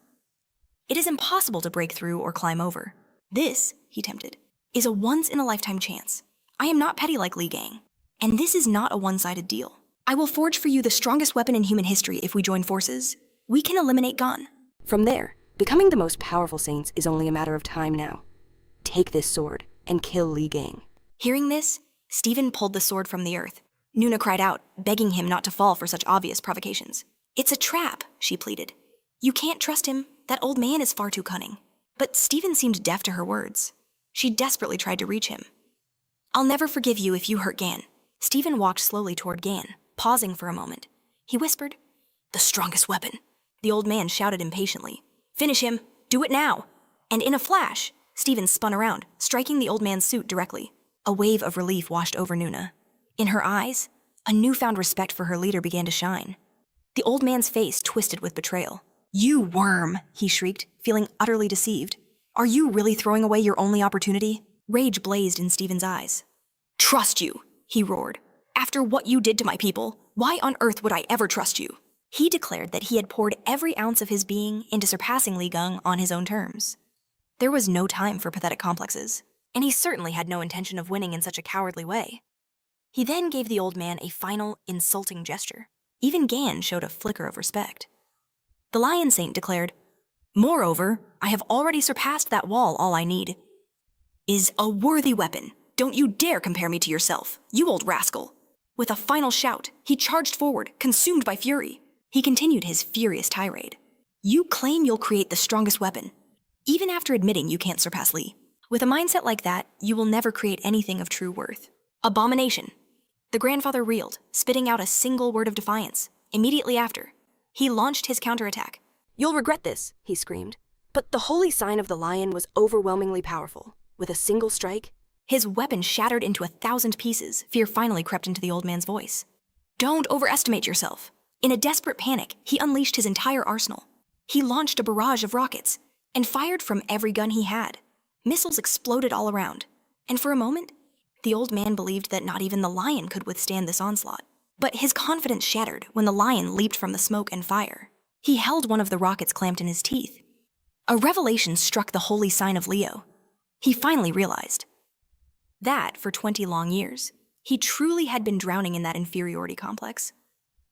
It is impossible to break through or climb over. This, he tempted, is a once-in-a-lifetime chance. I am not petty like Li Gang, and this is not a one-sided deal. I will forge for you the strongest weapon in human history if we join forces. We can eliminate Gan. From there, becoming the most powerful saints is only a matter of time now. Take this sword and kill Li Gang. Hearing this, Stephen pulled the sword from the earth. Nuna cried out, begging him not to fall for such obvious provocations. It's a trap, she pleaded. You can't trust him. That old man is far too cunning. But Stephen seemed deaf to her words. She desperately tried to reach him. I'll never forgive you if you hurt Gan. Stephen walked slowly toward Gan, pausing for a moment. He whispered, the strongest weapon. The old man shouted impatiently. Finish him. Do it now. And in a flash, Stephen spun around, striking the old man's suit directly. A wave of relief washed over Nuna. In her eyes, a newfound respect for her leader began to shine. The old man's face twisted with betrayal. You worm, he shrieked, feeling utterly deceived. Are you really throwing away your only opportunity? Rage blazed in Stephen's eyes. Trust you, he roared. After what you did to my people, why on earth would I ever trust you? He declared that he had poured every ounce of his being into surpassing Li Gang on his own terms. There was no time for pathetic complexes, and he certainly had no intention of winning in such a cowardly way. He then gave the old man a final, insulting gesture. Even Gan showed a flicker of respect. The Lion Saint declared, Moreover, I have already surpassed that wall. All I need is a worthy weapon. Don't you dare compare me to yourself, you old rascal. With a final shout, he charged forward, consumed by fury. He continued his furious tirade. You claim you'll create the strongest weapon, even after admitting you can't surpass Li. With a mindset like that, you will never create anything of true worth. Abomination. The grandfather reeled, spitting out a single word of defiance. Immediately after, he launched his counterattack. You'll regret this, he screamed. But the holy sign of the lion was overwhelmingly powerful. With a single strike, his weapon shattered into 1,000 pieces. Fear finally crept into the old man's voice. Don't overestimate yourself. In a desperate panic, he unleashed his entire arsenal. He launched a barrage of rockets and fired from every gun he had. Missiles exploded all around, and for a moment, the old man believed that not even the lion could withstand this onslaught. But his confidence shattered when the lion leaped from the smoke and fire. He held one of the rockets clamped in his teeth. A revelation struck the holy sign of Leo. He finally realized that, for 20 long years, he truly had been drowning in that inferiority complex.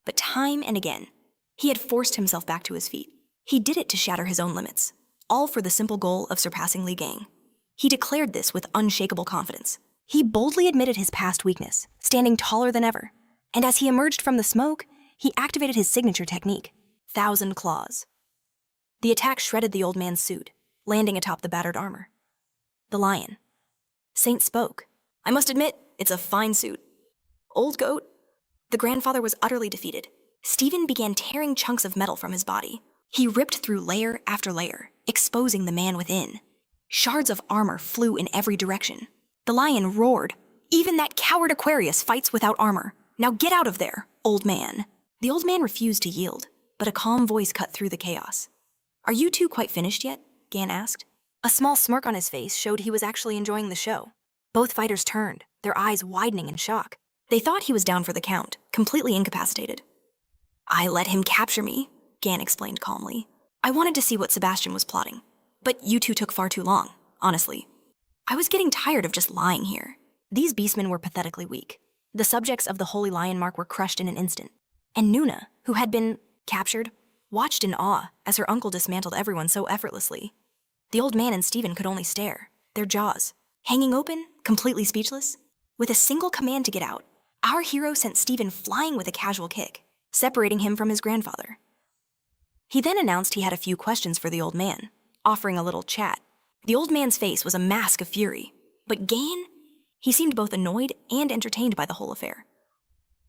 But time and again, he had forced himself back to his feet. He did it to shatter his own limits, all for the simple goal of surpassing Li Gang. He declared this with unshakable confidence. He boldly admitted his past weakness, standing taller than ever. And as he emerged from the smoke, he activated his signature technique, 1,000 Claws. The attack shredded the old man's suit, landing atop the battered armor. The lion. Saint spoke. I must admit, it's a fine suit. Old goat. The grandfather was utterly defeated. Stephen began tearing chunks of metal from his body. He ripped through layer after layer, exposing the man within. Shards of armor flew in every direction. The lion roared. Even that coward Aquarius fights without armor. Now get out of there, old man. The old man refused to yield, but a calm voice cut through the chaos. Are you two quite finished yet? Gan asked. A small smirk on his face showed he was actually enjoying the show. Both fighters turned, their eyes widening in shock. They thought he was down for the count, completely incapacitated. I let him capture me, Gan explained calmly. I wanted to see what Sebastian was plotting. But you two took far too long, honestly. I was getting tired of just lying here. These beastmen were pathetically weak. The subjects of the Holy Lion Mark were crushed in an instant. And Nuna, who had been captured, watched in awe as her uncle dismantled everyone so effortlessly. The old man and Stephen could only stare, their jaws hanging open, completely speechless. With a single command to get out, our hero sent Stephen flying with a casual kick, separating him from his grandfather. He then announced he had a few questions for the old man, offering a little chat. The old man's face was a mask of fury, but Gan, he seemed both annoyed and entertained by the whole affair.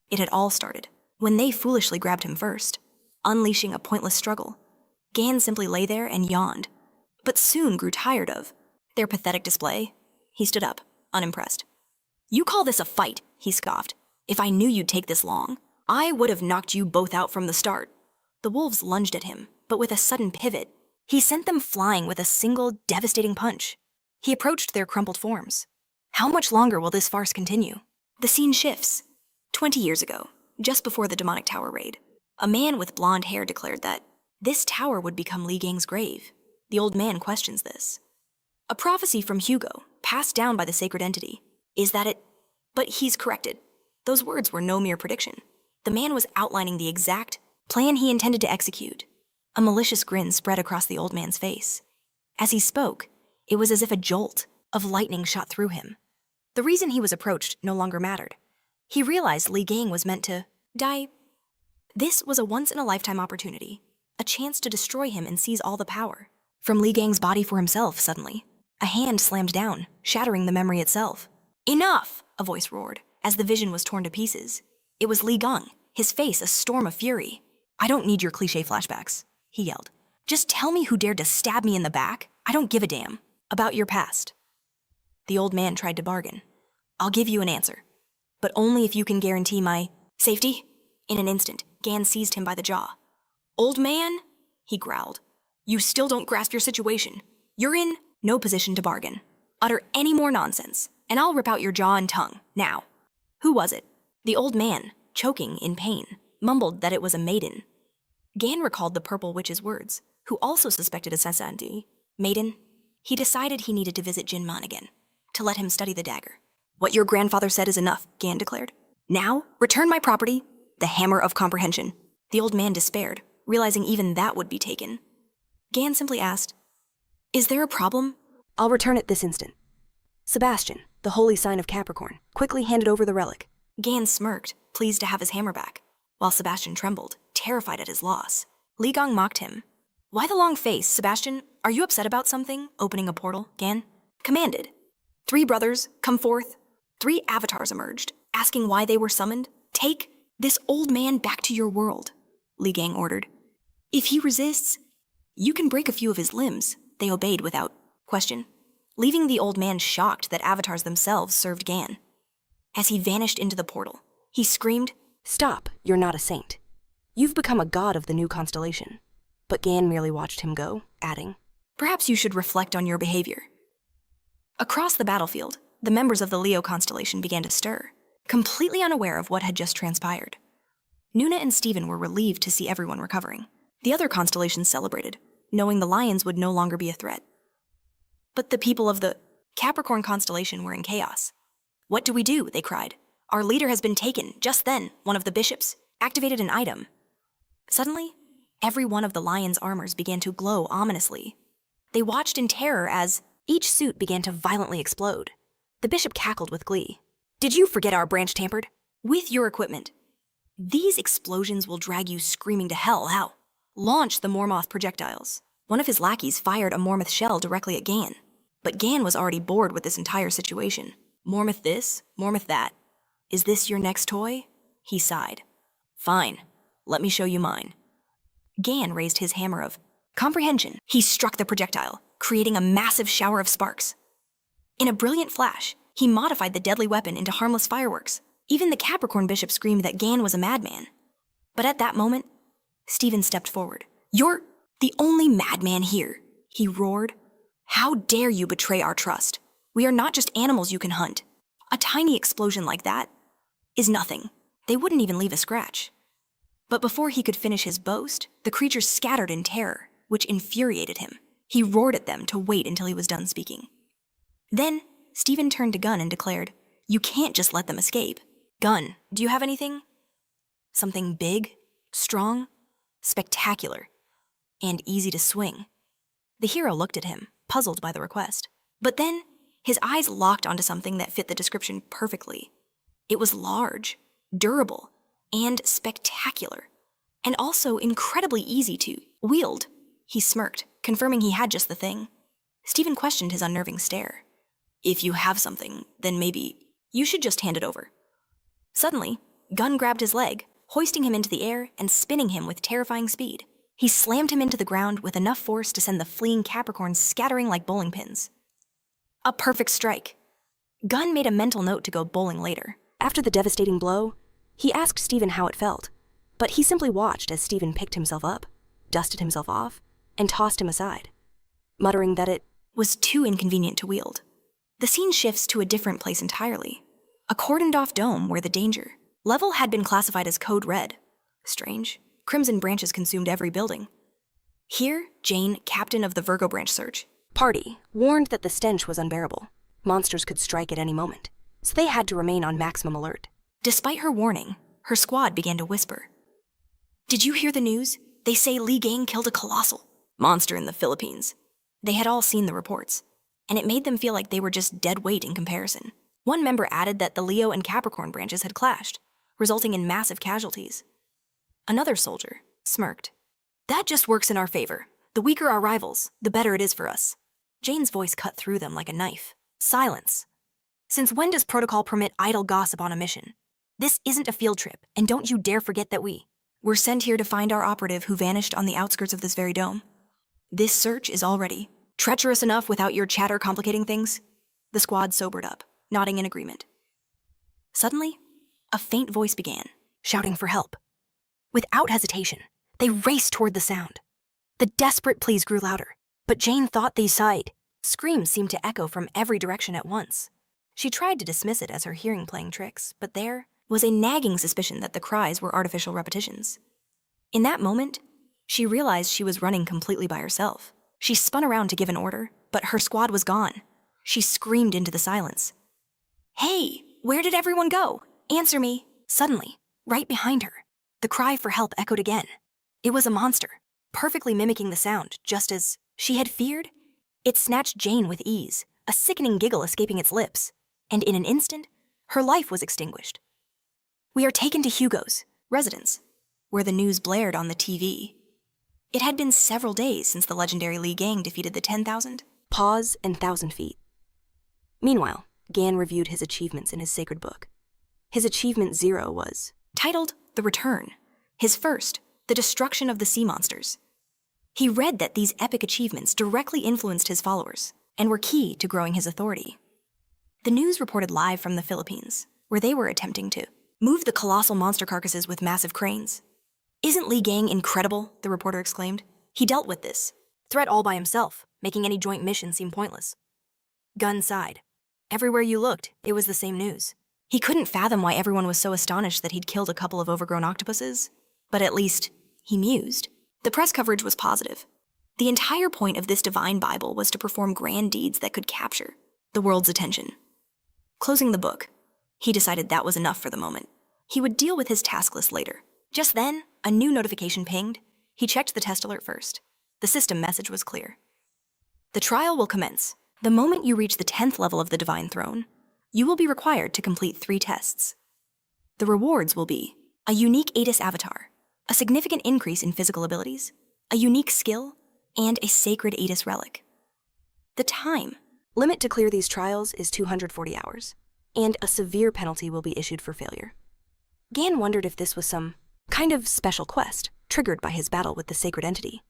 It had all started when they foolishly grabbed him first, unleashing a pointless struggle. Gan simply lay there and yawned, but soon grew tired of their pathetic display. He stood up, unimpressed. You call this a fight, he scoffed. If I knew you'd take this long, I would have knocked you both out from the start. The wolves lunged at him, but with a sudden pivot, he sent them flying with a single devastating punch. He approached their crumpled forms. How much longer will this farce continue? The scene shifts. 20 years ago, just before the demonic tower raid, a man with blonde hair declared that this tower would become Li Gang's grave. The old man questions this. A prophecy from Hugo, passed down by the sacred entity, is that it... But he's corrected. Those words were no mere prediction. The man was outlining the exact plan he intended to execute. A malicious grin spread across the old man's face. As he spoke, it was as if a jolt of lightning shot through him. The reason he was approached no longer mattered. He realized Li Gang was meant to die. This was a once-in-a-lifetime opportunity, a chance to destroy him and seize all the power. From Li Gang's body for himself, suddenly, a hand slammed down, shattering the memory itself. Enough! A voice roared, as the vision was torn to pieces. It was Li Gang, his face a storm of fury. I don't need your cliché flashbacks, he yelled. Just tell me who dared to stab me in the back. I don't give a damn about your past. The old man tried to bargain. I'll give you an answer, but only if you can guarantee my safety. In an instant, Gan seized him by the jaw. Old man, he growled. You still don't grasp your situation. You're in no position to bargain. Utter any more nonsense, and I'll rip out your jaw and tongue, now. Who was it? The old man, choking in pain, mumbled that it was a maiden. Gan recalled the purple witch's words, who also suspected assassinity. Maiden? He decided he needed to visit Jinman again, to let him study the dagger. What your grandfather said is enough, Gan declared. Now, return my property, the hammer of comprehension. The old man despaired, realizing even that would be taken. Gan simply asked, Is there a problem? I'll return it this instant. Sebastian, the holy sign of Capricorn, quickly handed over the relic. Gan smirked, pleased to have his hammer back, while Sebastian trembled, terrified at his loss. Li Gang mocked him. Why the long face, Sebastian? Are you upset about something? Opening a portal, Gan commanded. 3 brothers, come forth. 3 avatars emerged, asking why they were summoned. Take this old man back to your world, Li Gang ordered. If he resists, you can break a few of his limbs. They obeyed without question, leaving the old man shocked that avatars themselves served Gan. As he vanished into the portal, he screamed, Stop, you're not a saint. You've become a god of the new constellation. But Gan merely watched him go, adding, Perhaps you should reflect on your behavior. Across the battlefield, the members of the Leo constellation began to stir, completely unaware of what had just transpired. Nuna and Stephen were relieved to see everyone recovering. The other constellations celebrated, knowing the lions would no longer be a threat. But the people of the Capricorn constellation were in chaos. What do we do? They cried. Our leader has been taken. Just then, one of the bishops activated an item. Suddenly, every one of the lion's armors began to glow ominously. They watched in terror as each suit began to violently explode. The bishop cackled with glee. Did you forget our branch tampered? With your equipment. These explosions will drag you screaming to hell. How? Launch the Mormoth projectiles. One of his lackeys fired a Mormoth shell directly at Gan. But Gan was already bored with this entire situation. Mormoth this, Mormoth that. Is this your next toy? He sighed. Fine, let me show you mine. Gan raised his hammer of comprehension. He struck the projectile, creating a massive shower of sparks. In a brilliant flash, he modified the deadly weapon into harmless fireworks. Even the Capricorn bishop screamed that Gan was a madman. But at that moment, Stephen stepped forward. You're The only madman here, he roared. How dare you betray our trust? We are not just animals you can hunt. A tiny explosion like that is nothing. They wouldn't even leave a scratch. But before he could finish his boast, the creatures scattered in terror, which infuriated him. He roared at them to wait until he was done speaking. Then, Stephen turned to Gunn and declared, "You can't just let them escape. Gunn, do you have anything? Something big, strong, spectacular, and easy to swing." The hero looked at him, puzzled by the request. But then, his eyes locked onto something that fit the description perfectly. It was large, durable, and spectacular, and also incredibly easy to wield. He smirked, confirming he had just the thing. Stephen questioned his unnerving stare. "If you have something, then maybe you should just hand it over." Suddenly, Gunn grabbed his leg, hoisting him into the air and spinning him with terrifying speed. He slammed him into the ground with enough force to send the fleeing Capricorns scattering like bowling pins. A perfect strike. Gunn made a mental note to go bowling later. After the devastating blow, he asked Stephen how it felt, but he simply watched as Stephen picked himself up, dusted himself off, and tossed him aside, muttering that it was too inconvenient to wield. The scene shifts to a different place entirely. A cordoned-off dome where the danger level had been classified as Code Red. Strange. Crimson branches consumed every building. Here, Jane, captain of the Virgo branch search party, warned that the stench was unbearable. Monsters could strike at any moment, so they had to remain on maximum alert. Despite her warning, her squad began to whisper. "Did you hear the news? They say Li Gang killed a colossal monster in the Philippines." They had all seen the reports, and it made them feel like they were just dead weight in comparison. One member added that the Leo and Capricorn branches had clashed, resulting in massive casualties. Another soldier smirked. "That just works in our favor. The weaker our rivals, the better it is for us." Jane's voice cut through them like a knife. "Silence. Since when does protocol permit idle gossip on a mission? This isn't a field trip, and don't you dare forget that we're sent here to find our operative who vanished on the outskirts of this very dome. This search is already treacherous enough without your chatter complicating things." The squad sobered up, nodding in agreement. Suddenly, a faint voice began, shouting for help. Without hesitation, they raced toward the sound. The desperate pleas grew louder, but Jane thought they sighed. Screams seemed to echo from every direction at once. She tried to dismiss it as her hearing playing tricks, but there was a nagging suspicion that the cries were artificial repetitions. In that moment, she realized she was running completely by herself. She spun around to give an order, but her squad was gone. She screamed into the silence. "Hey, where did everyone go? Answer me." Suddenly, right behind her, the cry for help echoed again. It was a monster, perfectly mimicking the sound, just as she had feared. It snatched Jane with ease, a sickening giggle escaping its lips, and in an instant, her life was extinguished. "We are taken to Hugo's residence, where the news blared on the TV. It had been several days since the legendary Li Gang defeated the 10,000. Pause and 1,000 feet. Meanwhile, Gan reviewed his achievements in his sacred book. His achievement 0 was titled The Return. His first, the destruction of the sea monsters. He read that these epic achievements directly influenced his followers and were key to growing his authority. The news reported live from the Philippines, where they were attempting to move the colossal monster carcasses with massive cranes. "Isn't Li Gang incredible?" the reporter exclaimed. "He dealt with this threat all by himself, making any joint mission seem pointless." Gunn sighed. Everywhere you looked, it was the same news. He couldn't fathom why everyone was so astonished that he'd killed a couple of overgrown octopuses, but at least he mused. The press coverage was positive. The entire point of this divine Bible was to perform grand deeds that could capture the world's attention. Closing the book, he decided that was enough for the moment. He would deal with his task list later. Just then, a new notification pinged. He checked the test alert first. The system message was clear. "The trial will commence. The moment you reach the 10th level of the Divine Throne, you will be required to complete 3 tests. The rewards will be a unique Atis avatar, a significant increase in physical abilities, a unique skill, and a sacred Atis relic. The time limit to clear these trials is 240 hours, and a severe penalty will be issued for failure." Gan wondered if this was some kind of special quest triggered by his battle with the sacred entity.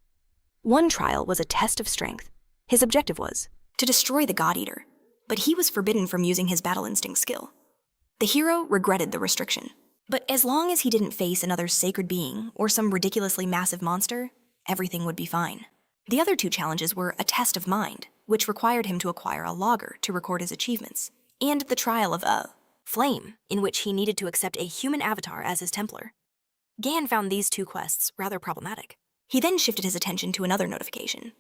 One trial was a test of strength. His objective was to destroy the God Eater, but he was forbidden from using his battle instinct skill. The hero regretted the restriction, but as long as he didn't face another sacred being or some ridiculously massive monster, everything would be fine. The other two challenges were a test of mind, which required him to acquire a logger to record his achievements, and the trial of a flame, in which he needed to accept a human avatar as his Templar. Gan found these two quests rather problematic. He then shifted his attention to another notification.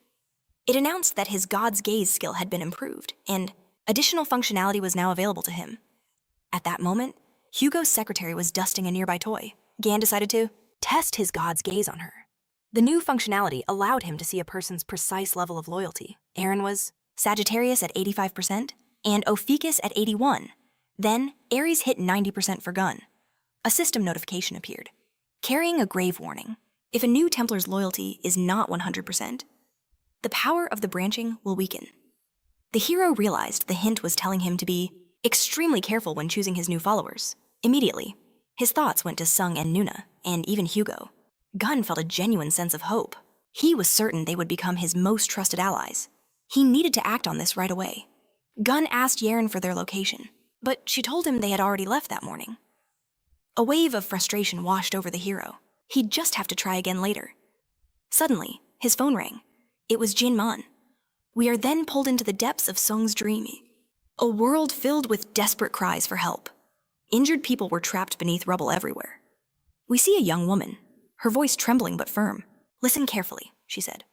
It announced that his God's Gaze skill had been improved, and additional functionality was now available to him. At that moment, Hugo's secretary was dusting a nearby toy. Gan decided to test his God's Gaze on her. The new functionality allowed him to see a person's precise level of loyalty. Aaron was Sagittarius at 85% and Ophiuchus at 81%. Then, Aries hit 90% for Gun. A system notification appeared, carrying a grave warning. If a new Templar's loyalty is not 100%, the power of the branching will weaken. The hero realized the hint was telling him to be extremely careful when choosing his new followers. Immediately, his thoughts went to Sung and Nuna, and even Hugo. Gun felt a genuine sense of hope. He was certain they would become his most trusted allies. He needed to act on this right away. Gun asked Yaren for their location, but she told him they had already left that morning. A wave of frustration washed over the hero. He'd just have to try again later. Suddenly, his phone rang. It was Jin Mon. We are then pulled into the depths of Sung's dream, a world filled with desperate cries for help. Injured people were trapped beneath rubble everywhere. We see a young woman, her voice trembling but firm. Listen carefully, she said.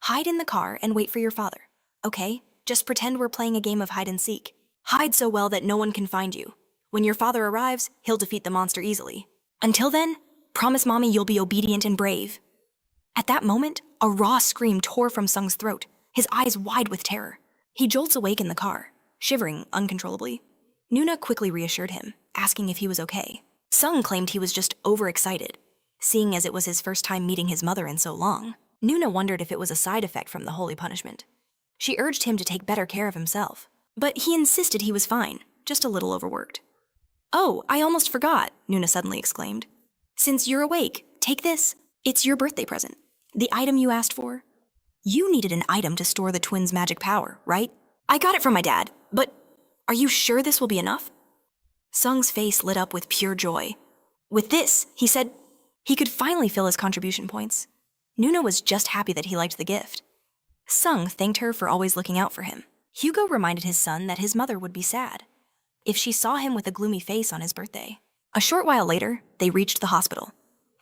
Hide in the car and wait for your father. Okay, just pretend we're playing a game of hide and seek. Hide so well that no one can find you. When your father arrives, he'll defeat the monster easily. Until then, promise Mommy you'll be obedient and brave. At that moment, a raw scream tore from Sung's throat, his eyes wide with terror. He jolts awake in the car, shivering uncontrollably. Nuna quickly reassured him, asking if he was okay. Sung claimed he was just overexcited, seeing as it was his first time meeting his mother in so long. Nuna wondered if it was a side effect from the holy punishment. She urged him to take better care of himself, but he insisted he was fine, just a little overworked. Oh, I almost forgot, Nuna suddenly exclaimed. Since you're awake, take this. It's your birthday present. The item you asked for. You needed an item to store the twins' magic power, right? I got it from my dad, but are you sure this will be enough? Sung's face lit up with pure joy. With this, he said, he could finally fill his contribution points. Nuna was just happy that he liked the gift. Sung thanked her for always looking out for him. Hugo reminded his son that his mother would be sad if she saw him with a gloomy face on his birthday. A short while later, they reached the hospital.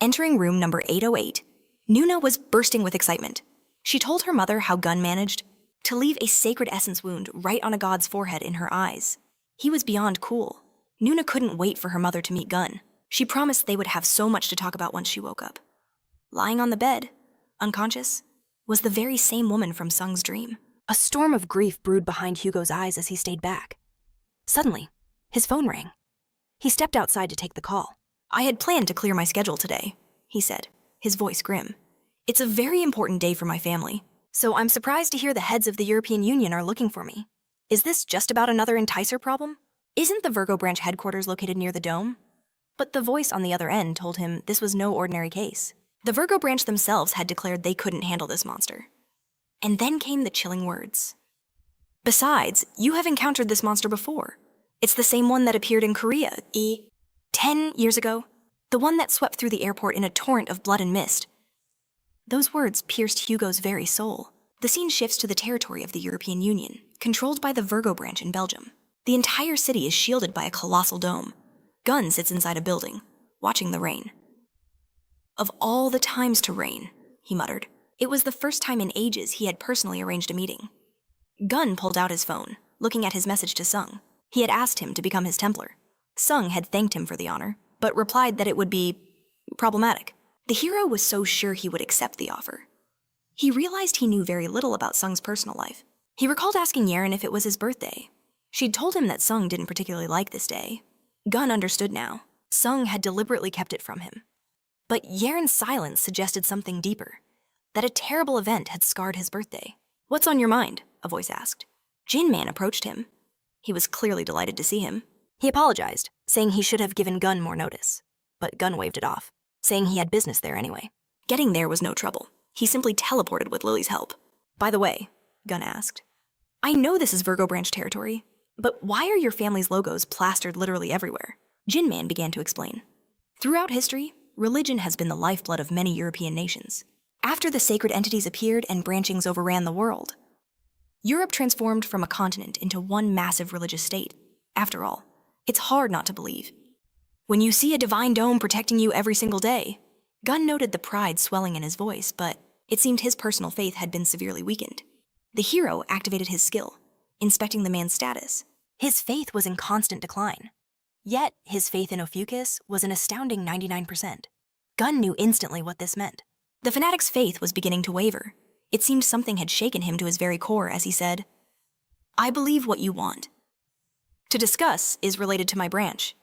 Entering room number 808, Nuna was bursting with excitement. She told her mother how Gun managed to leave a sacred essence wound right on a god's forehead in her eyes. He was beyond cool. Nuna couldn't wait for her mother to meet Gun. She promised they would have so much to talk about once she woke up. Lying on the bed, unconscious, was the very same woman from Sung's dream. A storm of grief brewed behind Hugo's eyes as he stayed back. Suddenly, his phone rang. He stepped outside to take the call. I had planned to clear my schedule today, he said, his voice grim. It's a very important day for my family, so I'm surprised to hear the heads of the European Union are looking for me. Is this just about another enticer problem? Isn't the Virgo branch headquarters located near the dome? But the voice on the other end told him this was no ordinary case. The Virgo branch themselves had declared they couldn't handle this monster. And then came the chilling words. Besides, you have encountered this monster before. It's the same one that appeared in Korea 10 years ago. The one that swept through the airport in a torrent of blood and mist. Those words pierced Hugo's very soul. The scene shifts to the territory of the European Union, controlled by the Virgo branch in Belgium. The entire city is shielded by a colossal dome. Gun sits inside a building, watching the rain. Of all the times to rain, he muttered. It was the first time in ages he had personally arranged a meeting. Gun pulled out his phone, looking at his message to Sung. He had asked him to become his Templar. Sung had thanked him for the honor, but replied that it would be problematic. The hero was so sure he would accept the offer. He realized he knew very little about Sung's personal life. He recalled asking Yaren if it was his birthday. She'd told him that Sung didn't particularly like this day. Gun understood now. Sung had deliberately kept it from him. But Yaren's silence suggested something deeper, that a terrible event had scarred his birthday. What's on your mind? A voice asked. Jin Man approached him. He was clearly delighted to see him. He apologized, saying he should have given Gun more notice. But Gun waved it off, saying he had business there anyway. Getting there was no trouble. He simply teleported with Lily's help. By the way, Gun asked, I know this is Virgo branch territory, but why are your family's logos plastered literally everywhere? Jin Man began to explain. Throughout history, religion has been the lifeblood of many European nations. After the sacred entities appeared and branchings overran the world, Europe transformed from a continent into one massive religious state. After all, it's hard not to believe. When you see a divine dome protecting you every single day, Gunn noted the pride swelling in his voice, but it seemed his personal faith had been severely weakened. The hero activated his skill, inspecting the man's status. His faith was in constant decline. Yet, his faith in Ophiuchus was an astounding 99%. Gunn knew instantly what this meant. The fanatic's faith was beginning to waver. It seemed something had shaken him to his very core as he said, "I believe what you want. To discuss is related to my branch."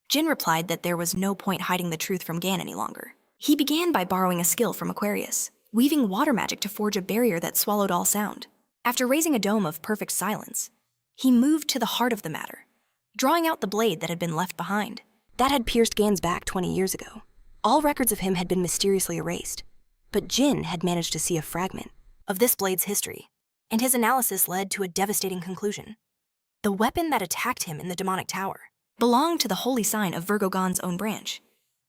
Jin replied that there was no point hiding the truth from Gan any longer. He began by borrowing a skill from Aquarius, weaving water magic to forge a barrier that swallowed all sound. After raising a dome of perfect silence, he moved to the heart of the matter, drawing out the blade that had been left behind. That had pierced Gan's back 20 years ago. All records of him had been mysteriously erased, but Jin had managed to see a fragment of this blade's history, and his analysis led to a devastating conclusion. The weapon that attacked him in the demonic tower belonged to the holy sign of Virgo Gon's own branch.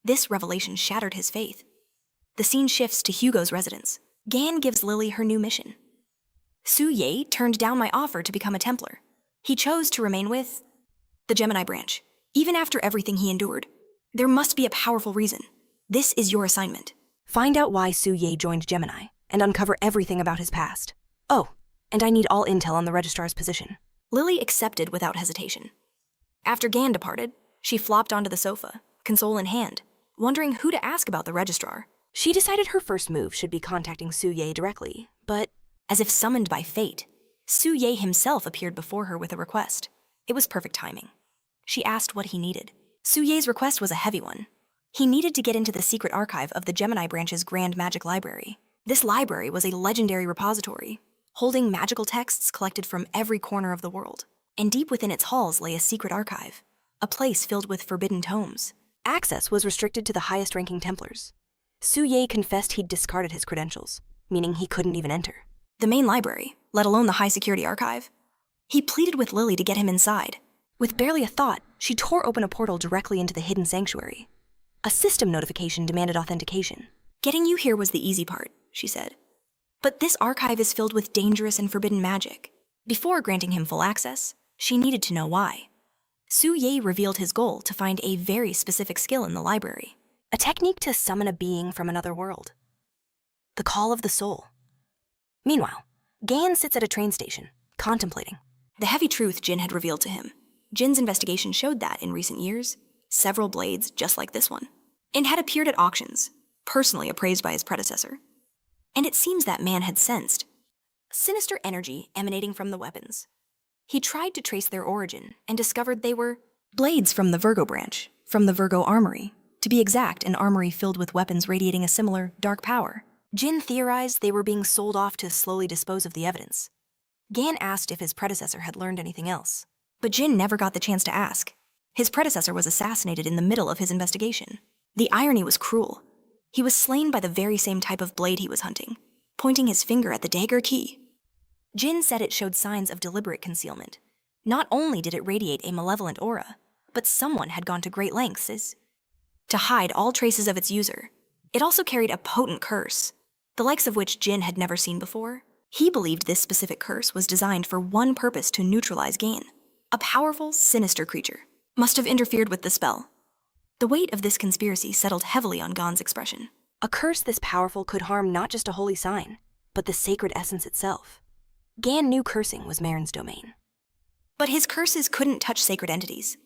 This revelation shattered his faith. The scene shifts to Hugo's residence. Gan gives Lily her new mission. Su Ye turned down my offer to become a Templar. He chose to remain with the Gemini branch, even after everything he endured. There must be a powerful reason. This is your assignment. Find out why Su Ye joined Gemini and uncover everything about his past. Oh, and I need all intel on the registrar's position. Lily accepted without hesitation. After Gan departed, she flopped onto the sofa, console in hand, wondering who to ask about the registrar. She decided her first move should be contacting Su Ye directly, but as if summoned by fate, Su Ye himself appeared before her with a request. It was perfect timing. She asked what he needed. Su Ye's request was a heavy one. He needed to get into the secret archive of the Gemini branch's Grand Magic Library. This library was a legendary repository, holding magical texts collected from every corner of the world. And deep within its halls lay a secret archive, a place filled with forbidden tomes. Access was restricted to the highest-ranking Templars. Su Ye confessed he'd discarded his credentials, meaning he couldn't even enter the main library, let alone the high-security archive. He pleaded with Lily to get him inside. With barely a thought, she tore open a portal directly into the hidden sanctuary. A system notification demanded authentication. "Getting you here was the easy part," she said. "But this archive is filled with dangerous and forbidden magic." Before granting him full access, she needed to know why. Su Ye revealed his goal to find a very specific skill in the library. A technique to summon a being from another world. The call of the soul. Meanwhile, Gan sits at a train station, contemplating the heavy truth Jin had revealed to him. Jin's investigation showed that, in recent years, several blades just like this one, and had appeared at auctions, personally appraised by his predecessor. And it seems that man had sensed sinister energy emanating from the weapons. He tried to trace their origin and discovered they were blades from the Virgo branch, from the Virgo armory. To be exact, an armory filled with weapons radiating a similar dark power. Jin theorized they were being sold off to slowly dispose of the evidence. Gan asked if his predecessor had learned anything else. But Jin never got the chance to ask. His predecessor was assassinated in the middle of his investigation. The irony was cruel. He was slain by the very same type of blade he was hunting, pointing his finger at the dagger key. Jin said it showed signs of deliberate concealment. Not only did it radiate a malevolent aura, but someone had gone to great lengths to hide all traces of its user. It also carried a potent curse, the likes of which Jin had never seen before. He believed this specific curse was designed for one purpose: to neutralize Gan. A powerful, sinister creature must have interfered with the spell. The weight of this conspiracy settled heavily on Gan's expression. A curse this powerful could harm not just a holy sign, but the sacred essence itself. Gan knew cursing was Marin's domain. But his curses couldn't touch sacred entities.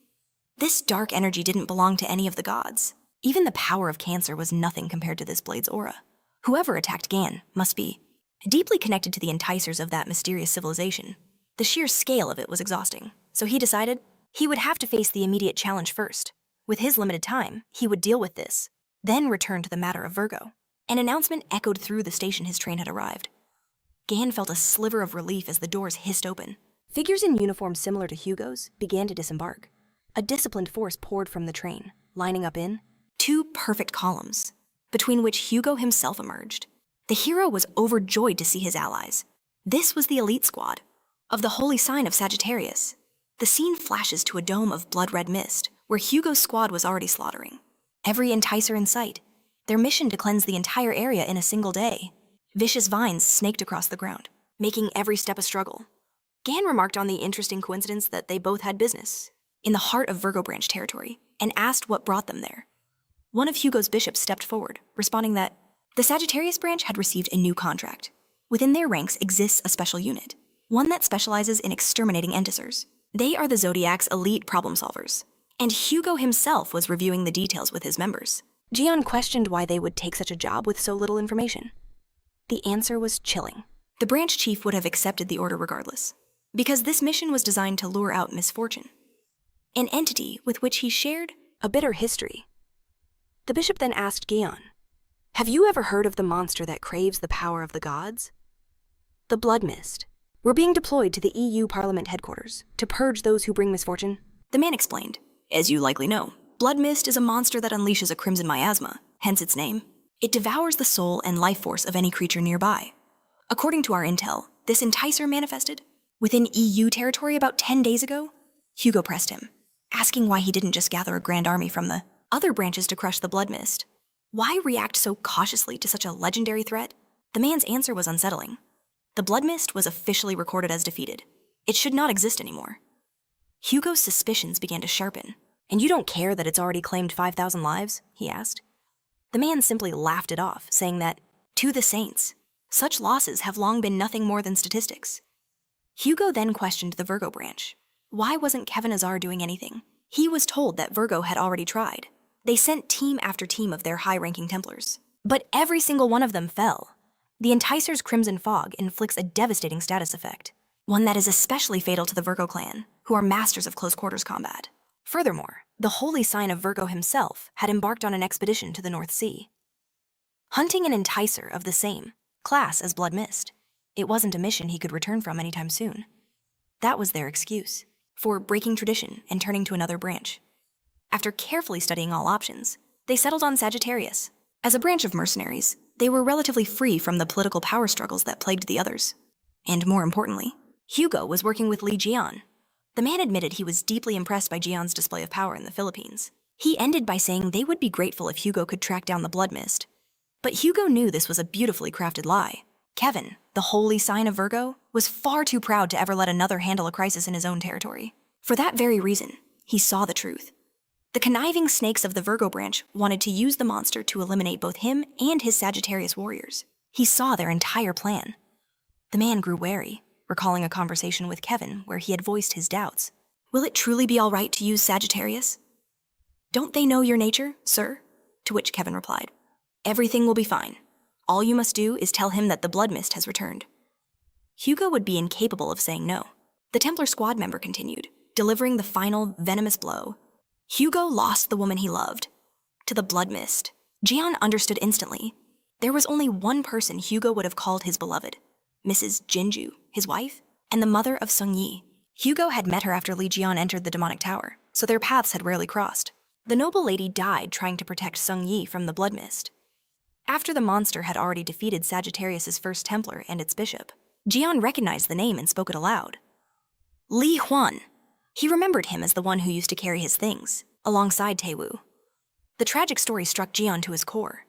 This dark energy didn't belong to any of the gods. Even the power of Cancer was nothing compared to this blade's aura. Whoever attacked Gan must be deeply connected to the enticers of that mysterious civilization. The sheer scale of it was exhausting, so he decided he would have to face the immediate challenge first. With his limited time, he would deal with this, then return to the matter of Virgo. An announcement echoed through the station his train had arrived. Gan felt a sliver of relief as the doors hissed open. Figures in uniforms similar to Hugo's began to disembark. A disciplined force poured from the train, lining up in two perfect columns, between which Hugo himself emerged. The hero was overjoyed to see his allies. This was the elite squad of the holy sign of Sagittarius. The scene flashes to a dome of blood-red mist, where Hugo's squad was already slaughtering every enticer in sight. their mission to cleanse the entire area in a single day. Vicious vines snaked across the ground, making every step a struggle. Gan remarked on the interesting coincidence that they both had business in the heart of Virgo branch territory and asked what brought them there. One of Hugo's bishops stepped forward, responding that the Sagittarius branch had received a new contract. Within their ranks exists a special unit, one that specializes in exterminating enticers. They are the Zodiac's elite problem solvers, and Hugo himself was reviewing the details with his members. Jian questioned why they would take such a job with so little information. The answer was chilling. The branch chief would have accepted the order regardless, because this mission was designed to lure out misfortune, an entity with which he shared a bitter history. The bishop then asked Gian, "Have you ever heard of the monster that craves the power of the gods?" The blood mist. We're being deployed to the EU Parliament headquarters to purge those who bring misfortune. The man explained. As you likely know, blood mist is a monster that unleashes a crimson miasma, hence its name. It devours the soul and life force of any creature nearby. According to our intel, this enticer manifested within EU territory about 10 days ago. Hugo pressed him, asking why he didn't just gather a grand army from the other branches to crush the blood mist. Why react so cautiously to such a legendary threat? The man's answer was unsettling. The blood mist was officially recorded as defeated. It should not exist anymore. Hugo's suspicions began to sharpen. "And you don't care that it's already claimed 5,000 lives?" he asked. The man simply laughed it off, saying that, to the saints, such losses have long been nothing more than statistics. Hugo then questioned the Virgo branch. Why wasn't Kevin Azar doing anything? He was told that Virgo had already tried. They sent team after team of their high-ranking Templars, but every single one of them fell. The Enticer's Crimson Fog inflicts a devastating status effect, one that is especially fatal to the Virgo clan, who are masters of close-quarters combat. Furthermore, the holy sign of Virgo himself had embarked on an expedition to the North Sea, hunting an Enticer of the same class as Blood Mist. It wasn't a mission he could return from anytime soon. That was their excuse for breaking tradition and turning to another branch. After carefully studying all options, they settled on Sagittarius. As a branch of mercenaries, they were relatively free from the political power struggles that plagued the others. And more importantly, Hugo was working with Li Jian. The man admitted he was deeply impressed by Jian's display of power in the Philippines. He ended by saying they would be grateful if Hugo could track down the blood mist. But Hugo knew this was a beautifully crafted lie. Kevin, the holy sign of Virgo, was far too proud to ever let another handle a crisis in his own territory. For that very reason, he saw the truth. The conniving snakes of the Virgo branch wanted to use the monster to eliminate both him and his Sagittarius warriors. He saw their entire plan. The man grew wary, recalling a conversation with Kevin where he had voiced his doubts. Will it truly be all right to use Sagittarius? Don't they know your nature, sir? To which Kevin replied, everything will be fine. All you must do is tell him that the blood mist has returned. Hugo would be incapable of saying no. The Templar squad member continued, delivering the final venomous blow. Hugo lost the woman he loved to the blood mist. Jian understood instantly. There was only one person Hugo would have called his beloved, Mrs. Jinju, his wife, and the mother of Sung Yi. Hugo had met her after Li Jian entered the demonic tower, so their paths had rarely crossed. The noble lady died trying to protect Sung Yi from the blood mist. After the monster had already defeated Sagittarius's first Templar and its bishop, Jian recognized the name and spoke it aloud. Li Huan. He remembered him as the one who used to carry his things, alongside Taewu. The tragic story struck Jian to his core.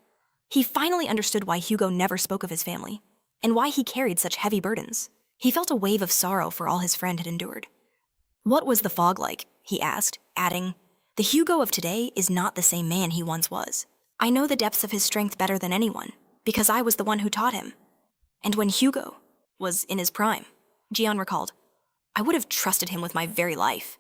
He finally understood why Hugo never spoke of his family, and why he carried such heavy burdens. He felt a wave of sorrow for all his friend had endured. What was the fog like? He asked, adding, the Hugo of today is not the same man he once was. I know the depths of his strength better than anyone, because I was the one who taught him. And when Hugo was in his prime, Jian recalled, I would have trusted him with my very life.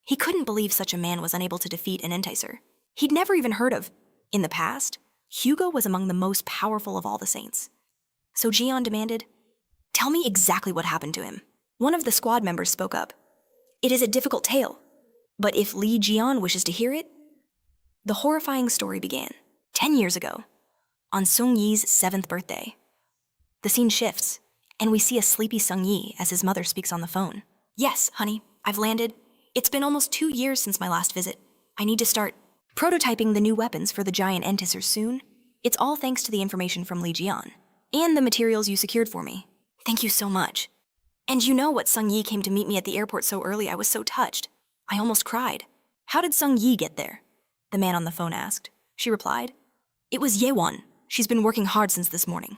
He couldn't believe such a man was unable to defeat an enticer. He'd never even heard of. In the past, Hugo was among the most powerful of all the saints. So Jian demanded, tell me exactly what happened to him. One of the squad members spoke up. It is a difficult tale, but if Li Jian wishes to hear it. The horrifying story began 10 years ago, on Sung Yi's 7th birthday. The scene shifts, and we see a sleepy Sung Yi as his mother speaks on the phone. Yes, honey, I've landed. It's been almost 2 years since my last visit. I need to start prototyping the new weapons for the giant enticers soon. It's all thanks to the information from Li Jian, and the materials you secured for me. Thank you so much. And you know what Sung Yi came to meet me at the airport so early, I was so touched. I almost cried. How did Sung Yi get there? The man on the phone asked. She replied, It was Yewon. She's been working hard since this morning.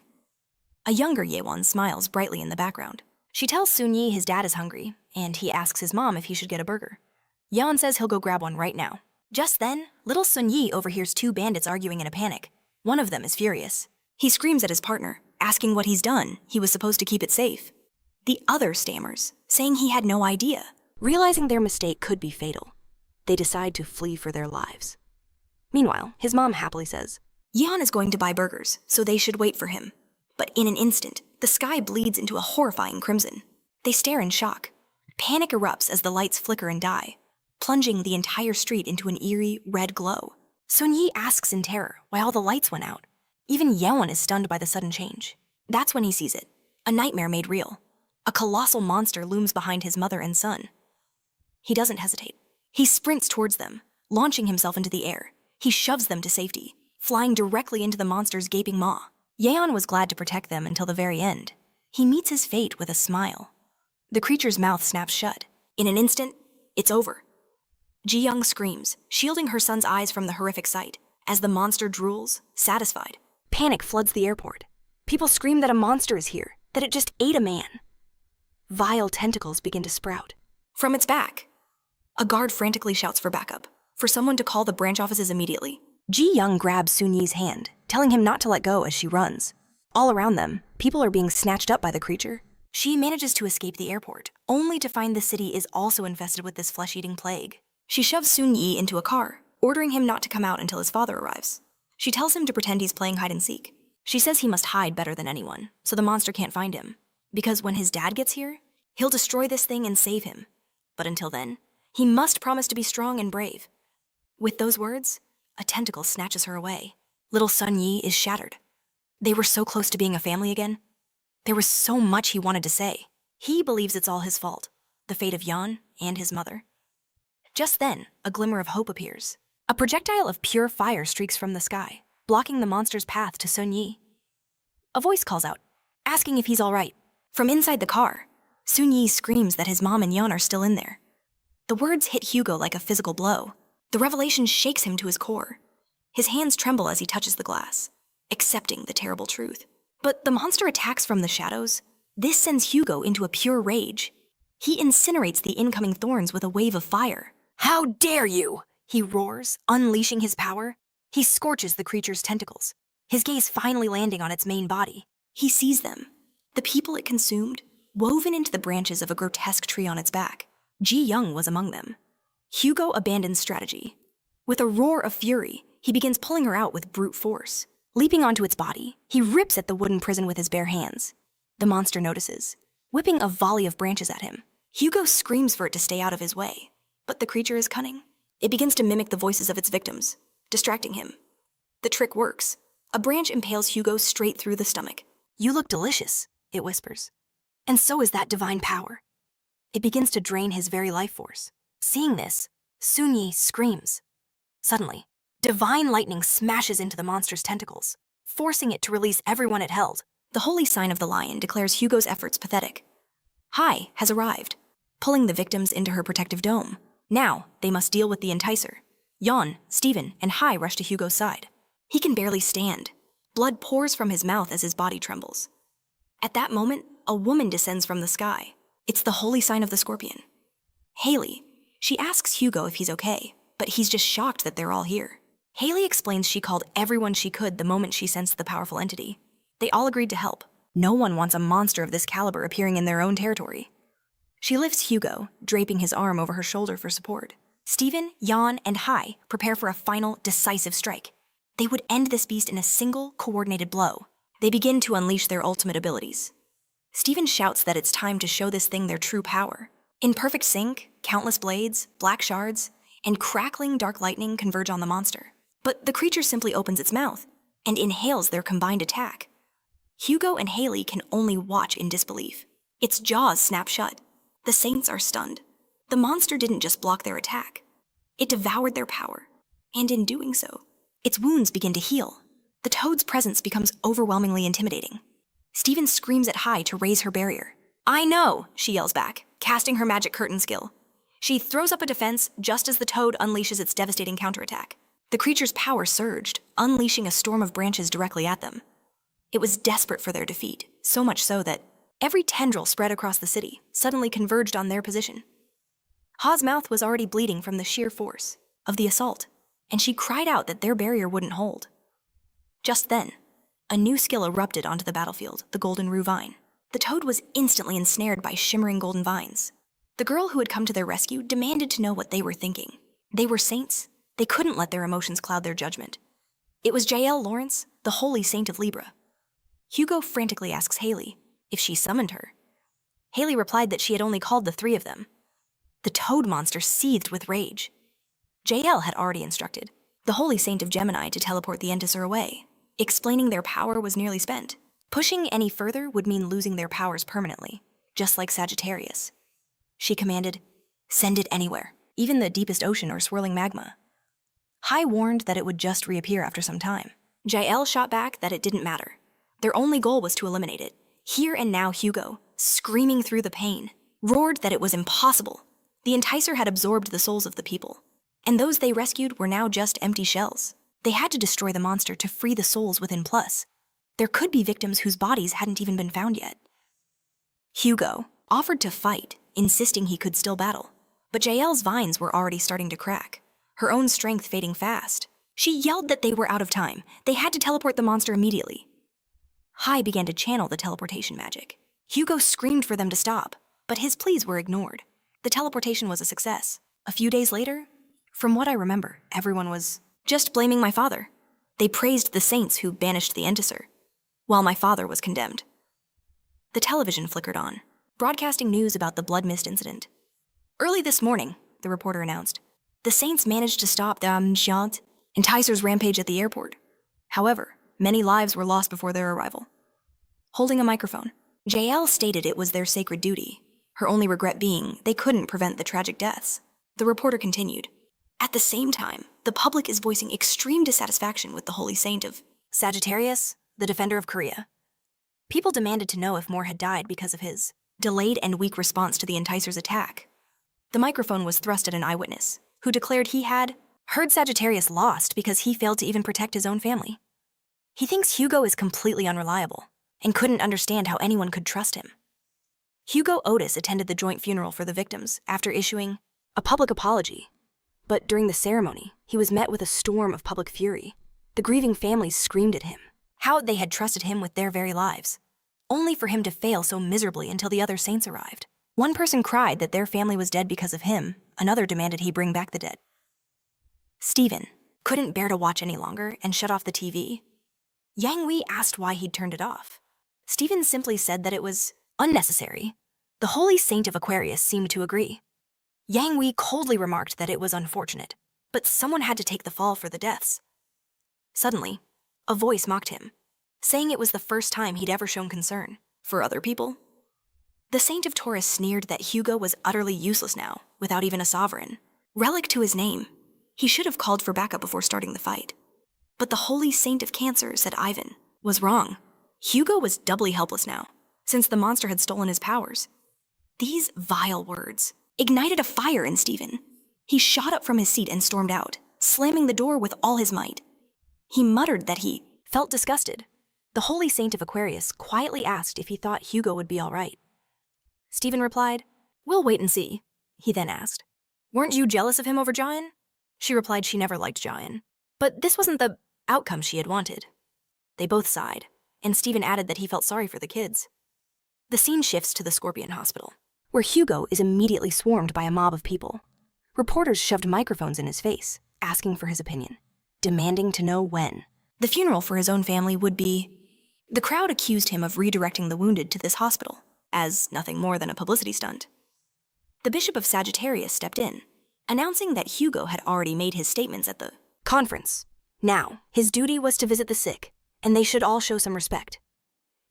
A younger Yewon smiles brightly in the background. She tells Sun-yi his dad is hungry, and he asks his mom if he should get a burger. Yeon says he'll go grab one right now. Just then, little Sun-yi overhears two bandits arguing in a panic. One of them is furious. He screams at his partner, asking what he's done. He was supposed to keep it safe. The other stammers, saying he had no idea. Realizing their mistake could be fatal, they decide to flee for their lives. Meanwhile, his mom happily says, Yeon is going to buy burgers, so they should wait for him. But in an instant, the sky bleeds into a horrifying crimson. They stare in shock. Panic erupts as the lights flicker and die, plunging the entire street into an eerie red glow. Sun-yi asks in terror why all the lights went out. Even Yeon is stunned by the sudden change. That's when he sees it, a nightmare made real. A colossal monster looms behind his mother and son. He doesn't hesitate. He sprints towards them, launching himself into the air. He shoves them to safety, flying directly into the monster's gaping maw. Yeon was glad to protect them until the very end. He meets his fate with a smile. The creature's mouth snaps shut. In an instant, it's over. Ji-young screams, shielding her son's eyes from the horrific sight, as the monster drools, satisfied. Panic floods the airport. People scream that a monster is here, that it just ate a man. Vile tentacles begin to sprout. From its back, a guard frantically shouts for backup, for someone to call the branch offices immediately. Ji-young grabs Sun-yi's hand, telling him not to let go as she runs. All around them, people are being snatched up by the creature. She manages to escape the airport, only to find the city is also infested with this flesh-eating plague. She shoves Sun-yi into a car, ordering him not to come out until his father arrives. She tells him to pretend he's playing hide-and-seek. She says he must hide better than anyone, so the monster can't find him. Because when his dad gets here, he'll destroy this thing and save him. But until then, he must promise to be strong and brave. With those words, a tentacle snatches her away. Little Sun-yi is shattered. They were so close to being a family again. There was so much he wanted to say. He believes it's all his fault, the fate of Yeon and his mother. Just then, a glimmer of hope appears. A projectile of pure fire streaks from the sky, blocking the monster's path to Sun-yi. A voice calls out, asking if he's all right. From inside the car, Sun-yi screams that his mom and Yeon are still in there. The words hit Hugo like a physical blow. The revelation shakes him to his core. His hands tremble as he touches the glass, accepting the terrible truth. But the monster attacks from the shadows. This sends Hugo into a pure rage. He incinerates the incoming thorns with a wave of fire. "How dare you!" he roars, unleashing his power. He scorches the creature's tentacles, his gaze finally landing on its main body. He sees them, the people it consumed, woven into the branches of a grotesque tree on its back. Ji-young was among them. Hugo abandons strategy. With a roar of fury, he begins pulling her out with brute force. Leaping onto its body, he rips at the wooden prison with his bare hands. The monster notices, whipping a volley of branches at him. Hugo screams for it to stay out of his way, but the creature is cunning. It begins to mimic the voices of its victims, distracting him. The trick works. A branch impales Hugo straight through the stomach. "You look delicious," it whispers. "And so is that divine power." It begins to drain his very life force. Seeing this, Sun-yi screams. Suddenly, divine lightning smashes into the monster's tentacles, forcing it to release everyone it held. The holy sign of the lion declares Hugo's efforts pathetic. Hai has arrived, pulling the victims into her protective dome. Now, they must deal with the enticer. Yeon, Steven, and Hai rush to Hugo's side. He can barely stand. Blood pours from his mouth as his body trembles. At that moment, a woman descends from the sky. It's the holy sign of the scorpion. Haley. She asks Hugo if he's okay, but he's just shocked that they're all here. Haley explains she called everyone she could the moment she sensed the powerful entity. They all agreed to help. No one wants a monster of this caliber appearing in their own territory. She lifts Hugo, draping his arm over her shoulder for support. Steven, Yeon, and Hai prepare for a final, decisive strike. They would end this beast in a single, coordinated blow. They begin to unleash their ultimate abilities. Steven shouts that it's time to show this thing their true power. In perfect sync, countless blades, black shards, and crackling dark lightning converge on the monster. But the creature simply opens its mouth and inhales their combined attack. Hugo and Haley can only watch in disbelief. Its jaws snap shut. The saints are stunned. The monster didn't just block their attack. It devoured their power. And in doing so, its wounds begin to heal. The toad's presence becomes overwhelmingly intimidating. Steven screams at Hai to raise her barrier. "I know," she yells back, casting her magic curtain skill. She throws up a defense just as the toad unleashes its devastating counterattack. The creature's power surged, unleashing a storm of branches directly at them. It was desperate for their defeat, so much so that every tendril spread across the city suddenly converged on their position. Ha's mouth was already bleeding from the sheer force of the assault, and she cried out that their barrier wouldn't hold. Just then, a new skill erupted onto the battlefield, the golden rue vine. The toad was instantly ensnared by shimmering golden vines. The girl who had come to their rescue demanded to know what they were thinking. They were saints. They couldn't let their emotions cloud their judgment. It was Jael Lawrence, the holy saint of Libra. Hugo frantically asks Haley if she summoned her. Haley replied that she had only called the three of them. The toad monster seethed with rage. Jael had already instructed the holy saint of Gemini to teleport the Entisor away, explaining their power was nearly spent. Pushing any further would mean losing their powers permanently, just like Sagittarius. She commanded, "Send it anywhere, even the deepest ocean or swirling magma." Hai warned that it would just reappear after some time. Jael shot back that it didn't matter. Their only goal was to eliminate it. Here and now Hugo, screaming through the pain, roared that it was impossible. The Entisor had absorbed the souls of the people, and those they rescued were now just empty shells. They had to destroy the monster to free the souls within Plus. There could be victims whose bodies hadn't even been found yet. Hugo offered to fight, insisting he could still battle, but Jael's vines were already starting to crack, her own strength fading fast. She yelled that they were out of time. They had to teleport the monster immediately. Hai began to channel the teleportation magic. Hugo screamed for them to stop, but his pleas were ignored. The teleportation was a success. A few days later, from what I remember, everyone was just blaming my father. They praised the saints who banished the Entisor, while my father was condemned. The television flickered on, broadcasting news about the blood mist incident. Early this morning, the reporter announced, the saints managed to stop the Entisor's rampage at the airport. However, many lives were lost before their arrival. Holding a microphone, Jael stated it was their sacred duty, her only regret being they couldn't prevent the tragic deaths. The reporter continued, at the same time, the public is voicing extreme dissatisfaction with the holy saint of Sagittarius, the defender of Korea. People demanded to know if more had died because of his delayed and weak response to the Entisor's attack. The microphone was thrust at an eyewitness, who declared he had heard Sagittarius lost because he failed to even protect his own family. He thinks Hugo is completely unreliable and couldn't understand how anyone could trust him. Hugo Otis attended the joint funeral for the victims after issuing a public apology. But during the ceremony, he was met with a storm of public fury. The grieving families screamed at him how they had trusted him with their very lives, only for him to fail so miserably until the other saints arrived. One person cried that their family was dead because of him, another demanded he bring back the dead. Stephen couldn't bear to watch any longer and shut off the TV. Yang Wei asked why he'd turned it off. Stephen simply said that it was unnecessary. The holy saint of Aquarius seemed to agree. Yang Wei coldly remarked that it was unfortunate, but someone had to take the fall for the deaths. Suddenly, a voice mocked him, saying it was the first time he'd ever shown concern for other people. The Saint of Taurus sneered that Hugo was utterly useless now, without even a sovereign. Relic to his name, he should have called for backup before starting the fight. But the Holy Saint of Cancer, said Ivan, was wrong. Hugo was doubly helpless now, since the monster had stolen his powers. These vile words ignited a fire in Stephen. He shot up from his seat and stormed out, slamming the door with all his might. He muttered that he felt disgusted. The Holy Saint of Aquarius quietly asked if he thought Hugo would be all right. Stephen replied, "We'll wait and see." He then asked, "Weren't you jealous of him over Jayan?" She replied she never liked Jayan, but this wasn't the outcome she had wanted. They both sighed, and Stephen added that he felt sorry for the kids. The scene shifts to the Scorpion Hospital, where Hugo is immediately swarmed by a mob of people. Reporters shoved microphones in his face, asking for his opinion, demanding to know when the funeral for his own family would be. The crowd accused him of redirecting the wounded to this hospital, as nothing more than a publicity stunt. The Bishop of Sagittarius stepped in, announcing that Hugo had already made his statements at the conference. Now, his duty was to visit the sick, and they should all show some respect.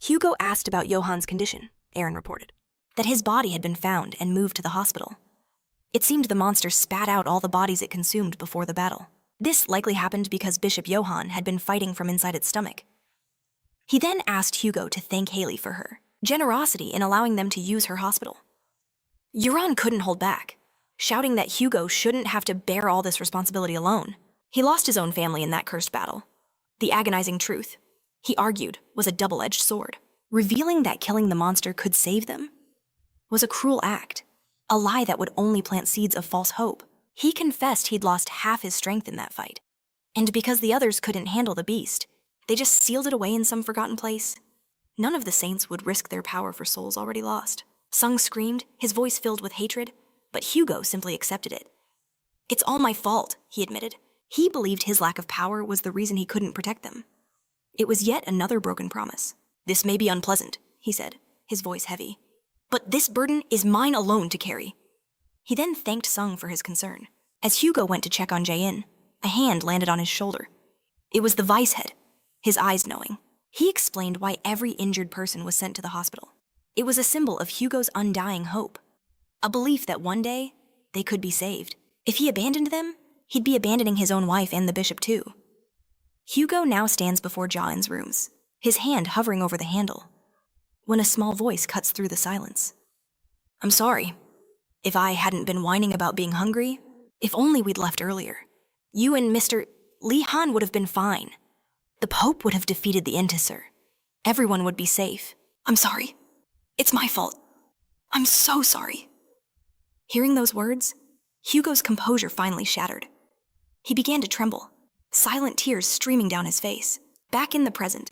Hugo asked about Johan's condition, Aaron reported, that his body had been found and moved to the hospital. It seemed the monster spat out all the bodies it consumed before the battle. This likely happened because Bishop Johan had been fighting from inside its stomach. He then asked Hugo to thank Haley for her generosity in allowing them to use her hospital. Euron couldn't hold back, shouting that Hugo shouldn't have to bear all this responsibility alone. He lost his own family in that cursed battle. The agonizing truth, he argued, was a double-edged sword. Revealing that killing the monster could save them was a cruel act, a lie that would only plant seeds of false hope. He confessed he'd lost half his strength in that fight. And because the others couldn't handle the beast, they just sealed it away in some forgotten place. None of the saints would risk their power for souls already lost. Sung screamed, his voice filled with hatred, but Hugo simply accepted it. It's all my fault, he admitted. He believed his lack of power was the reason he couldn't protect them. It was yet another broken promise. This may be unpleasant, he said, his voice heavy. But this burden is mine alone to carry. He then thanked Sung for his concern. As Hugo went to check on Jae-in, a hand landed on his shoulder. It was the vice head, his eyes knowing. He explained why every injured person was sent to the hospital. It was a symbol of Hugo's undying hope, a belief that one day they could be saved. If he abandoned them, he'd be abandoning his own wife and the bishop too. Hugo now stands before Jae-in's rooms, his hand hovering over the handle, when a small voice cuts through the silence. I'm sorry. If I hadn't been whining about being hungry, if only we'd left earlier, you and Mr. Li Han would have been fine. The Pope would have defeated the Intisar. Everyone would be safe. I'm sorry. It's my fault. I'm so sorry. Hearing those words, Hugo's composure finally shattered. He began to tremble, silent tears streaming down his face. Back in the present,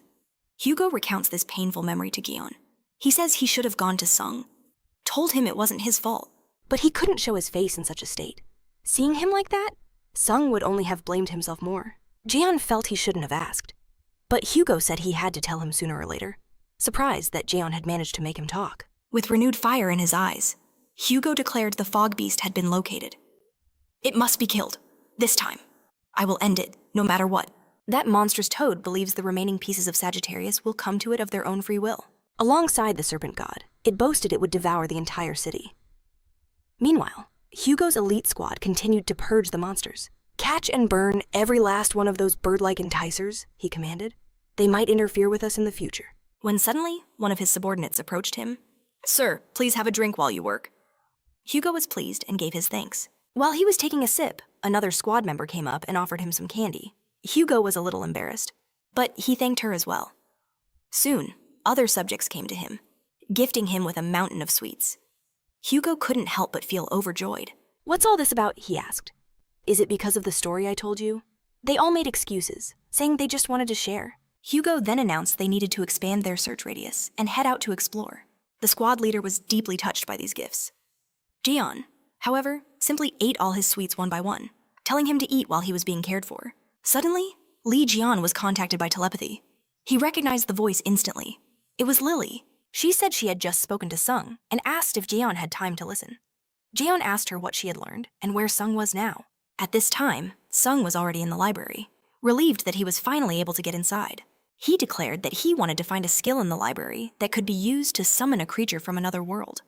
Hugo recounts this painful memory to Gion. He says he should have gone to Sung, told him it wasn't his fault. But he couldn't show his face in such a state. Seeing him like that, Sung would only have blamed himself more. Jaeon felt he shouldn't have asked. But Hugo said he had to tell him sooner or later, surprised that Jaeon had managed to make him talk. With renewed fire in his eyes, Hugo declared the fog beast had been located. It must be killed. This time. I will end it, no matter what. That monstrous toad believes the remaining pieces of Sagittarius will come to it of their own free will. Alongside the serpent god, it boasted it would devour the entire city. Meanwhile, Hugo's elite squad continued to purge the monsters. Catch and burn every last one of those bird-like enticers, he commanded. They might interfere with us in the future. When suddenly, one of his subordinates approached him. Sir, please have a drink while you work. Hugo was pleased and gave his thanks. While he was taking a sip, another squad member came up and offered him some candy. Hugo was a little embarrassed, but he thanked her as well. Soon, other subjects came to him, gifting him with a mountain of sweets. Hugo couldn't help but feel overjoyed. What's all this about? He asked. Is it because of the story I told you? They all made excuses, saying they just wanted to share. Hugo then announced they needed to expand their search radius and head out to explore. The squad leader was deeply touched by these gifts. Jian, however, simply ate all his sweets one by one, telling him to eat while he was being cared for. Suddenly, Li Jian was contacted by telepathy. He recognized the voice instantly. It was Lily. She said she had just spoken to Sung and asked if Jeon had time to listen. Jeon asked her what she had learned and where Sung was now. At this time, Sung was already in the library, relieved that he was finally able to get inside. He declared that he wanted to find a skill in the library that could be used to summon a creature from another world.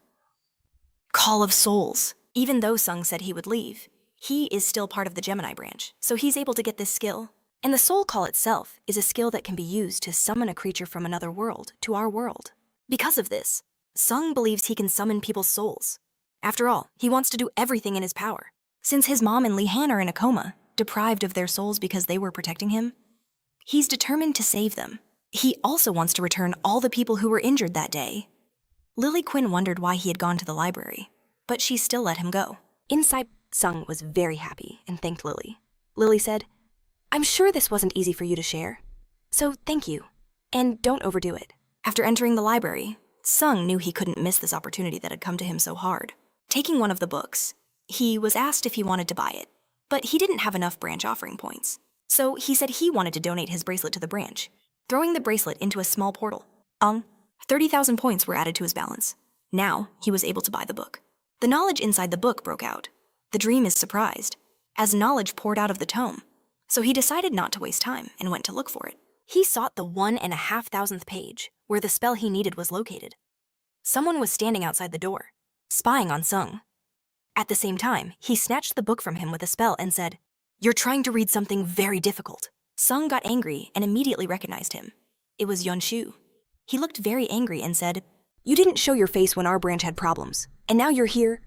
Call of Souls. Even though Sung said he would leave, he is still part of the Gemini branch, so he's able to get this skill. And the Soul Call itself is a skill that can be used to summon a creature from another world to our world. Because of this, Sung believes he can summon people's souls. After all, he wants to do everything in his power. Since his mom and Li Han are in a coma, deprived of their souls because they were protecting him, he's determined to save them. He also wants to return all the people who were injured that day. Lily Quinn wondered why he had gone to the library, but she still let him go. Inside, Sung was very happy and thanked Lily. Lily said, I'm sure this wasn't easy for you to share, so thank you, and don't overdo it. After entering the library, Sung knew he couldn't miss this opportunity that had come to him so hard. Taking one of the books, he was asked if he wanted to buy it, but he didn't have enough branch offering points. So he said he wanted to donate his bracelet to the branch, throwing the bracelet into a small portal. 30,000 points were added to his balance. Now, he was able to buy the book. The knowledge inside the book broke out. The dream is surprised, as knowledge poured out of the tome. So he decided not to waste time and went to look for it. He sought the 1,500th page, where the spell he needed was located. Someone was standing outside the door, spying on Sung. At the same time, he snatched the book from him with a spell and said, You're trying to read something very difficult. Sung got angry and immediately recognized him. It was Yunshu. He looked very angry and said, You didn't show your face when our branch had problems, and now you're here.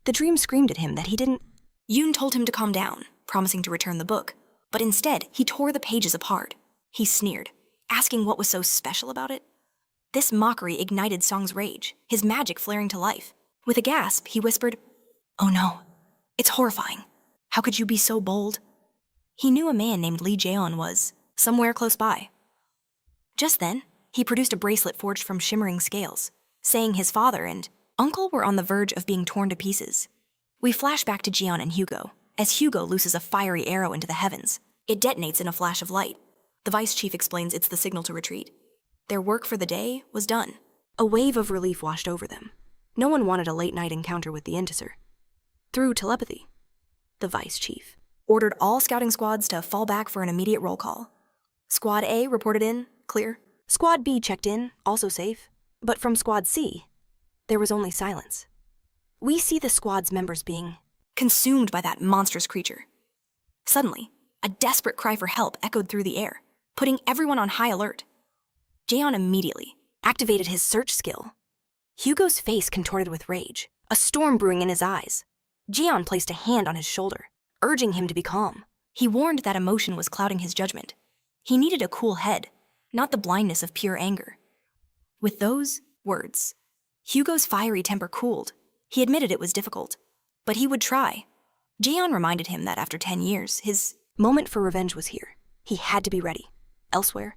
The dream screamed at him that he didn't. Yoon told him to calm down, promising to return the book. But instead, he tore the pages apart. He sneered, asking what was so special about it. This mockery ignited Song's rage, his magic flaring to life. With a gasp, he whispered, "Oh no, it's horrifying. How could you be so bold?" He knew a man named Lee Jaeon was somewhere close by. Just then, he produced a bracelet forged from shimmering scales, saying his father and uncle were on the verge of being torn to pieces. We flash back to Jeon and Hugo, as Hugo looses a fiery arrow into the heavens. It detonates in a flash of light. The vice chief explains it's the signal to retreat. Their work for the day was done. A wave of relief washed over them. No one wanted a late-night encounter with the Intisar. Through telepathy, the vice chief Ordered all scouting squads to fall back for an immediate roll call. Squad A reported in, clear. Squad B checked in, also safe. But from Squad C, there was only silence. We see the squad's members being consumed by that monstrous creature. Suddenly, a desperate cry for help echoed through the air, putting everyone on high alert. Jaeon immediately activated his search skill. Hugo's face contorted with rage, a storm brewing in his eyes. Jeon placed a hand on his shoulder, urging him to be calm. He warned that emotion was clouding his judgment. He needed a cool head, not the blindness of pure anger. With those words, Hugo's fiery temper cooled. He admitted it was difficult, but he would try. Jaeon reminded him that after 10 years, his moment for revenge was here. He had to be ready. Elsewhere,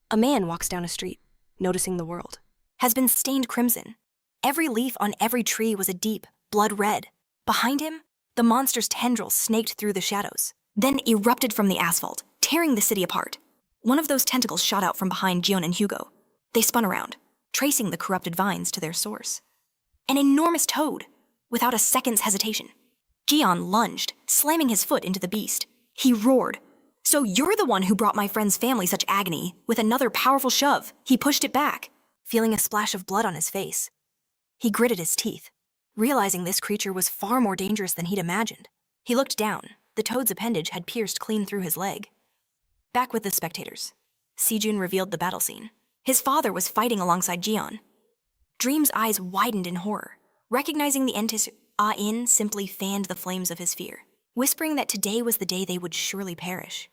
a man walks down a street, noticing the world has been stained crimson. Every leaf on every tree was a deep, blood red. Behind him, the monster's tendrils snaked through the shadows, then erupted from the asphalt, tearing the city apart. One of those tentacles shot out from behind Jeon and Hugo. They spun around, tracing the corrupted vines to their source. An enormous toad, without a second's hesitation. Jeon lunged, slamming his foot into the beast. He roared, "So you're the one who brought my friend's family such agony," with another powerful shove. He pushed it back, feeling a splash of blood on his face. He gritted his teeth, realizing this creature was far more dangerous than he'd imagined. He looked down. The toad's appendage had pierced clean through his leg. Back with the spectators, Sejun revealed the battle scene. His father was fighting alongside Jeon. Dream's eyes widened in horror, recognizing the Intisar. Ah-In simply fanned the flames of his fear, whispering that today was the day they would surely perish.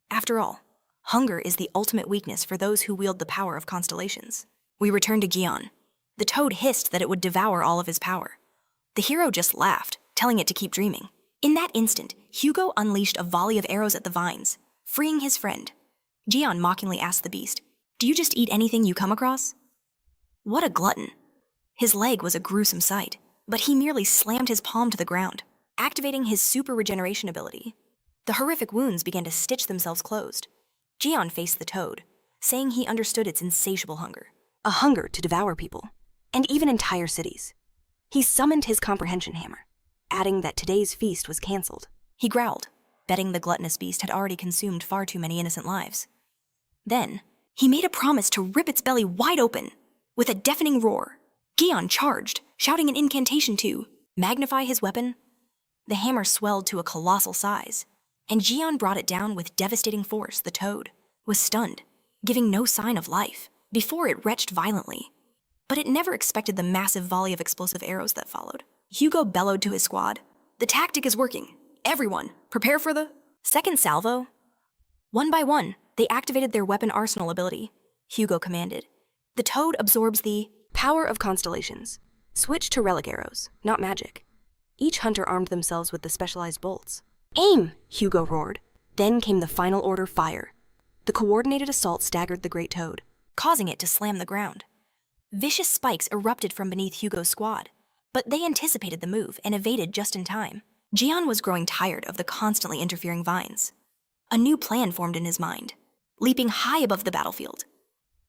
After all, hunger is the ultimate weakness for those who wield the power of constellations. We return to Jeon. The toad hissed that it would devour all of his power. The hero just laughed, telling it to keep dreaming. In that instant, Hugo unleashed a volley of arrows at the vines, freeing his friend. Jeon mockingly asked the beast, "Do you just eat anything you come across?" What a glutton. His leg was a gruesome sight, but he merely slammed his palm to the ground, activating his super regeneration ability. The horrific wounds began to stitch themselves closed. Jeon faced the toad, saying he understood its insatiable hunger. A hunger to devour people, and even entire cities. He summoned his comprehension hammer, adding that today's feast was cancelled. He growled, betting the gluttonous beast had already consumed far too many innocent lives. Then, he made a promise to rip its belly wide open. With a deafening roar, Jeon charged, shouting an incantation to magnify his weapon. The hammer swelled to a colossal size, and Jeon brought it down with devastating force. The toad was stunned, giving no sign of life, before it retched violently. But it never expected the massive volley of explosive arrows that followed. Hugo bellowed to his squad, "The tactic is working. Everyone, prepare for the second salvo." One by one, they activated their weapon arsenal ability. Hugo commanded. The toad absorbs the power of constellations. Switch to relic arrows, not magic. Each hunter armed themselves with the specialized bolts. "Aim!" Hugo roared. Then came the final order, fire. The coordinated assault staggered the great toad, causing it to slam the ground. Vicious spikes erupted from beneath Hugo's squad, but they anticipated the move and evaded just in time. Jeon was growing tired of the constantly interfering vines. A new plan formed in his mind, leaping high above the battlefield.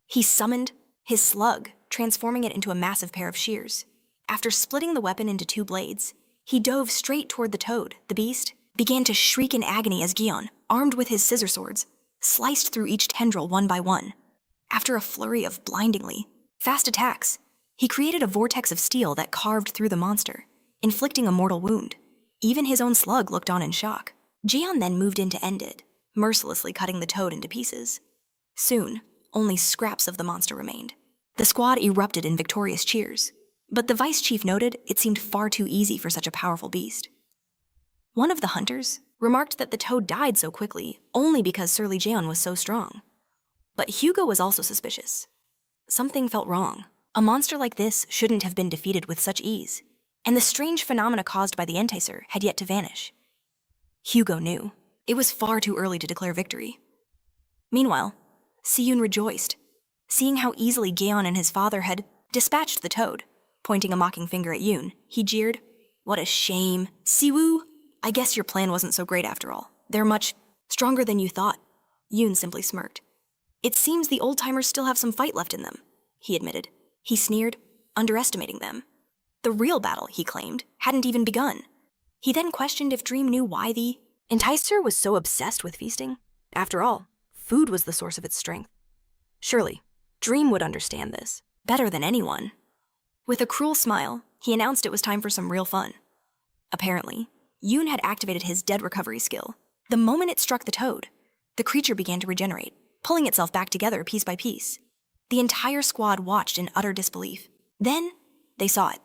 He summoned his slug, transforming it into a massive pair of shears. After splitting the weapon into 2 blades, he dove straight toward the toad. The beast began to shriek in agony as Jeon, armed with his scissor swords, sliced through each tendril one by one. After a flurry of blindingly fast attacks, he created a vortex of steel that carved through the monster, inflicting a mortal wound. Even his own slug looked on in shock. Jeon then moved in to end it, mercilessly cutting the toad into pieces. Soon, only scraps of the monster remained. The squad erupted in victorious cheers, but the vice chief noted it seemed far too easy for such a powerful beast. One of the hunters, remarked that the toad died so quickly only because Surly Jaeon was so strong. But Hugo was also suspicious. Something felt wrong. A monster like this shouldn't have been defeated with such ease, and the strange phenomena caused by the enticer had yet to vanish. Hugo knew. It was far too early to declare victory. Meanwhile, Siyun rejoiced, seeing how easily Gaeon and his father had dispatched the toad. Pointing a mocking finger at Yoon, he jeered, "What a shame. Siwoo, I guess your plan wasn't so great after all. They're much stronger than you thought." Yoon simply smirked. "It seems the old-timers still have some fight left in them," he admitted. He sneered, underestimating them. The real battle, he claimed, hadn't even begun. He then questioned if Dream knew why the enticer was so obsessed with feasting. After all, food was the source of its strength. Surely, Dream would understand this. Better than anyone. With a cruel smile, he announced it was time for some real fun. Apparently, Yoon had activated his dead recovery skill. The moment it struck the toad, the creature began to regenerate, pulling itself back together piece by piece. The entire squad watched in utter disbelief. Then, they saw it.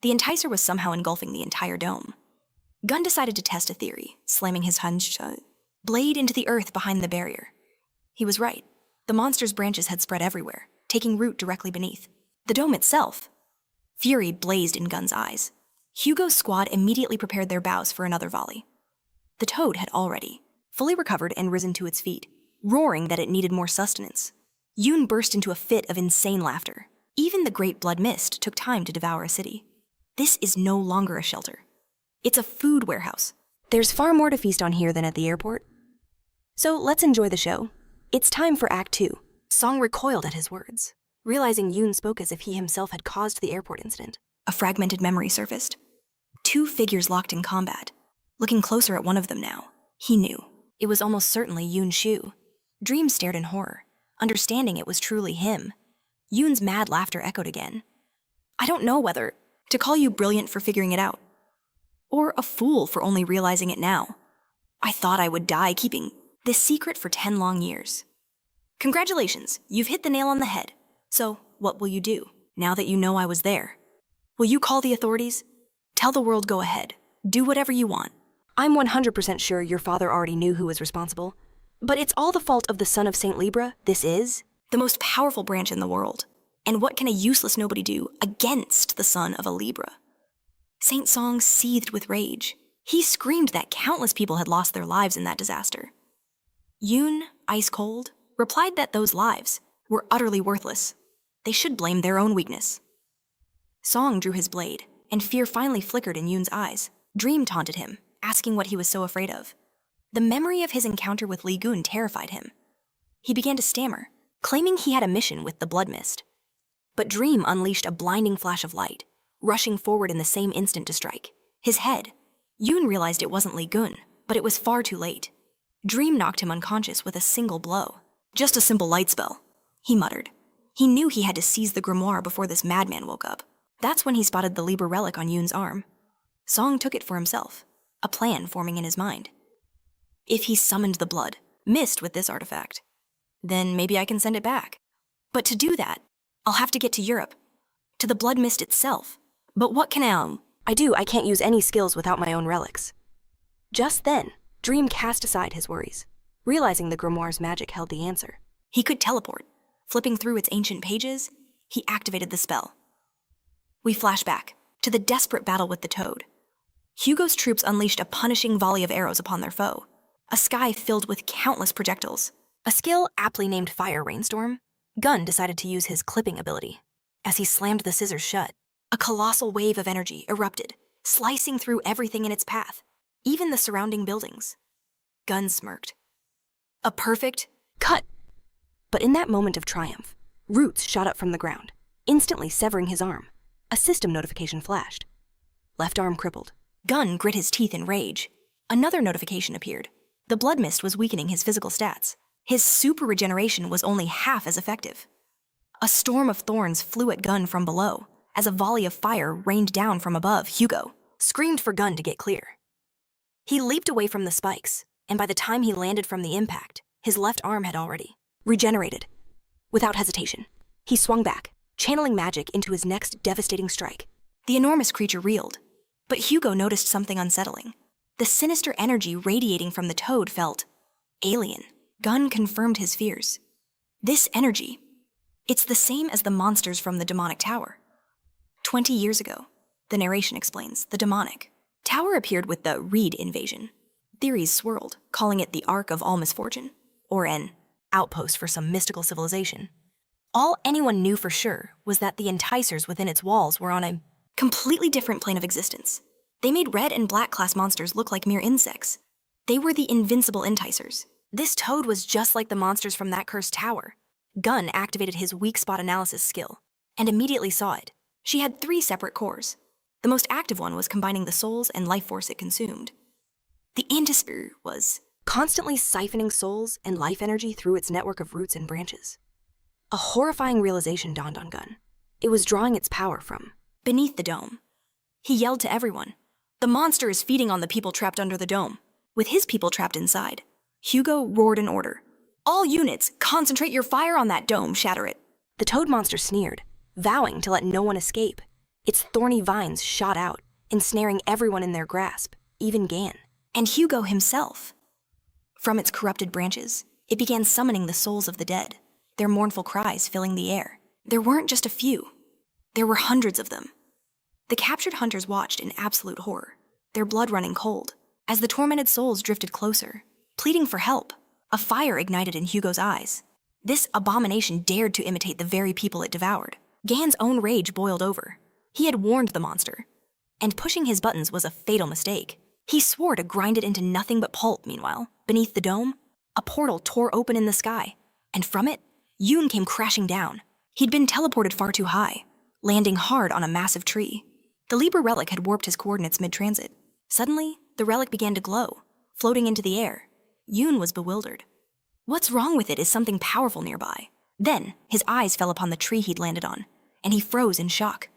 The enticer was somehow engulfing the entire dome. Gun decided to test a theory, slamming his blade into the earth behind the barrier. He was right. The monster's branches had spread everywhere, taking root directly beneath. The dome itself. Fury blazed in Gun's eyes. Hugo's squad immediately prepared their bows for another volley. The toad had already fully recovered and risen to its feet, roaring that it needed more sustenance. Yoon burst into a fit of insane laughter. Even the great blood mist took time to devour a city. This is no longer a shelter. It's a food warehouse. There's far more to feast on here than at the airport. So let's enjoy the show. It's time for Act 2. Song recoiled at his words, realizing Yoon spoke as if he himself had caused the airport incident. A fragmented memory surfaced. Two figures locked in combat. Looking closer at one of them now, he knew. It was almost certainly Yoon Shu. Dream stared in horror, understanding it was truly him. Yoon's mad laughter echoed again. "I don't know whether to call you brilliant for figuring it out, or a fool for only realizing it now. I thought I would die keeping this secret for 10 long years. Congratulations, you've hit the nail on the head. So, what will you do, now that you know I was there? Will you call the authorities? Tell the world go ahead. Do whatever you want." I'm 100% sure your father already knew who was responsible, but it's all the fault of the son of Saint Libra, this is. The most powerful branch in the world. And what can a useless nobody do against the son of a Libra? Saint Song seethed with rage. He screamed that countless people had lost their lives in that disaster. Yoon, ice cold, replied that those lives were utterly worthless. They should blame their own weakness. Song drew his blade, and fear finally flickered in Yoon's eyes. Dream taunted him, asking what he was so afraid of. The memory of his encounter with Lee Gun terrified him. He began to stammer, claiming he had a mission with the blood mist. But Dream unleashed a blinding flash of light, rushing forward in the same instant to strike. His head. Yoon realized it wasn't Lee Gun, but it was far too late. Dream knocked him unconscious with a single blow. "Just a simple light spell," he muttered. He knew he had to seize the grimoire before this madman woke up. That's when he spotted the Libra relic on Yoon's arm. Song took it for himself, a plan forming in his mind. If he summoned the blood, mist with this artifact, then maybe I can send it back. But to do that, I'll have to get to Europe, to the blood mist itself. But what can I can't use any skills without my own relics. Just then, Dream cast aside his worries, realizing the grimoire's magic held the answer. He could teleport. Flipping through its ancient pages, he activated the spell. We flash back to the desperate battle with the toad. Hugo's troops unleashed a punishing volley of arrows upon their foe, a sky filled with countless projectiles. A skill aptly named Fire Rainstorm, Gun decided to use his clipping ability. As he slammed the scissors shut, a colossal wave of energy erupted, slicing through everything in its path, even the surrounding buildings. Gun smirked. A perfect cut! But in that moment of triumph, roots shot up from the ground, instantly severing his arm. A system notification flashed. Left arm crippled. Gun grit his teeth in rage. Another notification appeared. The blood mist was weakening his physical stats. His super regeneration was only half as effective. A storm of thorns flew at Gun from below, as a volley of fire rained down from above. Hugo screamed for Gun to get clear. He leaped away from the spikes, and by the time he landed from the impact, his left arm had already regenerated. Without hesitation, he swung back, channeling magic into his next devastating strike. The enormous creature reeled, but Hugo noticed something unsettling. The sinister energy radiating from the toad felt alien. Gun confirmed his fears. This energy, it's the same as the monsters from the demonic tower. 20 years ago, the narration explains, the demonic tower appeared with the Reed invasion. Theories swirled, calling it the Ark of All Misfortune, or an outpost for some mystical civilization. All anyone knew for sure was that the enticers within its walls were on a completely different plane of existence. They made red and black class monsters look like mere insects. They were the invincible enticers. This toad was just like the monsters from that cursed tower. Gun activated his weak spot analysis skill and immediately saw it. She had 3 separate cores. The most active one was combining the souls and life force it consumed. The antisphere was constantly siphoning souls and life energy through its network of roots and branches. A horrifying realization dawned on Gun. It was drawing its power from beneath the dome. He yelled to everyone, "The monster is feeding on the people trapped under the dome." With his people trapped inside, Hugo roared an order. "All units, concentrate your fire on that dome, shatter it." The toad monster sneered, vowing to let no one escape. Its thorny vines shot out, ensnaring everyone in their grasp, even Gan. And Hugo himself. From its corrupted branches, it began summoning the souls of the dead, their mournful cries filling the air. There weren't just a few. There were hundreds of them. The captured hunters watched in absolute horror, their blood running cold, as the tormented souls drifted closer, pleading for help. A fire ignited in Hugo's eyes. This abomination dared to imitate the very people it devoured. Gan's own rage boiled over. He had warned the monster, and pushing his buttons was a fatal mistake. He swore to grind it into nothing but pulp. Meanwhile, beneath the dome, a portal tore open in the sky, and from it, Yoon came crashing down. He'd been teleported far too high, landing hard on a massive tree. The Libra relic had warped his coordinates mid-transit. Suddenly, the relic began to glow, floating into the air. Yoon was bewildered. What's wrong with it? Is something powerful nearby? Then, his eyes fell upon the tree he'd landed on, and he froze in shock.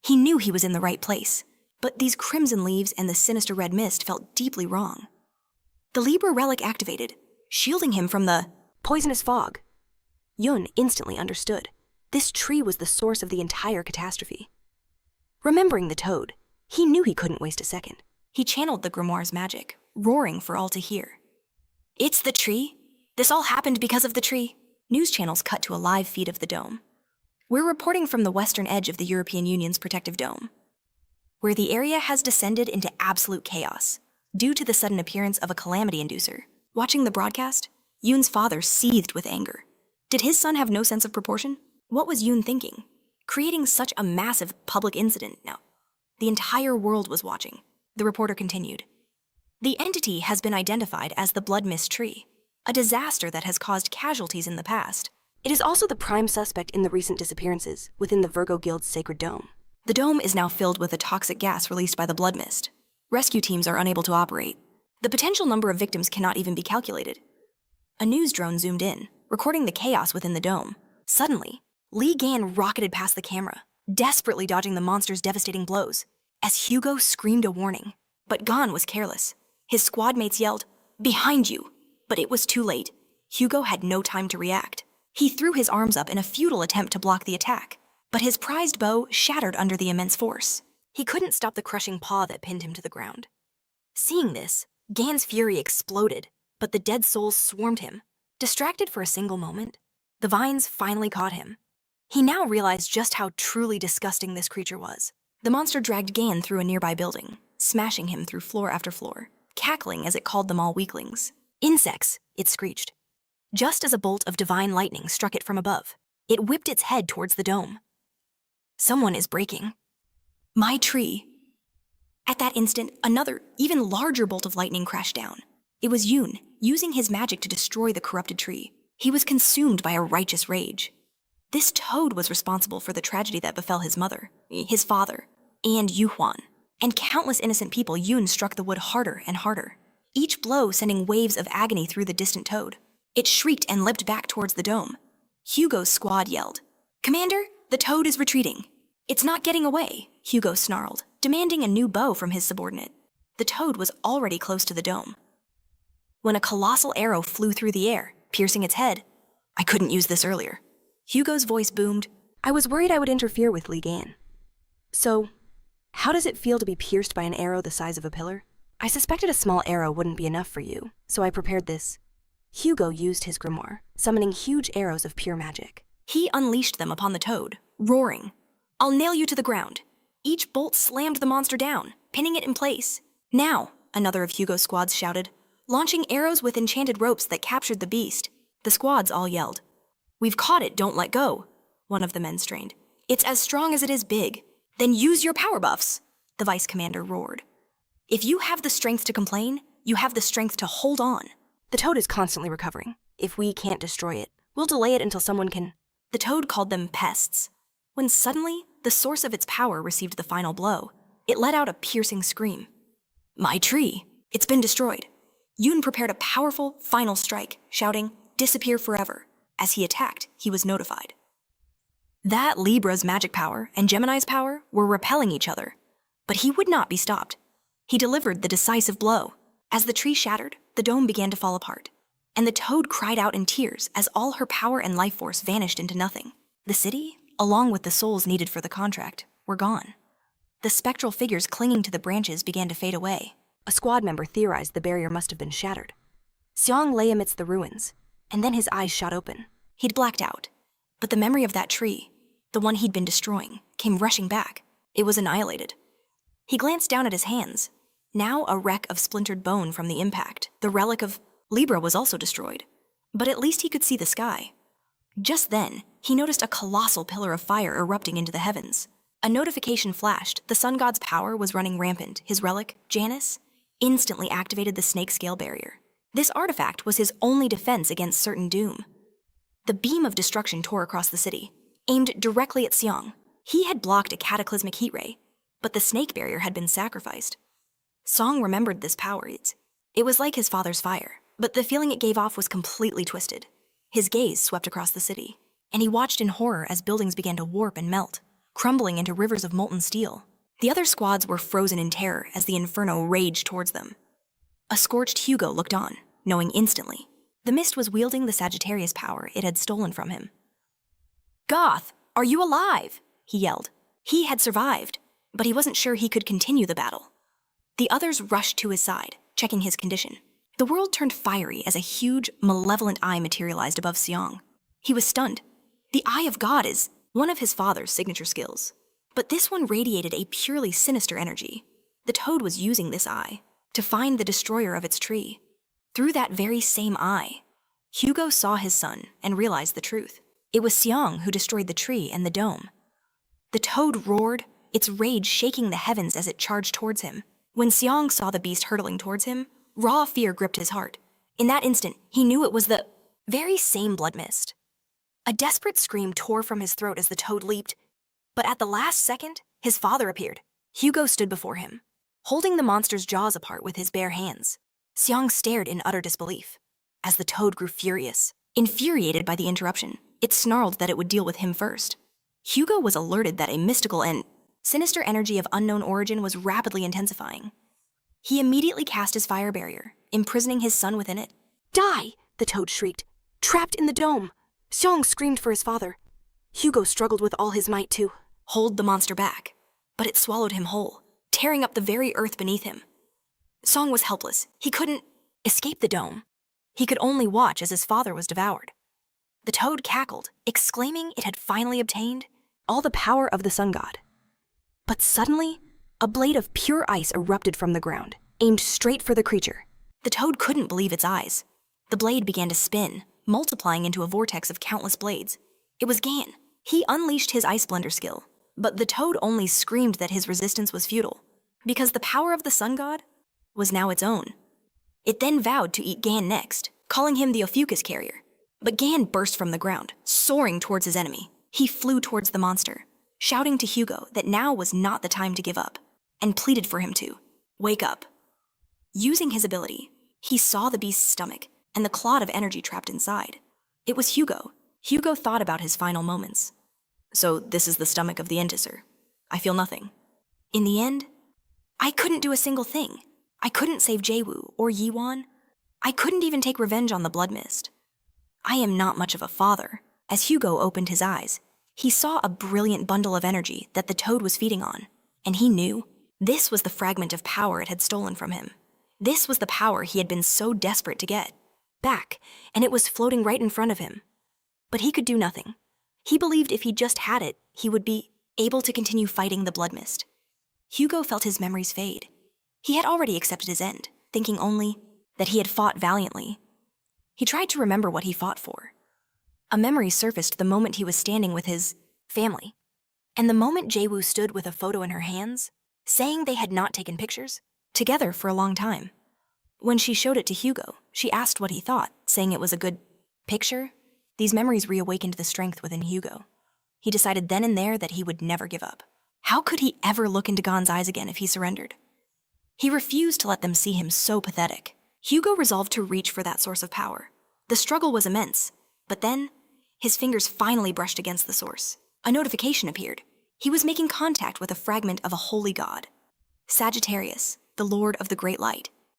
He knew he was in the right place, but these crimson leaves and the sinister red mist felt deeply wrong. The Libra relic activated, shielding him from the poisonous fog. Yun instantly understood. This tree was the source of the entire catastrophe. Remembering the toad, he knew he couldn't waste a second. He channeled the grimoire's magic, roaring for all to hear. "It's the tree? This all happened because of the tree." News channels cut to a live feed of the dome. "We're reporting from the western edge of the European Union's protective dome, where the area has descended into absolute chaos due to the sudden appearance of a calamity inducer." Watching the broadcast, Yoon's father seethed with anger. Did his son have no sense of proportion? What was Yoon thinking? Creating such a massive public incident now. The entire world was watching. The reporter continued. "The entity has been identified as the Blood Mist Tree, a disaster that has caused casualties in the past. It is also the prime suspect in the recent disappearances within the Virgo Guild's sacred dome. The dome is now filled with a toxic gas released by the blood mist. Rescue teams are unable to operate. The potential number of victims cannot even be calculated." A news drone zoomed in, recording the chaos within the dome. Suddenly, Li Gan rocketed past the camera, desperately dodging the monster's devastating blows, as Hugo screamed a warning. But Gan was careless. His squad mates yelled, "Behind you!" But it was too late. Hugo had no time to react. He threw his arms up in a futile attempt to block the attack, but his prized bow shattered under the immense force. He couldn't stop the crushing paw that pinned him to the ground. Seeing this, Gan's fury exploded, but the dead souls swarmed him. Distracted for a single moment, the vines finally caught him. He now realized just how truly disgusting this creature was. The monster dragged Gan through a nearby building, smashing him through floor after floor, cackling as it called them all weaklings. "Insects," it screeched. Just as a bolt of divine lightning struck it from above, it whipped its head towards the dome. "Someone is breaking my tree." At that instant, another, even larger bolt of lightning crashed down. It was Yoon, using his magic to destroy the corrupted tree. He was consumed by a righteous rage. This toad was responsible for the tragedy that befell his mother, his father, and Yuhuan. And countless innocent people. Yoon struck the wood harder and harder, each blow sending waves of agony through the distant toad. It shrieked and leapt back towards the dome. Hugo's squad yelled, "Commander, the toad is retreating." "It's not getting away," Hugo snarled, demanding a new bow from his subordinate. The toad was already close to the dome when a colossal arrow flew through the air, piercing its head. "I couldn't use this earlier." Hugo's voice boomed. "I was worried I would interfere with Li Gan." "So, how does it feel to be pierced by an arrow the size of a pillar?" I suspected a small arrow wouldn't be enough for you, so I prepared this. Hugo used his grimoire, summoning huge arrows of pure magic. He unleashed them upon the toad, roaring, "I'll nail you to the ground." Each bolt slammed the monster down, pinning it in place. "Now," another of Hugo's squads shouted, launching arrows with enchanted ropes that captured the beast. The squads all yelled, "We've caught it, don't let go," one of the men strained. "It's as strong as it is big." "Then use your power buffs," the vice commander roared. "If you have the strength to complain, you have the strength to hold on." The toad is constantly recovering. If we can't destroy it, we'll delay it until someone can. The toad called them pests. When suddenly, the source of its power received the final blow, it let out a piercing scream. "My tree! It's been destroyed." Yoon prepared a powerful, final strike, shouting, "Disappear forever." As he attacked, he was notified. That Libra's magic power and Gemini's power were repelling each other. But he would not be stopped. He delivered the decisive blow. As the tree shattered, the dome began to fall apart. And the toad cried out in tears as all her power and life force vanished into nothing. The city, along with the souls needed for the contract, were gone. The spectral figures clinging to the branches began to fade away. A squad member theorized the barrier must have been shattered. Seong lay amidst the ruins, and then his eyes shot open. He'd blacked out, but the memory of that tree, the one he'd been destroying, came rushing back. It was annihilated. He glanced down at his hands, now a wreck of splintered bone from the impact. The relic of Libra was also destroyed, but at least he could see the sky. Just then, he noticed a colossal pillar of fire erupting into the heavens. A notification flashed. The sun god's power was running rampant. His relic, Janus, instantly activated the snake scale barrier. This artifact was his only defense against certain doom. The beam of destruction tore across the city, aimed directly at Seong. He had blocked a cataclysmic heat ray, but the snake barrier had been sacrificed. Song remembered this power. It was like his father's fire, but the feeling it gave off was completely twisted. His gaze swept across the city, and he watched in horror as buildings began to warp and melt, crumbling into rivers of molten steel. The other squads were frozen in terror as the inferno raged towards them. A scorched Hugo looked on, knowing instantly. The mist was wielding the Sagittarius power it had stolen from him. "Goth, are you alive?" he yelled. He had survived, but he wasn't sure he could continue the battle. The others rushed to his side, checking his condition. The world turned fiery as a huge, malevolent eye materialized above Seong. He was stunned. The Eye of God is one of his father's signature skills, but this one radiated a purely sinister energy. The toad was using this eye to find the destroyer of its tree. Through that very same eye, Hugo saw his son and realized the truth. It was Seong who destroyed the tree and the dome. The toad roared, its rage shaking the heavens as it charged towards him. When Seong saw the beast hurtling towards him, raw fear gripped his heart. In that instant, he knew it was the very same blood mist. A desperate scream tore from his throat as the toad leaped, but at the last second, his father appeared. Hugo stood before him, holding the monster's jaws apart with his bare hands. Seong stared in utter disbelief. As the toad grew furious, infuriated by the interruption, it snarled that it would deal with him first. Hugo was alerted that a mystical and sinister energy of unknown origin was rapidly intensifying. He immediately cast his fire barrier, imprisoning his son within it. "Die!" the toad shrieked. "Trapped in the dome!" Seong screamed for his father. Hugo struggled with all his might to hold the monster back, but it swallowed him whole, tearing up the very earth beneath him. Song was helpless. He couldn't escape the dome. He could only watch as his father was devoured. The toad cackled, exclaiming it had finally obtained all the power of the sun god. But suddenly, a blade of pure ice erupted from the ground, aimed straight for the creature. The toad couldn't believe its eyes. The blade began to spin, multiplying into a vortex of countless blades. It was Gan. He unleashed his ice blender skill, but the toad only screamed that his resistance was futile, because the power of the sun god was now its own. It then vowed to eat Gan next, calling him the Ophiuchus carrier. But Gan burst from the ground, soaring towards his enemy. He flew towards the monster, shouting to Hugo that now was not the time to give up, and pleaded for him to wake up. Using his ability, he saw the beast's stomach and the clot of energy trapped inside. It was Hugo. Hugo thought about his final moments. "So this is the stomach of the Entisser. I feel nothing. In the end, I couldn't do a single thing. I couldn't save Jaewoo or Yiwon. I couldn't even take revenge on the Blood Mist. I am not much of a father." As Hugo opened his eyes, he saw a brilliant bundle of energy that the toad was feeding on, and he knew this was the fragment of power it had stolen from him. This was the power he had been so desperate to get. Back, and it was floating right in front of him. But he could do nothing. He believed if he just had it, he would be able to continue fighting the blood mist. Hugo felt his memories fade. He had already accepted his end, thinking only that he had fought valiantly. He tried to remember what he fought for. A memory surfaced the moment he was standing with his family. And the moment Jaewoo stood with a photo in her hands, saying they had not taken pictures together for a long time. When she showed it to Hugo, she asked what he thought, saying it was a good picture. These memories reawakened the strength within Hugo. He decided then and there that he would never give up. How could he ever look into Gon's eyes again if he surrendered? He refused to let them see him so pathetic. Hugo resolved to reach for that source of power. The struggle was immense, but then his fingers finally brushed against the source. A notification appeared. He was making contact with a fragment of a holy god. Sagittarius, the lord of the great light.